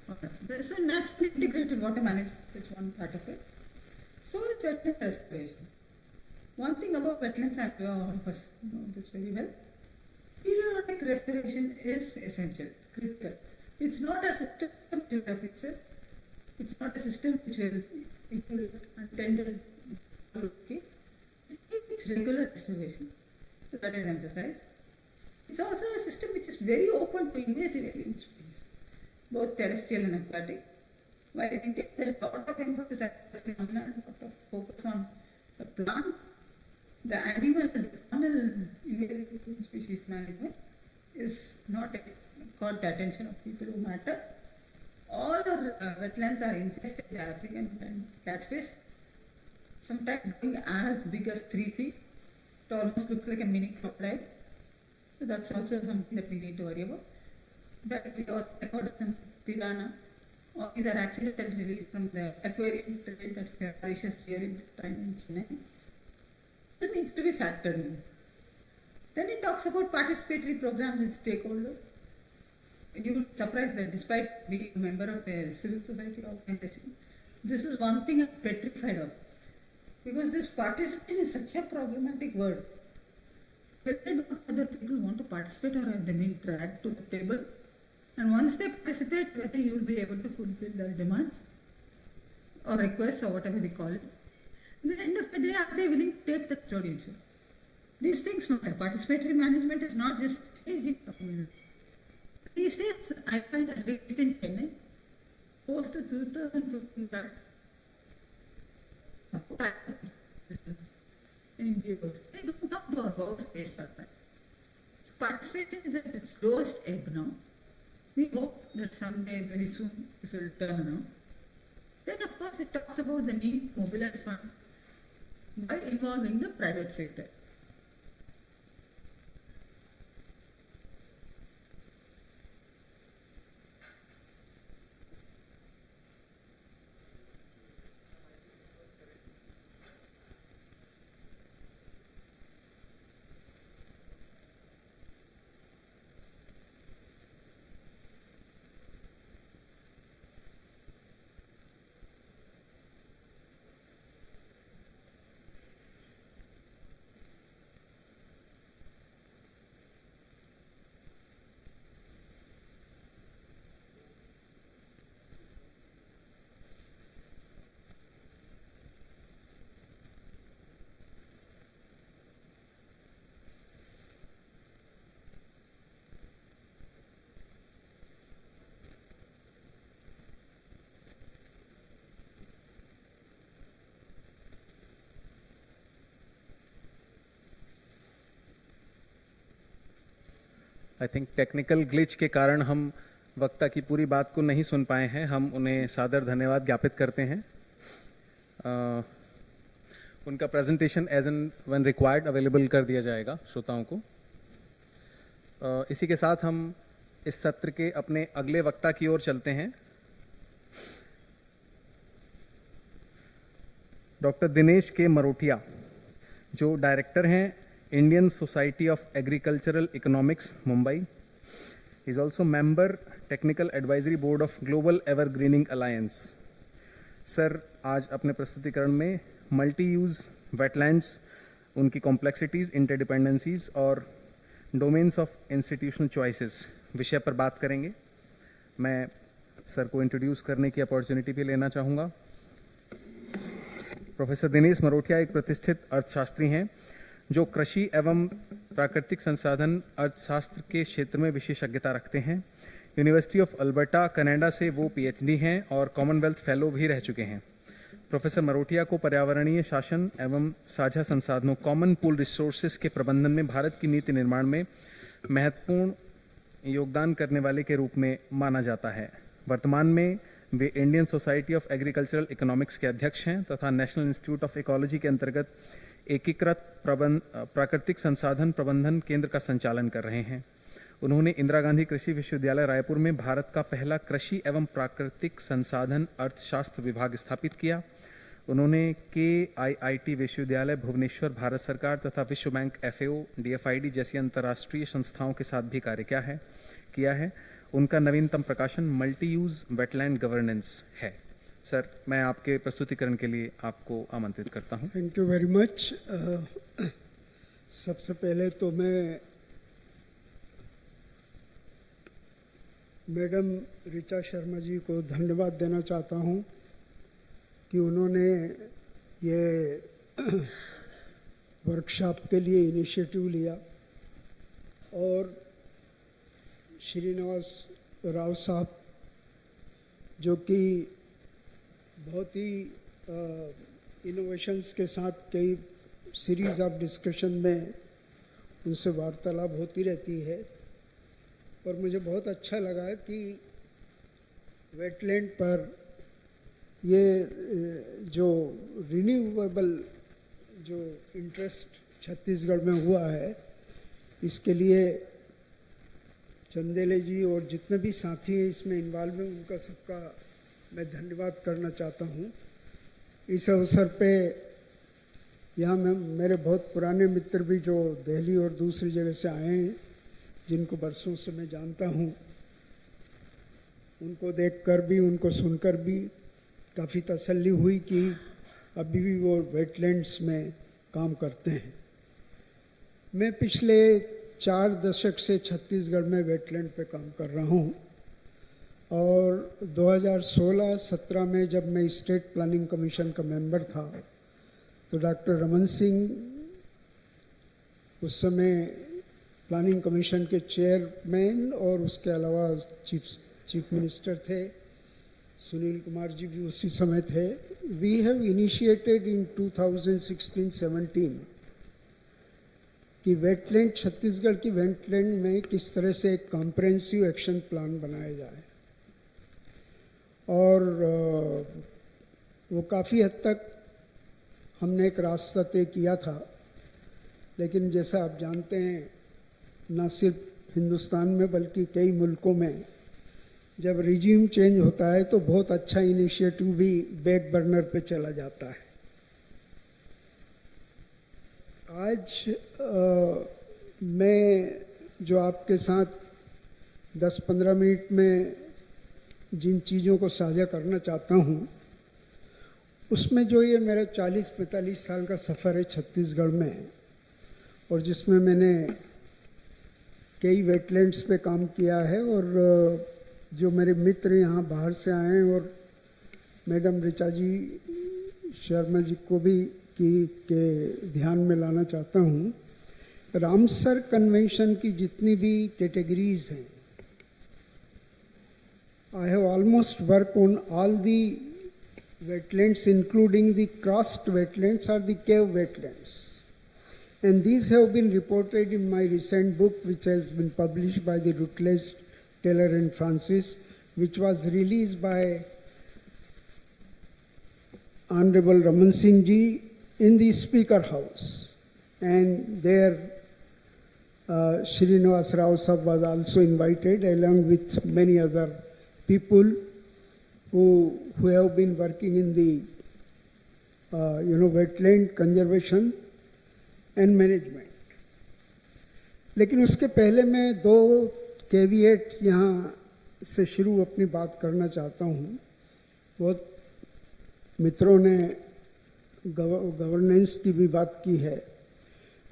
So naturally integrated water management is one part of it. So it's wetland restoration. One thing about wetlands, and all of us know this very well, periodic restoration is essential, it's critical. It's not a system which will fix it. It's not a system which will include untended okay. It's regular restoration. So that is emphasized. It's also a system which is very open to invasive alien species, both terrestrial and aquatic. While in India there is a lot of emphasis on a lot of focus on the plant, the animal and the faunal invasive alien species management is not got the attention of people who matter. All our wetlands are infested with African and catfish, sometimes being as big as 3 feet. It almost looks like a mini crocodile. So that's also something that we need to worry about. But we also recorded some piranha. Or these are accidentally released from the aquarium trade that flourishes during the time in Chennai. This needs to be factored in. Then it talks about participatory programs with stakeholders. You would be surprised that despite being a member of a civil society organization, this is one thing I'm petrified of. Because this participation is such a problematic word. Whether not other people want to participate or have them been dragged to the table. And once they participate, whether you will be able to fulfill their demands or requests or whatever we call it. At the end of the day, are they willing to take the custodianship? These things matter. Participatory management is not just easy. These days, I find at least in Chennai, post the 2015 floods. NGOs, they do not know about space development. So participation is at its lowest ebb now. We hope that someday, very soon, this will turn around. Then, of course, it talks about the need to mobilize funds by involving the private sector.
I think technical glitch के कारण हम वक्ता की पूरी बात को नहीं सुन पाए हैं। हम उन्हें सादर धन्यवाद ज्ञापित करते हैं। उनका presentation as and when required available कर दिया जाएगा श्रोताओं को। इसी के साथ हम इस सत्र के अपने अगले वक्ता की ओर चलते हैं। डॉक्टर दिनेश के मरोठिया, जो डायरेक्टर हैं Indian society of agricultural economics Mumbai. He is also member technical advisory board of global evergreening alliance. Sir आज अपने प्रस्तुतिकरण में मल्टी यूज वेटलैंड्स, उनकी कॉम्प्लेक्सिटीज, इंटरडिपेंडेंसीज और डोमेन्स ऑफ इंस्टीट्यूशनल चॉइसेस विषय पर बात करेंगे। मैं सर को इंट्रोड्यूस करने की अपॉर्चुनिटी भी लेना चाहूँगा। प्रोफेसर दिनेश मरोठिया एक प्रतिष्ठित अर्थशास्त्री हैं जो कृषि एवं प्राकृतिक संसाधन अर्थशास्त्र के क्षेत्र में विशेषज्ञता रखते हैं। यूनिवर्सिटी ऑफ अल्बर्टा कनाडा से वो पीएचडी हैं और कॉमनवेल्थ फेलो भी रह चुके हैं। प्रोफेसर मरोठिया को पर्यावरणीय शासन एवं साझा संसाधनों कॉमन पूल रिसोर्सेज के प्रबंधन में भारत की नीति निर्माण में महत्वपूर्ण योगदान करने वाले के रूप में माना जाता है। वर्तमान में वे Indian society of agricultural economics के अध्यक्ष हैं तथा नेशनल इंस्टीट्यूट ऑफ इकोलॉजी के अंतर्गत एकीकृत प्राकृतिक संसाधन प्रबंधन केंद्र का संचालन कर रहे हैं। उन्होंने इंदिरा गांधी कृषि विश्वविद्यालय रायपुर में भारत का पहला कृषि एवं प्राकृतिक संसाधन अर्थशास्त्र विभाग स्थापित किया। उन्होंने KIIT विश्वविद्यालय भुवनेश्वर, भारत सरकार तथा विश्व बैंक, FAO, DFID जैसी अंतर्राष्ट्रीय संस्थाओं के साथ भी कार्य किया है। उनका नवीनतम प्रकाशन मल्टी यूज वेटलैंड गवर्नेंस है। सर, मैं आपके प्रस्तुतिकरण के लिए आपको आमंत्रित करता हूं।
Thank you very much. सबसे पहले तो मैं मैडम ऋचा शर्मा जी को धन्यवाद देना चाहता हूं कि उन्होंने ये वर्कशॉप के लिए इनिशिएटिव लिया और श्रीनिवास राव साहब जो कि बहुत ही इनोवेशंस के साथ कई सीरीज़ ऑफ डिस्कशन में उनसे वार्तालाप होती रहती है। और मुझे बहुत अच्छा लगा कि वेटलैंड पर ये जो रिन्यूएबल जो इंटरेस्ट छत्तीसगढ़ में हुआ है, इसके लिए चंदेले जी और जितने भी साथी हैं इसमें इन्वॉल्व हैं, उनका सबका मैं धन्यवाद करना चाहता हूँ। इस अवसर पे यहाँ में मेरे बहुत पुराने मित्र भी जो दिल्ली और दूसरी जगह से आए हैं, जिनको बरसों से मैं जानता हूँ, उनको देखकर भी उनको सुनकर भी काफ़ी तसल्ली हुई कि अभी भी वो वेटलैंड्स में काम करते हैं। मैं पिछले 4 दशक से छत्तीसगढ़ में वेटलैंड पे काम कर रहा हूँ और 2016-17 में जब मैं स्टेट प्लानिंग कमीशन का मेंबर था तो डॉक्टर रमन सिंह उस समय प्लानिंग कमीशन के चेयरमैन और उसके अलावा चीफ मिनिस्टर थे। सुनील कुमार जी भी उसी समय थे. We have initiated in 2016-17 कि वेटलैंड छत्तीसगढ़ की वेटलैंड में किस तरह से एक कॉम्प्रहेंसिव एक्शन प्लान बनाया जाए, और वो काफ़ी हद तक हमने एक रास्ता तय किया था. लेकिन जैसा आप जानते हैं, न सिर्फ हिंदुस्तान में बल्कि कई मुल्कों में जब रिजीम चेंज होता है तो बहुत अच्छा इनिशिएटिव भी बैक बर्नर पे चला जाता है. आज मैं जो आपके साथ 10-15 मिनट में जिन चीज़ों को साझा करना चाहता हूँ, उसमें जो ये मेरा 40-45 साल का सफ़र है छत्तीसगढ़ में, और जिसमें मैंने कई वेटलैंड्स पे काम किया है, और जो मेरे मित्र यहाँ बाहर से आए हैं, और मैडम ऋचा जी शर्मा जी को भी के ध्यान में लाना चाहता हूँ. रामसर कन्वेंशन की जितनी भी कैटेगरीज हैं, I have almost worked on all the wetlands, including the karst wetlands or the cave wetlands. And these have been reported in my recent book, which has been published by the Routledge, Taylor and Francis, which was released by Honorable Raman Singh ji in the Speaker House. And there Srinivas Rao Sahab was also invited, along with many other people who have been working in the wetland conservation and management. लेकिन उसके पहले मैं दो caveat यहाँ से शुरू अपनी बात करना चाहता हूँ. बहुत मित्रों ने गवर्नेंस की भी बात की है.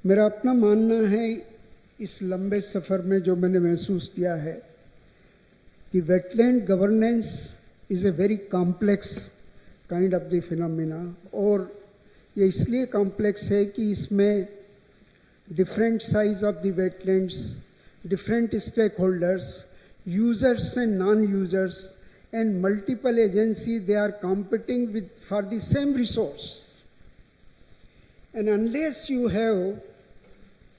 मेरा अपना मानना है, इस लंबे सफ़र में जो मैंने महसूस किया है, कि wetland governance is a very complex kind of the phenomena. और ये इसलिए कॉम्प्लेक्स है कि इसमें different size of the wetlands, different stakeholders, users and non-users, and multiple agencies, they are competing for the same resource. And unless you have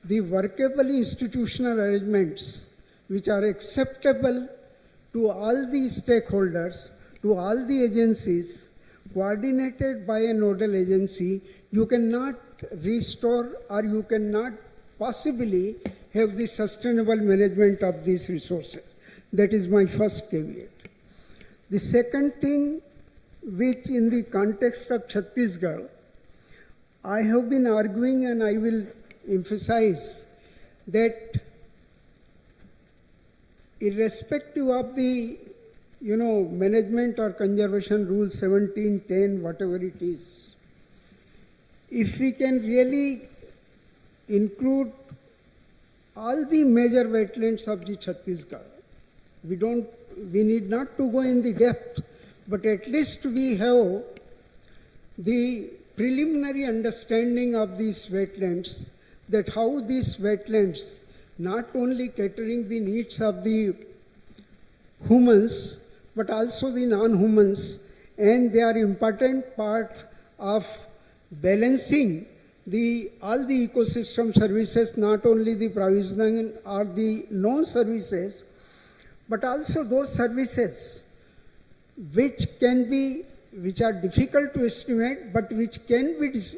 the workable institutional arrangements which are acceptable to all the stakeholders, to all the agencies, coordinated by a nodal agency, you cannot restore or you cannot possibly have the sustainable management of these resources. That is my first caveat. The second thing, which in the context of Chhattisgarh, I have been arguing, and I will emphasize that irrespective of the management or conservation rule 1710, whatever it is, if we can really include all the major wetlands of the Chhattisgarh, we need not to go in the depth, but at least we have the preliminary understanding of these wetlands, that how these wetlands, not only catering the needs of the humans, but also the non-humans, and they are important part of balancing all the ecosystem services, not only the provisioning or the non-services, but also those services which are difficult to estimate, but which can be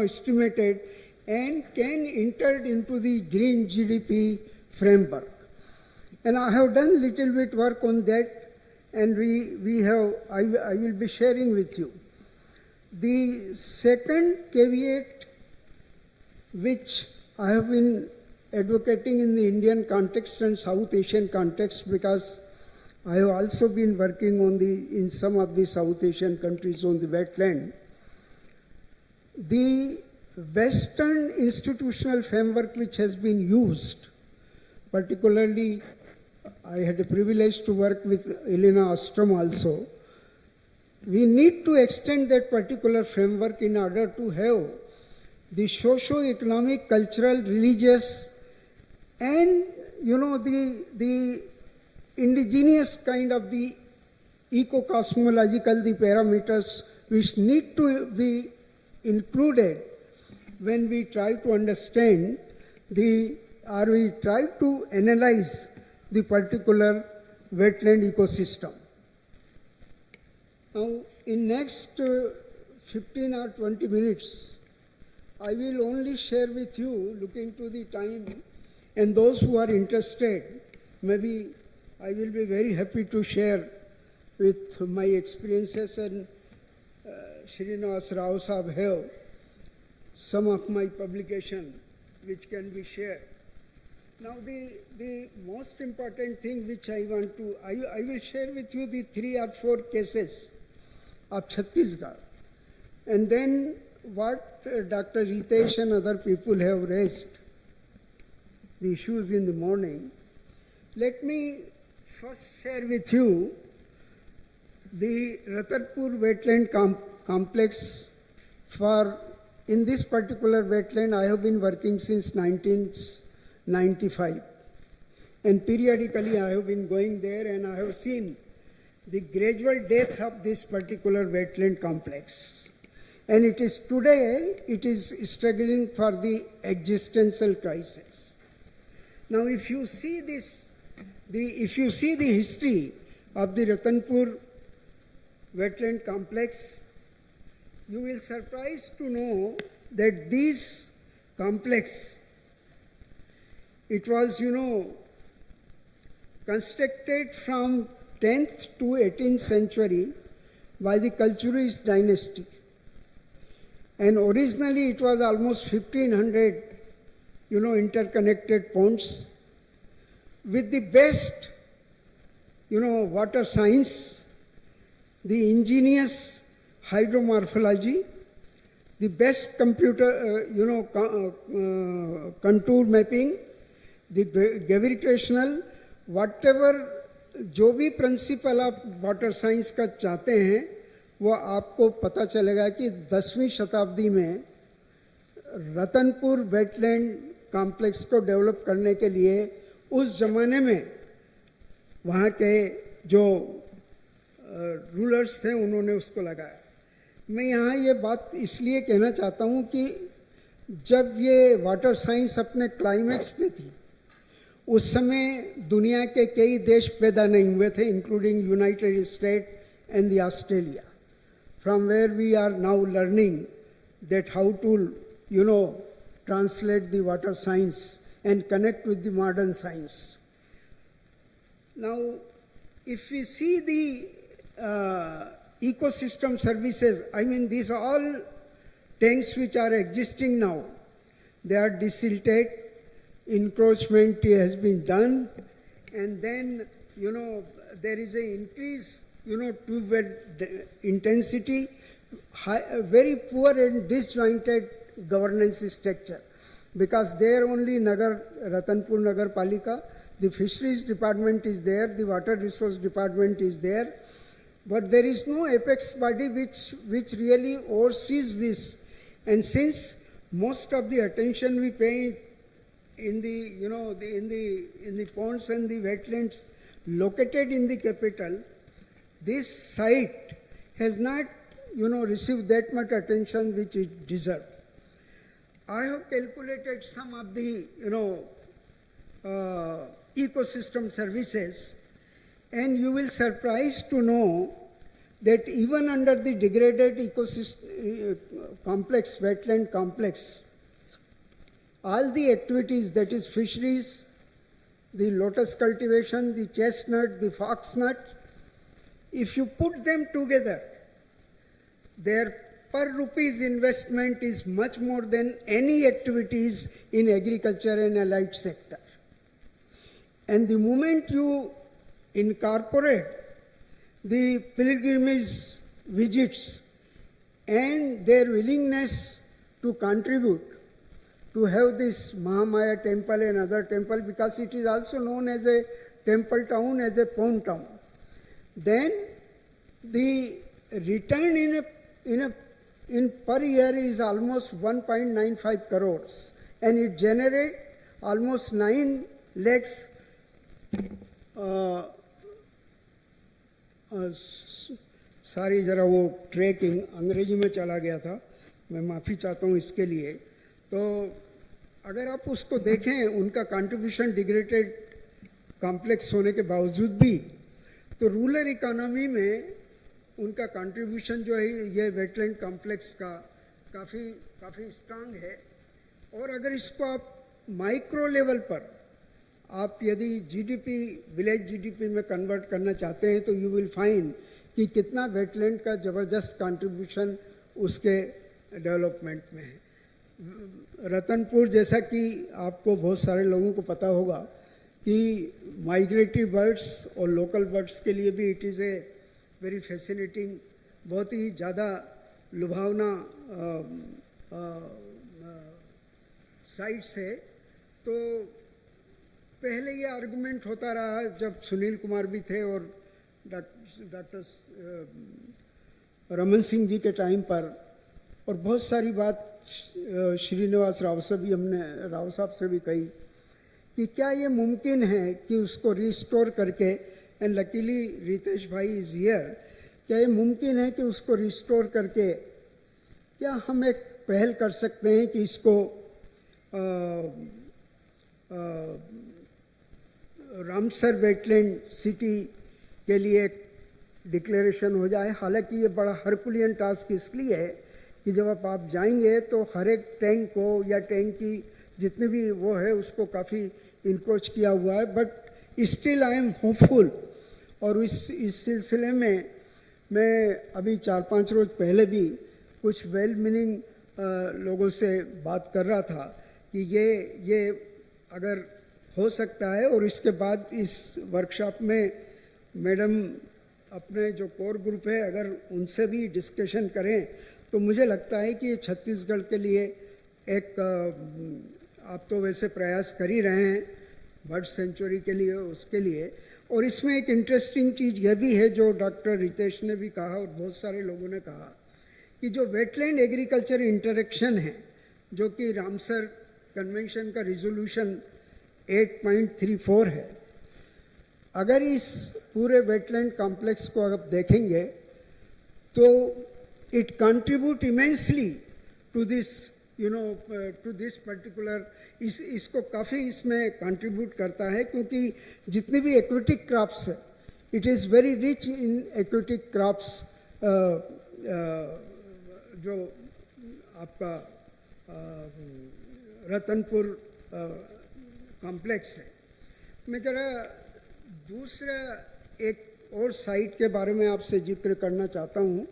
estimated and can enter into the green GDP framework. And I have done little bit work on that, and I will be sharing with you. The second caveat which I have been advocating in the Indian context and South Asian context, because I have also been working in some of the South Asian countries on the wetland, the Western institutional framework which has been used, particularly I had the privilege to work with Elena Ostrom also. We need to extend that particular framework in order to have the socio-economic, cultural, religious, and the indigenous kind of the eco-cosmological the parameters which need to be included when we try to understand or we try to analyze the particular wetland ecosystem. Now, in next 15 or 20 minutes, I will only share with you, looking to the time, and those who are interested, maybe I will be very happy to share with my experiences, and Srinivas Rao Sahab have some of my publication which can be shared. Now the most important thing which I want to, I will share with you the 3 or 4 cases of Chhattisgarh. And then what Dr. Ritesh and other people have raised, the issues in the morning. Let me first share with you the Ratanpur wetland complex. In this particular wetland, I have been working since 1995. And periodically I have been going there and I have seen the gradual death of this particular wetland complex. And it is today, it is struggling for the existential crisis. Now if you see this, if you see the history of the Ratanpur wetland complex, you will surprised to know that this complex, it was, constructed from 10th to 18th century by the Kalchurist dynasty. And originally it was almost 1500, interconnected ponds with the best, water science, the ingenious hydromorphology, the best computer, contour mapping, the gravitational, whatever जो भी principal आप water science का चाहते हैं वो आपको पता चलेगा कि 10वीं शताब्दी में रतनपुर वेटलैंड कॉम्प्लेक्स को डेवलप करने के लिए उस ज़माने में वहाँ के जो रूलर्स थे उन्होंने उसको लगाया। मैं यहाँ ये बात इसलिए कहना चाहता हूँ कि जब ये वाटर साइंस अपने क्लाइमैक्स पे थी उस समय दुनिया के कई देश पैदा नहीं हुए थे, including united state and the Australia, from where we are now learning that how to translate the water science and connect with the modern science. Now, if we see the ecosystem services, I mean these are all tanks which are existing now. They are desilted, encroachment has been done, and then, there is an increase, tube intensity, very poor and disjointed governance structure, because there only Ratanpur Nagar Palika, the fisheries department is there, the water resource department is there, but there is no apex body which really oversees this. And since most of the attention we pay in the in the ponds and the wetlands located in the capital, this site has not received that much attention which it deserves. I have calculated some of the ecosystem services, and you will surprised to know that even under the degraded ecosystem complex, wetland complex, all the activities, that is fisheries, the lotus cultivation, the chestnut, the foxnut, if you put them together, their per rupees investment is much more than any activities in agriculture and allied sector. And the moment you incorporate the pilgrimage visits and their willingness to contribute to have this Mahamaya temple and other temple, because it is also known as a temple town, as a pond town, then the return in per year is almost 1.95 crores, and it generates almost 9 lakhs सारी जरा वो trekking अंग्रेजी में चला गया था, मैं माफ़ी चाहता हूँ इसके लिए। तो अगर आप उसको देखें, उनका कंट्रीब्यूशन डिग्रेडेड कॉम्प्लेक्स होने के बावजूद भी, तो रूरल इकोनॉमी में उनका कंट्रीब्यूशन जो है ये वेटलैंड कॉम्प्लेक्स का काफ़ी स्ट्रांग है। और अगर इसको आप माइक्रो लेवल पर आप यदि जीडीपी, विलेज जीडीपी में कन्वर्ट करना चाहते हैं, तो यू विल फाइंड कि कितना वेटलैंड का ज़बरदस्त कंट्रीब्यूशन उसके डेवलपमेंट में है। रतनपुर, जैसा कि आपको बहुत सारे लोगों को पता होगा कि माइग्रेटरी बर्ड्स और लोकल बर्ड्स के लिए भी it is a very fascinating, बहुत ही ज़्यादा लुभावना साइट्स है। तो पहले ये आर्गुमेंट होता रहा जब सुनील कुमार भी थे और डॉक्टर रमन सिंह जी के टाइम पर, और बहुत सारी बात श्रीनिवास राव साहब से भी कही कि क्या ये मुमकिन है कि उसको रिस्टोर करके, एंड लकीली रितेश भाई इज़ हियर, क्या ये मुमकिन है कि उसको रिस्टोर करके क्या हम एक पहल कर सकते हैं कि इसको रामसर वेटलैंड सिटी के लिए एक डिक्लेरेशन हो जाए। हालांकि ये बड़ा हरकुलियन टास्क इसलिए है कि जब आप जाएंगे तो हर एक टैंक को या टैंक की जितने भी वो है उसको काफ़ी इंक्रोच किया हुआ है, but still I am hopeful. और इस सिलसिले में मैं अभी 4-5 रोज पहले भी कुछ वेल मीनिंग लोगों से बात कर रहा था कि ये अगर हो सकता है, और इसके बाद इस वर्कशॉप में मैडम अपने जो कोर ग्रुप है अगर उनसे भी डिस्कशन करें, तो मुझे लगता है कि छत्तीसगढ़ के लिए एक आप तो वैसे प्रयास कर ही रहे हैं बर्ड सेंचुरी के लिए, उसके लिए। और इसमें एक इंटरेस्टिंग चीज़ यह भी है जो डॉक्टर रितेश ने भी कहा और बहुत सारे लोगों ने कहा कि जो वेटलैंड एग्रीकल्चर इंटरेक्शन है, जो कि रामसर कन्वेंशन का रिजोल्यूशन 8.34 है, अगर इस पूरे वेटलैंड कॉम्प्लेक्स को आप देखेंगे तो it contribute immensely to this to this particular, इसको काफ़ी इसमें कंट्रीब्यूट करता है, क्योंकि जितनी भी एक्वेटिक क्रॉप्स है, it is very rich in aquatic crops. जो आपका रतनपुर कॉम्प्लेक्स है। मैं ज़रा दूसरा एक और साइट के बारे में आपसे जिक्र करना चाहता हूँ,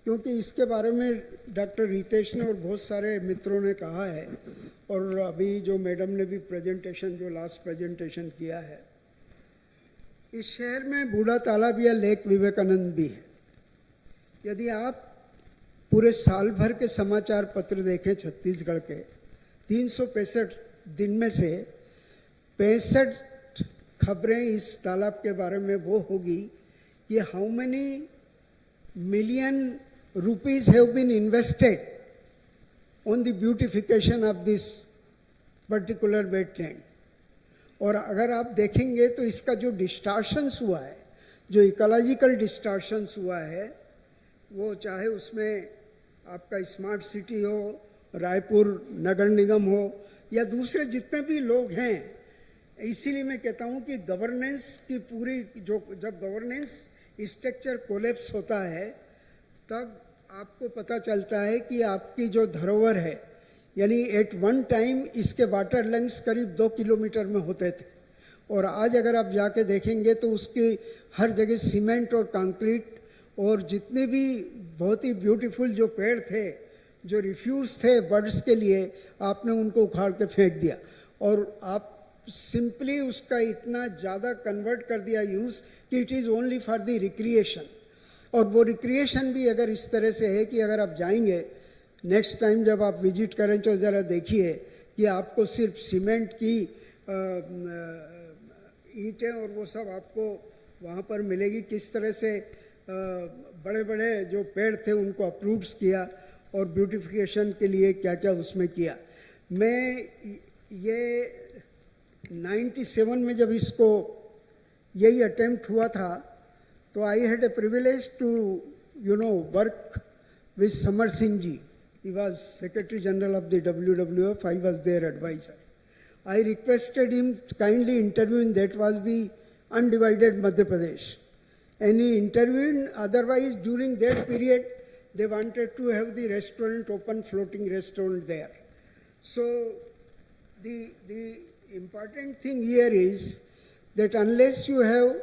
क्योंकि इसके बारे में डॉक्टर रितेश ने और बहुत सारे मित्रों ने कहा है, और अभी जो मैडम ने भी प्रेजेंटेशन, जो लास्ट प्रेजेंटेशन किया है। इस शहर में बूढ़ा तालाब या लेक विवेकानंद भी है। यदि आप पूरे साल भर के समाचार पत्र देखें छत्तीसगढ़ के, 365 दिन में से 65 खबरें इस तालाब के बारे में वो होगी कि how many million rupees have been invested on the beautification of this particular wetland। और अगर आप देखेंगे तो इसका जो डिस्टॉर्शंस हुआ है, जो इकोलॉजिकल डिस्टॉर्शंस हुआ है, वो चाहे उसमें आपका स्मार्ट सिटी हो, रायपुर नगर निगम हो, या दूसरे जितने भी लोग हैं। इसीलिए मैं कहता हूँ कि गवर्नेंस की पूरी जब गवर्नेंस स्ट्रक्चर कोलैप्स होता है, तब आपको पता चलता है कि आपकी जो धरोहर है, यानी एट वन टाइम इसके वाटर लेंथ्स करीब 2 किलोमीटर में होते थे, और आज अगर आप जाके देखेंगे तो उसकी हर जगह सीमेंट और कंक्रीट, और जितने भी बहुत ही ब्यूटीफुल जो पेड़ थे, जो रिफ्यूज थे बर्ड्स के लिए, आपने उनको उखाड़ के फेंक दिया, और आप सिंपली उसका इतना ज़्यादा कन्वर्ट कर दिया यूज़ कि it is only for the recreation. और वो रिक्रिएशन भी अगर इस तरह से है कि अगर आप जाएंगे नेक्स्ट टाइम जब आप विजिट करें तो ज़रा देखिए कि आपको सिर्फ सीमेंट की ईंटें और वो सब आपको वहाँ पर मिलेगी। किस तरह से बड़े बड़े जो पेड़ थे उनको अप्रूव्स किया और ब्यूटिफिकेशन के लिए क्या क्या उसमें किया। मैं ये 97 में जब इसको यही अटेम्प्ट हुआ था, तो तो I had a privilege to work with Samar Singh ji. He was Secretary General of the WWF. I was their advisor. I requested him to kindly interview in that was the undivided Madhya Pradesh. And he intervened. Otherwise, during that period, they wanted to have the restaurant open, floating restaurant there. So the important thing here is that unless you have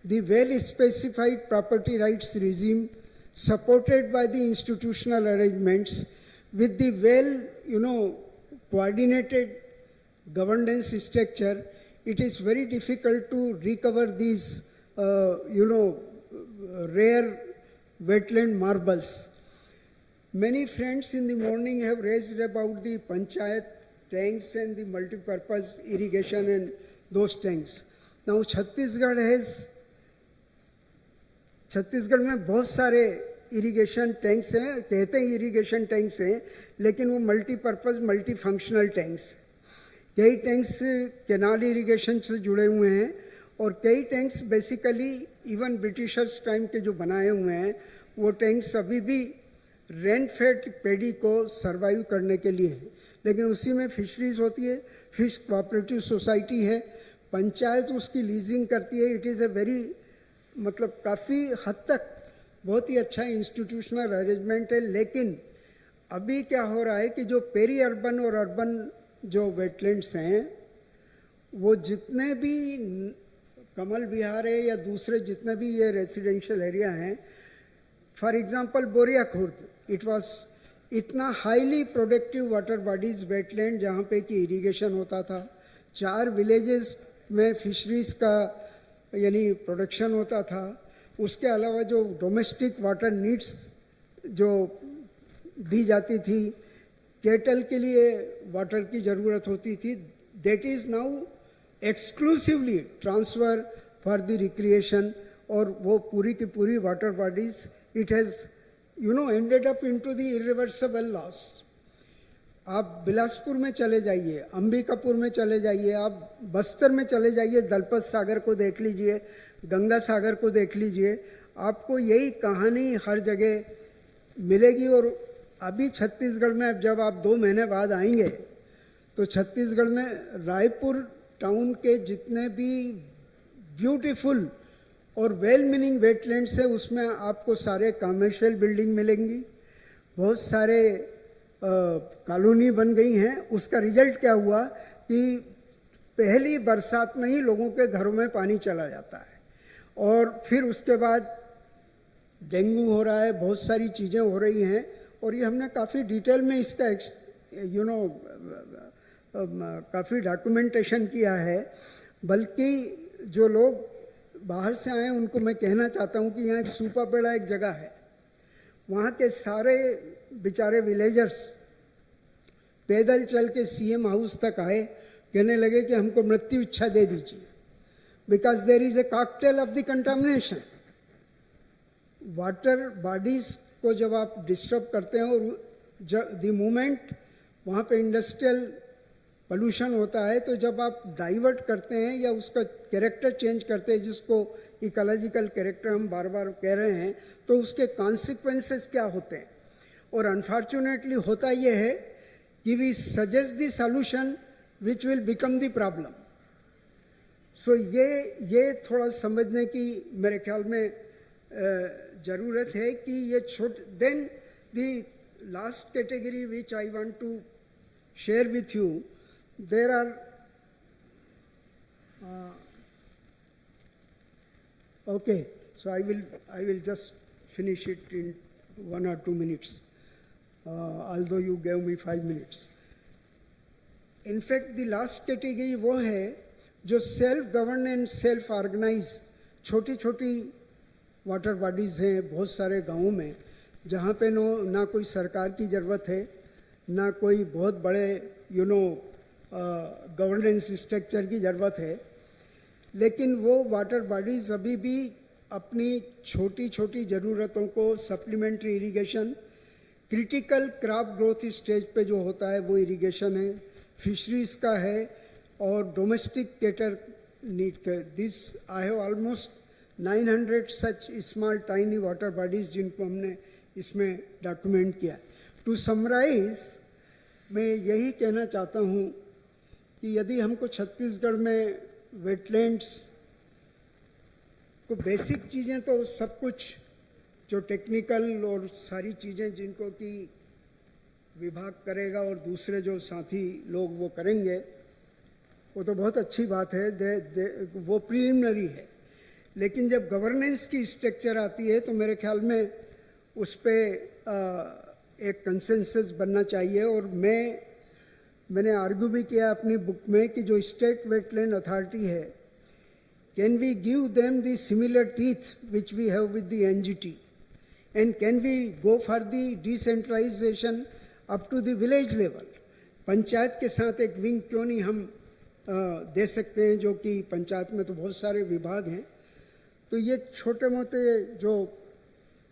the well-specified property rights regime supported by the institutional arrangements with the coordinated governance structure, it is very difficult to recover these, rare wetland marbles. Many friends in the morning have raised about the panchayat tanks and the multi-purpose irrigation and those tanks. Now Chhattisgarh में बहुत सारे irrigation tanks हैं, कहते हैं irrigation tanks हैं, लेकिन वो multipurpose multi functional tanks. कई टैंक्स कैनाल इरिगेशन से जुड़े हुए हैं और कई tanks basically even Britishers time के जो बनाए हुए हैं वो टैंक्स अभी भी रेन फेड पेडी को सर्वाइव करने के लिए है। लेकिन उसी में फिशरीज होती है, फिश कोऑपरेटिव सोसाइटी है, पंचायत उसकी लीजिंग करती है। इट इज़ ए वेरी काफ़ी हद तक बहुत ही अच्छा इंस्टीट्यूशनल अरेंजमेंट है। लेकिन अभी क्या हो रहा है कि जो पेरी अर्बन और अर्बन जो वेटलैंड्स हैं वो जितने भी कमल विहार है या दूसरे जितने भी ये रेजिडेंशियल एरिया हैं, फॉर एग्जांपल बोरिया खुर्द, इट वाज इतना highly productive water bodies wetland जहाँ पे कि इरिगेशन होता था। 4 विलेजेस में फिशरीज का यानी प्रोडक्शन होता था। उसके अलावा जो डोमेस्टिक वाटर नीड्स जो दी जाती थी, केटल के लिए वाटर की ज़रूरत होती थी, that is now exclusively transfer for the recreation. और वो पूरी की पूरी water bodies it has ended up into the irreversible loss. आप बिलासपुर में चले जाइए, अंबिकापुर में चले जाइए, आप बस्तर में चले जाइए, दलपत सागर को देख लीजिए, गंगा सागर को देख लीजिए, आपको यही कहानी हर जगह मिलेगी। और अभी छत्तीसगढ़ में अब जब आप 2 महीने बाद आएंगे तो छत्तीसगढ़ में रायपुर टाउन के जितने भी ब्यूटीफुल और वेल मीनिंग वेटलैंड्स है उसमें आपको सारे कमर्शियल बिल्डिंग मिलेंगी, बहुत सारे कॉलोनी बन गई हैं। उसका रिजल्ट क्या हुआ कि पहली बरसात में ही लोगों के घरों में पानी चला जाता है और फिर उसके बाद डेंगू हो रहा है, बहुत सारी चीज़ें हो रही हैं। और ये हमने काफ़ी डिटेल में इसका काफ़ी डॉक्यूमेंटेशन किया है। बल्कि जो लोग बाहर से आए उनको मैं कहना चाहता हूँ कि यहाँ एक सूपापेड़ा एक जगह है, वहाँ के सारे बेचारे विलेजर्स पैदल चल के सीएम हाउस तक आए, कहने लगे कि हमको मृत्यु इच्छा दे दीजिए, because there is a cocktail of the contamination. Water bodies को जब आप डिस्टर्ब करते हैं और द मोमेंट वहाँ पे इंडस्ट्रियल पोल्यूशन होता है, तो जब आप डाइवर्ट करते हैं या उसका कैरेक्टर चेंज करते हैं, जिसको इकोलॉजिकल कैरेक्टर हम बार बार कह रहे हैं, तो उसके कॉन्सिक्वेंसेस क्या होते हैं। और अनफॉर्चुनेटली होता यह है कि we suggest the solution which will become the problem. So ये थोड़ा समझने की मेरे ख्याल में ज़रूरत है कि ये then the last category which I want to share with you, there are okay, so I will just finish it in 1 or 2 minutes, although you gave me 5 minutes. In fact, the last category वो है जो self govern and self organise छोटी छोटी water bodies हैं बहुत सारे गाँवों में, जहाँ पे ना कोई सरकार की ज़रूरत है, ना कोई बहुत बड़े गवर्नेंस स्ट्रक्चर की ज़रूरत है। लेकिन वो वाटर बॉडीज़ अभी भी अपनी छोटी छोटी ज़रूरतों को supplementary irrigation, critical crop growth stage पे जो होता है वो इरिगेशन है, फिशरीज़ का है और डोमेस्टिक केटर नीड का। This I have almost 900 such small tiny water bodies जिनको हमने इसमें डॉक्यूमेंट किया। टू समराइज, मैं यही कहना चाहता हूँ कि यदि हमको छत्तीसगढ़ में वेटलैंड्स को बेसिक चीज़ें तो सब कुछ जो टेक्निकल और सारी चीज़ें जिनको कि विभाग करेगा और दूसरे जो साथी लोग वो करेंगे, वो तो बहुत अच्छी बात है, वो प्रीलिमिनरी है। लेकिन जब गवर्नेंस की स्ट्रक्चर आती है तो मेरे ख्याल में उस पर एक कंसेंसस बनना चाहिए। और मैंने आर्ग्यू भी किया अपनी बुक में कि जो स्टेट वेटलैंड अथॉरिटी है, can we give them the similar teeth which we have with the NGT, and can we go for the decentralisation up to the village level. Panchayat के साथ एक विंग क्यों नहीं हम दे सकते हैं, जो कि पंचायत में तो बहुत सारे विभाग हैं। तो ये छोटे मोटे जो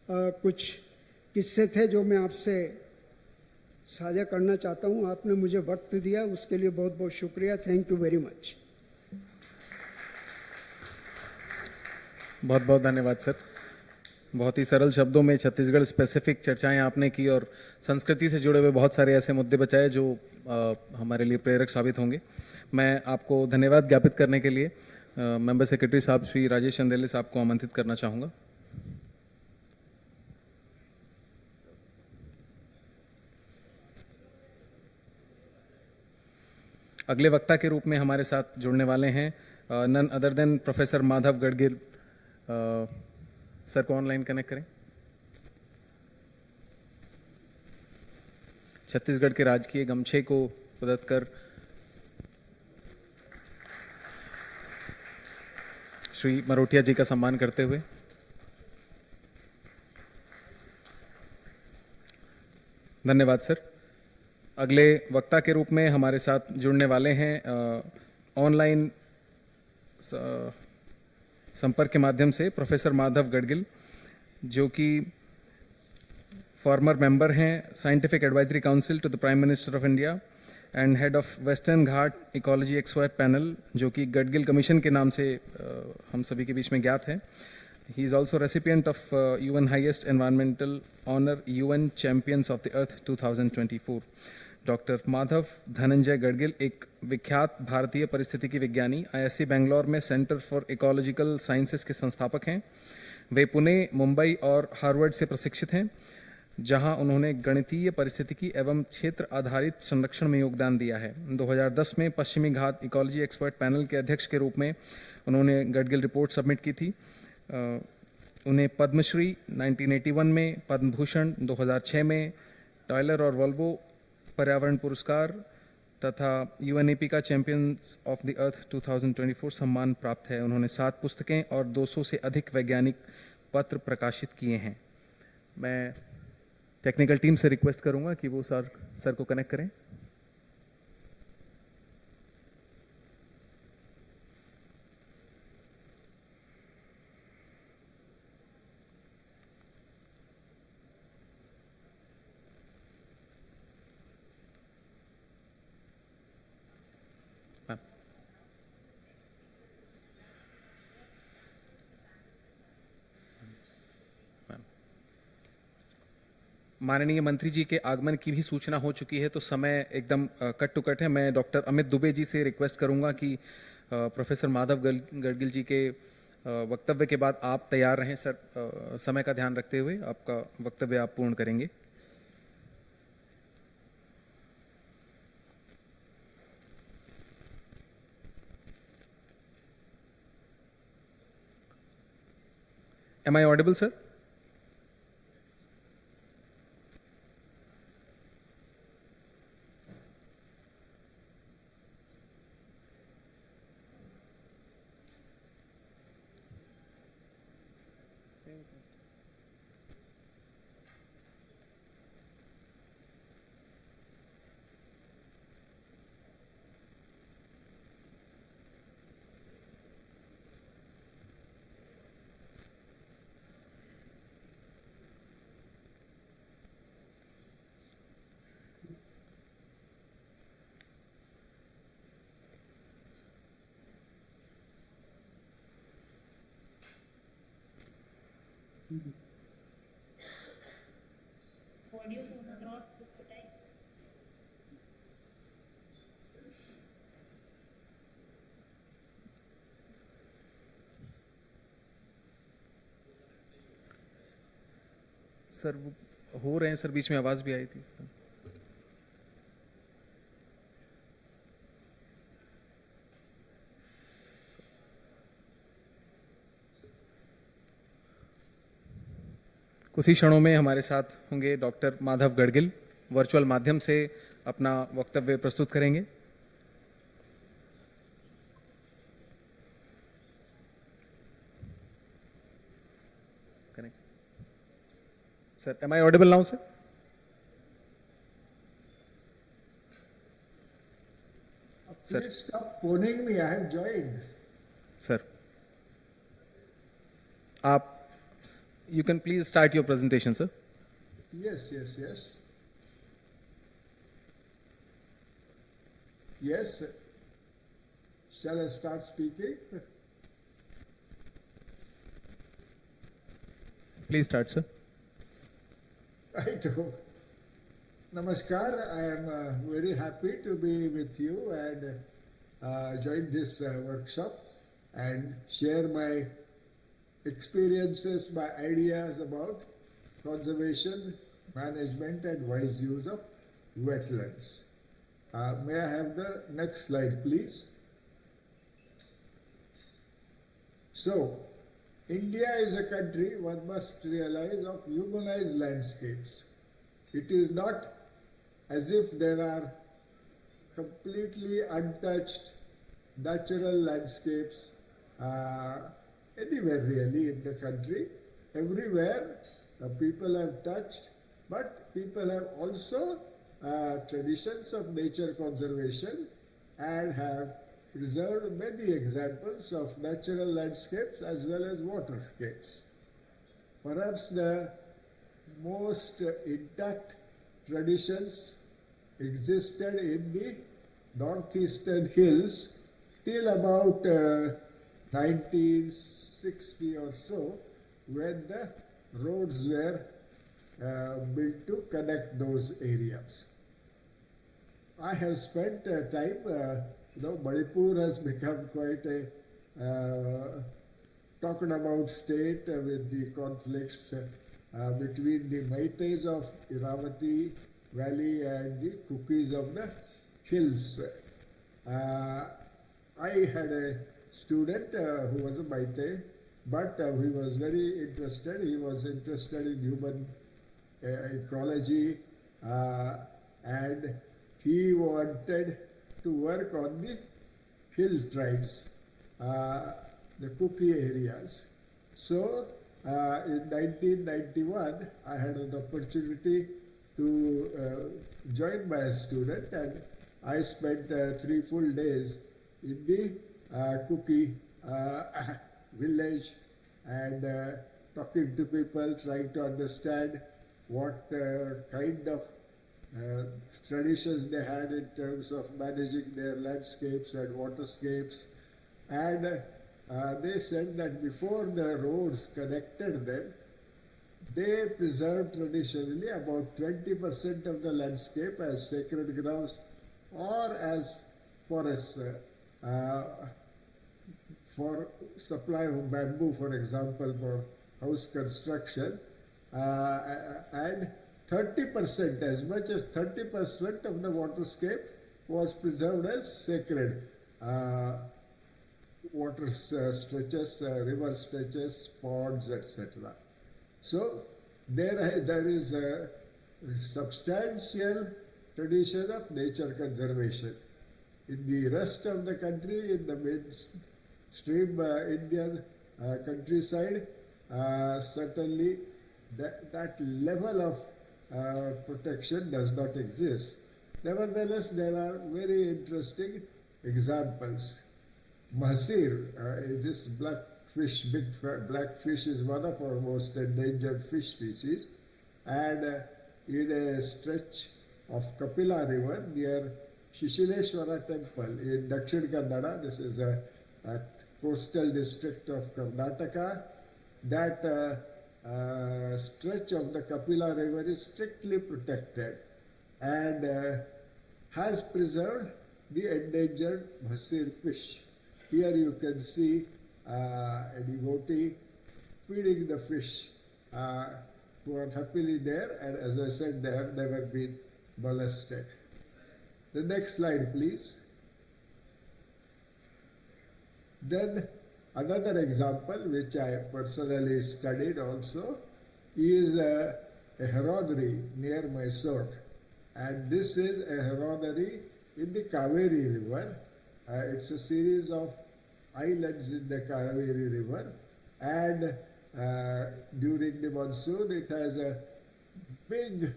कुछ किस्से थे जो मैं आपसे साझा करना चाहता हूँ। आपने मुझे वक्त दिया, उसके लिए बहुत बहुत शुक्रिया। Thank you very much.
बहुत बहुत धन्यवाद सर। बहुत ही सरल शब्दों में छत्तीसगढ़ स्पेसिफिक चर्चाएं आपने की और संस्कृति से जुड़े हुए बहुत सारे ऐसे मुद्दे बचाए जो हमारे लिए प्रेरक साबित होंगे। मैं आपको धन्यवाद ज्ञापित करने के लिए मेंबर सेक्रेटरी साहब श्री राजेश चंदेले साहब को आमंत्रित करना चाहूँगा। अगले वक्ता के रूप में हमारे साथ जुड़ने वाले हैं none other than professor Madhav Gadgil. Sir को ऑनलाइन कनेक्ट करें। छत्तीसगढ़ के राजकीय गमछे को प्रदत्त कर श्री मरोटिया जी का सम्मान करते हुए धन्यवाद सर। अगले वक्ता के रूप में हमारे साथ जुड़ने वाले हैं ऑनलाइन संपर्क के माध्यम से प्रोफेसर माधव गढ़गिल, जो कि फॉर्मर मेंबर हैं scientific advisory council to the prime minister of India and head of western Ghat ecology expert panel, जो कि गढ़गिल कमीशन के नाम से हम सभी के बीच में ज्ञात है। He is also recipient of UN highest environmental honour UN champions of the earth 2024। Doctor Madhav Dhananjay Gadgil एक विख्यात भारतीय परिस्थितिकी विज्ञानी, आईआईएससी बेंगलोर में सेंटर फॉर इकोलॉजिकल साइंसेस के संस्थापक हैं। वे पुणे, मुंबई और हार्वर्ड से प्रशिक्षित हैं, जहां उन्होंने गणितीय परिस्थितिकी एवं क्षेत्र आधारित संरक्षण में योगदान दिया है। 2010 में पश्चिमी घाट इकोलॉजी एक्सपर्ट पैनल के अध्यक्ष के रूप में उन्होंने गढ़गिल रिपोर्ट सबमिट की थी। उन्हें पद्मश्री 1981 में, पद्म भूषण 2006 में, टायलर और वोल्वो पर्यावरण पुरस्कार तथा यूएनईपी का चैंपियंस ऑफ द अर्थ 2024 सम्मान प्राप्त है। उन्होंने 7 पुस्तकें और 200 से अधिक वैज्ञानिक पत्र प्रकाशित किए हैं। मैं टेक्निकल टीम से रिक्वेस्ट करूंगा कि वो सर को कनेक्ट करें। माननीय मंत्री जी के आगमन की भी सूचना हो चुकी है, तो समय एकदम कट टू कट है। मैं डॉक्टर अमित दुबे जी से रिक्वेस्ट करूंगा कि प्रोफेसर माधव गढ़गिल जी के वक्तव्य के बाद आप तैयार रहें सर। समय का ध्यान रखते हुए आपका वक्तव्य आप पूर्ण करेंगे। Am I audible, sir? Sir वो हो रहे हैं सर, बीच में आवाज़ भी आई थी सर। कुछ ही क्षणों में हमारे साथ होंगे डॉक्टर माधव गढ़गिल, वर्चुअल माध्यम से अपना वक्तव्य प्रस्तुत करेंगे। Sir, am I audible now, sir? Sir.
Please stop phoning me. I have joined.
Sir. You can please start your presentation, sir.
Yes, yes, yes. Yes. Shall I start speaking?
Please start, sir.
Right. Namaskar. I am very happy to be with you and join this workshop and share my experiences, my ideas about conservation, management and wise use of wetlands. May I have the next slide, please? So, India is a country, one must realize, of humanized landscapes. It is not as if there are completely untouched natural landscapes anywhere really in the country. Everywhere people have touched, but people have also traditions of nature conservation and have preserved many examples of natural landscapes as well as waterscapes. Perhaps the most intact traditions existed in the northeastern hills till about 1960 or so, when the roads were built to connect those areas. I have spent time, Manipur has become quite a talked about state with the conflicts between the Meiteis of Irrawaddy Valley and the Kukis of the hills. I had a student who was a Meitei, but he was very interested. He was interested in human ecology and he wanted to work on the hills tribes, the Kuki areas. So in 1991, I had an opportunity to join my student and I spent 3 full days in the Kuki village and talking to people, trying to understand what kind of traditions they had in terms of managing their landscapes and waterscapes. And they said that before the roads connected them, they preserved traditionally about 20% of the landscape as sacred grounds or as forests for supply of bamboo, for example, for house construction, and 30%, as much as 30% of the waterscape was preserved as sacred water stretches, river stretches, ponds, etc. So there is a substantial tradition of nature conservation. In the rest of the country, in the mainstream Indian countryside, certainly that level of protection does not exist. Nevertheless, there are very interesting examples. Mahsir, this blackfish, black fish is one of our most endangered fish species, and in a stretch of Kapila River near Shishileshwara Temple in Dakshin Kannada, this is a coastal district of Karnataka, that stretch of the Kapila River is strictly protected and has preserved the endangered bhasir fish. Here you can see a devotee feeding the fish who are happily there, and as I said, they have never been molested. The next slide, please. Then another example which I personally studied also is a heronry near Mysore, and this is a heronry in the Kaveri River. It's a series of islands in the Kaveri River, and during the monsoon it has a big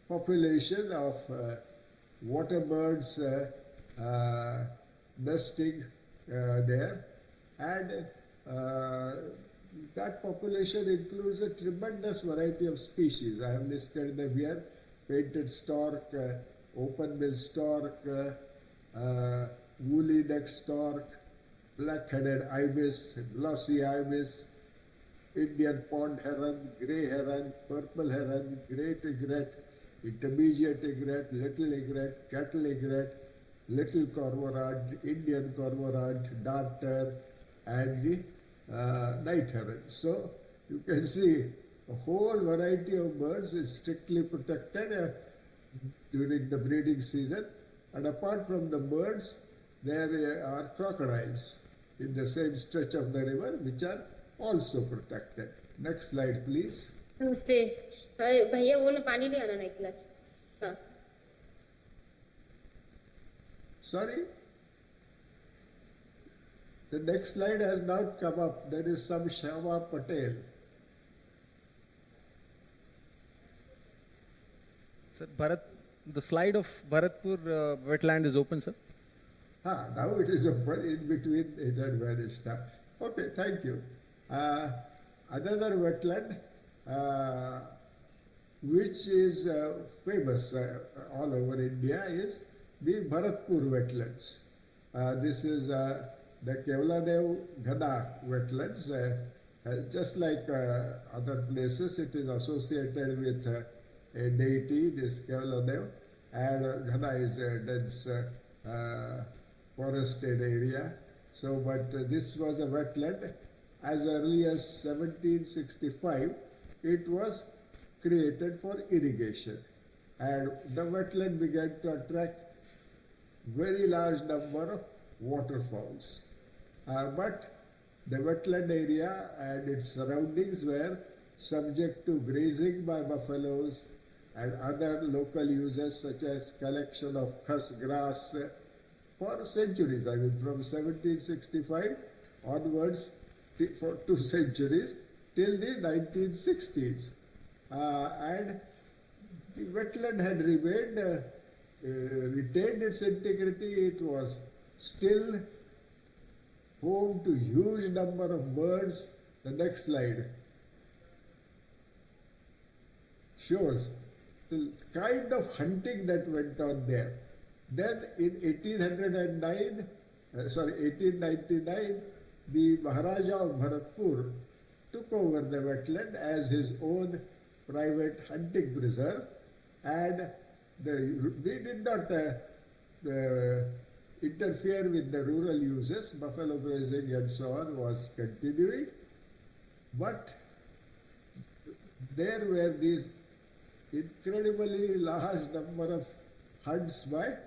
population of water birds nesting there, and that population includes a tremendous variety of species. I have listed them here: painted stork, open-billed stork, woolly-necked stork, black-headed ibis, glossy ibis, Indian pond heron, grey heron, purple heron, great egret, intermediate egret, little egret, cattle egret, little cormorant, Indian cormorant, darter, and the night heron. So you can see a whole variety of birds is strictly protected during the breeding season. And apart from the birds, there are crocodiles in the same stretch of the river which are also protected. Next slide, please.
नमस्ते भैया वो ना पानी ले आना ना एक गिलास हाँ
Sorry? The next slide has not come up. There is some Shama Patel.
Sir, the slide of Bharatpur wetland is open, sir.
Now it is open. In between it had vanished. Okay, thank you. Another wetland which is famous all over India is the Bharatpur wetlands. This is the Kevladev Ghana wetlands. Just like other places, it is associated with a deity, this Kevladev, and Ghana is a dense forested area. So, but this was a wetland. As early as 1765, it was created for irrigation, and the wetland began to attract very large number of waterfowls. But the wetland area and its surroundings were subject to grazing by buffaloes and other local uses such as collection of khas grass for centuries. I mean, from 1765 onwards for 2 centuries till the 1960s. And the wetland had remained, retained its integrity. It was still home to huge number of birds. The next slide shows the kind of hunting that went on there. Then in 1899, the Maharaja of Bharatpur took over the wetland as his own private hunting preserve, and they did not interfere with the rural uses. Buffalo grazing and so on was continuing, but there were these incredibly large number of hunts by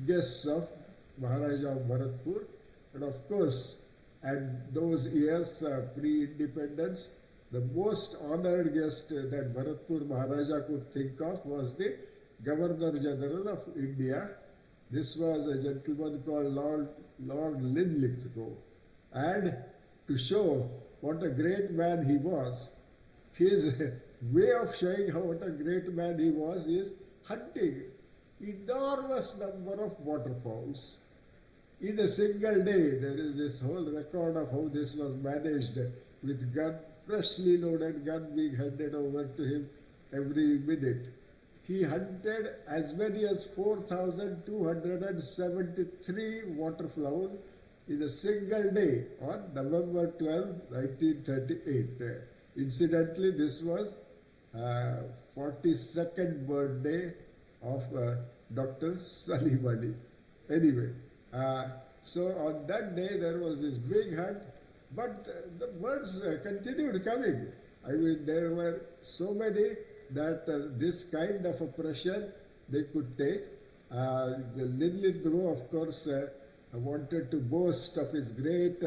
guests of Maharaja of Bharatpur, and of course, and those years pre-independence, the most honored guest that Bharatpur Maharaja could think of was the Governor General of India. This was a gentleman called Lord Linlithgow. And to show what a great man he was, his way of showing what a great man he was is hunting enormous number of waterfowls. In a single day, there is this whole record of how this was managed, with gun, freshly loaded gun being handed over to him every minute. He hunted as many as 4,273 waterfowl in a single day on November 12, 1938. Incidentally, this was 42nd birthday of Dr. Salim Ali. Anyway, so on that day there was this big hunt, but the birds continued coming. I mean, there were so many that this kind of a pressure they could take. The Lindley, of course, wanted to boast of his great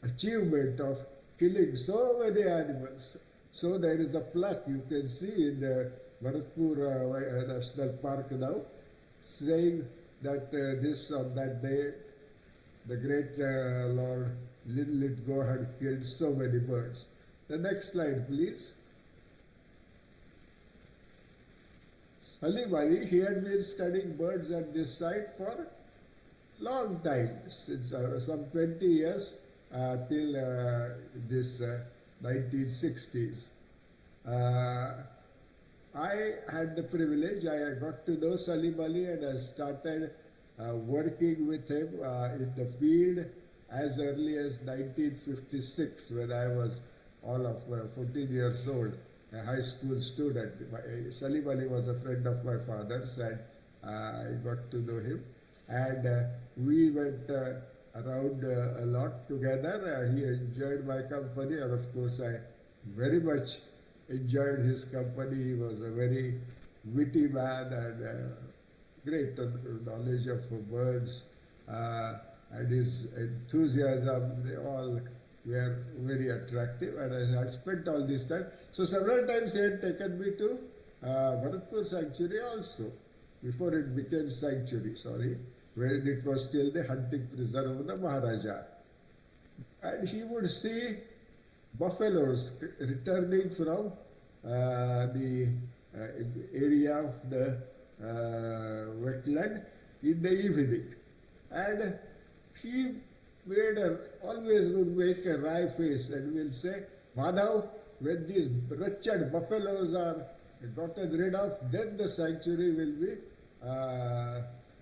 achievement of killing so many animals. So there is a plaque you can see in the Bharatpur National Park now, saying that this on that day, the great Lord Linlithgow had killed so many birds. The next slide, please. Salim Ali, he had been studying birds at this site for long time, since some 20 years till this 1960s. I had the privilege, I got to know Salim Ali and I started working with him in the field as early as 1956 when I was all of 14 years old, a high school student. Salim Ali was a friend of my father's and I got to know him. And we went around a lot together. He enjoyed my company and of course I very much enjoyed his company. He was a very witty man and great knowledge of birds and his enthusiasm, they all were very attractive and I had spent all this time. So several times he had taken me to Bharatpur Sanctuary also, before it became sanctuary, when it was still the hunting preserve of the Maharaja. And he would see buffaloes returning from the area of the wetland in the evening. And he always would make a wry face and will say, Madhav, when these wretched buffaloes are gotten rid of, then the sanctuary will be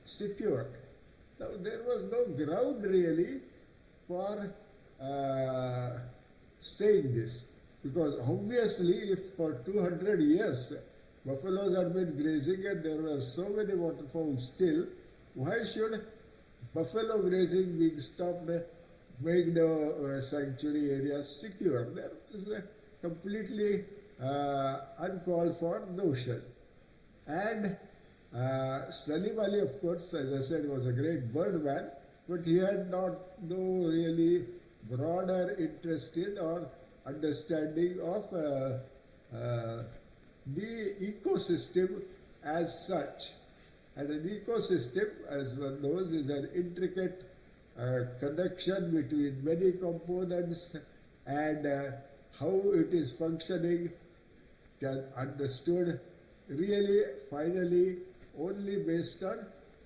secured. Now, there was no ground really for saying this, because obviously if for 200 years buffaloes had been grazing and there were so many waterfowl still, why should buffalo grazing being stopped make the sanctuary area secure? There is a completely uncalled for notion. And Salim Ali, of course, as I said, was a great birdman, but he had no really broader interest in or understanding of the ecosystem as such. And an ecosystem, as one knows, is an intricate connection between many components, and how it is functioning can understood really finally only based on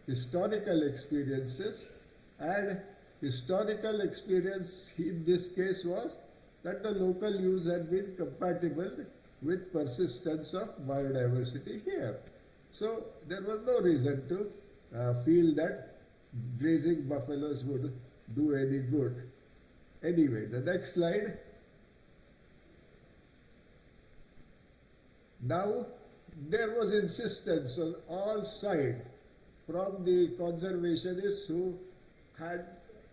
historical experiences. And historical experience in this case was that the local use had been compatible with persistence of biodiversity here. So there was no reason to feel that grazing buffaloes would do any good. Anyway, the next slide. Now, there was insistence on all sides from the conservationists who had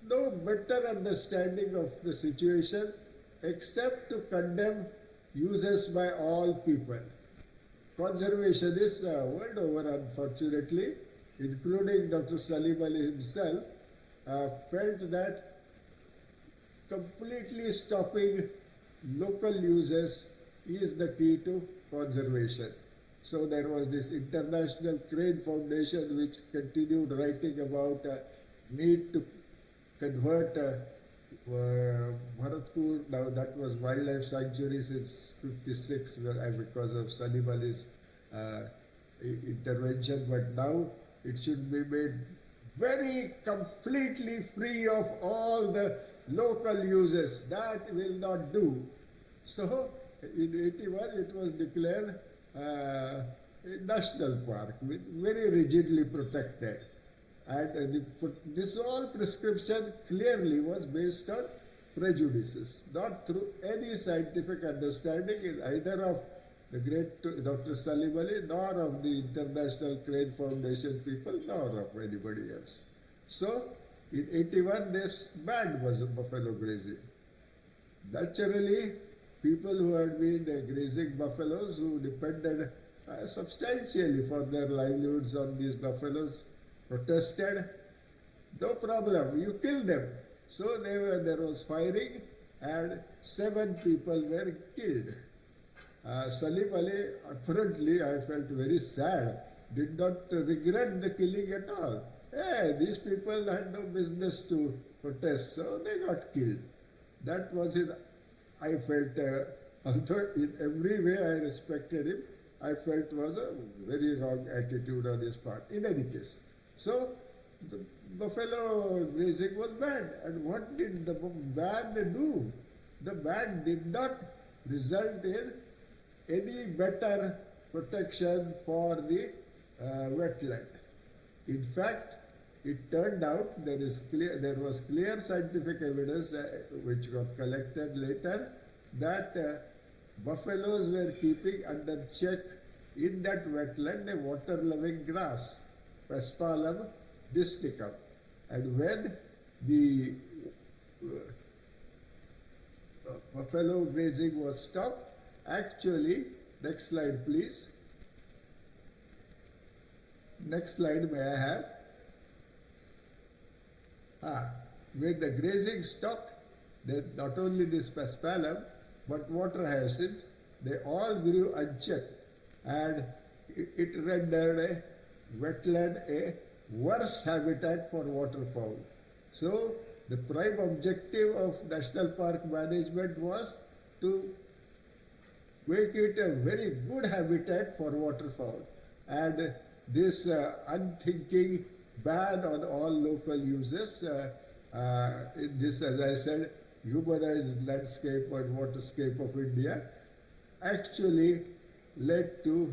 no better understanding of the situation except to condemn uses by all people. Conservationists world over, unfortunately, including Dr. Salim Ali himself, felt that completely stopping local uses is the key to conservation. So there was this International Crane Foundation which continued writing about need to convert Bharatpur, now that was wildlife sanctuary since 56 because of Salim Ali's intervention, but now it should be made very completely free of all the local uses. That will not do. So in 81 it was declared a national park, very rigidly protected. And this whole prescription clearly was based on prejudices, not through any scientific understanding in either of the great Dr. Salim Ali, nor of the International Crane Foundation people, nor of anybody else. So, in 81, they banned buffalo grazing. Naturally, people who had been grazing buffaloes, who depended substantially for their livelihoods on these buffaloes, protested. No problem, you kill them. So there was firing and 7 people were killed. Salim Ali, apparently, I felt very sad, did not regret the killing at all. Hey, these people had no business to protest, so they got killed. That was it. I felt, although in every way I respected him, I felt was a very wrong attitude on his part. In any case, so the buffalo grazing was banned. And what did the ban do? The ban did not result in any better protection for the wetland. In fact, it turned out there was clear scientific evidence which got collected later that buffaloes were keeping under check in that wetland a water-loving grass, Paspalum disticum. And when the buffalo grazing was stopped, actually, next slide please. Next slide may I have? When the grazing stopped, then not only this paspalum, but water hyacinth, they all grew unchecked, and it rendered a wetland a worse habitat for waterfowl. So the prime objective of National Park management was to make it a very good habitat for waterfowl. And this unthinking ban on all local uses in this, as I said, humanized landscape and waterscape of India actually led to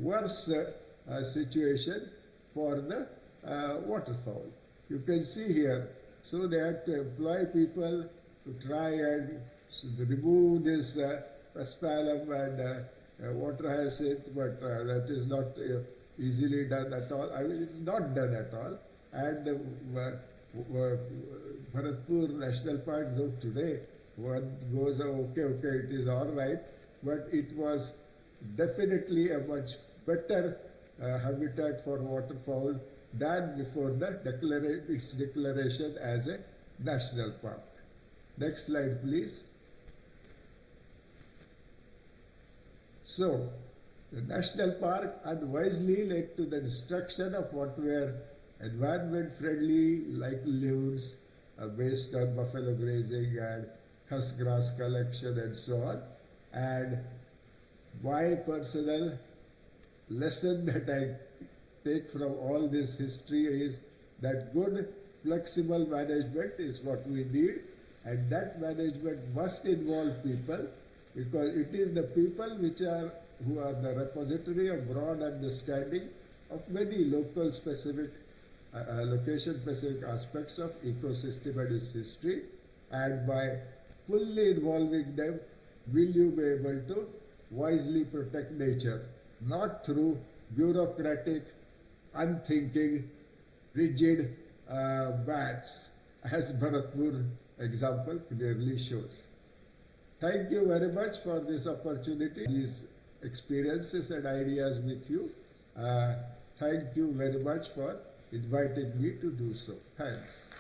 worse situation for the waterfowl. You can see here, so they had to employ people to try and remove this paspalum and water hyacinth, but that is not easily done at all. I mean, it's not done at all. And Bharatpur National Park, though today one goes, okay, it is all right, but it was definitely a much better habitat for waterfowl than before its declaration as a national park. Next slide, please. So, the national park unwisely led to the destruction of what were environment-friendly livelihoods based on buffalo grazing and husk grass collection and so on. And my personal lesson that I take from all this history is that good, flexible management is what we need, and that management must involve people, because it is the people who are the repository of broad understanding of many local specific, location specific aspects of ecosystem and its history, and by fully involving them, will you be able to wisely protect nature, not through bureaucratic, unthinking, rigid bans, as Bharatpur example clearly shows. Thank you very much for this opportunity, these experiences and ideas with you. Thank you very much for inviting me to do so. Thanks.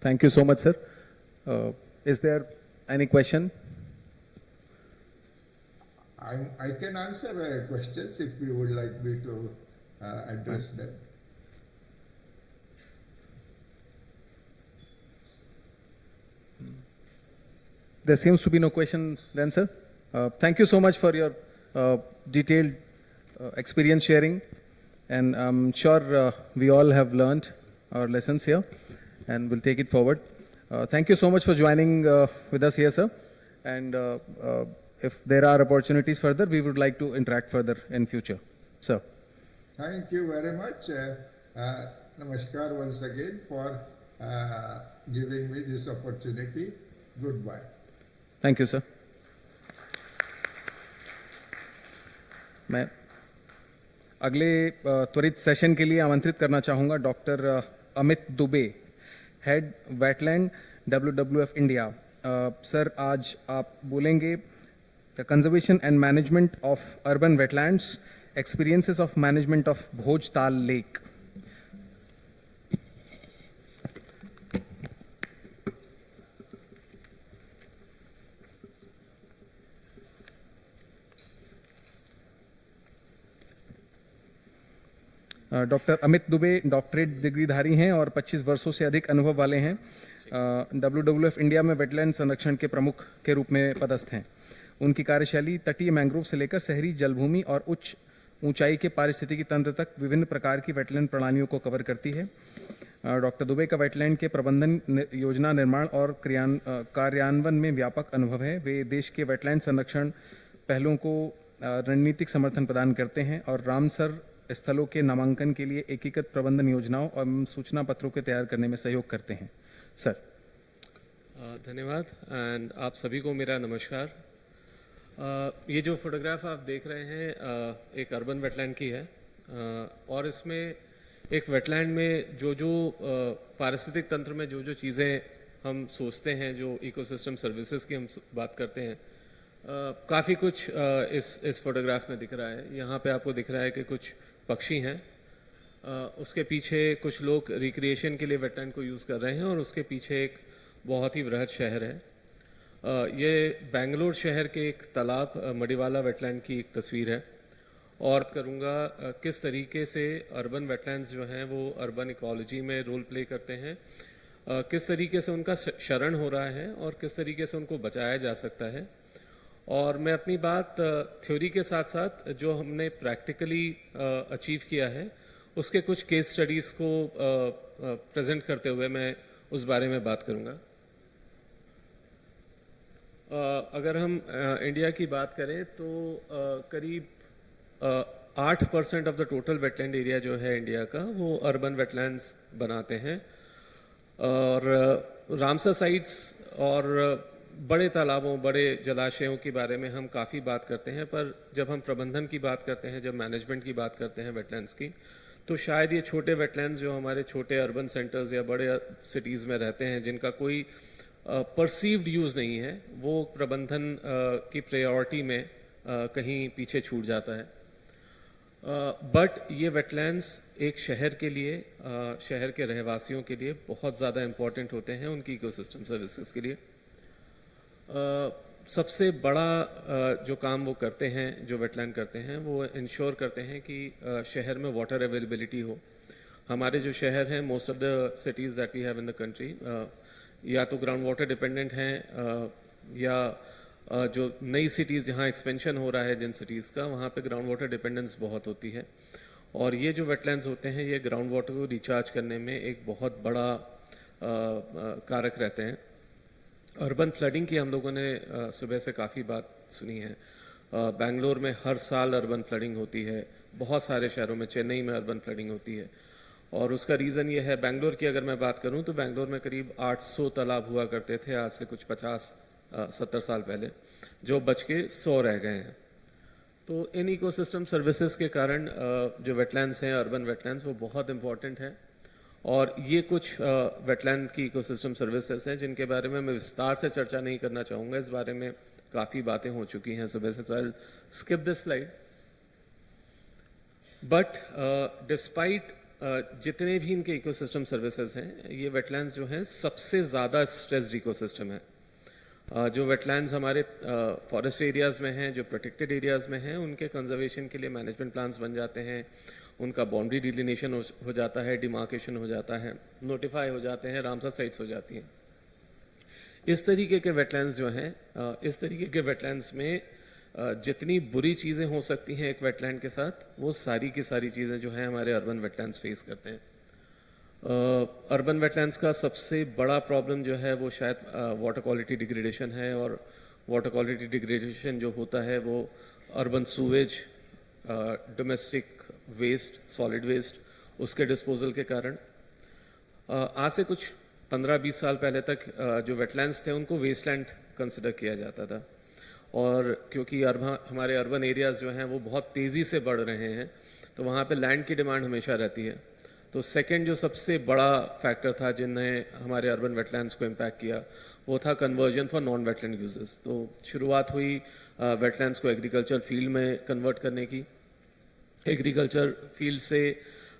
Thank you so much, sir. Is there any question?
I can answer questions if you would like me to address them.
There seems to be no question then, sir. Thank you so much for your detailed experience sharing, and I'm sure we all have learned our lessons here and we'll take it forward. Thank you so much for joining with us here, sir. And if there are opportunities further, we would like to interact further in future. Sir.
Thank you very much. Namaskar once again for giving me this opportunity. Goodbye.
Thank you sir. मैं अगले त्वरित session के लिए आमंत्रित करना चाहूँगा doctor Amit Dubey, head wetland WWF India. Sir आज आप बोलेंगे the conservation and management of urban wetlands, experiences of management of Bhojtal lake. Doctor Amit Dubey doctorate डिग्रीधारी हैं और 25 वर्षों से अधिक अनुभव वाले हैं. WWF इंडिया में वेटलैंड संरक्षण के प्रमुख के रूप में पदस्थ हैं. उनकी कार्यशैली तटीय मैंग्रोव से लेकर शहरी जलभूमि और उच्च ऊंचाई के पारिस्थितिकी तंत्र तक विभिन्न प्रकार की वेटलैंड प्रणालियों को कवर करती है. डॉक्टर दुबे का वेटलैंड के प्रबंधन, योजना निर्माण और कार्यान्वयन में व्यापक अनुभव है. वे देश के वेटलैंड संरक्षण पहलों को रणनीतिक समर्थन प्रदान करते हैं और रामसर स्थलों के नामांकन के लिए एकीकृत प्रबंधन योजनाओं और सूचना पत्रों के तैयार करने में सहयोग करते हैं. सर.
धन्यवाद एंड आप सभी को मेरा नमस्कार. ये जो फोटोग्राफ आप देख रहे हैं एक अर्बन वेटलैंड की है और इसमें एक वेटलैंड में जो पारिस्थितिक तंत्र में जो चीज़ें हम सोचते हैं, जो इकोसिस्टम सर्विसेज की हम बात करते हैं, काफ़ी कुछ इस फोटोग्राफ में दिख रहा है. यहाँ पे आपको दिख रहा है कि कुछ पक्षी हैं, उसके पीछे कुछ लोग रिक्रिएशन के लिए वेटलैंड को यूज़ कर रहे हैं और उसके पीछे एक बहुत ही बृहद शहर है. ये बेंगलोर शहर के एक तालाब मडिवाला वेटलैंड की एक तस्वीर है और करूँगा किस तरीके से अर्बन वेटलैंड्स जो हैं वो अर्बन इकोलॉजी में रोल प्ले करते हैं, किस तरीके से उनका शरण हो रहा है और किस तरीके से उनको बचाया जा सकता है. और मैं अपनी बात थ्योरी के साथ साथ जो हमने प्रैक्टिकली अचीव किया है उसके कुछ केस स्टडीज़ को प्रेजेंट करते हुए मैं उस बारे में बात करूँगा. अगर हम इंडिया की बात करें तो करीब 8% of the total wetland area जो है इंडिया का वो अर्बन वेटलैंड्स बनाते हैं. और रामसर साइट्स और बड़े तालाबों, बड़े जलाशयों के बारे में हम काफ़ी बात करते हैं, पर जब हम प्रबंधन की बात करते हैं, जब मैनेजमेंट की बात करते हैं वेटलैंड्स की, तो शायद ये छोटे वेटलैंड्स जो हमारे छोटे अर्बन सेंटर्स या बड़े सिटीज़ में रहते हैं, जिनका कोई परसीव्ड यूज़ नहीं है, वो प्रबंधन की प्रायोरिटी में कहीं पीछे छूट जाता है. बट ये वेटलैंड्स एक शहर के लिए, शहर के रहवासियों के लिए बहुत ज़्यादा इम्पॉर्टेंट होते हैं, उनकी इकोसिस्टम सर्विसेज के लिए. सबसे बड़ा जो काम वो करते हैं, जो वेटलैंड करते हैं, वो इंश्योर करते हैं कि शहर में वाटर अवेलेबिलिटी हो. हमारे जो शहर हैं, most of the cities that we have in the country या तो ग्राउंड वाटर डिपेंडेंट हैं या जो नई सिटीज़ जहाँ एक्सपेंशन हो रहा है जिन सिटीज़ का, वहाँ पे ग्राउंड वाटर डिपेंडेंस बहुत होती है. और ये जो वेटलैंड्स होते हैं ये ग्राउंड वाटर को रिचार्ज करने में एक बहुत बड़ा कारक रहते हैं. अर्बन फ्लडिंग की हम लोगों ने सुबह से काफ़ी बात सुनी है. बेंगलोर में हर साल अर्बन फ्लडिंग होती है, बहुत सारे शहरों में, चेन्नई में अर्बन फ्लडिंग होती है. और उसका रीज़न ये है, बेंगलोर की अगर मैं बात करूं तो बेंगलोर में करीब 800 तालाब हुआ करते थे आज से कुछ 50-70 साल पहले, जो बच के 100 रह गए हैं. तो इन इकोसिस्टम सर्विसेज के कारण जो वेटलैंड्स हैं, अर्बन वेटलैंड्स, वो बहुत इंपॉर्टेंट हैं. और ये कुछ वेटलैंड की इकोसिस्टम सर्विसेज हैं जिनके बारे में मैं विस्तार से चर्चा नहीं करना चाहूँगा. इस बारे में काफ़ी बातें हो चुकी हैं सुबह से, so I will skip this slide. But despite जितने भी इनके इकोसिस्टम सर्विसेज हैं, ये वेटलैंड्स जो हैं सबसे ज़्यादा स्ट्रेस्ड इकोसिस्टम है. जो वेटलैंड्स हमारे फॉरेस्ट एरियाज़ में हैं, जो प्रोटेक्टेड एरियाज़ में हैं, उनके कंजर्वेशन के लिए मैनेजमेंट प्लान्स बन जाते हैं, उनका बाउंड्री डिलिनेशन हो जाता है, डिमार्केशन हो जाता है, नोटिफाई हो जाते हैं, रामसर साइट्स हो जाती हैं. इस तरीके के वेटलैंड्स जो हैं, इस तरीके के वेटलैंड्स में जितनी बुरी चीज़ें हो सकती हैं एक वेटलैंड के साथ, वो सारी की सारी चीज़ें जो हैं हमारे अर्बन वेटलैंड्स फेस करते हैं. अर्बन वेटलैंड्स का सबसे बड़ा प्रॉब्लम जो है वो शायद वाटर क्वालिटी डिग्रेडेशन है. और वाटर क्वालिटी डिग्रेडेशन जो होता है वो urban sewage, domestic waste, solid waste उसके डिस्पोजल के कारण। आज से कुछ 15-20 साल पहले तक जो वेटलैंड्स थे उनको वेस्टलैंड कंसिडर किया जाता था, और क्योंकि हमारे अर्बन एरियाज़ जो हैं वो बहुत तेज़ी से बढ़ रहे हैं, तो वहाँ पे लैंड की डिमांड हमेशा रहती है। तो सेकंड जो सबसे बड़ा फैक्टर था जिन्हें हमारे अर्बन वेटलैंड्स को इम्पैक्ट किया, वो था conversion for non wetland uses. तो शुरुआत हुई वेटलैंड्स को एग्रीकल्चर फील्ड में कन्वर्ट करने की, एग्रीकल्चर फील्ड से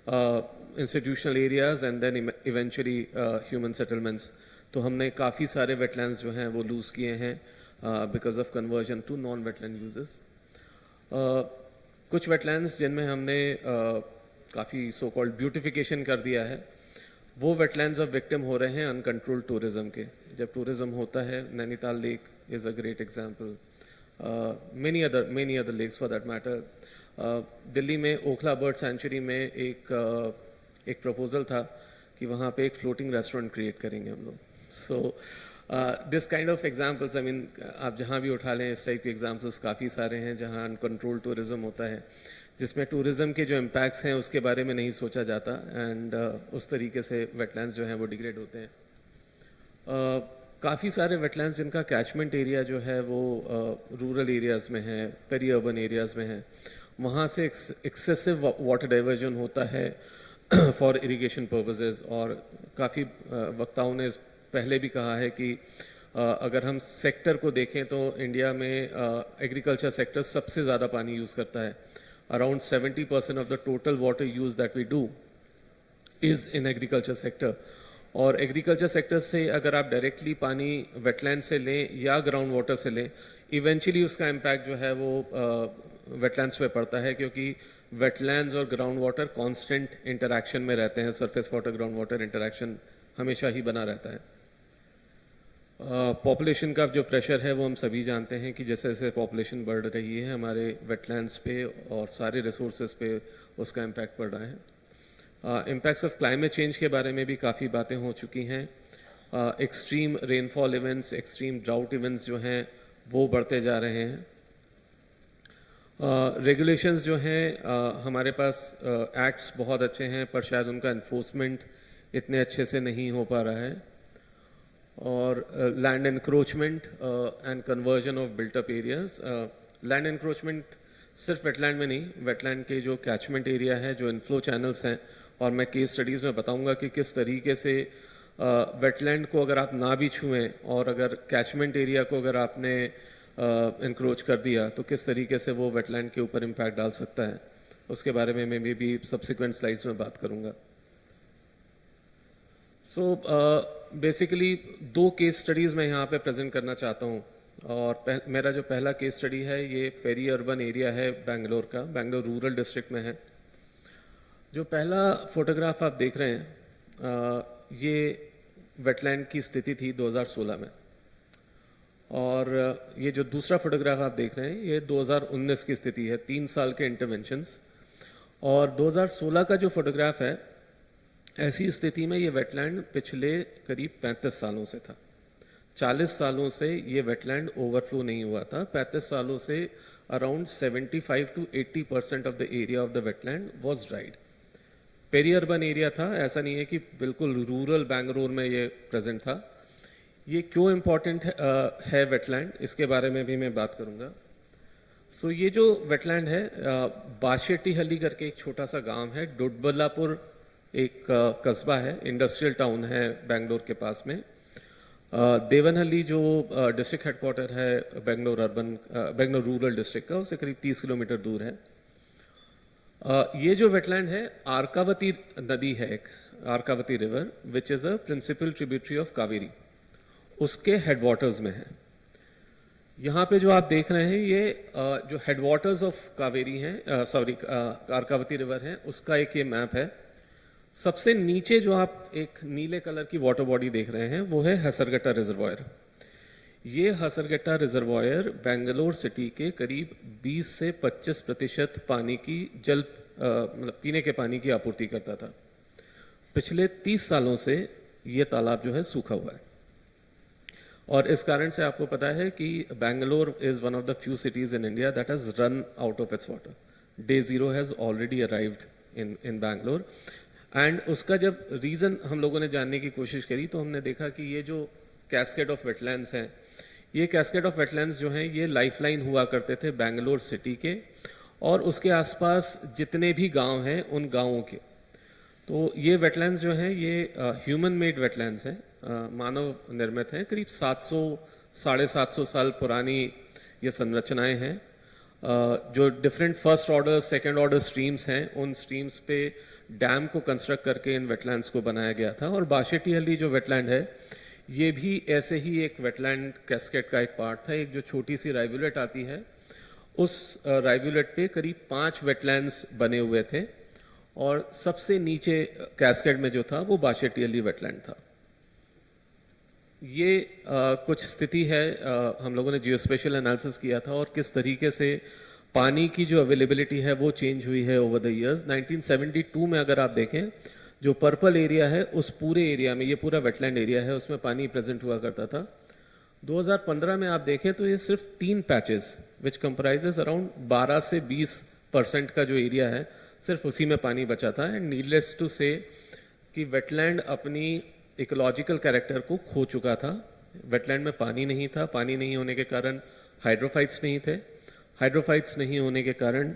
institutional areas and then eventually human settlements. तो हमने काफ़ी सारे वेटलैंड्स जो हैं वो लूज़ किए हैं because of conversion to non wetland uses. कुछ वेटलैंड्स जिनमें हमने काफ़ी सो कॉल्ड ब्यूटिफिकेशन कर दिया है, वो वेटलैंड्स अब विक्टिम हो रहे हैं अनकंट्रोल्ड टूरिज्म के। जब टूरिज्म होता है, Nainital lake is a great example, many other lakes for that matter. Delhi में ओखला बर्ड सेंचुरी में एक प्रपोजल था कि वहाँ पे एक फ्लोटिंग रेस्टोरेंट क्रिएट करेंगे हम लोग। So this kind of examples, I mean आप जहाँ भी उठा लें, इस टाइप के एग्जाम्पल्स काफ़ी सारे हैं जहाँ अनकंट्रोल्ड टूरिज्म होता है, जिसमें टूरिज्म के जो इम्पैक्ट्स हैं उसके बारे में नहीं सोचा जाता, एंड उस तरीके से वेटलैंड्स जो हैं वो डिग्रेड होते हैं। काफ़ी सारे वेटलैंड्स जिनका कैचमेंट एरिया जो है वो रूरल एरियाज़ में है, पेरी अर्बन एरियाज़ में है, वहाँ से एक्सेसिव वाटर डाइवर्जन होता है फॉर इरिगेशन पर्पसेस। और काफ़ी वक्ताओं ने पहले भी कहा है कि अगर हम सेक्टर को देखें तो इंडिया में एग्रीकल्चर सेक्टर सबसे ज़्यादा पानी यूज़ करता है। Around 70% of the total water use that we do is in agriculture sector। और एग्रीकल्चर सेक्टर से अगर आप डायरेक्टली पानी वेटलैंड से लें या ग्राउंड वाटर से लें, इवेंचुअली उसका इम्पैक्ट जो है वो वेटलैंड्स पे पड़ता है, क्योंकि वेटलैंड्स और ग्राउंड वाटर कांस्टेंट इंटरैक्शन में रहते हैं। Surface water ground water interaction हमेशा ही बना रहता है। पॉपुलेशन का जो प्रेशर है वो हम सभी जानते हैं कि जैसे जैसे पॉपुलेशन बढ़ रही है हमारे वेटलैंड्स पे और सारे रिसोर्सेज पे उसका इम्पैक्ट पड़ रहा है। इम्पैक्ट्स ऑफ क्लाइमेट चेंज के बारे में भी काफ़ी बातें हो चुकी हैं। Extreme rainfall events, extreme drought events जो हैं वो बढ़ते जा रहे हैं। रेगुलेशंस जो हैं, हमारे पास एक्ट्स बहुत अच्छे हैं पर शायद उनका इन्फोर्समेंट इतने अच्छे से नहीं हो पा रहा है। और land encroachment and conversion of built up areas. Land encroachment सिर्फ वेटलैंड में नहीं, वेटलैंड के जो कैचमेंट एरिया है, जो इनफ्लो चैनल्स हैं, और मैं केस स्टडीज़ में बताऊंगा कि किस तरीके से वेटलैंड को अगर आप ना भी छुएं और अगर कैचमेंट एरिया को अगर आपने इंक्रोच कर दिया तो किस तरीके से वो वेटलैंड के ऊपर इम्पैक्ट डाल सकता है, उसके बारे में मैं भी सब्सिक्वेंट स्लाइड्स में बात करूंगा। सो बेसिकली 2 केस स्टडीज़ मैं यहाँ पे प्रेजेंट करना चाहता हूँ, और मेरा जो पहला केस स्टडी है ये पेरी अर्बन एरिया है बेंगलोर का, बेंगलोर रूरल डिस्ट्रिक्ट में है। जो पहला फोटोग्राफ आप देख रहे हैं ये वेटलैंड की स्थिति थी 2016 में, और ये जो दूसरा फोटोग्राफ आप देख रहे हैं ये 2019 की स्थिति है, 3 साल के इंटरवेंशंस। और 2016 का जो फोटोग्राफ है, ऐसी स्थिति में ये वेटलैंड पिछले करीब 35 सालों से था। 40 सालों से ये वेटलैंड ओवरफ्लो नहीं हुआ था। 35 सालों से around 75 to 80% of the area of the wetland was dried. Peri urban area था, ऐसा नहीं है कि बिल्कुल रूरल बेंगलोर में ये प्रेजेंट था। ये क्यों इम्पॉर्टेंट है वेटलैंड, इसके बारे में भी मैं बात करूँगा। सो ये जो वेटलैंड है, बाशेट्टीहल्ली करके एक छोटा सा गांव है, डोडबल्लापुर एक कस्बा है, इंडस्ट्रियल टाउन है बेंगलोर के पास में। देवनहल्ली जो डिस्ट्रिक्ट हेडक्वार्टर है बेंगलोर रूरल डिस्ट्रिक्ट का, उससे करीब 30 किलोमीटर दूर है। ये जो वेटलैंड है, आर्कावती नदी है, एक Arkavathi river which is a principal tributary of Kaveri, उसके हेडवाटर्स में है। यहाँ पे जो आप देख रहे हैं ये जो हेडवाटर्स ऑफ कावेरी हैं, आर्कावती रिवर है, उसका एक ये मैप है। सबसे नीचे जो आप एक नीले कलर की वाटर बॉडी देख रहे हैं वो है हसरगट्टा रिजर्वायर। ये हसरगट्टा रिजर्वायर बेंगलोर सिटी के करीब 20 से 25% पानी की मतलब पीने के पानी की आपूर्ति करता था। पिछले 30 सालों से ये तालाब जो है सूखा हुआ है, और इस कारण से आपको पता है कि Bangalore is one of the few cities in India that has run out of its water. Day 0 has already arrived in Bangalore, and उसका जब रीज़न हम लोगों ने जानने की कोशिश करी तो हमने देखा कि ये जो कैस्केड ऑफ वेटलैंड्स हैं, ये कैस्केड ऑफ वेटलैंड्स जो हैं ये लाइफलाइन हुआ करते थे बेंगलोर सिटी के और उसके आसपास जितने भी गांव हैं उन गांवों के। तो ये वेटलैंड्स जो हैं ये ह्यूमन मेड वेटलैंड्स हैं, मानव निर्मित हैं। करीब 700-750 साल पुरानी ये संरचनाएं हैं। जो different first order second order streams हैं, उन स्ट्रीम्स पे डैम को कंस्ट्रक्ट करके इन वेटलैंड्स को बनाया गया था। और बाशेटीहल्ली जो वेटलैंड है ये भी ऐसे ही एक वेटलैंड कैस्केड का एक पार्ट था। एक जो छोटी सी राइवुलेट आती है, उस राइवुलेट पे करीब 5 वेटलैंड्स बने हुए थे और सबसे नीचे कैस्केड में जो था वो बाशेटीहल्ली वेटलैंड था। ये कुछ स्थिति है, हम लोगों ने जियोस्पेशियल एनालिसिस किया था और किस तरीके से पानी की जो अवेलेबिलिटी है वो चेंज हुई है ओवर द इयर्स। 1972 में अगर आप देखें, जो पर्पल एरिया है उस पूरे एरिया में, ये पूरा वेटलैंड एरिया है, उसमें पानी प्रेजेंट हुआ करता था। 2015 में आप देखें तो ये सिर्फ 3 पैचेस विच कंप्राइजेस अराउंड 12 से 20% का जो एरिया है, सिर्फ उसी में पानी बचा था। एंड नीडलेस टू से कि वेटलैंड अपनी इकोलॉजिकल कैरेक्टर को खो चुका था। वेटलैंड में पानी नहीं था, पानी नहीं होने के कारण हाइड्रोफाइट्स नहीं थे, हाइड्रोफाइट्स नहीं होने के कारण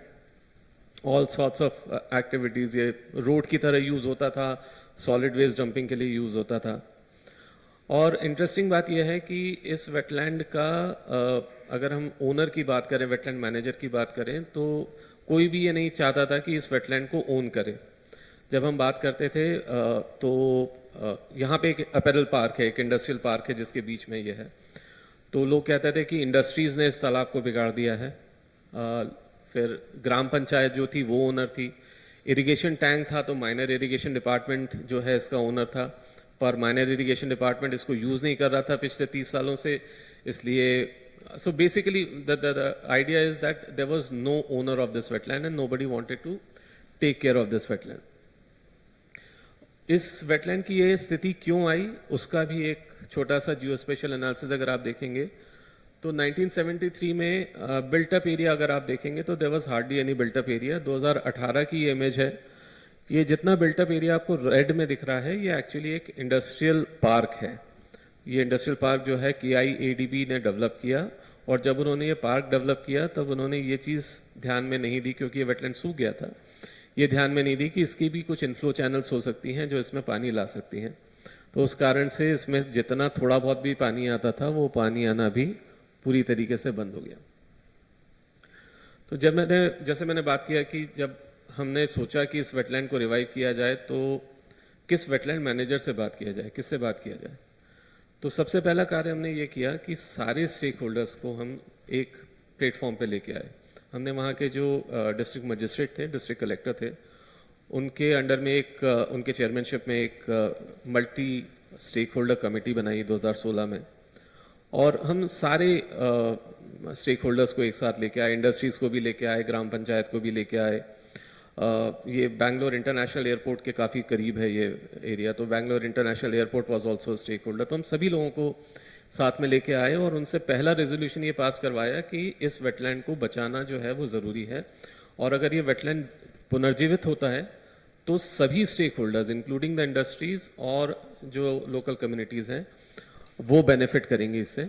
ऑल सॉर्ट्स ऑफ एक्टिविटीज़, ये रोड की तरह यूज़ होता था, सॉलिड वेस्ट डंपिंग के लिए यूज़ होता था। और इंटरेस्टिंग बात यह है कि इस वेटलैंड का अगर हम ओनर की बात करें, वेटलैंड मैनेजर की बात करें, तो कोई भी ये नहीं चाहता था कि इस वेटलैंड को ओन करे। जब हम बात करते थे तो यहाँ पे एक अपैरल पार्क है, एक इंडस्ट्रियल पार्क है जिसके बीच में ये है, तो लोग कहते थे कि इंडस्ट्रीज़ ने इस तालाब को बिगाड़ दिया है। फिर ग्राम पंचायत जो थी वो ओनर थी। इरिगेशन टैंक था तो माइनर इरिगेशन डिपार्टमेंट जो है इसका ओनर था, पर माइनर इरिगेशन डिपार्टमेंट इसको यूज़ नहीं कर रहा था पिछले 30 सालों से, इसलिए so basically the idea is that there was no owner of this wetland and nobody wanted to take care of this wetland. इस वेटलैंड की ये स्थिति क्यों आई, उसका भी एक छोटा सा जियोस्पेशियल एनालिसिस अगर आप देखेंगे तो 1973 में बिल्टअप एरिया अगर आप देखेंगे तो there was hardly any built up area. 2018 की ये इमेज है, ये जितना बिल्टअप एरिया आपको रेड में दिख रहा है ये एक्चुअली एक इंडस्ट्रियल पार्क है। ये इंडस्ट्रियल पार्क जो है KIADB ने डेवलप किया, और जब उन्होंने ये पार्क डेवलप किया तब उन्होंने ये चीज़ ध्यान में नहीं दी, क्योंकि ये वेटलैंड सूख गया था, ये ध्यान में नहीं दी कि इसकी भी कुछ इनफ्लो चैनल्स हो सकती हैं जो इसमें पानी ला सकती हैं। तो उस कारण से इसमें जितना थोड़ा बहुत भी पानी आता था वो पानी आना भी पूरी तरीके से बंद हो गया। तो जैसे मैंने बात किया कि जब हमने सोचा कि इस वेटलैंड को रिवाइव किया जाए तो किस वेटलैंड मैनेजर से बात किया जाए, किससे बात किया जाए, तो सबसे पहला कार्य हमने ये किया कि सारे स्टेक होल्डर्स को हम एक प्लेटफॉर्म पे लेके आए। हमने वहाँ के जो डिस्ट्रिक्ट मजिस्ट्रेट थे, डिस्ट्रिक्ट कलेक्टर थे, उनके अंडर में एक उनके चेयरमैनशिप में एक मल्टी स्टेक होल्डर कमेटी बनाई 2016 में, और हम सारे स्टेक होल्डर्स को एक साथ लेके आए, इंडस्ट्रीज़ को भी लेके आए, ग्राम पंचायत को भी लेके आए। ये बैंगलोर इंटरनेशनल एयरपोर्ट के काफ़ी करीब है ये एरिया, तो Bangalore international airport was also stakeholder. तो हम सभी लोगों को साथ में लेके आए और उनसे पहला रेजोल्यूशन ये पास करवाया कि इस वेटलैंड को बचाना जो है वो ज़रूरी है, और अगर ये वेटलैंड पुनर्जीवित होता है तो सभी stakeholders including the industries और जो लोकल कम्युनिटीज़ हैं वो बेनिफिट करेंगे इससे।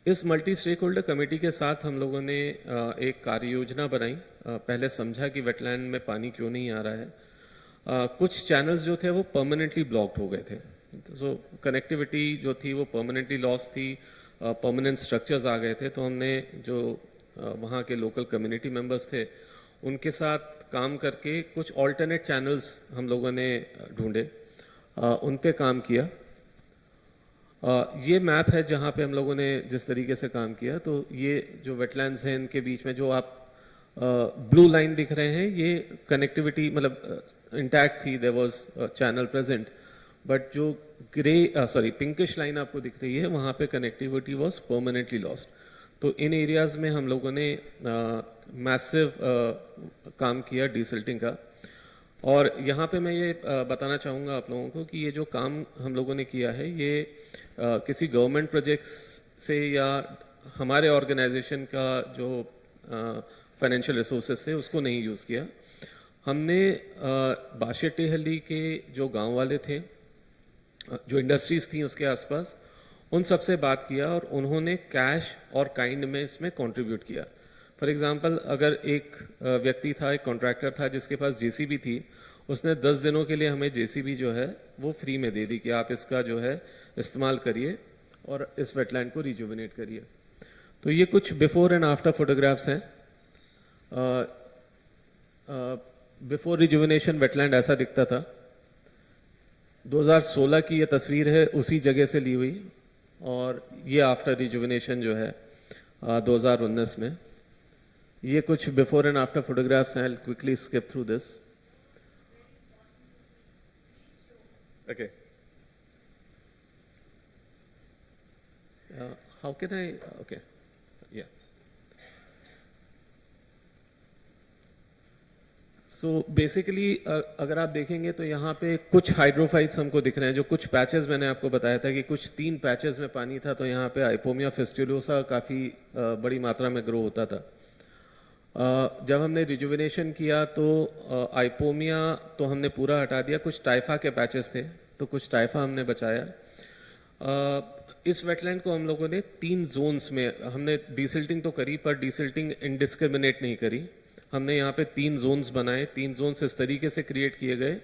इस मल्टी स्टेक होल्डर कमेटी के साथ हम लोगों ने एक कार्य योजना बनाई। पहले समझा कि वेटलैंड में पानी क्यों नहीं आ रहा है। कुछ चैनल्स जो थे वो परमानेंटली ब्लॉक्ड हो गए थे, सो कनेक्टिविटी जो थी वो परमानेंटली लॉस थी, परमानेंट स्ट्रक्चर्स आ गए थे। तो हमने जो वहाँ के लोकल कम्युनिटी मेंबर्स थे उनके साथ काम करके कुछ ऑल्टरनेट चैनल्स हम लोगों ने ढूंढे, उन पे काम किया। ये मैप है जहाँ पे हम लोगों ने जिस तरीके से काम किया। तो ये जो वेटलैंड्स हैं इनके बीच में जो आप ब्लू लाइन दिख रहे हैं, ये कनेक्टिविटी मतलब इंटैक्ट थी, there was channel present, but जो पिंकिश लाइन आपको दिख रही है वहाँ पे कनेक्टिविटी वाज परमानेंटली लॉस्ट। तो इन एरियाज़ में हम लोगों ने मैसिव काम किया डिसल्टिंग का। और यहाँ पे मैं ये बताना चाहूँगा आप लोगों को कि ये जो काम हम लोगों ने किया है ये किसी गवर्नमेंट प्रोजेक्ट्स से या हमारे ऑर्गेनाइजेशन का जो फाइनेंशियल रिसोर्सेज थे उसको नहीं यूज़ किया। हमने बाशेटेहली के जो गांव वाले थे, जो इंडस्ट्रीज थी उसके आसपास, उन सब से बात किया और उन्होंने कैश और काइंड में इसमें कंट्रीब्यूट किया। फॉर एग्जांपल, अगर एक व्यक्ति था, एक कॉन्ट्रैक्टर था जिसके पास जेसीबी थी, उसने 10 दिनों के लिए हमें जेसीबी जो है वो फ्री में दे दी कि आप इसका जो है इस्तेमाल करिए और इस वेटलैंड को रिजुविनेट करिए। तो ये कुछ बिफोर एंड आफ्टर फोटोग्राफ्स हैं। बिफोर रिजुविनेशन वेटलैंड ऐसा दिखता था। 2016 की ये तस्वीर है उसी जगह से ली हुई, और ये आफ्टर रिजुविनेशन जो है 2019 में। ये कुछ बिफोर एंड आफ्टर फोटोग्राफ्स हैं। Quickly skip through this. Okay, how can I, okay, या सो बेसिकली अगर आप देखेंगे तो यहाँ पे कुछ हाइड्रोफाइट्स हमको दिख रहे हैं। जो कुछ पैचेस मैंने आपको बताया था कि कुछ 3 पैचेस में पानी था, तो यहाँ पे आइपोमिया फिस्टुलोसा काफ़ी बड़ी मात्रा में ग्रो होता था। जब हमने रिजुविनेशन किया तो आइपोमिया तो हमने पूरा हटा दिया। कुछ टाइफा के पैचेस थे, तो कुछ टाइफा हमने बचाया। इस वेटलैंड को हम लोगों ने 3 जोन्स में हमने डिसिल्टिंग तो करी, पर डिसिल्टिंग इनडिस्क्रिमिनेट नहीं करी। हमने यहाँ पे 3 जोन्स बनाए। 3 जोन्स इस तरीके से क्रिएट किए गए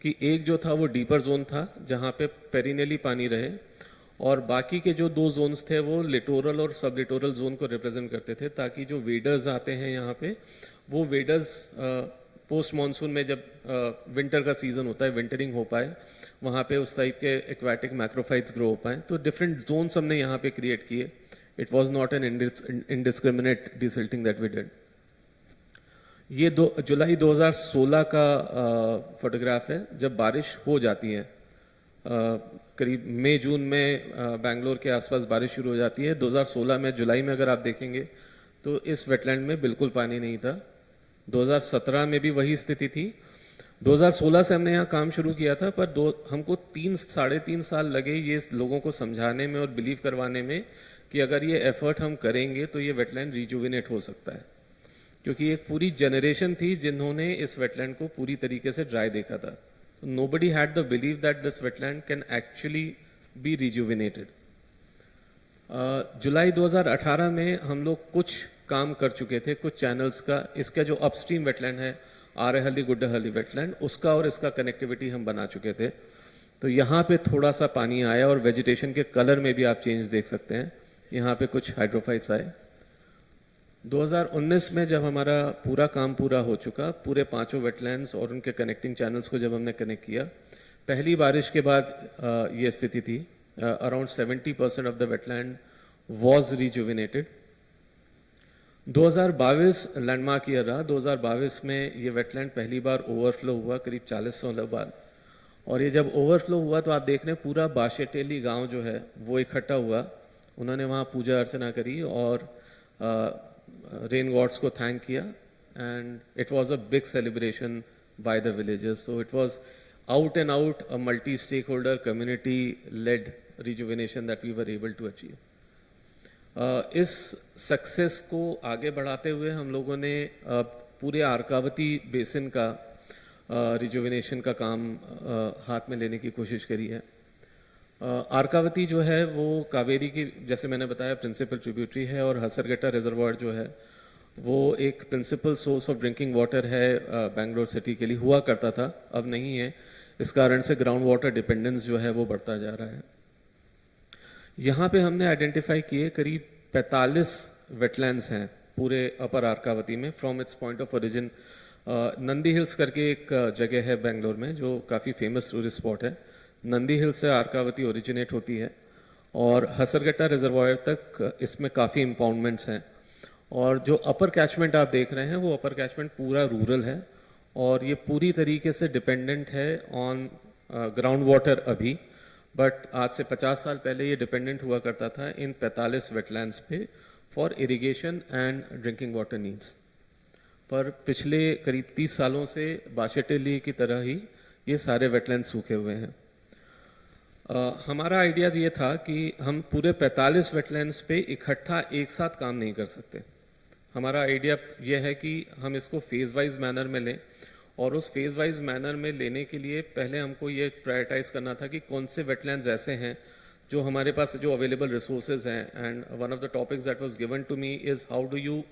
कि एक जो था वो डीपर जोन था जहाँ पे पेरिनेली पानी रहे, और बाकी के जो 2 जोन्स थे वो लिटोरल और सब लिटोरल जोन को रिप्रेजेंट करते थे, ताकि जो वेडर्स आते हैं यहाँ पे, वो वेडर्स पोस्ट मानसून में जब विंटर का सीजन होता है, विंटरिंग हो पाए, वहाँ पे उस टाइप के एक्वाटिक मैक्रोफाइट्स ग्रो हो पाए। तो डिफरेंट जोन्स हमने यहाँ पे क्रिएट किए। It was not an indiscriminate desilting that we did. ये जुलाई 2016 का फोटोग्राफ है, जब बारिश हो जाती है। करीब मई जून में बेंगलोर के आसपास बारिश शुरू हो जाती है। 2016 में जुलाई में अगर आप देखेंगे तो इस वेटलैंड में बिल्कुल पानी नहीं था। 2017 में भी वही स्थिति थी। 2016 से हमने यहाँ काम शुरू किया था, पर हमको 3-3.5 साल लगे ये लोगों को समझाने में और बिलीव करवाने में कि अगर ये एफर्ट हम करेंगे तो ये वेटलैंड रिजुविनेट हो सकता है, क्योंकि एक पूरी जनरेशन थी जिन्होंने इस वेटलैंड को पूरी तरीके से ड्राई देखा था। So nobody had the belief that this wetland can actually be rejuvenated. जुलाई 2018 में हम लोग कुछ काम कर चुके थे, कुछ चैनल्स का। इसका जो अपस्ट्रीम वेटलैंड है, आरेहल्ली गुड्डहल्ली वेटलैंड, उसका और इसका कनेक्टिविटी हम बना चुके थे। तो यहाँ पे थोड़ा सा पानी आया और वेजिटेशन के कलर में भी आप चेंज देख सकते हैं। यहाँ पे कुछ हाइड्रोफाइट्स आए। 2019 में जब हमारा पूरा काम पूरा हो चुका, पूरे 5 वेटलैंड्स और उनके कनेक्टिंग चैनल्स को जब हमने कनेक्ट किया, पहली बारिश के बाद ये स्थिति थी। Around 70% of the wetland was rejuvenated. 2022 landmark year रहा। 2022 में ये वेटलैंड पहली बार ओवरफ्लो हुआ, करीब 40 साल बाद। और ये जब ओवरफ्लो हुआ तो आप देख रहे हैं पूरा बाशेटेली गांव जो है वो इकट्ठा हुआ। उन्होंने वहाँ पूजा अर्चना करी और रेन गॉड्स को थैंक किया, and it was a big celebration by the villagers. So it was out and out a multi stakeholder community led rejuvenation that we were able to achieve. इस success को आगे बढ़ाते हुए हम लोगों ने पूरे आर्कावती बेसिन का रिजुविनेशन का काम हाथ में लेने की कोशिश करी है। आर्कावती जो है वो कावेरी की, जैसे मैंने बताया, प्रिंसिपल ट्रिब्यूटरी है, और हसरगट्टा रिजर्वायर जो है वो एक principal source of drinking water है बेंगलोर सिटी के लिए। हुआ करता था, अब नहीं है। इस कारण से ग्राउंड वाटर डिपेंडेंस जो है वो बढ़ता जा रहा है। यहाँ पे हमने आइडेंटिफाई किए करीब 45 वेटलैंड्स हैं पूरे अपर आर्कावती में from its point of origin. Nandi hills करके एक जगह है बेंगलोर में जो काफ़ी फेमस टूरिस्ट स्पॉट है। नंदी हिल से आर्कावती ओरिजिनेट होती है और हसरगट्टा रिजर्वायर तक इसमें काफ़ी इम्पाउंडमेंट्स हैं। और जो अपर कैचमेंट आप देख रहे हैं वो अपर कैचमेंट पूरा रूरल है, और ये पूरी तरीके से डिपेंडेंट है ऑन ग्राउंड वाटर अभी। बट आज से 50 साल पहले ये डिपेंडेंट हुआ करता था इन 45 वेटलैंड्स पे for irrigation and drinking water needs. पर पिछले करीब 30 सालों से बाशेटेली की तरह ही ये सारे वेटलैंड्स सूखे हुए हैं। हमारा आइडिया ये था कि हम पूरे 45 वेटलैंड्स पे इकट्ठा एक साथ काम नहीं कर सकते। हमारा आइडिया ये है कि हम इसको फेज वाइज मैनर में लें और उस फेज वाइज मैनर में लेने के लिए पहले हमको ये प्रायोरिटाइज करना था कि कौन से वेटलैंड्स ऐसे हैं जो हमारे पास जो अवेलेबल रिसोर्सेज हैं. And one of the topics that was given to me is how do you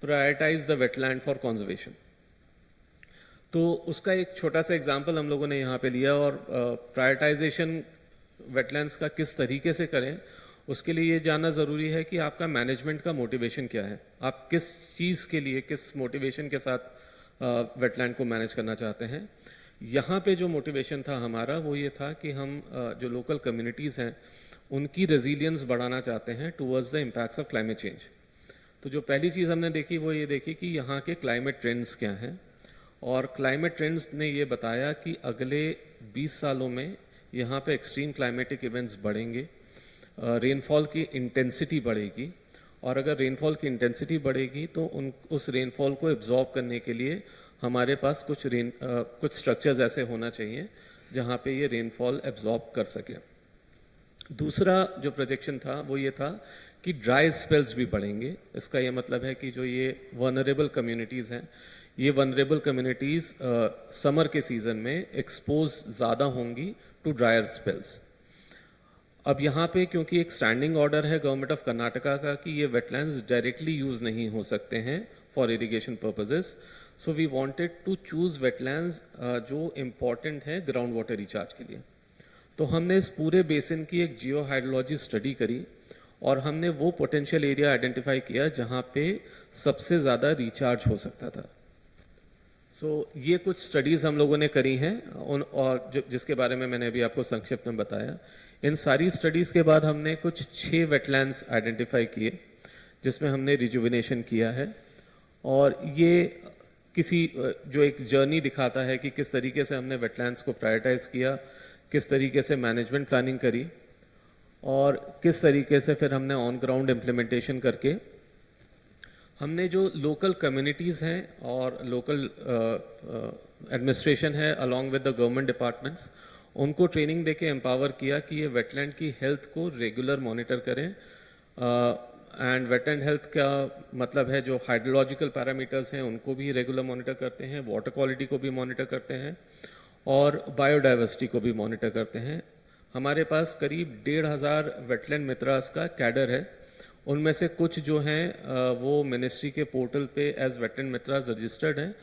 prioritise the wetland for conservation. तो उसका एक छोटा सा एग्जांपल हम लोगों ने यहाँ पे लिया. और प्रायोरिटाइजेशन वेटलैंड्स का किस तरीके से करें, उसके लिए ये जानना ज़रूरी है कि आपका मैनेजमेंट का मोटिवेशन क्या है. आप किस चीज़ के लिए, किस मोटिवेशन के साथ वेटलैंड को मैनेज करना चाहते हैं. यहाँ पे जो मोटिवेशन था हमारा वो ये था कि हम जो लोकल कम्युनिटीज़ हैं उनकी रेजिलियंस बढ़ाना चाहते हैं towards the impacts of climate change. तो जो पहली चीज़ हमने देखी वो ये देखी कि यहाँ के क्लाइमेट ट्रेंड्स क्या हैं. और क्लाइमेट ट्रेंड्स ने ये बताया कि अगले 20 सालों में यहाँ पे एक्सट्रीम क्लाइमेटिक इवेंट्स बढ़ेंगे, रेनफॉल की इंटेंसिटी बढ़ेगी. और अगर रेनफॉल की इंटेंसिटी बढ़ेगी तो उस रेनफॉल को एब्जॉर्ब करने के लिए हमारे पास कुछ स्ट्रक्चर्स ऐसे होना चाहिए जहाँ पे ये रेनफॉल एब्जॉर्ब कर सके. दूसरा जो प्रोजेक्शन था वो ये था कि ड्राई स्पेल्स भी बढ़ेंगे. इसका ये मतलब है कि जो ये वनरेबल कम्युनिटीज़ हैं, ये वनरेबल कम्युनिटीज़ समर के सीज़न में एक्सपोज ज़्यादा होंगी टू ड्रायर स्पेल्स. अब यहाँ पे क्योंकि एक स्टैंडिंग ऑर्डर है गवर्नमेंट ऑफ कर्नाटका का कि ये वेटलैंड्स डायरेक्टली यूज़ नहीं हो सकते हैं for irrigation purposes. So we wanted to choose wetlands जो इम्पॉर्टेंट है ग्राउंड वाटर रिचार्ज के लिए. तो हमने इस पूरे बेसिन की एक जियो हाइड्रोलॉजी स्टडी करी और हमने वो पोटेंशियल एरिया आइडेंटिफाई किया जहाँ पे सबसे ज़्यादा रिचार्ज हो सकता था. ये कुछ स्टडीज़ हम लोगों ने करी हैं और जिसके बारे में मैंने अभी आपको संक्षिप्त में बताया. इन सारी स्टडीज़ के बाद हमने कुछ 6 वेटलैंड्स आइडेंटिफाई किए जिसमें हमने रिजुविनेशन किया है. और ये किसी जो एक जर्नी दिखाता है कि किस तरीके से हमने वेटलैंड्स को प्रायोरिटाइज किया, किस तरीके से मैनेजमेंट प्लानिंग करी और किस तरीके से फिर हमने ऑन ग्राउंड इम्प्लीमेंटेशन करके हमने जो लोकल कम्युनिटीज़ हैं और लोकल एडमिनिस्ट्रेशन है along with the government departments, उनको ट्रेनिंग देके एम्पावर किया कि ये वेटलैंड की हेल्थ को रेगुलर मॉनिटर करें. एंड वेटलैंड हेल्थ का मतलब है जो हाइड्रोलॉजिकल पैरामीटर्स हैं उनको भी रेगुलर मॉनिटर करते हैं, वाटर क्वालिटी को भी मॉनिटर करते हैं और बायोडाइवर्सिटी को भी मॉनिटर करते हैं. हमारे पास करीब 1,500 वेटलैंड मित्रास का कैडर है. उनमें से कुछ जो हैं वो मिनिस्ट्री के पोर्टल पे एज वेटलैंड मित्रास रजिस्टर्ड हैं,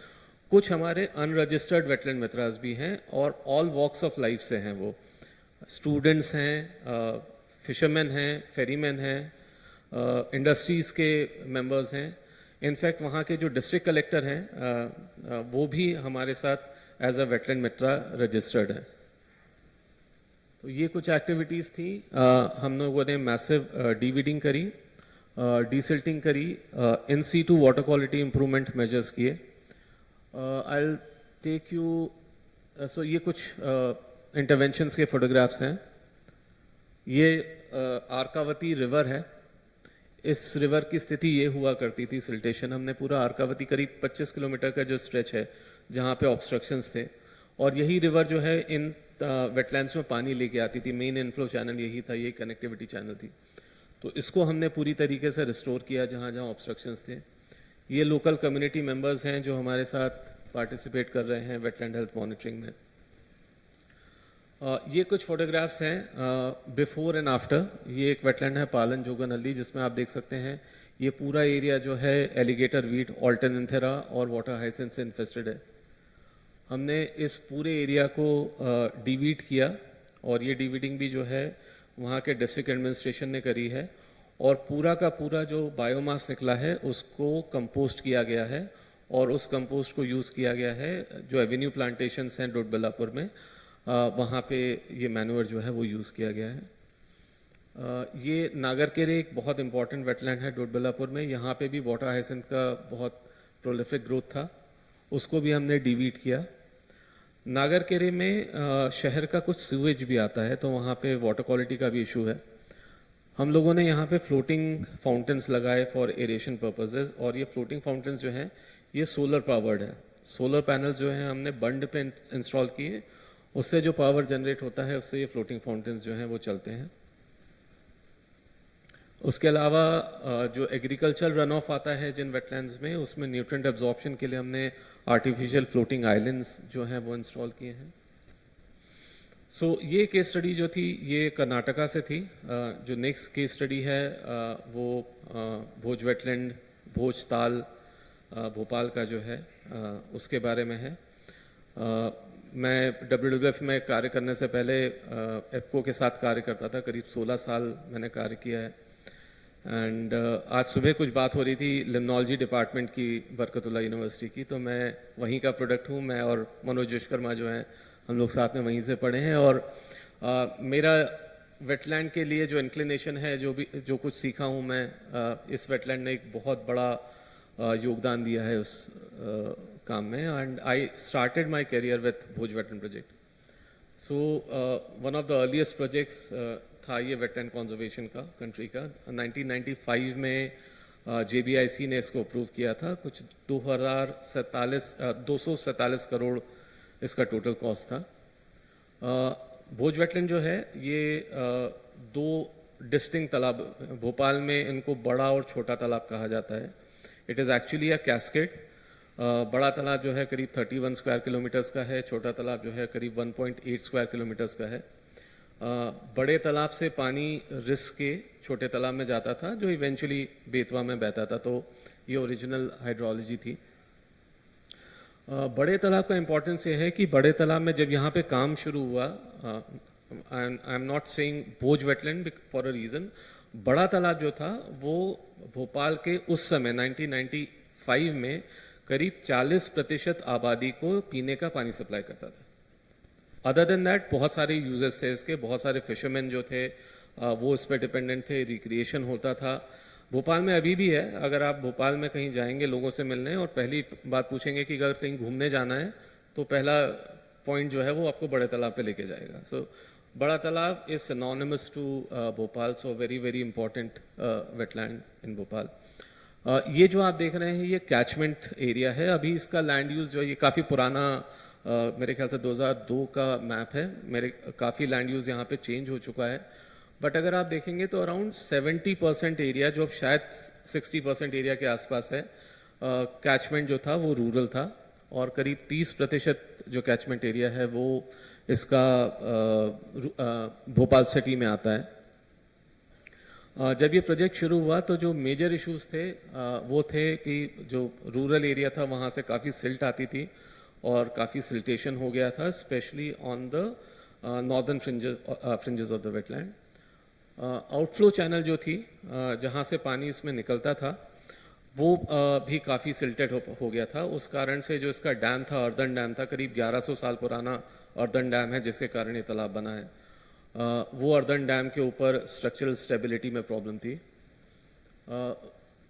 कुछ हमारे अनरजिस्टर्ड वेटलैंड मित्रास भी हैं और ऑल वॉक्स ऑफ लाइफ से हैं. वो स्टूडेंट्स हैं, फिशरमैन हैं, फेरीमैन हैं, इंडस्ट्रीज़ के मेंबर्स हैं. इनफैक्ट वहाँ के जो डिस्ट्रिक्ट कलेक्टर हैं वो भी हमारे साथ as a wetland Mitra registered है. तो ये कुछ एक्टिविटीज़ थी. हम लोगों ने मैसिव डीवीडिंग करी, डीसिल्टिंग करी, in situ water quality improvement measures किए. I will take you, so ये कुछ इंटरवेंशंस के फोटोग्राफ्स हैं. ये आर्कावती रिवर है. इस रिवर की स्थिति ये हुआ करती थी सिल्टेशन. हमने पूरा आर्कावती करीब 25 किलोमीटर का जो स्ट्रेच है जहाँ पे ऑब्स्ट्रक्शंस थे और यही रिवर जो है इन वेटलैंड्स में पानी लेके आती थी. मेन इनफ्लो चैनल यही था, ये कनेक्टिविटी चैनल थी. तो इसको हमने पूरी तरीके से रिस्टोर किया जहाँ जहाँ ऑब्स्ट्रक्शंस थे. ये लोकल कम्युनिटी मेंबर्स हैं जो हमारे साथ पार्टिसिपेट कर रहे हैं वेटलैंड हेल्थ मॉनिटरिंग में. ये कुछ फोटोग्राफ्स हैं बिफोर एंड आफ्टर. ये एक वेटलैंड है पालन जोगनहल्ली जिसमें आप देख सकते हैं ये पूरा एरिया जो है एलिगेटर वीट, ऑल्टरनेंथेरा और वाटर हाइसिंथ से इन्फेस्टेड है. हमने इस पूरे एरिया को डीवीड किया और ये डीवीडिंग भी जो है वहाँ के डिस्ट्रिक्ट एडमिनिस्ट्रेशन ने करी है और पूरा का पूरा जो बायोमास निकला है उसको कंपोस्ट किया गया है और उस कंपोस्ट को यूज़ किया गया है जो एवेन्यू प्लांटेशंस हैं डोडबल्लापुर में, वहाँ पे ये मैन्योर जो है वो यूज़ किया गया है. ये नागरकेरे एक बहुत इंपॉर्टेंट वेटलैंड है डोडबल्लापुर में. यहाँ पे भी वाटर हाइसिंथ का बहुत प्रोलिफिक ग्रोथ था, उसको भी हमने डिवीट किया. नागरकेरे में शहर का कुछ सीवेज भी आता है तो वहाँ पे वाटर क्वालिटी का भी इशू है. हम लोगों ने यहाँ पे फ्लोटिंग फाउंटेन्स लगाए फॉर एरेशन पर्पसेस और ये फ्लोटिंग फाउंटेन्स जो हैं ये सोलर पावर्ड है. सोलर पैनल्स जो हैं हमने बंड पे इंस्टॉल किए, उससे जो पावर जनरेट होता है उससे ये फ्लोटिंग फाउंटेन्स जो हैं वो चलते हैं. उसके अलावा जो एग्रीकल्चर रन ऑफ आता है जिन वेटलैंड्स में, उसमें न्यूट्रिएंट एब्जॉर्प्शन के लिए हमने आर्टिफिशियल फ्लोटिंग आइलैंड्स जो हैं वो इंस्टॉल किए हैं। ये केस स्टडी जो थी ये कर्नाटका से थी। जो नेक्स्ट केस स्टडी है वो भोज वेटलैंड, भोज ताल भोपाल का जो है उसके बारे में है। मैं WWF में कार्य करने से पहले एप्को के साथ कार्य करता था, करीब 16 साल मैंने कार्य किया है। एंड आज सुबह कुछ बात हो रही थी लिम्नोलॉजी डिपार्टमेंट की बरकतुल्लाह यूनिवर्सिटी की, तो मैं वहीं का प्रोडक्ट हूँ। मैं और मनोज विश्वकर्मा जो हैं हम लोग साथ में वहीं से पढ़े हैं, और मेरा वेटलैंड के लिए जो इंक्लिनेशन है, जो कुछ सीखा हूँ मैं, इस वेटलैंड ने एक बहुत बड़ा योगदान दिया है उस काम में। And I started my career with Bhoj wetland project. One of the earliest projects था ये वेटलैंड कंजर्वेशन का कंट्री का। 1995 में JBIC ने इसको अप्रूव किया था। कुछ 247 करोड़ इसका टोटल कॉस्ट था। भोज वेटलैंड जो है ये दो डिस्टिंक्ट तालाब, भोपाल में इनको बड़ा और छोटा तालाब कहा जाता है। It is actually a cascade. बड़ा तालाब जो है करीब 31 स्क्वायर किलोमीटर्स का है, छोटा तालाब जो है करीब 1.8 स्क्वायर किलोमीटर्स का है। बड़े तालाब से पानी रिस के छोटे तालाब में जाता था, जो इवेंचुअली बेतवा में बहता था। तो ये ओरिजिनल हाइड्रोलॉजी थी। बड़े तालाब का इम्पोर्टेंस ये है कि बड़े तालाब में जब यहाँ पे काम शुरू हुआ, I am not saying Bhoj wetland for a reason, बड़ा तालाब जो था वो भोपाल के उस समय 1995 में करीब 40% आबादी को पीने का पानी सप्लाई करता था। अदर देन दैट बहुत सारे यूजर्स थे इसके, बहुत सारे फिशरमैन जो थे वो इस पर डिपेंडेंट थे, रिक्रिएशन होता था। भोपाल में अभी भी है, अगर आप भोपाल में कहीं जाएंगे लोगों से मिलने और पहली बात पूछेंगे कि अगर कहीं घूमने जाना है तो पहला पॉइंट जो है वो आपको बड़े तालाब पे लेके जाएगा। So Bada Talab is synonymous to Bhopal, so very very important wetland in Bhopal. ये जो आप देख रहे हैं ये कैचमेंट एरिया है। अभी इसका लैंड यूज जो है ये काफ़ी पुराना, मेरे ख्याल से 2002 का मैप है। मेरे काफ़ी लैंड यूज यहाँ पे चेंज हो चुका है, बट अगर आप देखेंगे तो अराउंड 70% एरिया, जो अब शायद 60% एरिया के आसपास है, कैचमेंट जो था वो रूरल था, और करीब 30% जो कैचमेंट एरिया है वो इसका भोपाल सिटी में आता है। जब ये प्रोजेक्ट शुरू हुआ तो जो मेजर इश्यूज थे वो थे कि जो रूरल एरिया था वहाँ से काफ़ी सिल्ट आती थी और काफ़ी सिल्टेशन हो गया था, specially on the northern fringes of the wetland. Outflow channel जो थी जहाँ से पानी इसमें निकलता था वो भी काफ़ी सिल्टेड हो गया था। उस कारण से जो इसका डैम था, अर्दन डैम था, करीब 1100 साल पुराना अर्दन डैम है जिसके कारण ये तालाब बना है। वो अर्दन डैम के ऊपर स्ट्रक्चरल स्टेबिलिटी में प्रॉब्लम थी।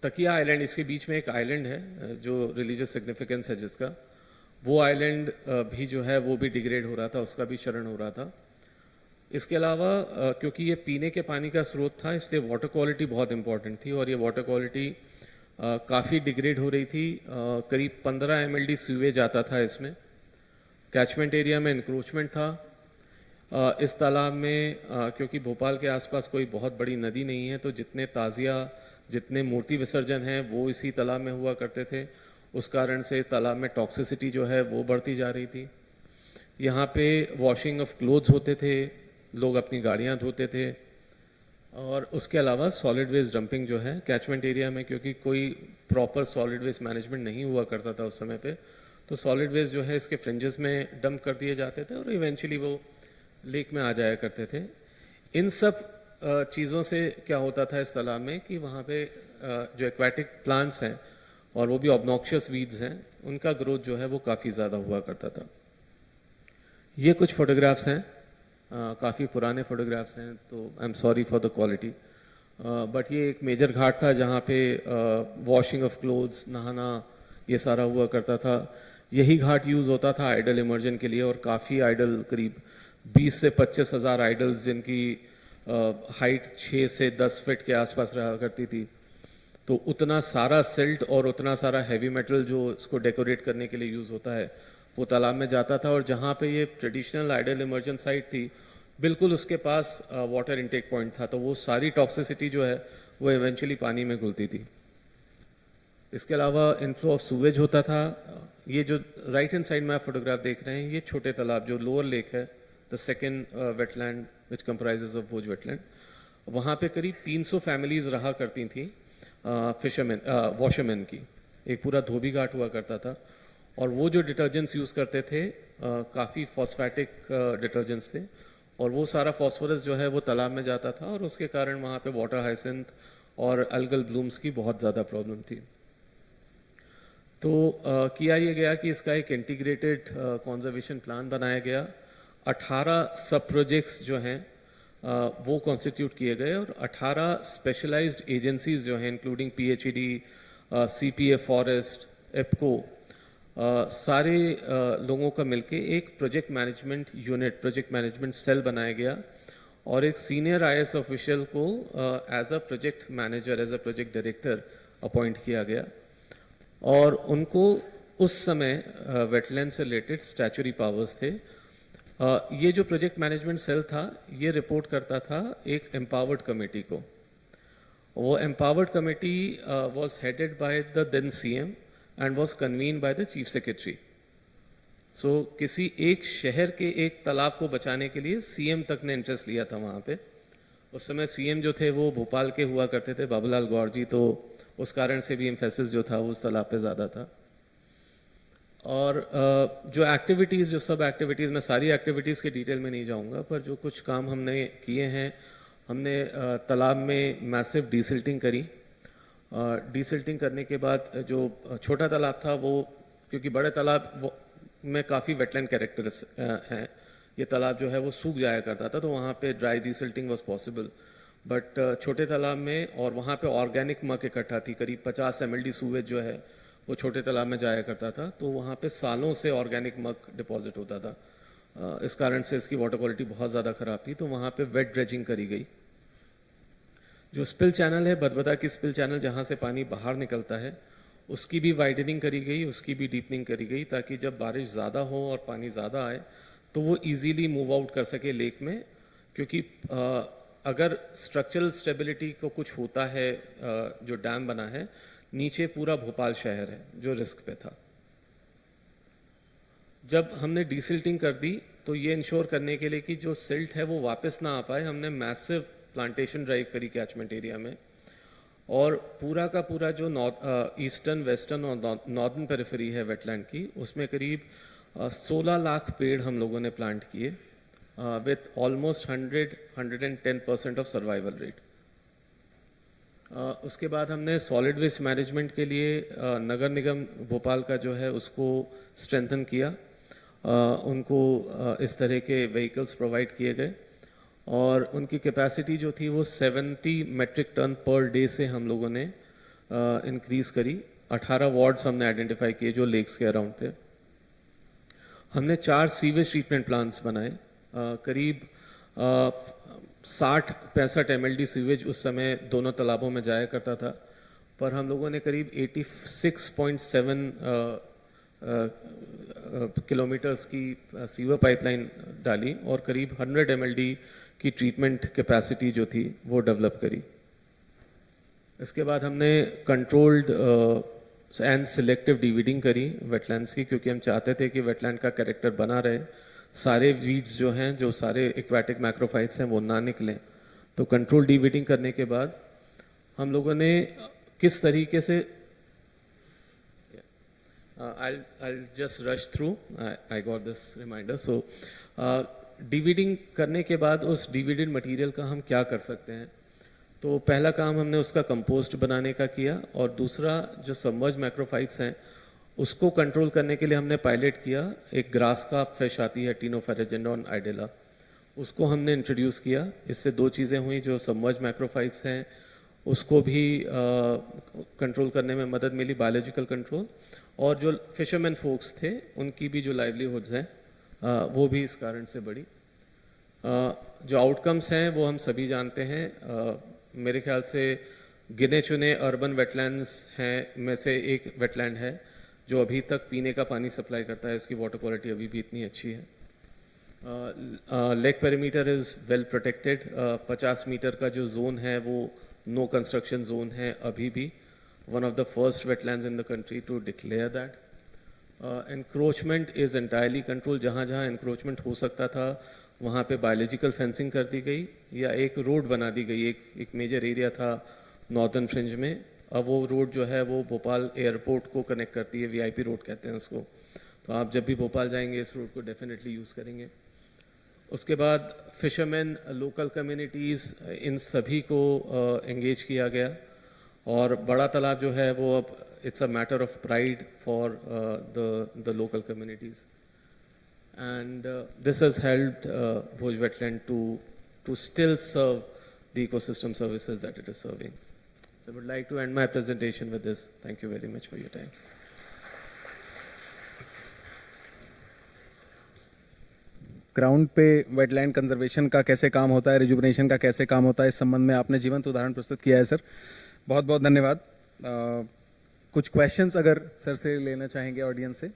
तकिया आइलैंड, इसके बीच में एक आइलैंड है जो रिलीजियस सिग्निफिकेंस है जिसका, वो आइलैंड भी जो है वो भी डिग्रेड हो रहा था, उसका भी क्षरण हो रहा था। इसके अलावा क्योंकि ये पीने के पानी का स्रोत था इसलिए वाटर क्वालिटी बहुत इंपॉर्टेंट थी, और ये वाटर क्वालिटी काफ़ी डिग्रेड हो रही थी। करीब 15 mld सीवेज आता था इसमें। कैचमेंट एरिया में इंक्रोचमेंट था। इस तालाब में क्योंकि भोपाल के आसपास कोई बहुत बड़ी नदी नहीं है, तो जितने ताज़िया, जितने मूर्ति विसर्जन हैं वो इसी तालाब में हुआ करते थे। उस कारण से तालाब में टॉक्सिसिटी जो है वो बढ़ती जा रही थी। यहाँ पे वॉशिंग ऑफ क्लोथ्स होते थे, लोग अपनी गाड़ियाँ धोते थे, और उसके अलावा सॉलिड वेस्ट डंपिंग जो है कैचमेंट एरिया में, क्योंकि कोई प्रॉपर सॉलिड वेस्ट मैनेजमेंट नहीं हुआ करता था उस समय पे, तो सॉलिड वेस्ट जो है इसके फ्रिंजेस में डंप कर दिए जाते थे और इवेंचुअली वो लेक में आ जाया करते थे। इन सब चीज़ों से क्या होता था इस तालाब में कि वहाँ पे जो एक्वाटिक प्लांट्स हैं और वो भी ऑब्नॉक्शियस वीड्स हैं, उनका ग्रोथ जो है वो काफ़ी ज़्यादा हुआ करता था। ये कुछ फोटोग्राफ्स हैं, काफ़ी पुराने फोटोग्राफ्स हैं, तो I am sorry for the quality, but ये एक मेजर घाट था जहाँ पे वॉशिंग ऑफ क्लोथ्स, नहाना, ये सारा हुआ करता था। यही घाट यूज़ होता था आइडल इमर्जन के लिए, और काफ़ी आइडल, करीब 20 से 25 हज़ार आइडल्स जिनकी हाइट 6 से 10 फीट के आसपास रहा करती थी, तो उतना सारा सिल्ट और उतना सारा हैवी मेटल जो इसको डेकोरेट करने के लिए यूज़ होता है वो तालाब में जाता था। और जहाँ पे ये ट्रेडिशनल आइडल इमर्जन साइट थी, बिल्कुल उसके पास वाटर इनटेक पॉइंट था, तो वो सारी टॉक्सिसिटी जो है वो इवेंचुअली पानी में घुलती थी। इसके अलावा इनफ्लो ऑफ सूवेज होता था। ये जो राइट हैंड साइड में आप फोटोग्राफ देख रहे हैं, ये छोटे तालाब जो लोअर लेक है, the second wetland which comprises of Bhoj wetland, वहाँ पे करीब 300 फैमिलीज रहा करती थी फिशरमैन वॉशरमैन की। एक पूरा धोबी घाट हुआ करता था और वो जो डिटर्जेंट्स यूज़ करते थे काफ़ी फॉस्फैटिक डिटर्जेंट्स थे और वो सारा फॉस्फोरस जो है वो तालाब में जाता था और उसके कारण वहाँ पे वाटर हाइसिंथ और अल्गल ब्लूम्स की बहुत ज़्यादा प्रॉब्लम थी। तो किया ये गया कि इसका एक इंटीग्रेटेड कंजर्वेशन प्लान बनाया गया। 18 सब प्रोजेक्ट्स जो हैं वो कॉन्स्टिट्यूट किए गए और 18 स्पेशलाइज्ड एजेंसीज जो हैं including PHED, CPA forest, EPCO, सारे लोगों का मिलके एक project management unit, project management cell बनाया गया और एक सीनियर आईएएस ऑफिशियल को as a project manager, as a project director appoint किया गया और उनको उस समय वेटलैंड से रिलेटेड स्टैचुरी पावर्स थे। ये जो प्रोजेक्ट मैनेजमेंट सेल था ये रिपोर्ट करता था एक एम्पावर्ड कमेटी को। वो empowered committee was headed by the then CM and was convened by the chief secretary. So किसी एक शहर के एक तालाब को बचाने के लिए सीएम तक ने इंटरेस्ट लिया था वहाँ पे। उस समय सीएम जो थे वो भोपाल के हुआ करते थे, बाबूलाल गौर जी, तो उस कारण से भी एम्फेसिस जो था उस तालाब पे ज़्यादा था। और जो एक्टिविटीज़, जो सब एक्टिविटीज़, मैं सारी एक्टिविटीज़ के डिटेल में नहीं जाऊंगा, पर जो कुछ काम हमने किए हैं, हमने तालाब में मैसिव डीसिल्टिंग करी। डीसिल्टिंग करने के बाद जो छोटा तालाब था वो, क्योंकि बड़े तालाब में काफ़ी वेटलैंड कैरेक्टर्स हैं, ये तालाब जो है वो सूख जाया करता था, तो वहाँ पे dry desilting was possible. But छोटे तालाब में, और वहाँ पे ऑर्गेनिक मक इकट्ठा थी, करीब 50 mld सूवेज जो है वो छोटे तालाब में जाया करता था, तो वहाँ पे सालों से ऑर्गेनिक मक डिपॉजिट होता था। इस कारण से इसकी वाटर क्वालिटी बहुत ज़्यादा ख़राब थी, तो वहाँ पे वेट ड्रेजिंग करी गई। जो स्पिल चैनल है, बदबदा की स्पिल चैनल जहाँ से पानी बाहर निकलता है, उसकी भी वाइडनिंग करी गई, उसकी भी डीपनिंग करी गई, ताकि जब बारिश ज़्यादा हो और पानी ज़्यादा आए तो वो ईजीली मूव आउट कर सके लेक में। क्योंकि अगर स्ट्रक्चरल स्टेबिलिटी को कुछ होता है, जो डैम बना है, नीचे पूरा भोपाल शहर है जो रिस्क पे था। जब हमने डीसिल्टिंग कर दी तो ये इंश्योर करने के लिए कि जो सिल्ट है वो वापस ना आ पाए, हमने मैसिव प्लांटेशन ड्राइव करी कैचमेंट एरिया में, और पूरा का पूरा जो ईस्टर्न, वेस्टर्न और नॉर्दर्न पेरिफेरी है वेटलैंड की, उसमें करीब 16 लाख पेड़ हम लोगों ने प्लांट किए with almost 110% of survival rate. उसके बाद हमने सॉलिड वेस्ट मैनेजमेंट के लिए नगर निगम भोपाल का जो है उसको स्ट्रेंथन किया। उनको इस तरह के व्हीकल्स प्रोवाइड किए गए और उनकी कैपेसिटी जो थी वो 70 मेट्रिक टन पर डे से हम लोगों ने इंक्रीज़ करी। 18 वार्ड्स हमने आइडेंटिफाई किए जो लेक्स के अराउंड थे। हमने 4 सीवेज ट्रीटमेंट प्लांट्स बनाए। करीब 60-65 mld सीवेज उस समय दोनों तालाबों में जाया करता था, पर हम लोगों ने करीब 86.7 किलोमीटर्स की सीवर पाइपलाइन डाली और करीब 100 mld की ट्रीटमेंट कैपेसिटी जो थी वो डेवलप करी। इसके बाद हमने कंट्रोल्ड एंड सिलेक्टिव डिवीडिंग करी वेटलैंड्स की, क्योंकि हम चाहते थे कि वेटलैंड का कैरेक्टर बना रहे, सारे वीड्स जो हैं, जो सारे एक्वाटिक मैक्रोफाइट्स हैं वो ना निकलें। तो कंट्रोल डिवीडिंग करने के बाद हम लोगों ने किस तरीके से, I'll just rush through, I got this reminder. So dividing करने के बाद उस डिवीडेड मटेरियल का हम क्या कर सकते हैं, तो पहला काम हमने उसका कंपोस्ट बनाने का किया, और दूसरा जो सबमर्ज मैक्रोफाइट्स हैं उसको कंट्रोल करने के लिए हमने पायलट किया। एक ग्रास का फिश आती है टीनोफेरेजेंडोन आइडेला, उसको हमने इंट्रोड्यूस किया। इससे 2 चीज़ें हुई, जो सबमर्ज मैक्रोफाइट्स हैं उसको भी कंट्रोल करने में मदद मिली, बायोलॉजिकल कंट्रोल, और जो फिशरमैन फोक्स थे उनकी भी जो लाइवलीहुड्स हैं वो भी इस कारण से बढ़ी। जो आउटकम्स हैं वो हम सभी जानते हैं। मेरे ख्याल से गिने चुने अर्बन वेटलैंड्स हैं में से एक वेटलैंड है जो अभी तक पीने का पानी सप्लाई करता है, इसकी वाटर क्वालिटी अभी भी इतनी अच्छी है। Lake perimeter is well protected. 50 metre का जो जोन है वो नो कंस्ट्रक्शन जोन है अभी भी, one of the first wetlands in the country to declare that. Encroachment is entirely control, जहाँ जहाँ एनक्रोचमेंट हो सकता था वहाँ पे बायोलॉजिकल फेंसिंग कर दी गई या एक रोड बना दी गई। एक मेजर एरिया था नॉर्दर्न फ्रिंज में, अब वो रोड जो है वो भोपाल एयरपोर्ट को कनेक्ट करती है, वीआईपी रोड कहते हैं उसको। तो आप जब भी भोपाल जाएंगे इस रोड को डेफिनेटली यूज़ करेंगे। उसके बाद फिशरमैन, लोकल कम्युनिटीज़, इन सभी को एंगेज किया गया और बड़ा तालाब जो है वो अब it's a matter of pride for the local communities, and this has helped Bhoj wetland to still serve the ecosystem services that it is serving. So I would like to end my presentation with this. Thank you very much for your time.
Ground पे wetland conservation का कैसे काम होता है, rejuvenation का कैसे काम होता है, इस संबंध में आपने जीवंत उदाहरण प्रस्तुत किया है सर, बहुत बहुत धन्यवाद। कुछ क्वेश्चंस अगर सर से लेना चाहेंगे ऑडियंस से।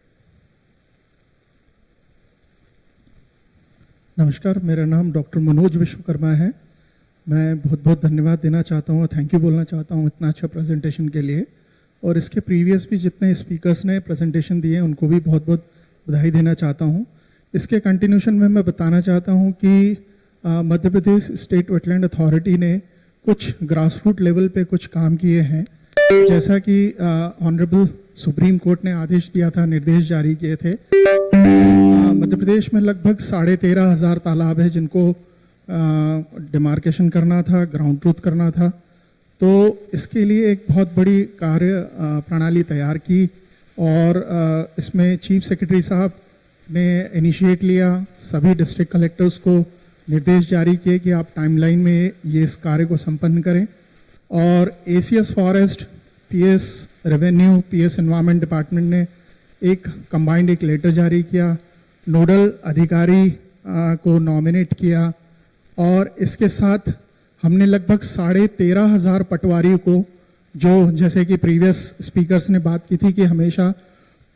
नमस्कार, मेरा नाम डॉक्टर मनोज विश्वकर्मा है। मैं बहुत बहुत धन्यवाद देना चाहता हूँ, थैंक यू बोलना चाहता हूँ इतना अच्छा प्रेजेंटेशन के लिए, और इसके प्रीवियस भी जितने स्पीकर्स ने प्रेजेंटेशन दिए उनको भी बहुत बहुत बधाई देना चाहता हूँ। इसके कंटिन्यूशन में मैं बताना चाहता हूँ कि Madhya Pradesh state wetland authority ने कुछ ग्रास रूट लेवल पे कुछ काम किए हैं। जैसा कि ऑनरेबल सुप्रीम कोर्ट ने आदेश दिया था, निर्देश जारी किए थे, मध्य प्रदेश में लगभग 13,500 तालाब है जिनको डिमार्केशन करना था, ग्राउंड ट्रूथ करना था। तो इसके लिए एक बहुत बड़ी कार्य प्रणाली तैयार की और इसमें चीफ सेक्रेटरी साहब ने इनिशिएट लिया, सभी डिस्ट्रिक्ट कलेक्टर्स को निर्देश जारी किए कि आप टाइमलाइन में ये इस कार्य को संपन्न करें, और ACS forest, PS revenue, PS environment department ने एक कंबाइंड एक लेटर जारी किया, नोडल अधिकारी को नॉमिनेट किया, और इसके साथ हमने लगभग 13,500 पटवारी को, जो जैसे कि प्रीवियस स्पीकर्स ने बात की थी कि हमेशा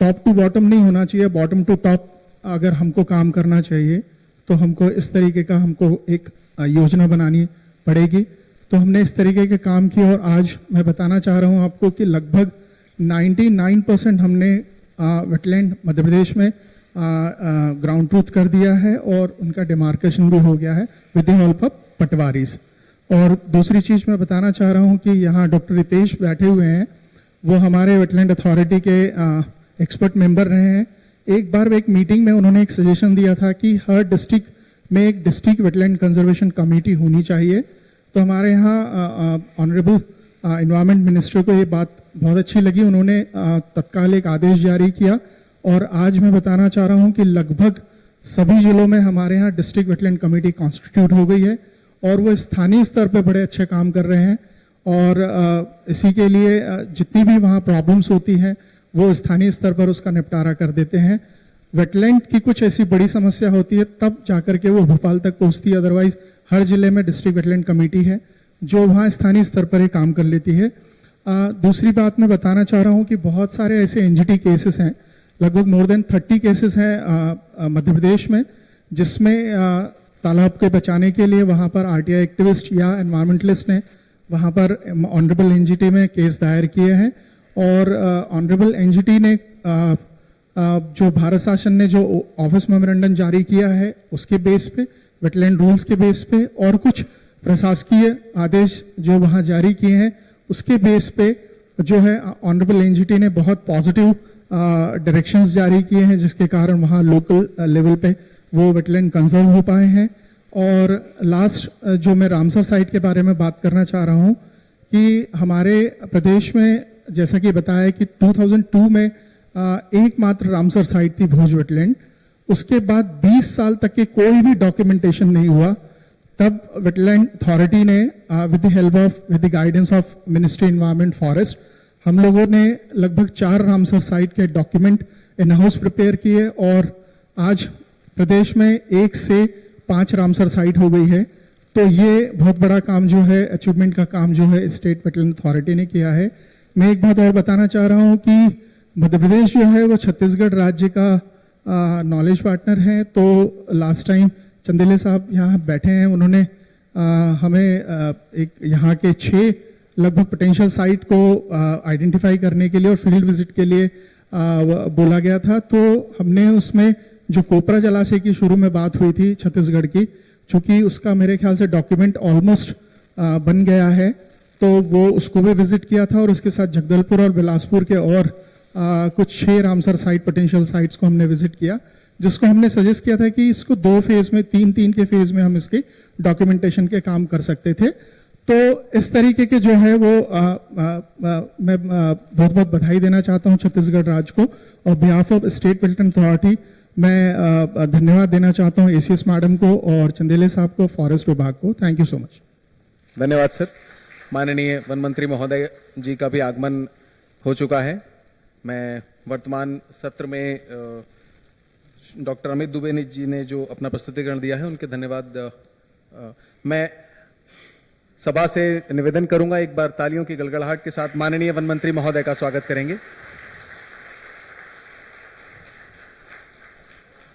टॉप टू बॉटम नहीं होना चाहिए, बॉटम टू टॉप अगर हमको काम करना चाहिए तो हमको इस तरीके का हमको एक योजना बनानी पड़ेगी। तो हमने इस तरीके के काम किए और आज मैं बताना चाह रहा हूं आपको कि लगभग 99% हमने वेटलैंड मध्य प्रदेश में ग्राउंड ट्रूथ कर दिया है और उनका डिमार्केशन भी हो गया है विद द हेल्प ऑफ पटवारीज। और दूसरी चीज़ मैं बताना चाह रहा हूं कि यहाँ डॉक्टर रितेश बैठे हुए हैं, वो हमारे वेटलैंड अथॉरिटी के एक्सपर्ट मेंबर रहे हैं। एक बार एक मीटिंग में उन्होंने एक सजेशन दिया था कि हर डिस्ट्रिक्ट में एक डिस्ट्रिक्ट वेटलैंड कंजर्वेशन कमेटी होनी चाहिए। तो हमारे यहाँ ऑनरेबल एनवायरनमेंट मिनिस्टर को ये बात बहुत अच्छी लगी, उन्होंने तत्काल एक आदेश जारी किया और आज मैं बताना चाह रहा हूँ कि लगभग सभी जिलों में हमारे यहाँ डिस्ट्रिक्ट वेटलैंड कमेटी कॉन्स्टिट्यूट हो गई है और वो स्थानीय स्तर पे बड़े अच्छे काम कर रहे हैं। और इसी के लिए जितनी भी वहाँ प्रॉब्लम्स होती हैं वो स्थानीय स्तर पर उसका निपटारा कर देते हैं। वेटलैंड की कुछ ऐसी बड़ी समस्या होती है तब जाकर के वो भोपाल तक पहुँचती है, अदरवाइज हर जिले में डिस्ट्रिक्ट वेटलैंड कमेटी है जो वहाँ स्थानीय स्तर पर ही काम कर लेती है। दूसरी बात मैं बताना चाह रहा हूँ कि बहुत सारे ऐसे एनजीटी केसेस हैं, लगभग मोर देन 30 केसेस हैं मध्य प्रदेश में, जिसमें तालाब के बचाने के लिए वहाँ पर आरटीआई एक्टिविस्ट या एनवायरमेंटलिस्ट ने वहाँ पर ऑनरेबल एनजीटी में केस दायर किए हैं और ऑनरेबल एनजीटी ने जो भारत शासन ने जो ऑफिस मेमोरेंडम जारी किया है उसके बेस पे, वेटलैंड रूल्स के बेस पे और कुछ प्रशासकीय आदेश जो वहाँ जारी किए हैं उसके बेस पे जो है ऑनरेबल एनजीटी ने बहुत पॉजिटिव डायरेक्शंस जारी किए हैं, जिसके कारण वहाँ लोकल लेवल पे वो वेटलैंड कंजर्व हो पाए हैं। और लास्ट जो मैं रामसर साइट के बारे में बात करना चाह रहा हूँ कि हमारे प्रदेश में जैसा कि बताया कि 2002 में एकमात्र रामसर साइट थी भोज वेटलैंड, उसके बाद 20 साल तक के कोई भी डॉक्यूमेंटेशन नहीं हुआ। तब वेटलैंड अथॉरिटी ने with the guidance of ministry environment forest हम लोगों ने लगभग 4 रामसर साइट के डॉक्यूमेंट इन हाउस प्रिपेयर किए और आज प्रदेश में 1 से 5 रामसर साइट हो गई है। तो ये बहुत बड़ा काम जो है, अचीवमेंट का काम जो है स्टेट वेटलैंड अथॉरिटी ने किया है। मैं एक बात और बताना चाह रहा हूँ कि मध्य प्रदेश जो है वो छत्तीसगढ़ राज्य का नॉलेज पार्टनर है। तो लास्ट टाइम चंदेले साहब यहाँ बैठे हैं, उन्होंने हमें एक यहाँ के 6 लगभग पोटेंशियल साइट को आइडेंटिफाई करने के लिए और फील्ड विजिट के लिए बोला गया था। तो हमने उसमें जो कोपरा जलाशय की शुरू में बात हुई थी छत्तीसगढ़ की, चूंकि उसका मेरे ख्याल से डॉक्यूमेंट ऑलमोस्ट बन गया है, तो वो उसको भी विजिट किया था और उसके साथ जगदलपुर और बिलासपुर के और कुछ 6 रामसर साइट पोटेंशियल साइट्स को हमने विजिट किया, जिसको हमने सजेस्ट किया था कि इसको 2 फेज में 3-3 के फेज में हम इसके डॉक्यूमेंटेशन के काम कर सकते थे। तो इस तरीके के जो है वो मैं बहुत बहुत बधाई देना चाहता हूं छत्तीसगढ़ राज्य को, और behalf of state wetland authority मैं धन्यवाद देना चाहता हूं एसीएस मैडम को और चंदेले साहब को, फॉरेस्ट विभाग को। Thank you so much.
धन्यवाद सर। माननीय वन मंत्री महोदय जी का भी आगमन हो चुका है। मैं वर्तमान सत्र में डॉक्टर अमित दुबे जी ने जो अपना प्रस्तुतिकरण दिया है उनके धन्यवाद मैं सभा से निवेदन करूंगा, एक बार तालियों की गड़गड़ाहट के साथ माननीय वन मंत्री महोदय का स्वागत करेंगे।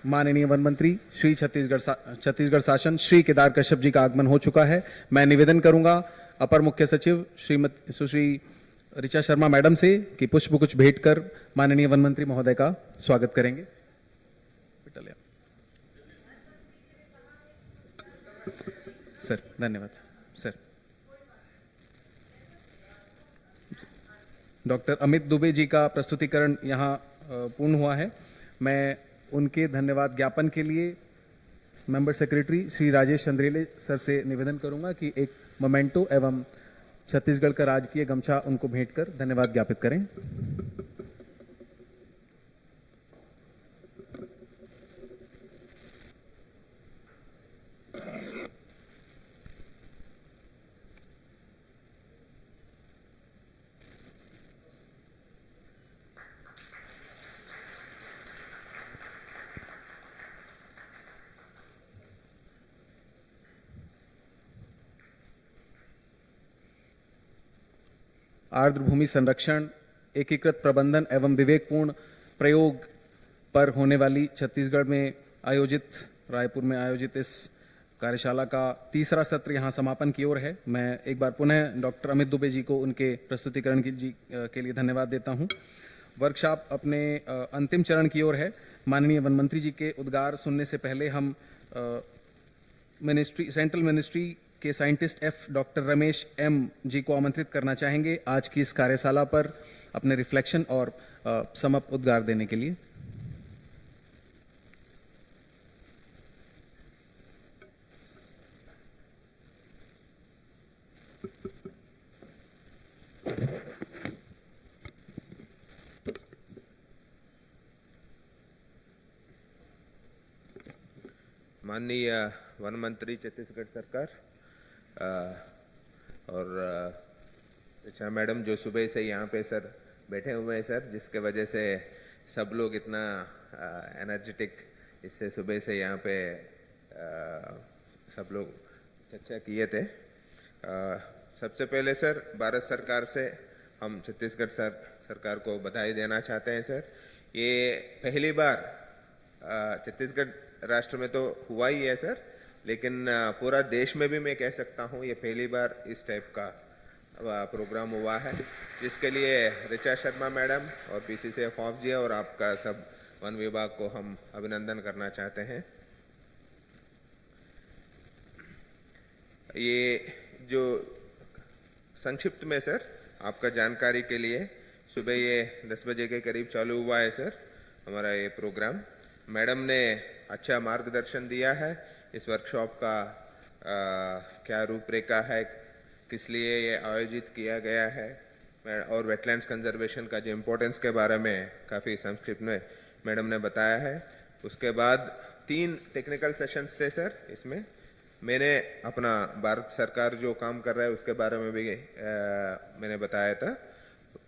माननीय वन मंत्री श्री छत्तीसगढ़ शासन श्री केदार कश्यप जी का आगमन हो चुका है। मैं निवेदन करूंगा अपर मुख्य सचिव श्रीमती सुश्री ऋचा शर्मा मैडम से कि पुष्पगुच्छ भेंट कर माननीय वन मंत्री महोदय का स्वागत करेंगे। सर धन्यवाद सर। डॉक्टर अमित दुबे जी का प्रस्तुतिकरण यहाँ पूर्ण हुआ है। मैं उनके धन्यवाद ज्ञापन के लिए member secretary Shri Rajesh Chandrele sir से निवेदन करूंगा कि एक मोमेंटो एवं छत्तीसगढ़ का राजकीय गमछा उनको भेंट कर धन्यवाद ज्ञापित करें। आर्द्र भूमि संरक्षण, एकीकृत प्रबंधन एवं विवेकपूर्ण प्रयोग पर होने वाली छत्तीसगढ़ में आयोजित रायपुर में आयोजित इस कार्यशाला का तीसरा सत्र यहाँ समापन की ओर है। मैं एक बार पुनः डॉक्टर अमित दुबे जी को उनके प्रस्तुतिकरण के लिए धन्यवाद देता हूँ। वर्कशॉप अपने अंतिम चरण की ओर है। माननीय वन मंत्री जी के उद्गार सुनने से पहले हम सेंट्रल मिनिस्ट्री के scientist F doctor Ramesh M ji को आमंत्रित करना चाहेंगे आज की इस कार्यशाला पर अपने रिफ्लेक्शन और समअप उद्गार देने के लिए।
माननीय वन मंत्री छत्तीसगढ़ सरकार और ऋचा मैडम जो सुबह से यहाँ पे सर बैठे हुए हैं सर, जिसके वजह से सब लोग इतना एनर्जेटिक इससे सुबह से यहाँ पे सब लोग चर्चा किए थे। सबसे पहले सर भारत सरकार से हम छत्तीसगढ़ सरकार को बधाई देना चाहते हैं सर। ये पहली बार छत्तीसगढ़ राष्ट्र में तो हुआ ही है सर, लेकिन पूरा देश में भी मैं कह सकता हूँ ये पहली बार इस टाइप का प्रोग्राम हुआ है, जिसके लिए ऋचा शर्मा मैडम और पीसीसीएफ ऑफ जी और आपका सब वन विभाग को हम अभिनंदन करना चाहते हैं। ये जो संक्षिप्त में सर आपका जानकारी के लिए सुबह ये 10 बजे के करीब चालू हुआ है सर हमारा ये प्रोग्राम। मैडम ने अच्छा मार्गदर्शन दिया है इस वर्कशॉप का क्या रूपरेखा है, किस लिए ये आयोजित किया गया है और वेटलैंड्स कंजर्वेशन का जो इम्पोर्टेंस के बारे में काफ़ी संक्षिप्त में मैडम ने बताया है। उसके बाद 3 टेक्निकल सेशंस थे सर। इसमें मैंने अपना भारत सरकार जो काम कर रहा है उसके बारे में भी मैंने बताया था।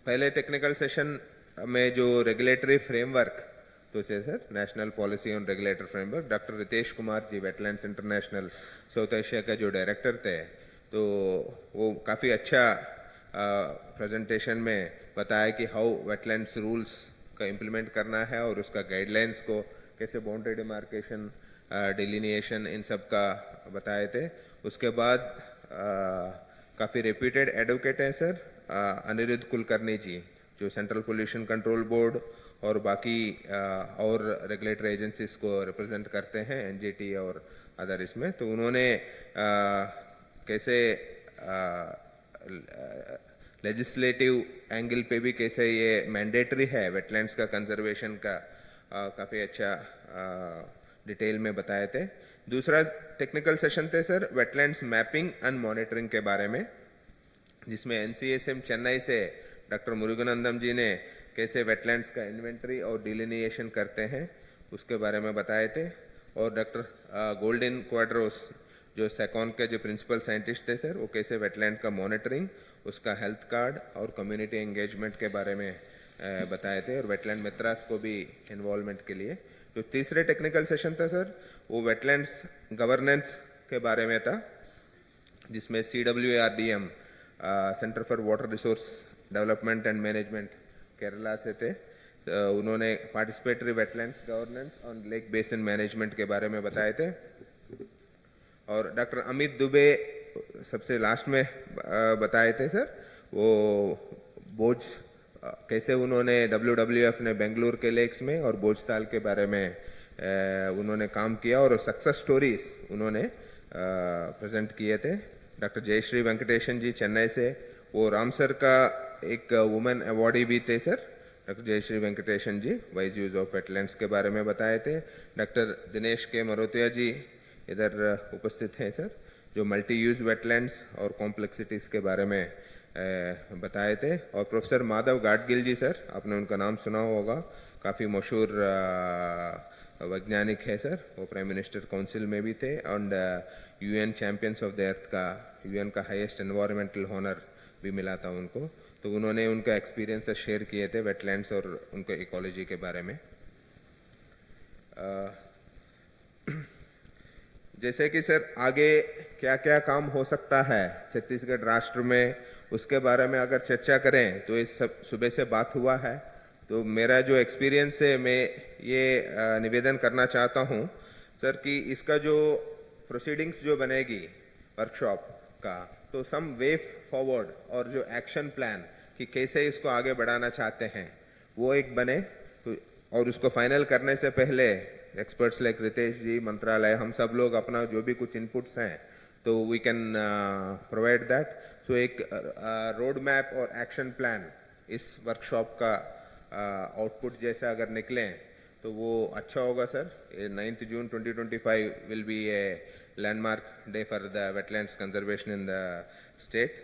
पहले टेक्निकल सेशन में जो रेगुलेटरी फ्रेमवर्क तो sir national policy on regulatory framework doctor Ritesh Kumar ji Wetlands International South Asia का जो डायरेक्टर थे, तो वो काफ़ी अच्छा प्रेजेंटेशन में बताया कि हाउ वेटलैंड्स रूल्स का इम्प्लीमेंट करना है और उसका गाइडलाइंस को कैसे बाउंड्री डिमार्केशन डिलिनिएशन इन सब का बताए थे। उसके बाद काफ़ी रेप्यूटेड एडवोकेट हैं सर, अनिरुद्ध कुलकर्णी जी, जो सेंट्रल पोल्यूशन कंट्रोल बोर्ड और बाकी और रेगुलेटरी एजेंसीज को रिप्रेजेंट करते हैं, एनजीटी और अदर इसमें। तो उन्होंने कैसे लेजिस्लेटिव एंगल पे भी कैसे ये मैंडेटरी है वेटलैंड्स का कंजर्वेशन का काफ़ी अच्छा डिटेल में बताए थे। दूसरा टेक्निकल सेशन थे sir wetlands mapping and monitoring के बारे में, जिसमें एनसीएसएम चेन्नई से डॉक्टर मुरुगनंदम जी ने कैसे वेटलैंड्स का इन्वेंटरी और डिलिनिएशन करते हैं उसके बारे में बताए थे। और डॉक्टर गोल्डन क्वाड्रोस जो सेकॉन के जो प्रिंसिपल साइंटिस्ट थे सर, वो कैसे वेटलैंड का मॉनिटरिंग, उसका हेल्थ कार्ड और कम्युनिटी एंगेजमेंट के बारे में बताए थे, और वेटलैंड मित्रास को भी इन्वॉल्वमेंट के लिए। जो तीसरे टेक्निकल सेशन था सर वो वेटलैंड्स गवर्नेंस के बारे में था, जिसमें CWARDM centre for water resource development and management Kerala से थे। उन्होंने पार्टिसिपेटरी वेटलैंड्स गवर्नेंस और लेक बेसिन मैनेजमेंट के बारे में बताए थे। और डॉक्टर अमित दुबे सबसे लास्ट में बताए थे सर, वो बोझ कैसे उन्होंने WWF ने बेंगलुरु के लेक्स में और बोझताल के बारे में उन्होंने काम किया और सक्सेस स्टोरीज उन्होंने प्रेजेंट किए थे। डॉक्टर जयश्री वेंकटेशन जी चेन्नई से, वो रामसर का एक वुमेन अवार्डी भी थे sir, doctor Jayashree Venkatesan ji, wise use of wetlands के बारे में बताए थे। डॉक्टर दिनेश के मरोतिया जी इधर उपस्थित हैं सर, जो मल्टी यूज वेटलैंड्स और कॉम्प्लेक्सिटीज के बारे में बताए थे। और प्रोफेसर माधव गाडगिल जी सर, आपने उनका नाम सुना होगा, काफ़ी मशहूर वैज्ञानिक है सर, वो प्राइम मिनिस्टर काउंसिल में भी थे and UN champions of the अर्थ का, UN का हाईएस्ट एनवायरमेंटल हॉनर भी मिला था उनको। तो उन्होंने उनका एक्सपीरियंस शेयर किए थे वेटलैंड्स और उनके इकोलॉजी के बारे में। जैसे कि सर आगे क्या क्या काम हो सकता है छत्तीसगढ़ राष्ट्र में, उसके बारे में अगर चर्चा करें तो इस सब सुबह से बात हुआ है। तो मेरा जो एक्सपीरियंस है, मैं ये निवेदन करना चाहता हूँ सर कि इसका जो प्रोसीडिंग्स जो बनेगी वर्कशॉप का, तो सम वे फॉरवर्ड और जो एक्शन प्लान कि कैसे इसको आगे बढ़ाना चाहते हैं वो एक बने। तो और उसको फाइनल करने से पहले एक्सपर्ट्स लाइक रितेश जी, मंत्रालय, हम सब लोग अपना जो भी कुछ इनपुट्स हैं तो वी कैन प्रोवाइड दैट। सो एक रोड मैप और एक्शन प्लान इस वर्कशॉप का आउटपुट जैसा अगर निकलें तो वो अच्छा होगा sir. 9 June 2025 will be a landmark day for the wetlands conservation in the state.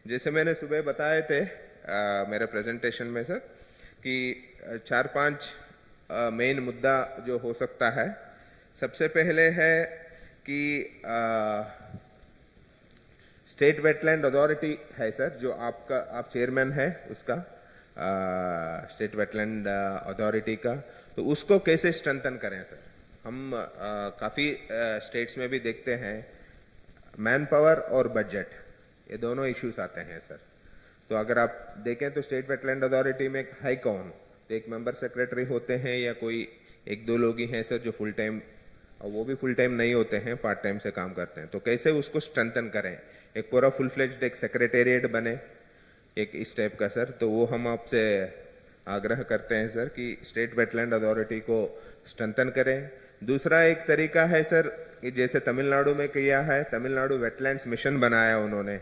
जैसे मैंने सुबह बताए थे मेरे प्रेजेंटेशन में सर कि 4-5 मेन मुद्दा जो हो सकता है। सबसे पहले है कि स्टेट वेटलैंड अथॉरिटी है सर, जो आप चेयरमैन है उसका, स्टेट वेटलैंड अथॉरिटी का, तो उसको कैसे स्ट्रेंथन करें सर। हम काफ़ी स्टेट्स में भी देखते हैं मैन पावर और बजट, ये दोनों इश्यूज आते हैं सर। तो अगर आप देखें तो स्टेट वेटलैंड अथॉरिटी में है कौन, तो एक मेंबर सेक्रेटरी होते हैं या कोई 1-2 लोग ही हैं सर जो फुल टाइम, और वो भी फुल टाइम नहीं होते हैं, पार्ट टाइम से काम करते हैं। तो कैसे उसको स्ट्रेंथन करें, एक पूरा फुल फ्लेज्ड एक सेक्रेटेरिएट बने एक इस टाइप का सर। तो वो हम आपसे आग्रह करते हैं सर कि स्टेट वेटलैंड अथॉरिटी को स्ट्रेंथन करें। दूसरा एक तरीका है सर कि जैसे तमिलनाडु में किया है, तमिलनाडु वेटलैंड्स मिशन बनाया उन्होंने,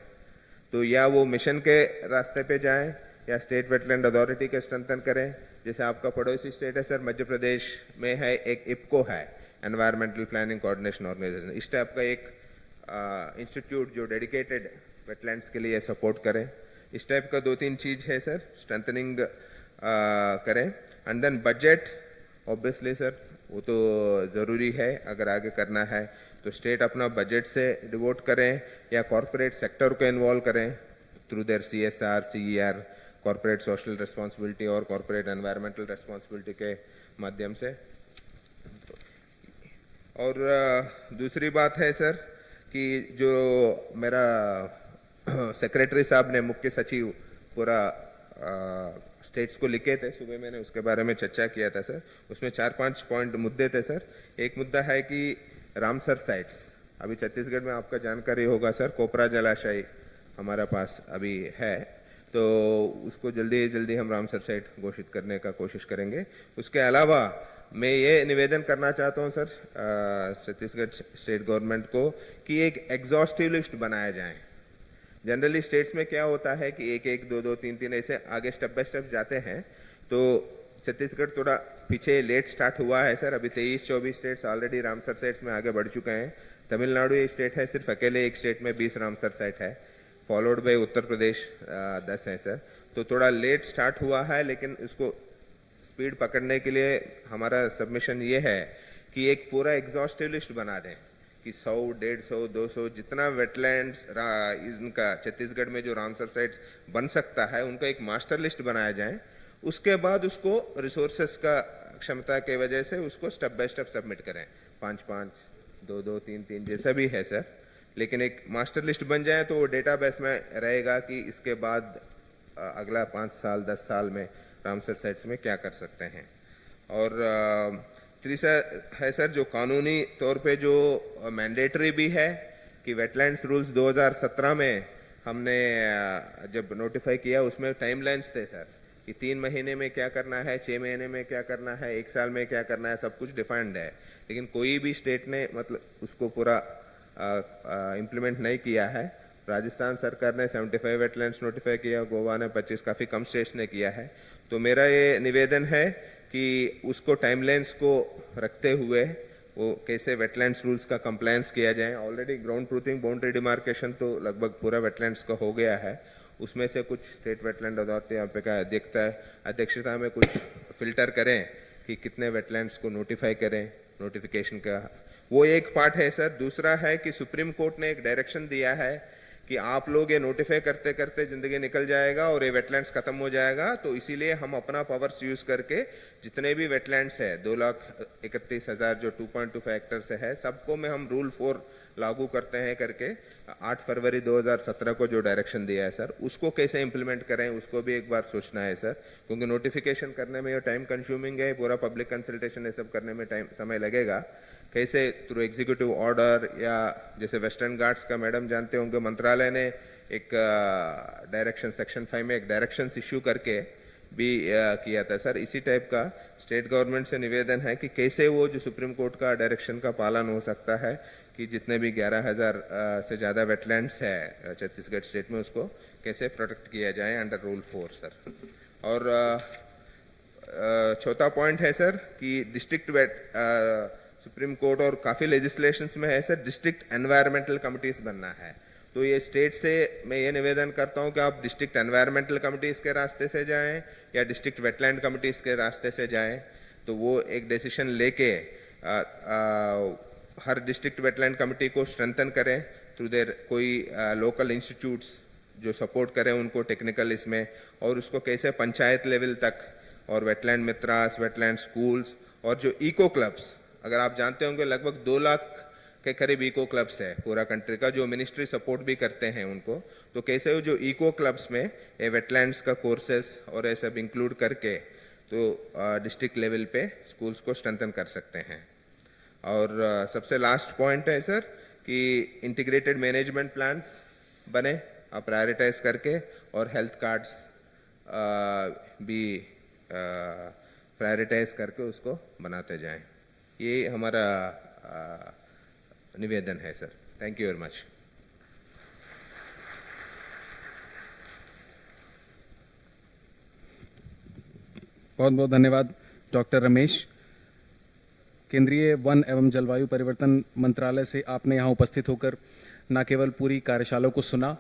तो या वो मिशन के रास्ते पे जाएं या स्टेट वेटलैंड अथॉरिटी के स्ट्रेंथन करें। जैसे आपका पड़ोसी स्टेट है सर मध्य प्रदेश में है, एक इप्को है, एनवायरमेंटल प्लानिंग कोऑर्डिनेशन ऑर्गेनाइजेशन, इस टाइप का एक इंस्टीट्यूट जो डेडिकेटेड वेटलैंड्स के लिए सपोर्ट करें। इस टाइप का 2-3 चीज़ है सर, स्ट्रेंथनिंग करें। And then budget obviously sir वो तो ज़रूरी है, अगर आगे करना है तो स्टेट अपना बजट से डिवोट करें या कॉरपोरेट सेक्टर को इन्वॉल्व करें through their CSR, CER, corporate social responsibility और कॉरपोरेट एनवायरमेंटल रिस्पॉन्सिबिलिटी के माध्यम से। और दूसरी बात है सर कि जो मेरा सेक्रेटरी साहब ने, मुख्य सचिव पूरा स्टेट्स को लिखे थे, सुबह मैंने उसके बारे में चर्चा किया था सर। उसमें 4-5 पॉइंट मुद्दे थे सर। एक मुद्दा है कि रामसर साइट्स, अभी छत्तीसगढ़ में आपका जानकारी होगा सर, कोपरा जलाशय हमारा पास अभी है, तो उसको जल्दी हम रामसर साइट घोषित करने का कोशिश करेंगे। उसके अलावा मैं ये निवेदन करना चाहता हूँ सर छत्तीसगढ़ स्टेट गवर्नमेंट को कि एक एग्जॉस्टिव लिस्ट बनाया जाए। जनरली स्टेट्स में क्या होता है कि एक एक दो दो तीन तीन ऐसे आगे स्टेप बाय स्टेप जाते हैं, तो छत्तीसगढ़ थोड़ा पीछे लेट स्टार्ट हुआ है सर। अभी 23-24 स्टेट्स ऑलरेडी रामसर साइट्स में आगे बढ़ चुके हैं। तमिलनाडु ये स्टेट है, सिर्फ अकेले एक स्टेट में 20 रामसर साइट है, फॉलोड बाय उत्तर प्रदेश 10 है सर। तो थोड़ा लेट स्टार्ट हुआ है, लेकिन इसको स्पीड पकड़ने के लिए हमारा सबमिशन ये है कि एक पूरा एग्जॉस्टिव लिस्ट बना दें कि 100, 150, 200 जितना वेटलैंड्स इनका छत्तीसगढ़ में जो रामसर साइट्स बन सकता है उनका एक मास्टर लिस्ट बनाया जाए। उसके बाद उसको रिसोर्सेस का क्षमता के वजह से उसको स्टेप बाय स्टेप सबमिट करें, 5-5, 2-2, 3-3 जैसा भी है सर, लेकिन एक मास्टर लिस्ट बन जाए तो वो डेटाबेस में रहेगा कि इसके बाद अगला 5 साल 10 साल में रामसर साइट्स में क्या कर सकते हैं। और तीसरा है सर जो कानूनी तौर पे जो मैंडेटरी भी है कि वेटलैंड्स रूल्स 2017 में हमने जब नोटिफाई किया उसमें टाइमलाइंस थे सर कि 3 महीने में क्या करना है, 6 महीने में क्या करना है, 1 साल में क्या करना है, सब कुछ डिफाइंड है। लेकिन कोई भी स्टेट ने मतलब उसको पूरा इम्प्लीमेंट नहीं किया है। राजस्थान सरकार ने 75 वेटलैंड्स नोटिफाई किया, गोवा ने 25, काफ़ी कम स्टेट्स ने किया है। तो मेरा ये निवेदन है कि उसको टाइमलाइंस को रखते हुए वो कैसे वेटलैंड्स रूल्स का कंप्लायंस किया जाए। Already ground truthing, boundary demarcation तो लगभग पूरा वेटलैंड्स का हो गया है, उसमें से कुछ स्टेट वेटलैंड अथॉरिटी यहाँ पे का अध्यक्षता में कुछ फिल्टर करें कि कितने वेटलैंड्स को नोटिफाई करें, नोटिफिकेशन का वो एक पार्ट है सर। दूसरा है कि सुप्रीम कोर्ट ने एक डायरेक्शन दिया है कि आप लोग ये नोटिफाई करते करते जिंदगी निकल जाएगा और ये वेटलैंड्स खत्म हो जाएगा, तो इसीलिए हम अपना पावर्स यूज करके जितने भी वेटलैंड्स है 2,31,000 जो 2.25 हेक्टर से है सबको में हम रूल 4 लागू करते हैं करके 8 फरवरी 2017 को जो डायरेक्शन दिया है सर, उसको कैसे इंप्लीमेंट करें उसको भी एक बार सोचना है सर, क्योंकि नोटिफिकेशन करने में ये टाइम कंज्यूमिंग है, पूरा पब्लिक कंसल्टेशन ये सब करने में समय लगेगा। कैसे थ्रू एग्जीक्यूटिव ऑर्डर या जैसे वेस्टर्न घाट्स का मैडम जानते होंगे मंत्रालय ने एक डायरेक्शन सेक्शन 5 में एक डायरेक्शन इश्यू करके भी किया था सर। इसी टाइप का स्टेट गवर्नमेंट से निवेदन है कि कैसे वो जो सुप्रीम कोर्ट का डायरेक्शन का पालन हो सकता है कि जितने भी 11,000 से ज़्यादा वेटलैंड्स है छत्तीसगढ़ स्टेट में उसको कैसे प्रोटेक्ट किया जाए अंडर रूल 4 सर। और चौथा पॉइंट है सर कि डिस्ट्रिक्ट सुप्रीम कोर्ट और काफ़ी लेजिस्लेशंस में है सर डिस्ट्रिक्ट एनवायरमेंटल कमिटीज़ बनना है। तो ये स्टेट से मैं ये निवेदन करता हूँ कि आप डिस्ट्रिक्ट एनवायरमेंटल कमिटीज़ के रास्ते से जाएं या डिस्ट्रिक्ट वेटलैंड कमिटीज़ के रास्ते से जाएं, तो वो एक डिसीजन लेके हर डिस्ट्रिक्ट वेटलैंड कमिटी को स्ट्रेंथन करें थ्रू देयर कोई लोकल इंस्टीट्यूट्स जो सपोर्ट करें उनको टेक्निकल इसमें, और उसको कैसे पंचायत लेवल तक और वेटलैंड मित्रास, वेटलैंड स्कूल्स और जो इको क्लब्स, अगर आप जानते होंगे लगभग 2 लाख के करीब इको क्लब्स है पूरा कंट्री का जो मिनिस्ट्री सपोर्ट भी करते हैं उनको, तो कैसे वो जो इको क्लब्स में ये वेटलैंड्स का कोर्सेस और ये सब इंक्लूड करके तो डिस्ट्रिक्ट लेवल पे स्कूल्स को स्ट्रेंथन कर सकते हैं। और सबसे लास्ट पॉइंट है सर कि इंटीग्रेटेड मैनेजमेंट प्लान्स बने प्रायोरिटाइज करके और हेल्थ कार्ड्स भी प्रायोरिटाइज करके उसको बनाते जाएं। ये हमारा निवेदन है sir. Thank you very much.
बहुत बहुत धन्यवाद डॉक्टर रमेश। केंद्रीय वन एवं जलवायु परिवर्तन मंत्रालय से आपने यहाँ उपस्थित होकर न केवल पूरी कार्यशाला को सुना,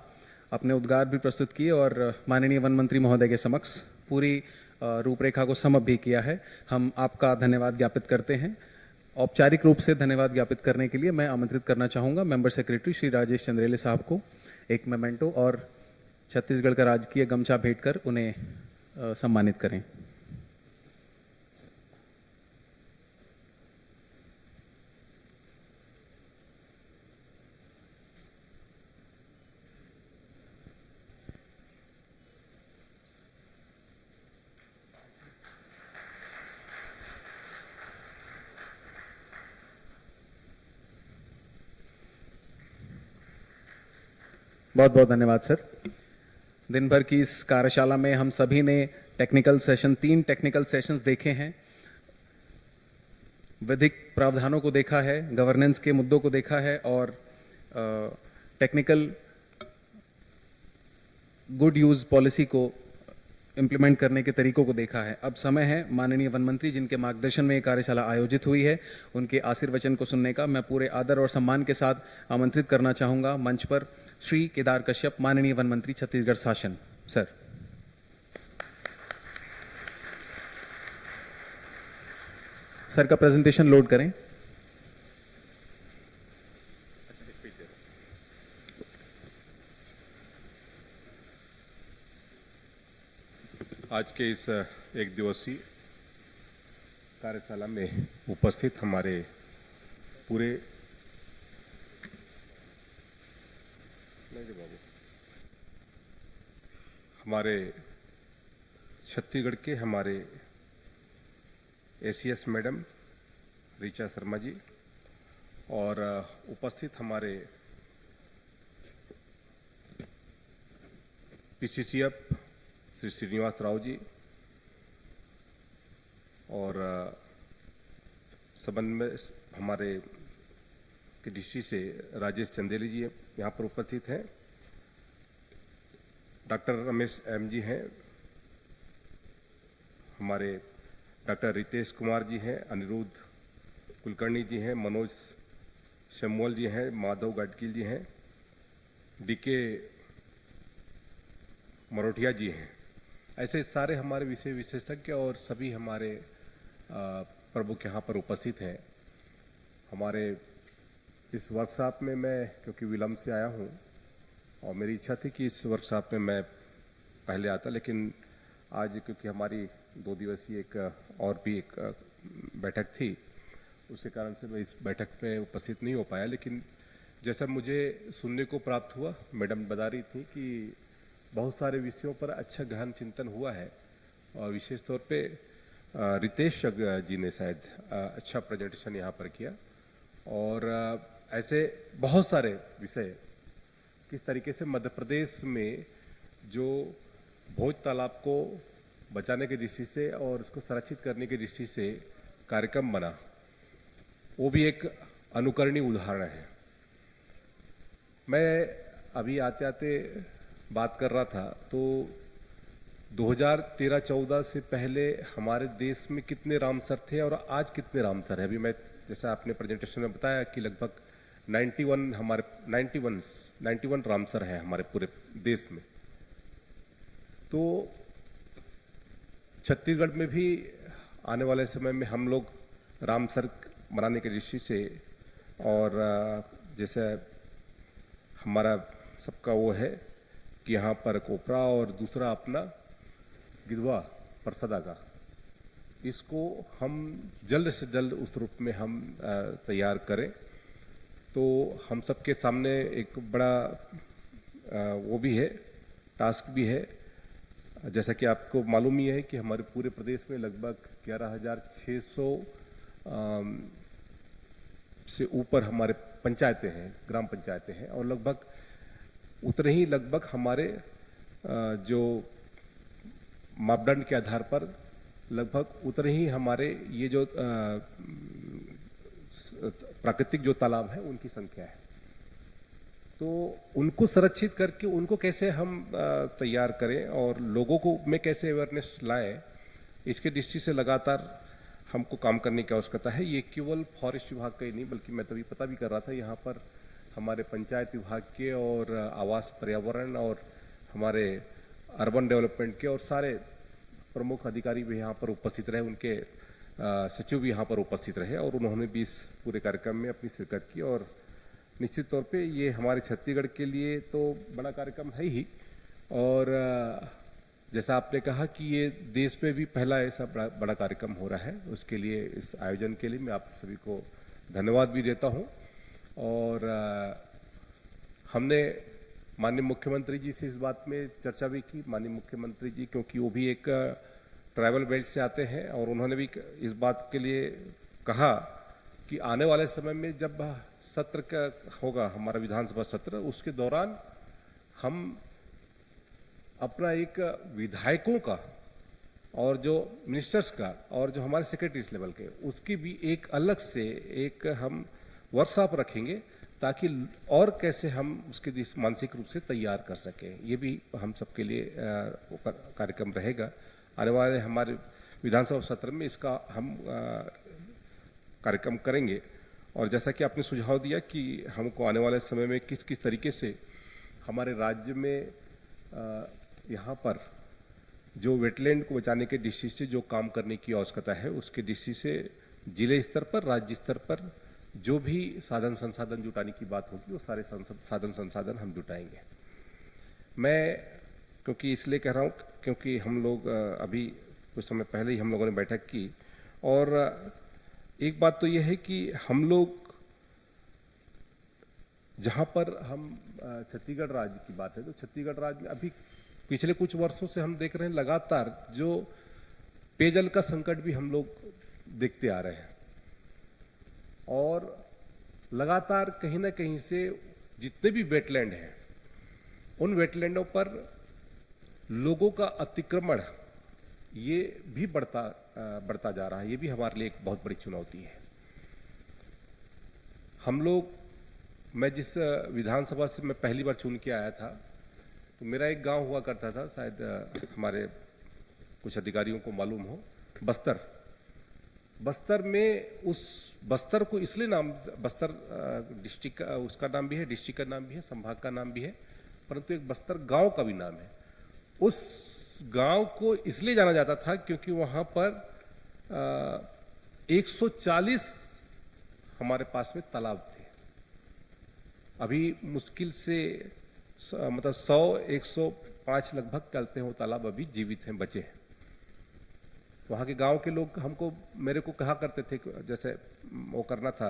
अपने उद्गार भी प्रस्तुत किए और माननीय वन मंत्री महोदय के समक्ष पूरी रूपरेखा को समप भी किया है। हम आपका धन्यवाद ज्ञापित करते हैं। औपचारिक रूप से धन्यवाद ज्ञापित करने के लिए मैं आमंत्रित करना चाहूँगा मेंबर सेक्रेटरी श्री राजेश चंद्रेले साहब को एक मेमेंटो और छत्तीसगढ़ का राजकीय गमछा भेंट कर उन्हें सम्मानित करें। बहुत बहुत धन्यवाद सर। दिन भर की इस कार्यशाला में हम सभी ने टेक्निकल सेशन 3 टेक्निकल सेशंस देखे हैं, विधिक प्रावधानों को देखा है, गवर्नेंस के मुद्दों को देखा है और टेक्निकल गुड यूज पॉलिसी को इम्प्लीमेंट करने के तरीकों को देखा है। अब समय है माननीय वन मंत्री जिनके मार्गदर्शन में ये कार्यशाला आयोजित हुई है, उनके आशीर्वचन को सुनने का मैं पूरे आदर और सम्मान के साथ आमंत्रित करना चाहूंगा मंच पर श्री केदार कश्यप, माननीय वन मंत्री छत्तीसगढ़ शासन। सर। सर का प्रेजेंटेशन लोड करें।
आज के इस एक दिवसीय कार्यशाला में उपस्थित हमारे पूरे छत्तीसगढ़ के हमारे एसीएस मैडम ऋचा शर्मा जी और उपस्थित हमारे पीसीसीएफ श्री श्रीनिवास राव जी और समन्वय हमारे के डीसी से राजेश चंदेली जी यहाँ पर उपस्थित हैं, डॉक्टर रमेश एम जी हैं, हमारे डॉक्टर रितेश कुमार जी हैं, अनिरुद्ध कुलकर्णी जी हैं, मनोज शमोल जी हैं, माधव गाडगिल जी हैं, डीके मरोठिया जी हैं। ऐसे सारे हमारे विषय विशेषज्ञ और सभी हमारे प्रमुख यहाँ पर उपस्थित हैं। हमारे इस वर्कशॉप में मैं क्योंकि विलम्ब से आया हूँ और मेरी इच्छा थी कि इस वर्कशॉप में मैं पहले आता, लेकिन आज क्योंकि हमारी 2 दिवसीय एक और भी एक बैठक थी, उसके कारण से मैं इस बैठक में उपस्थित नहीं हो पाया। लेकिन जैसा मुझे सुनने को प्राप्त हुआ, मैडम बता रही थी कि बहुत सारे विषयों पर अच्छा गहन चिंतन हुआ है और विशेष तौर पे रितेश जी ने शायद अच्छा प्रेजेंटेशन यहाँ पर किया और ऐसे बहुत सारे विषय किस तरीके से मध्य प्रदेश में जो भोज तालाब को बचाने की दृष्टि से और उसको संरक्षित करने की दृष्टि से कार्यक्रम बना, वो भी एक अनुकरणीय उदाहरण है। मैं अभी आते आते बात कर रहा था तो 2013-14 से पहले हमारे देश में कितने रामसर थे और आज कितने रामसर है। अभी मैं जैसा आपने प्रेजेंटेशन में बताया कि लगभग 91 रामसर है हमारे पूरे देश में। तो छत्तीसगढ़ में भी आने वाले समय में हम लोग रामसर मनाने की दृष्टि से और जैसे हमारा सबका वो है कि यहाँ पर कोपरा और दूसरा अपना गिधवा परसदा का, इसको हम जल्द से जल्द उस रूप में हम तैयार करें। तो हम सबके सामने एक बड़ा वो भी है, टास्क भी है। जैसा कि आपको मालूम ही है कि हमारे पूरे प्रदेश में लगभग 11,600 से ऊपर हमारे पंचायतें हैं, ग्राम पंचायतें हैं और लगभग उतने ही लगभग हमारे जो मापदंड के आधार पर लगभग उतने ही हमारे ये जो प्राकृतिक जो तालाब है उनकी संख्या है। तो उनको संरक्षित करके उनको कैसे हम तैयार करें और लोगों को में कैसे अवेयरनेस लाएं, इसके दृष्टि से लगातार हमको काम करने की आवश्यकता है। ये केवल फॉरेस्ट विभाग का ही नहीं, बल्कि मैं तभी पता भी कर रहा था यहाँ पर हमारे पंचायत विभाग के और आवास पर्यावरण और हमारे अर्बन डेवलपमेंट के और सारे प्रमुख अधिकारी भी यहाँ पर उपस्थित रहे, उनके सचिव भी यहाँ पर उपस्थित रहे और उन्होंने भी इस पूरे कार्यक्रम में अपनी शिरकत की। और निश्चित तौर पे ये हमारे छत्तीसगढ़ के लिए तो बड़ा कार्यक्रम है ही, और जैसा आपने कहा कि ये देश में भी पहला ऐसा बड़ा कार्यक्रम हो रहा है, उसके लिए इस आयोजन के लिए मैं आप सभी को धन्यवाद भी देता हूँ। और हमने माननीय मुख्यमंत्री जी से इस बात में चर्चा भी की। माननीय मुख्यमंत्री जी क्योंकि वो भी एक ट्राइबल बेल्ट से आते हैं और उन्होंने भी इस बात के लिए कहा कि आने वाले समय में जब सत्र का होगा हमारा विधानसभा सत्र, उसके दौरान हम अपना एक विधायकों का और जो मिनिस्टर्स का और जो हमारे सेक्रेटरीज लेवल के उसकी भी एक अलग से एक हम वर्कशॉप रखेंगे ताकि और कैसे हम उसके मानसिक रूप से तैयार कर सकें। ये भी हम सबके लिए कार्यक्रम रहेगा। आने वाले हमारे विधानसभा सत्र में इसका हम कार्यक्रम करेंगे। और जैसा कि आपने सुझाव दिया कि हमको आने वाले समय में किस किस तरीके से हमारे राज्य में यहाँ पर जो वेटलैंड को बचाने के दृष्टि से जो काम करने की आवश्यकता है उसके दृष्टि से जिले स्तर पर, राज्य स्तर पर जो भी साधन संसाधन जुटाने की बात होगी वो सारे साधन संसाधन हम जुटाएंगे। मैं क्योंकि इसलिए कह रहा हूँ क्योंकि हम लोग अभी कुछ समय पहले ही हम लोगों ने बैठक की और एक बात तो यह है कि हम लोग जहाँ पर हम छत्तीसगढ़ राज्य की बात है तो छत्तीसगढ़ राज्य में अभी पिछले कुछ वर्षों से हम देख रहे हैं लगातार जो पेयजल का संकट भी हम लोग देखते आ रहे हैं और लगातार कहीं ना कहीं से जितने भी वेटलैंड हैं उन वेटलैंडों पर लोगों का अतिक्रमण ये भी बढ़ता जा रहा है। ये भी हमारे लिए एक बहुत बड़ी चुनौती है। हम लोग, मैं जिस विधानसभा से मैं पहली बार चुन के आया था तो मेरा एक गांव हुआ करता था, शायद हमारे कुछ अधिकारियों को मालूम हो, बस्तर में उस बस्तर को इसलिए नाम बस्तर डिस्ट्रिक्ट का उसका नाम भी है, डिस्ट्रिक्ट का नाम भी है, संभाग का नाम भी है, परंतु एक बस्तर गांव का भी नाम है। उस गांव को इसलिए जाना जाता था क्योंकि वहां पर 140 हमारे पास में तालाब थे। अभी मुश्किल से मतलब 100-105 लगभग चलते हैं वो तालाब अभी जीवित हैं, बचे हैं। वहाँ के गांव के लोग हमको मेरे को कहा करते थे, जैसे वो करना था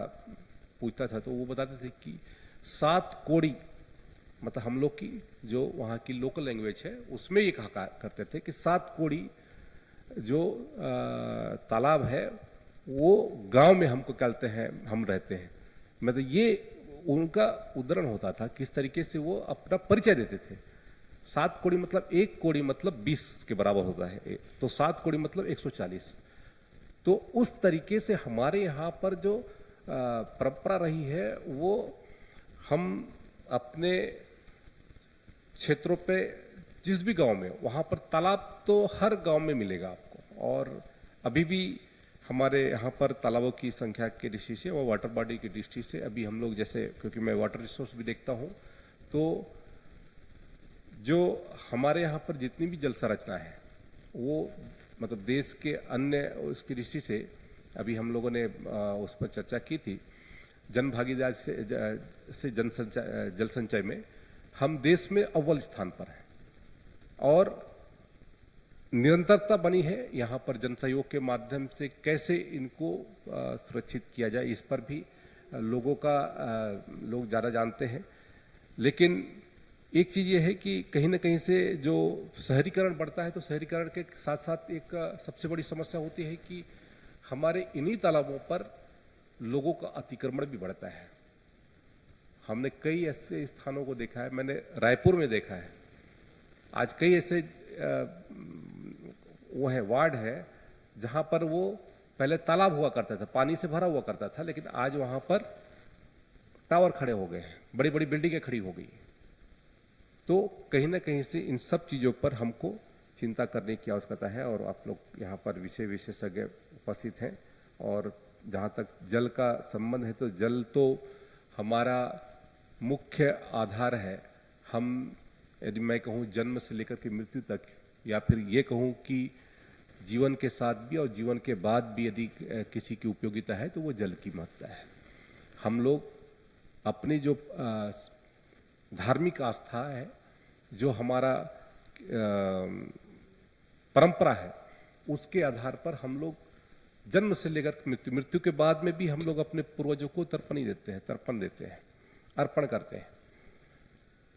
पूछता था तो वो बताते थे कि 7 कोड़ी, मतलब हम लोग की जो वहाँ की लोकल लैंग्वेज है उसमें ये कहा करते थे कि 7 कोड़ी जो तालाब है वो गांव में हमको कहते हैं, हम रहते हैं। मतलब ये उनका उदाहरण होता था किस तरीके से वो अपना परिचय देते थे। 7 कोड़ी मतलब 1 कोड़ी मतलब 20 के बराबर होता है, तो 7 कोड़ी मतलब 140। तो उस तरीके से हमारे यहाँ पर जो परंपरा रही है वो हम अपने क्षेत्रों पे जिस भी गांव में, वहाँ पर तालाब तो हर गांव में मिलेगा आपको। और अभी भी हमारे यहाँ पर तालाबों की संख्या की दृष्टि से और वाटर बॉडी की दृष्टि से अभी हम लोग, जैसे क्योंकि मैं वाटर रिसोर्स भी देखता हूँ, तो जो हमारे यहाँ पर जितनी भी जल संरचना है वो मतलब देश के अन्य उसकी दृष्टि से अभी हम लोगों ने उस पर चर्चा की थी। जन भागीदारी से जल संचय में हम देश में अव्वल स्थान पर हैं और निरंतरता बनी है। यहाँ पर जन सहयोग के माध्यम से कैसे इनको सुरक्षित किया जाए इस पर भी लोग ज़्यादा जानते हैं। लेकिन एक चीज़ ये है कि कहीं ना कहीं से जो शहरीकरण बढ़ता है तो शहरीकरण के साथ साथ एक सबसे बड़ी समस्या होती है कि हमारे इन्हीं तालाबों पर लोगों का अतिक्रमण भी बढ़ता है। हमने कई ऐसे स्थानों को देखा है, मैंने रायपुर में देखा है, आज कई ऐसे वो है वार्ड है जहाँ पर वो पहले तालाब हुआ करता था, पानी से भरा हुआ करता था, लेकिन आज वहाँ पर टावर खड़े हो गए हैं, बड़ी बड़ी बिल्डिंगें खड़ी हो गई। तो कहीं ना कहीं से इन सब चीज़ों पर हमको चिंता करने की आवश्यकता है और आप लोग यहाँ पर विशेषज्ञ उपस्थित हैं। और जहाँ तक जल का संबंध है तो जल तो हमारा मुख्य आधार है। हम यदि मैं कहूँ जन्म से लेकर के मृत्यु तक, या फिर ये कहूँ कि जीवन के साथ भी और जीवन के बाद भी यदि किसी की उपयोगिता है तो वो जल की महत्ता है। हम लोग अपनी जो धार्मिक आस्था है, जो हमारा परंपरा है, उसके आधार पर हम लोग जन्म से लेकर मृत्यु के बाद में भी हम लोग अपने पूर्वजों को तर्पण देते हैं, अर्पण करते हैं।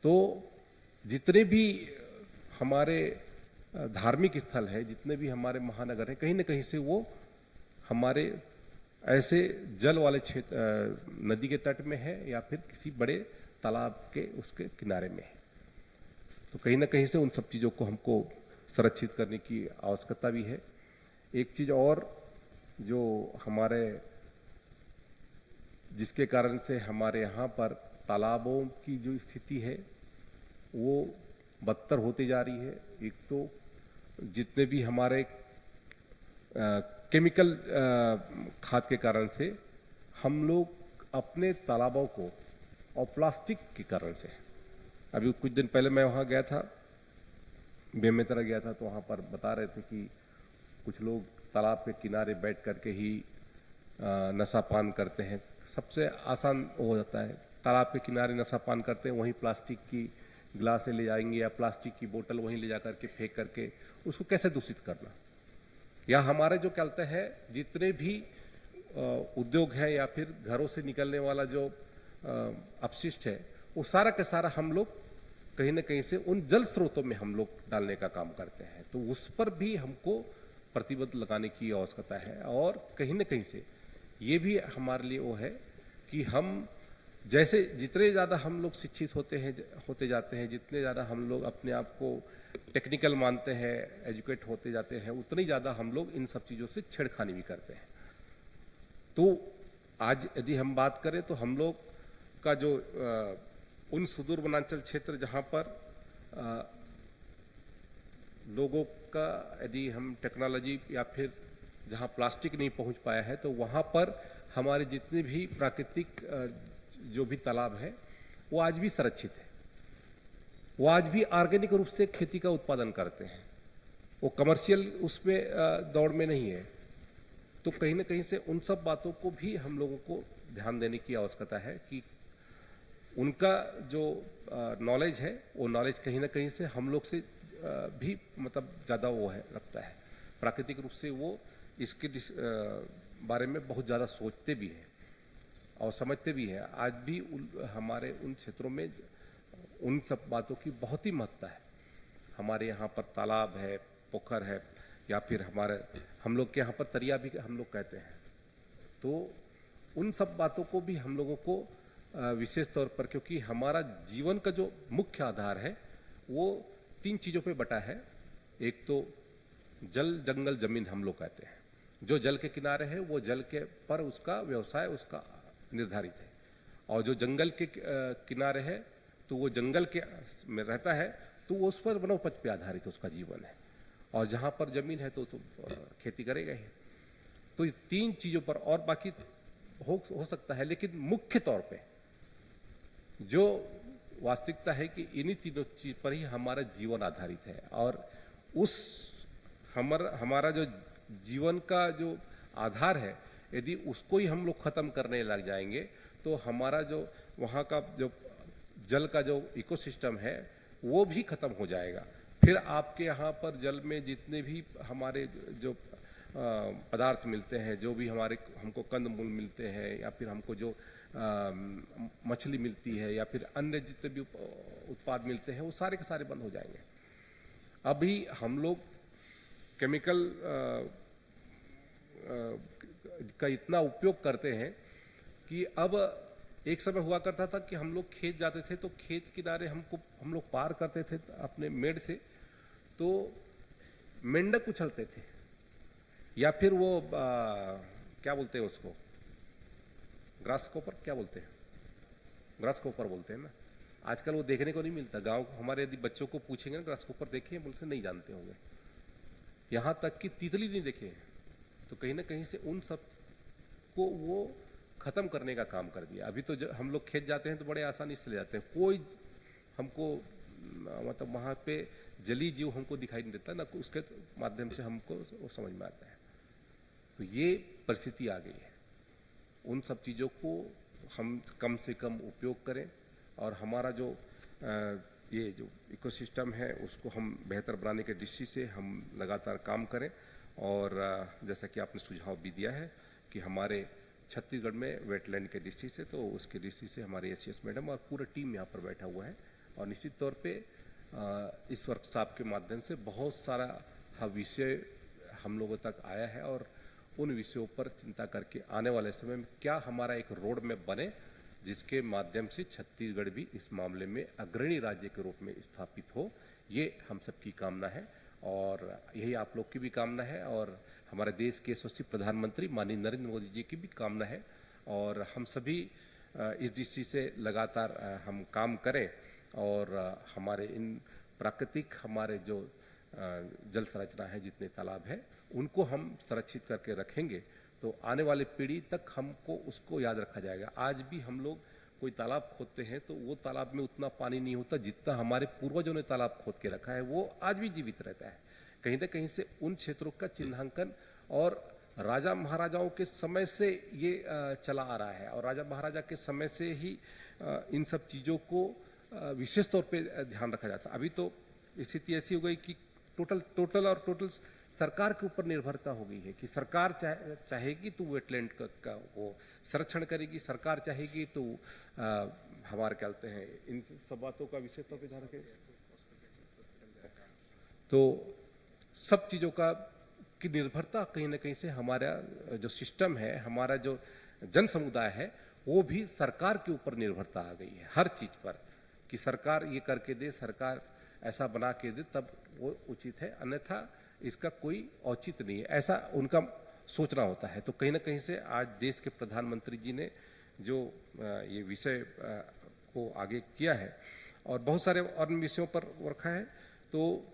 तो जितने भी हमारे धार्मिक स्थल है, जितने भी हमारे महानगर हैं, कहीं ना कहीं से वो हमारे ऐसे जल वाले क्षेत्र, नदी के तट में है या फिर किसी बड़े तालाब के उसके किनारे में है। तो कहीं ना कहीं से उन सब चीज़ों को हमको संरक्षित करने की आवश्यकता भी है। एक चीज़ और जो हमारे जिसके कारण से हमारे यहाँ पर तालाबों की जो स्थिति है वो बदतर होती जा रही है। एक तो जितने भी हमारे केमिकल खाद के कारण से हम लोग अपने तालाबों को, और प्लास्टिक के कारण से, अभी कुछ दिन पहले मैं वहाँ गया था, बेमेतरा गया था, तो वहाँ पर बता रहे थे कि कुछ लोग तालाब के किनारे बैठ करके ही नशा पान करते हैं। सबसे आसान हो जाता है, तालाब के किनारे नशा पान करते हैं, वहीं प्लास्टिक की गिलासें ले जाएंगे या प्लास्टिक की बोतल वहीं ले जा करके फेंक करके उसको कैसे दूषित करना। या हमारे जो कहते हैं जितने भी उद्योग है या फिर घरों से निकलने वाला जो अपशिष्ट है वो सारा का सारा हम लोग कहीं ना कहीं से उन जल स्रोतों में हम लोग डालने का काम करते हैं। तो उस पर भी हमको प्रतिबंध लगाने की आवश्यकता है। और कहीं ना कहीं से ये भी हमारे लिए वो है कि हम जैसे जितने ज़्यादा हम लोग शिक्षित होते जाते हैं, जितने ज़्यादा हम लोग अपने आप को टेक्निकल मानते हैं, एजुकेट होते जाते हैं, उतनी ज़्यादा हम लोग इन सब चीज़ों से छेड़खानी भी करते हैं। तो आज यदि हम बात करें तो हम लोग का जो उन सुदूर वनांचल क्षेत्र जहाँ पर लोगों का यदि हम टेक्नोलॉजी या फिर जहाँ प्लास्टिक नहीं पहुँच पाया है, तो वहाँ पर हमारे जितने भी प्राकृतिक जो भी तालाब है वो आज भी संरक्षित है। वो आज भी ऑर्गेनिक रूप से खेती का उत्पादन करते हैं, वो कमर्शियल उसमें दौड़ में नहीं है। तो कहीं ना कहीं से उन सब बातों को भी हम लोगों को ध्यान देने की आवश्यकता है कि उनका जो नॉलेज है वो नॉलेज कहीं ना कहीं से हम लोग से भी मतलब ज़्यादा वो है रखता है। प्राकृतिक रूप से वो इसके बारे में बहुत ज़्यादा सोचते भी हैं और समझते भी हैं। आज भी हमारे उन क्षेत्रों में उन सब बातों की बहुत ही महत्ता है। हमारे यहाँ पर तालाब है, पोखर है, या फिर हम लोग के यहाँ पर तरिया भी हम लोग कहते हैं। तो उन सब बातों को भी हम लोगों को विशेष तौर पर, क्योंकि हमारा जीवन का जो मुख्य आधार है वो 3 चीज़ों पे बटा है। एक तो जल, जंगल, जमीन हम लोग कहते हैं। जो जल के किनारे है वो जल के पर उसका व्यवसाय उसका निर्धारित है, और जो जंगल के किनारे है तो वो जंगल के में रहता है, तो वो उस पर वनोपज पे आधारित उसका जीवन है। और जहाँ पर जमीन है तो खेती करेगा ही। तो ये 3 चीज़ों पर, और बाकी हो सकता है, लेकिन मुख्य तौर पे जो वास्तविकता है कि इन्हीं तीनों चीज पर ही हमारा जीवन आधारित है। और उस हमारा जो जीवन का जो आधार है, यदि उसको ही हम लोग खत्म करने लग जाएंगे तो हमारा जो वहाँ का जो जल का जो इकोसिस्टम है वो भी खत्म हो जाएगा। फिर आपके यहाँ पर जल में जितने भी हमारे जो पदार्थ मिलते हैं, जो भी हमको कंदमूल मिलते हैं, या फिर हमको जो मछली मिलती है, या फिर अन्य जितने भी उत्पाद मिलते हैं, वो सारे के सारे बंद हो जाएंगे। अभी हम लोग केमिकल का इतना उपयोग करते हैं कि अब एक समय हुआ करता था कि हम लोग खेत जाते थे तो खेत किनारे हम लोग पार करते थे अपने मेड से, तो मेंढक उछलते थे, या फिर वो क्या बोलते हैं उसको, ग्रासकोपर, क्या बोलते हैं, ग्रासकोपर बोलते हैं ना। आजकल वो देखने को नहीं मिलता। गांव हमारे यदि बच्चों को पूछेंगे ना ग्रासकोपर देखे, बोल से नहीं जानते होंगे। यहाँ तक कि तितली नहीं देखे। तो कहीं ना कहीं से उन सब को वो खत्म करने का काम कर दिया। अभी तो हम लोग खेत जाते हैं तो बड़े आसानी से ले जाते हैं, कोई हमको मतलब वहाँ पे जली जीव हमको दिखाई नहीं देता ना, उसके माध्यम से हमको वो समझ में आता है। तो ये परिस्थिति आ गई है। उन सब चीज़ों को हम कम से कम उपयोग करें, और हमारा जो ये जो इकोसिस्टम है उसको हम बेहतर बनाने के दृष्टि से हम लगातार काम करें। और जैसा कि आपने सुझाव भी दिया है कि हमारे छत्तीसगढ़ में वेटलैंड के दृष्टि से, तो उसके दृष्टि से हमारे एसीएस मैडम और पूरा टीम यहाँ पर बैठा हुआ है। और निश्चित तौर पे इस वर्कशॉप के माध्यम से बहुत सारा विषय हम लोगों तक आया है, और उन विषयों पर चिंता करके आने वाले समय में क्या हमारा एक रोड मैप बने, जिसके माध्यम से छत्तीसगढ़ भी इस मामले में अग्रणी राज्य के रूप में स्थापित हो, ये हम सबकी कामना है और यही आप लोग की भी कामना है और हमारे देश के यशस्वी प्रधानमंत्री माननीय नरेंद्र मोदी जी की भी कामना है और हम सभी इस दृष्टि से लगातार हम काम करें और हमारे इन प्राकृतिक हमारे जो जल संरचना है, जितने तालाब है, उनको हम संरक्षित करके रखेंगे तो आने वाली पीढ़ी तक हमको उसको याद रखा जाएगा। आज भी हम लोग कोई तालाब खोदते हैं तो वो तालाब में उतना पानी नहीं होता जितना हमारे पूर्वजों ने तालाब खोद के रखा है, वो आज भी जीवित रहता है। कहीं ना कहीं से उन क्षेत्रों का चिन्हांकन और राजा महाराजाओं के समय से ये चला आ रहा है और राजा महाराजा के समय से ही इन सब चीज़ों को विशेष तौर पे ध्यान रखा जाता। अभी तो स्थिति ऐसी हो गई कि टोटल सरकार के ऊपर निर्भरता हो गई है कि सरकार चाहेगी तो वेटलैंड का वो संरक्षण करेगी, सरकार चाहेगी तो हमारे क्या कहते हैं इन सब बातों का विशेष तौर पे ध्यान रखेगी। तो सब चीज़ों का की निर्भरता कहीं ना कहीं से हमारा जो सिस्टम है, हमारा जो जन समुदाय है, वो भी सरकार के ऊपर निर्भरता आ गई है हर चीज़ पर कि सरकार ये करके दे, सरकार ऐसा बना के दे तब वो उचित है, अन्यथा इसका कोई औचित्य नहीं है, ऐसा उनका सोचना होता है। तो कहीं ना कहीं से आज देश के प्रधानमंत्री जी ने जो ये विषय को आगे किया है और बहुत सारे अन्य विषयों पर रखा है, तो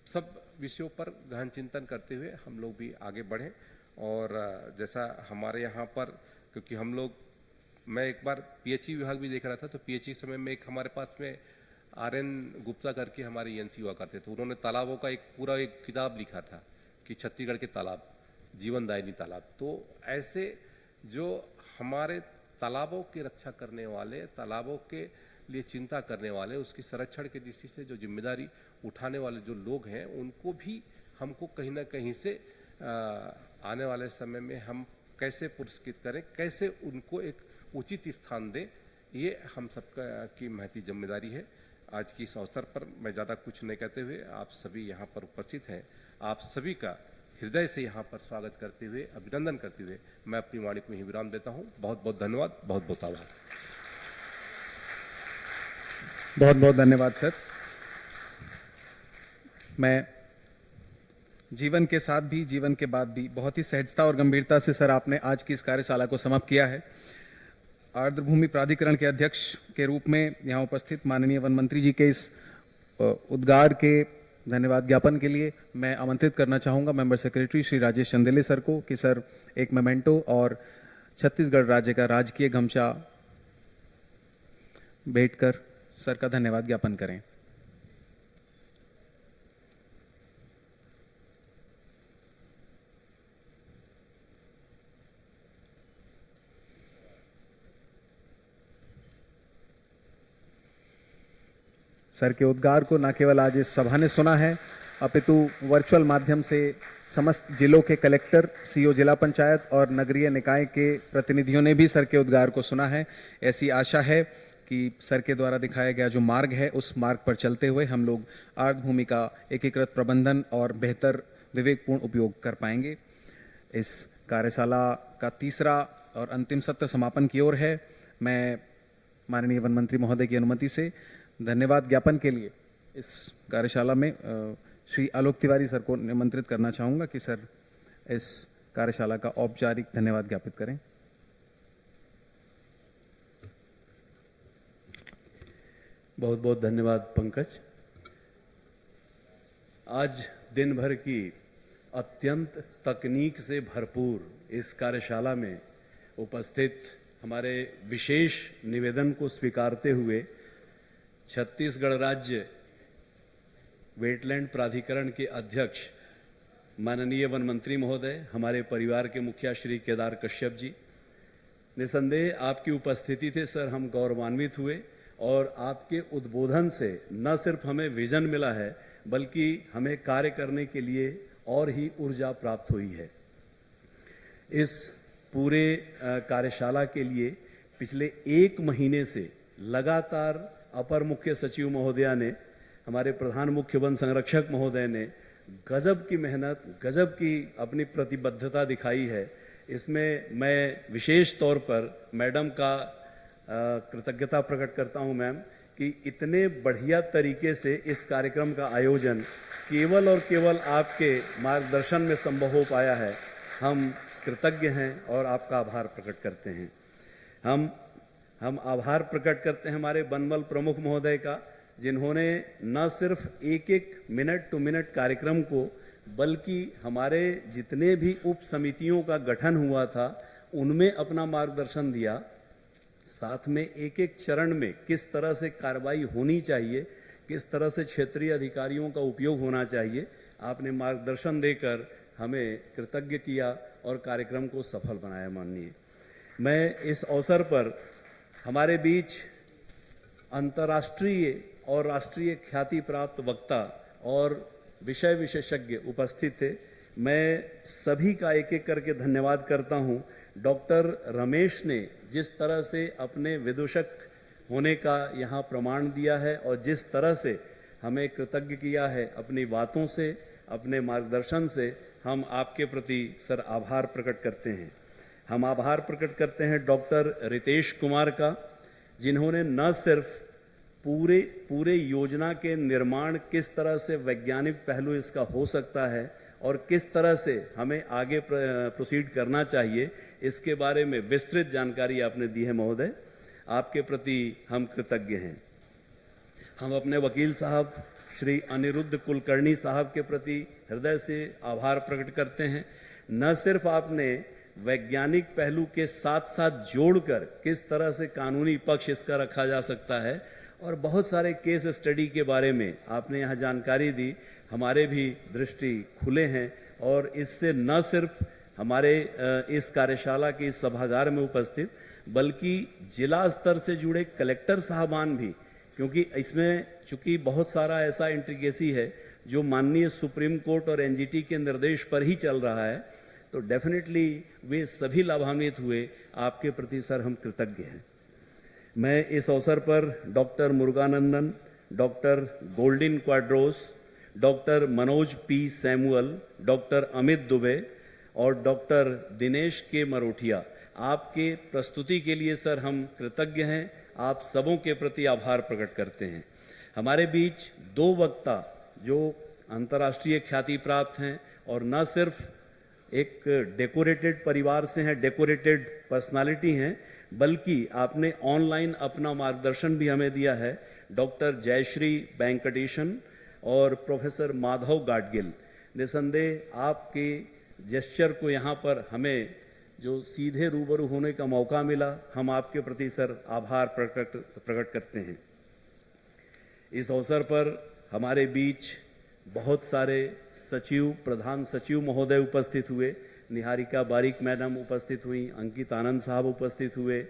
सब विषयों पर गहन चिंतन करते हुए हम लोग भी आगे बढ़ें। और जैसा हमारे यहाँ पर, क्योंकि हम लोग, मैं एक बार पीएचई विभाग भी देख रहा था, तो पीएचई समय में एक हमारे पास में आर.एन. गुप्ता करके हमारे एनसी हुआ करते थे, उन्होंने तालाबों का एक किताब लिखा था कि छत्तीसगढ़ के तालाब, जीवनदायिनी तालाब। तो ऐसे जो हमारे तालाबों की रक्षा करने वाले, तालाबों के लिए चिंता करने वाले, उसकी संरक्षण की दृष्टि से जो जिम्मेदारी उठाने वाले जो लोग हैं, उनको भी हमको कहीं ना कहीं से आने वाले समय में हम कैसे पुरस्कृत करें, कैसे उनको एक उचित स्थान दें, ये हम सबका की महती जिम्मेदारी है। आज की इस अवसर पर मैं ज़्यादा कुछ नहीं कहते हुए आप सभी यहाँ पर उपस्थित हैं, आप सभी का हृदय से यहाँ पर स्वागत करते हुए, अभिनंदन करते हुए मैं अपनी वाणी को यहीं विराम देता हूँ। बहुत बहुत धन्यवाद, बहुत बहुत आभार।
बहुत बहुत धन्यवाद सर। मैं जीवन के साथ भी, जीवन के बाद भी बहुत ही सहजता और गंभीरता से सर आपने आज की इस कार्यशाला को समाप्त किया है। आर्द्र भूमि प्राधिकरण के अध्यक्ष के रूप में यहाँ उपस्थित माननीय वन मंत्री जी के इस उद्गार के धन्यवाद ज्ञापन के लिए मैं आमंत्रित करना चाहूँगा member secretary Shri Rajesh Chandele sir को कि सर एक मेमेंटो और छत्तीसगढ़ राज्य का राजकीय गमछा भेंट कर सर का धन्यवाद ज्ञापन करें। सर के उद्गार को न केवल आज इस सभा ने सुना है, अपितु वर्चुअल माध्यम से समस्त जिलों के कलेक्टर, सीओ जिला पंचायत और नगरीय निकाय के प्रतिनिधियों ने भी सर के उद्गार को सुना है। ऐसी आशा है कि सर के द्वारा दिखाया गया जो मार्ग है, उस मार्ग पर चलते हुए हम लोग आर्द्र भूमि का एकीकृत प्रबंधन और बेहतर विवेकपूर्ण उपयोग कर पाएंगे। इस कार्यशाला का तीसरा और अंतिम सत्र समापन की ओर है। मैं माननीय वन मंत्री महोदय की अनुमति से धन्यवाद ज्ञापन के लिए इस कार्यशाला में श्री आलोक तिवारी सर को निमंत्रित करना चाहूँगा कि सर इस कार्यशाला का औपचारिक धन्यवाद ज्ञापित करें।
बहुत बहुत धन्यवाद पंकज। आज दिन भर की अत्यंत तकनीक से भरपूर इस कार्यशाला में उपस्थित हमारे विशेष निवेदन को स्वीकारते हुए छत्तीसगढ़ राज्य वेटलैंड प्राधिकरण के अध्यक्ष माननीय वन मंत्री महोदय, हमारे परिवार के मुखिया श्री केदार कश्यप जी, निसंदेह आपकी उपस्थिति से सर हम गौरवान्वित हुए और आपके उद्बोधन से न सिर्फ हमें विजन मिला है बल्कि हमें कार्य करने के लिए और ही ऊर्जा प्राप्त हुई है। इस पूरे कार्यशाला के लिए पिछले 1 महीने से लगातार अपर मुख्य सचिव महोदया ने, हमारे प्रधान मुख्य वन संरक्षक महोदय ने गजब की मेहनत, गजब की अपनी प्रतिबद्धता दिखाई है। इसमें मैं विशेष तौर पर मैडम का कृतज्ञता प्रकट करता हूं मैम कि इतने बढ़िया तरीके से इस कार्यक्रम का आयोजन केवल और केवल आपके मार्गदर्शन में संभव हो पाया है। हम कृतज्ञ हैं और आपका आभार प्रकट करते हैं। हम आभार प्रकट करते हैं हमारे बनमल प्रमुख महोदय का, जिन्होंने न सिर्फ एक एक मिनट टू मिनट कार्यक्रम को बल्कि हमारे जितने भी उप समितियों का गठन हुआ था उनमें अपना मार्गदर्शन दिया, साथ में एक एक चरण में किस तरह से कार्रवाई होनी चाहिए, किस तरह से क्षेत्रीय अधिकारियों का उपयोग होना चाहिए, आपने मार्गदर्शन देकर हमें कृतज्ञ किया और कार्यक्रम को सफल बनाया। माननीय, मैं इस अवसर पर हमारे बीच अंतर्राष्ट्रीय और राष्ट्रीय ख्याति प्राप्त वक्ता और विषय विशेषज्ञ उपस्थित थे। मैं सभी का एक एक करके धन्यवाद करता हूं। डॉक्टर रमेश ने जिस तरह से अपने विदूषक होने का यहाँ प्रमाण दिया है और जिस तरह से हमें कृतज्ञ किया है अपनी बातों से, अपने मार्गदर्शन से, हम आपके प्रति सर आभार प्रकट करते हैं। हम आभार प्रकट करते हैं डॉक्टर रितेश कुमार का, जिन्होंने न सिर्फ पूरे योजना के निर्माण किस तरह से वैज्ञानिक पहलू इसका हो सकता है और किस तरह से हमें आगे प्रोसीड करना चाहिए, इसके बारे में विस्तृत जानकारी आपने दी है महोदय। आपके प्रति हम कृतज्ञ हैं। हम अपने वकील साहब श्री अनिरुद्ध कुलकर्णी साहब के प्रति हृदय से आभार प्रकट करते हैं। न सिर्फ आपने वैज्ञानिक पहलू के साथ साथ जोड़कर किस तरह से कानूनी पक्ष इसका रखा जा सकता है और बहुत सारे केस स्टडी के बारे में आपने यहाँ जानकारी दी, हमारे भी दृष्टि खुले हैं और इससे न सिर्फ हमारे इस कार्यशाला के इस सभागार में उपस्थित बल्कि जिला स्तर से जुड़े कलेक्टर साहबान भी, क्योंकि इसमें चूंकि बहुत सारा ऐसा इंट्रिकेसी है जो माननीय सुप्रीम कोर्ट और एनजीटी के निर्देश पर ही चल रहा है, तो डेफिनेटली वे सभी लाभान्वित हुए। आपके प्रति सर हम कृतज्ञ हैं। मैं इस अवसर पर doctor Muruganandan, doctor Goldin Quadros, doctor Manoj P Samuel, doctor Amit Dubey और डॉक्टर दिनेश के मरोठिया, आपके प्रस्तुति के लिए सर हम कृतज्ञ हैं। आप सबों के प्रति आभार प्रकट करते हैं। हमारे बीच दो वक्ता जो अंतर्राष्ट्रीय ख्याति प्राप्त हैं और न सिर्फ एक डेकोरेटेड परिवार से हैं, डेकोरेटेड पर्सनालिटी हैं, बल्कि आपने ऑनलाइन अपना मार्गदर्शन भी हमें दिया है। डॉक्टर जयश्री वेंकटेशन और प्रोफेसर माधव गाडगिल, निसंदेह आपके जेस्चर को यहाँ पर हमें जो सीधे रूबरू होने का मौका मिला, हम आपके प्रति सर आभार प्रकट करते हैं। इस अवसर पर हमारे बीच बहुत सारे सचिव, प्रधान सचिव महोदय उपस्थित हुए, निहारिका बारिक मैडम उपस्थित हुई, अंकित आनंद साहब उपस्थित हुए,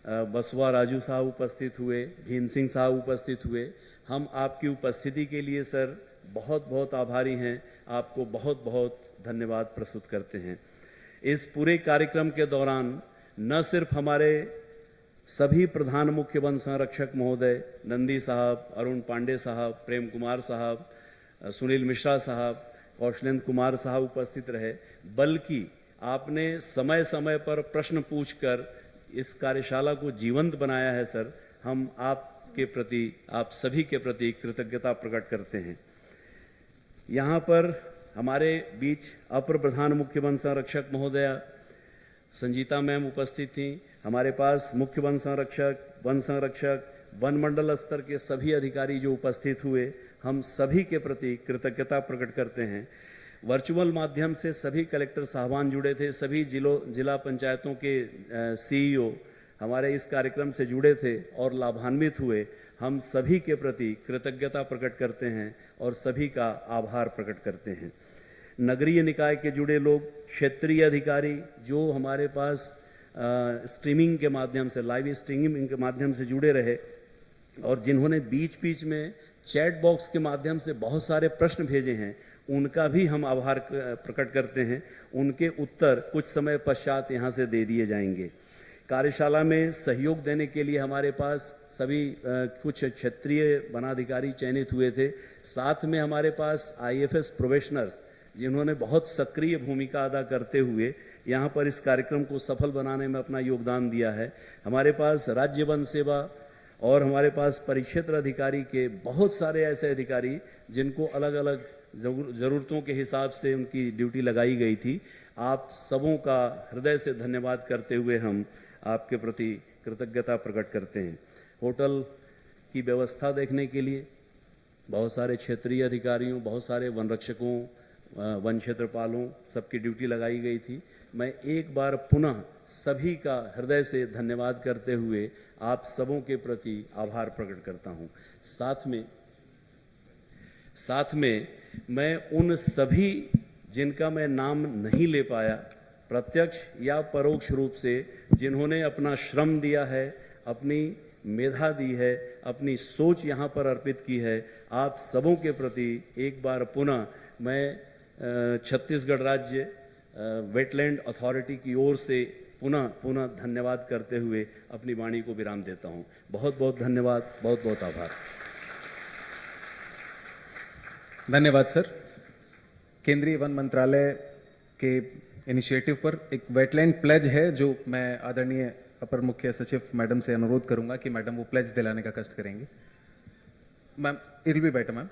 बसवा राजू साहब उपस्थित हुए, भीम सिंह साहब उपस्थित हुए। हम आपकी उपस्थिति के लिए सर बहुत बहुत आभारी हैं, आपको बहुत बहुत धन्यवाद प्रस्तुत करते हैं। इस पूरे कार्यक्रम के दौरान न सिर्फ हमारे सभी प्रधान मुख्य वन संरक्षक महोदय नंदी साहब, अरुण पांडे साहब, प्रेम कुमार साहब, सुनील मिश्रा साहब, कौशलेंद्र कुमार साहब उपस्थित रहे, बल्कि आपने समय समय पर प्रश्न पूछकर इस कार्यशाला को जीवंत बनाया है सर। हम आपके प्रति, आप सभी के प्रति कृतज्ञता प्रकट करते हैं। यहाँ पर हमारे बीच अपर प्रधान मुख्य वन संरक्षक महोदया संजीता मैम उपस्थित थी। हमारे पास मुख्य वन संरक्षक, वन मंडल स्तर के सभी अधिकारी जो उपस्थित हुए, हम सभी के प्रति कृतज्ञता प्रकट करते हैं। वर्चुअल माध्यम से सभी कलेक्टर साहबान जुड़े थे, सभी जिला पंचायतों के सीईओ हमारे इस कार्यक्रम से जुड़े थे और लाभान्वित हुए। हम सभी के प्रति कृतज्ञता प्रकट करते हैं और सभी का आभार प्रकट करते हैं। नगरीय निकाय के जुड़े लोग, क्षेत्रीय अधिकारी जो हमारे पास स्ट्रीमिंग के माध्यम से, लाइव स्ट्रीमिंग के माध्यम से जुड़े रहे और जिन्होंने बीच बीच में चैट बॉक्स के माध्यम से बहुत सारे प्रश्न भेजे हैं, उनका भी हम आभार प्रकट करते हैं। उनके उत्तर कुछ समय पश्चात यहाँ से दे दिए जाएंगे। कार्यशाला में सहयोग देने के लिए हमारे पास सभी कुछ क्षेत्रीय वनाधिकारी चयनित हुए थे। साथ में हमारे पास आईएफएस प्रोबेशनर्स जिन्होंने बहुत सक्रिय भूमिका अदा करते हुए यहाँ पर इस कार्यक्रम को सफल बनाने में अपना योगदान दिया है। हमारे पास राज्य वन सेवा और हमारे पास परिक्षेत्र अधिकारी के बहुत सारे ऐसे अधिकारी जिनको अलग अलग ज़रूरतों के हिसाब से उनकी ड्यूटी लगाई गई थी। आप सबों का हृदय से धन्यवाद करते हुए हम आपके प्रति कृतज्ञता प्रकट करते हैं। होटल की व्यवस्था देखने के लिए बहुत सारे क्षेत्रीय अधिकारियों, बहुत सारे वन रक्षकों, वन क्षेत्रपालों सबकी ड्यूटी लगाई गई थी। मैं एक बार पुनः सभी का हृदय से धन्यवाद करते हुए आप सबों के प्रति आभार प्रकट करता हूँ। साथ में मैं उन सभी जिनका मैं नाम नहीं ले पाया, प्रत्यक्ष या परोक्ष रूप से जिन्होंने अपना श्रम दिया है, अपनी मेधा दी है, अपनी सोच यहाँ पर अर्पित की है, आप सबों के प्रति एक बार पुनः मैं छत्तीसगढ़ राज्य वेटलैंड अथॉरिटी की ओर से पुनः धन्यवाद करते हुए अपनी वाणी को विराम देता हूँ। बहुत बहुत धन्यवाद, बहुत बहुत आभार।
धन्यवाद सर। केंद्रीय वन मंत्रालय के इनिशिएटिव पर एक वेटलैंड प्लेज है जो मैं आदरणीय अपर मुख्य सचिव मैडम से अनुरोध करूंगा कि मैडम वो प्लेज दिलाने का कष्ट करेंगे। Ma'am it will be better ma'am.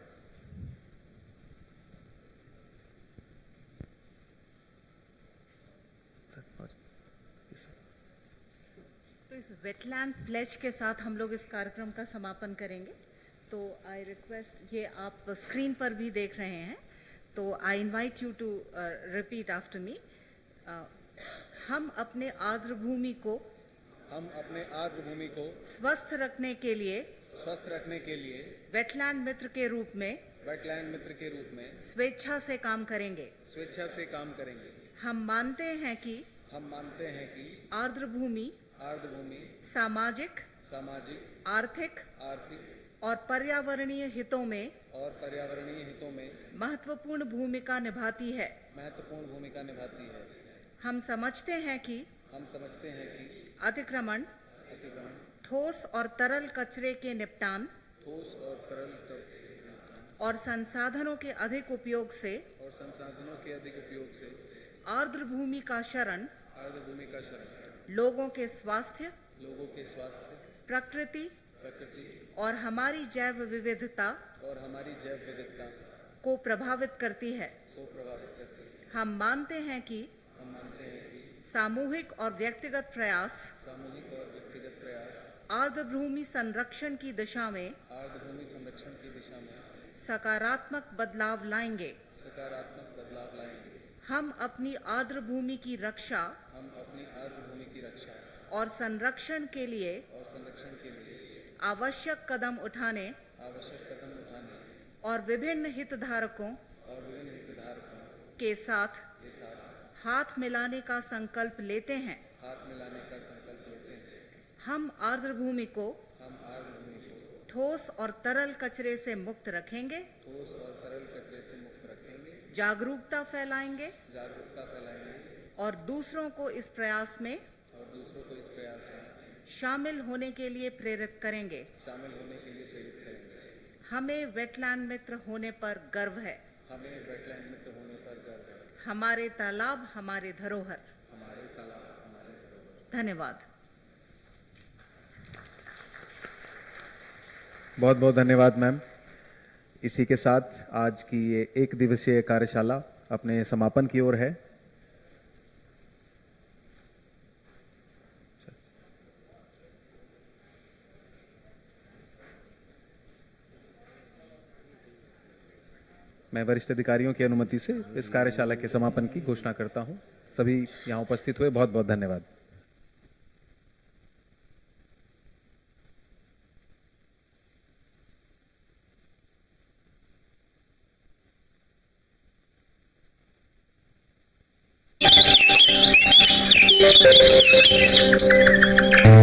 तो इस वेटलैंड प्लेज के साथ हम लोग इस कार्यक्रम का समापन करेंगे। तो आई रिक्वेस्ट, ये आप स्क्रीन पर भी देख रहे हैं, तो I invite you to repeat after me. हम अपने आर्द्र भूमि को स्वस्थ रखने के लिए वेटलैंड मित्र के रूप में स्वेच्छा से काम करेंगे। हम मानते हैं कि आर्द्र भूमि सामाजिक, आर्थिक और पर्यावरणीय हितों में महत्वपूर्ण भूमिका निभाती है। हम समझते हैं कि अतिक्रमण, ठोस और तरल कचरे के निपटान और संसाधनों के अधिक उपयोग से आर्द्र भूमि का शरण लोगों के स्वास्थ्य, प्रकृति और हमारी जैव विविधता को प्रभावित करती है। हम मानते हैं कि सामूहिक और व्यक्तिगत प्रयास आर्द्र भूमि संरक्षण की दिशा में सकारात्मक बदलाव लाएंगे। हम अपनी आर्द्र भूमि की रक्षा और संरक्षण के लिए आवश्यक कदम उठाने और विभिन्न हितधारकों के साथ हाथ मिलाने का संकल्प लेते हैं। हम आर्द्र भूमि को ठोस और तरल कचरे से मुक्त रखेंगे, जागरूकता फैलाएंगे और दूसरों को इस प्रयास में शामिल होने के लिए प्रेरित करेंगे। हमें वेटलैंड मित्र होने पर गर्व है। हमारे तालाब हमारे धरोहर। धन्यवाद।
बहुत बहुत धन्यवाद मैम। इसी के साथ आज की ये एक दिवसीय कार्यशाला अपने समापन की ओर है। मैं वरिष्ठ अधिकारियों की अनुमति से इस कार्यशाला के समापन की घोषणा करता हूं। सभी यहां उपस्थित हुए बहुत बहुत धन्यवाद।
Thank you.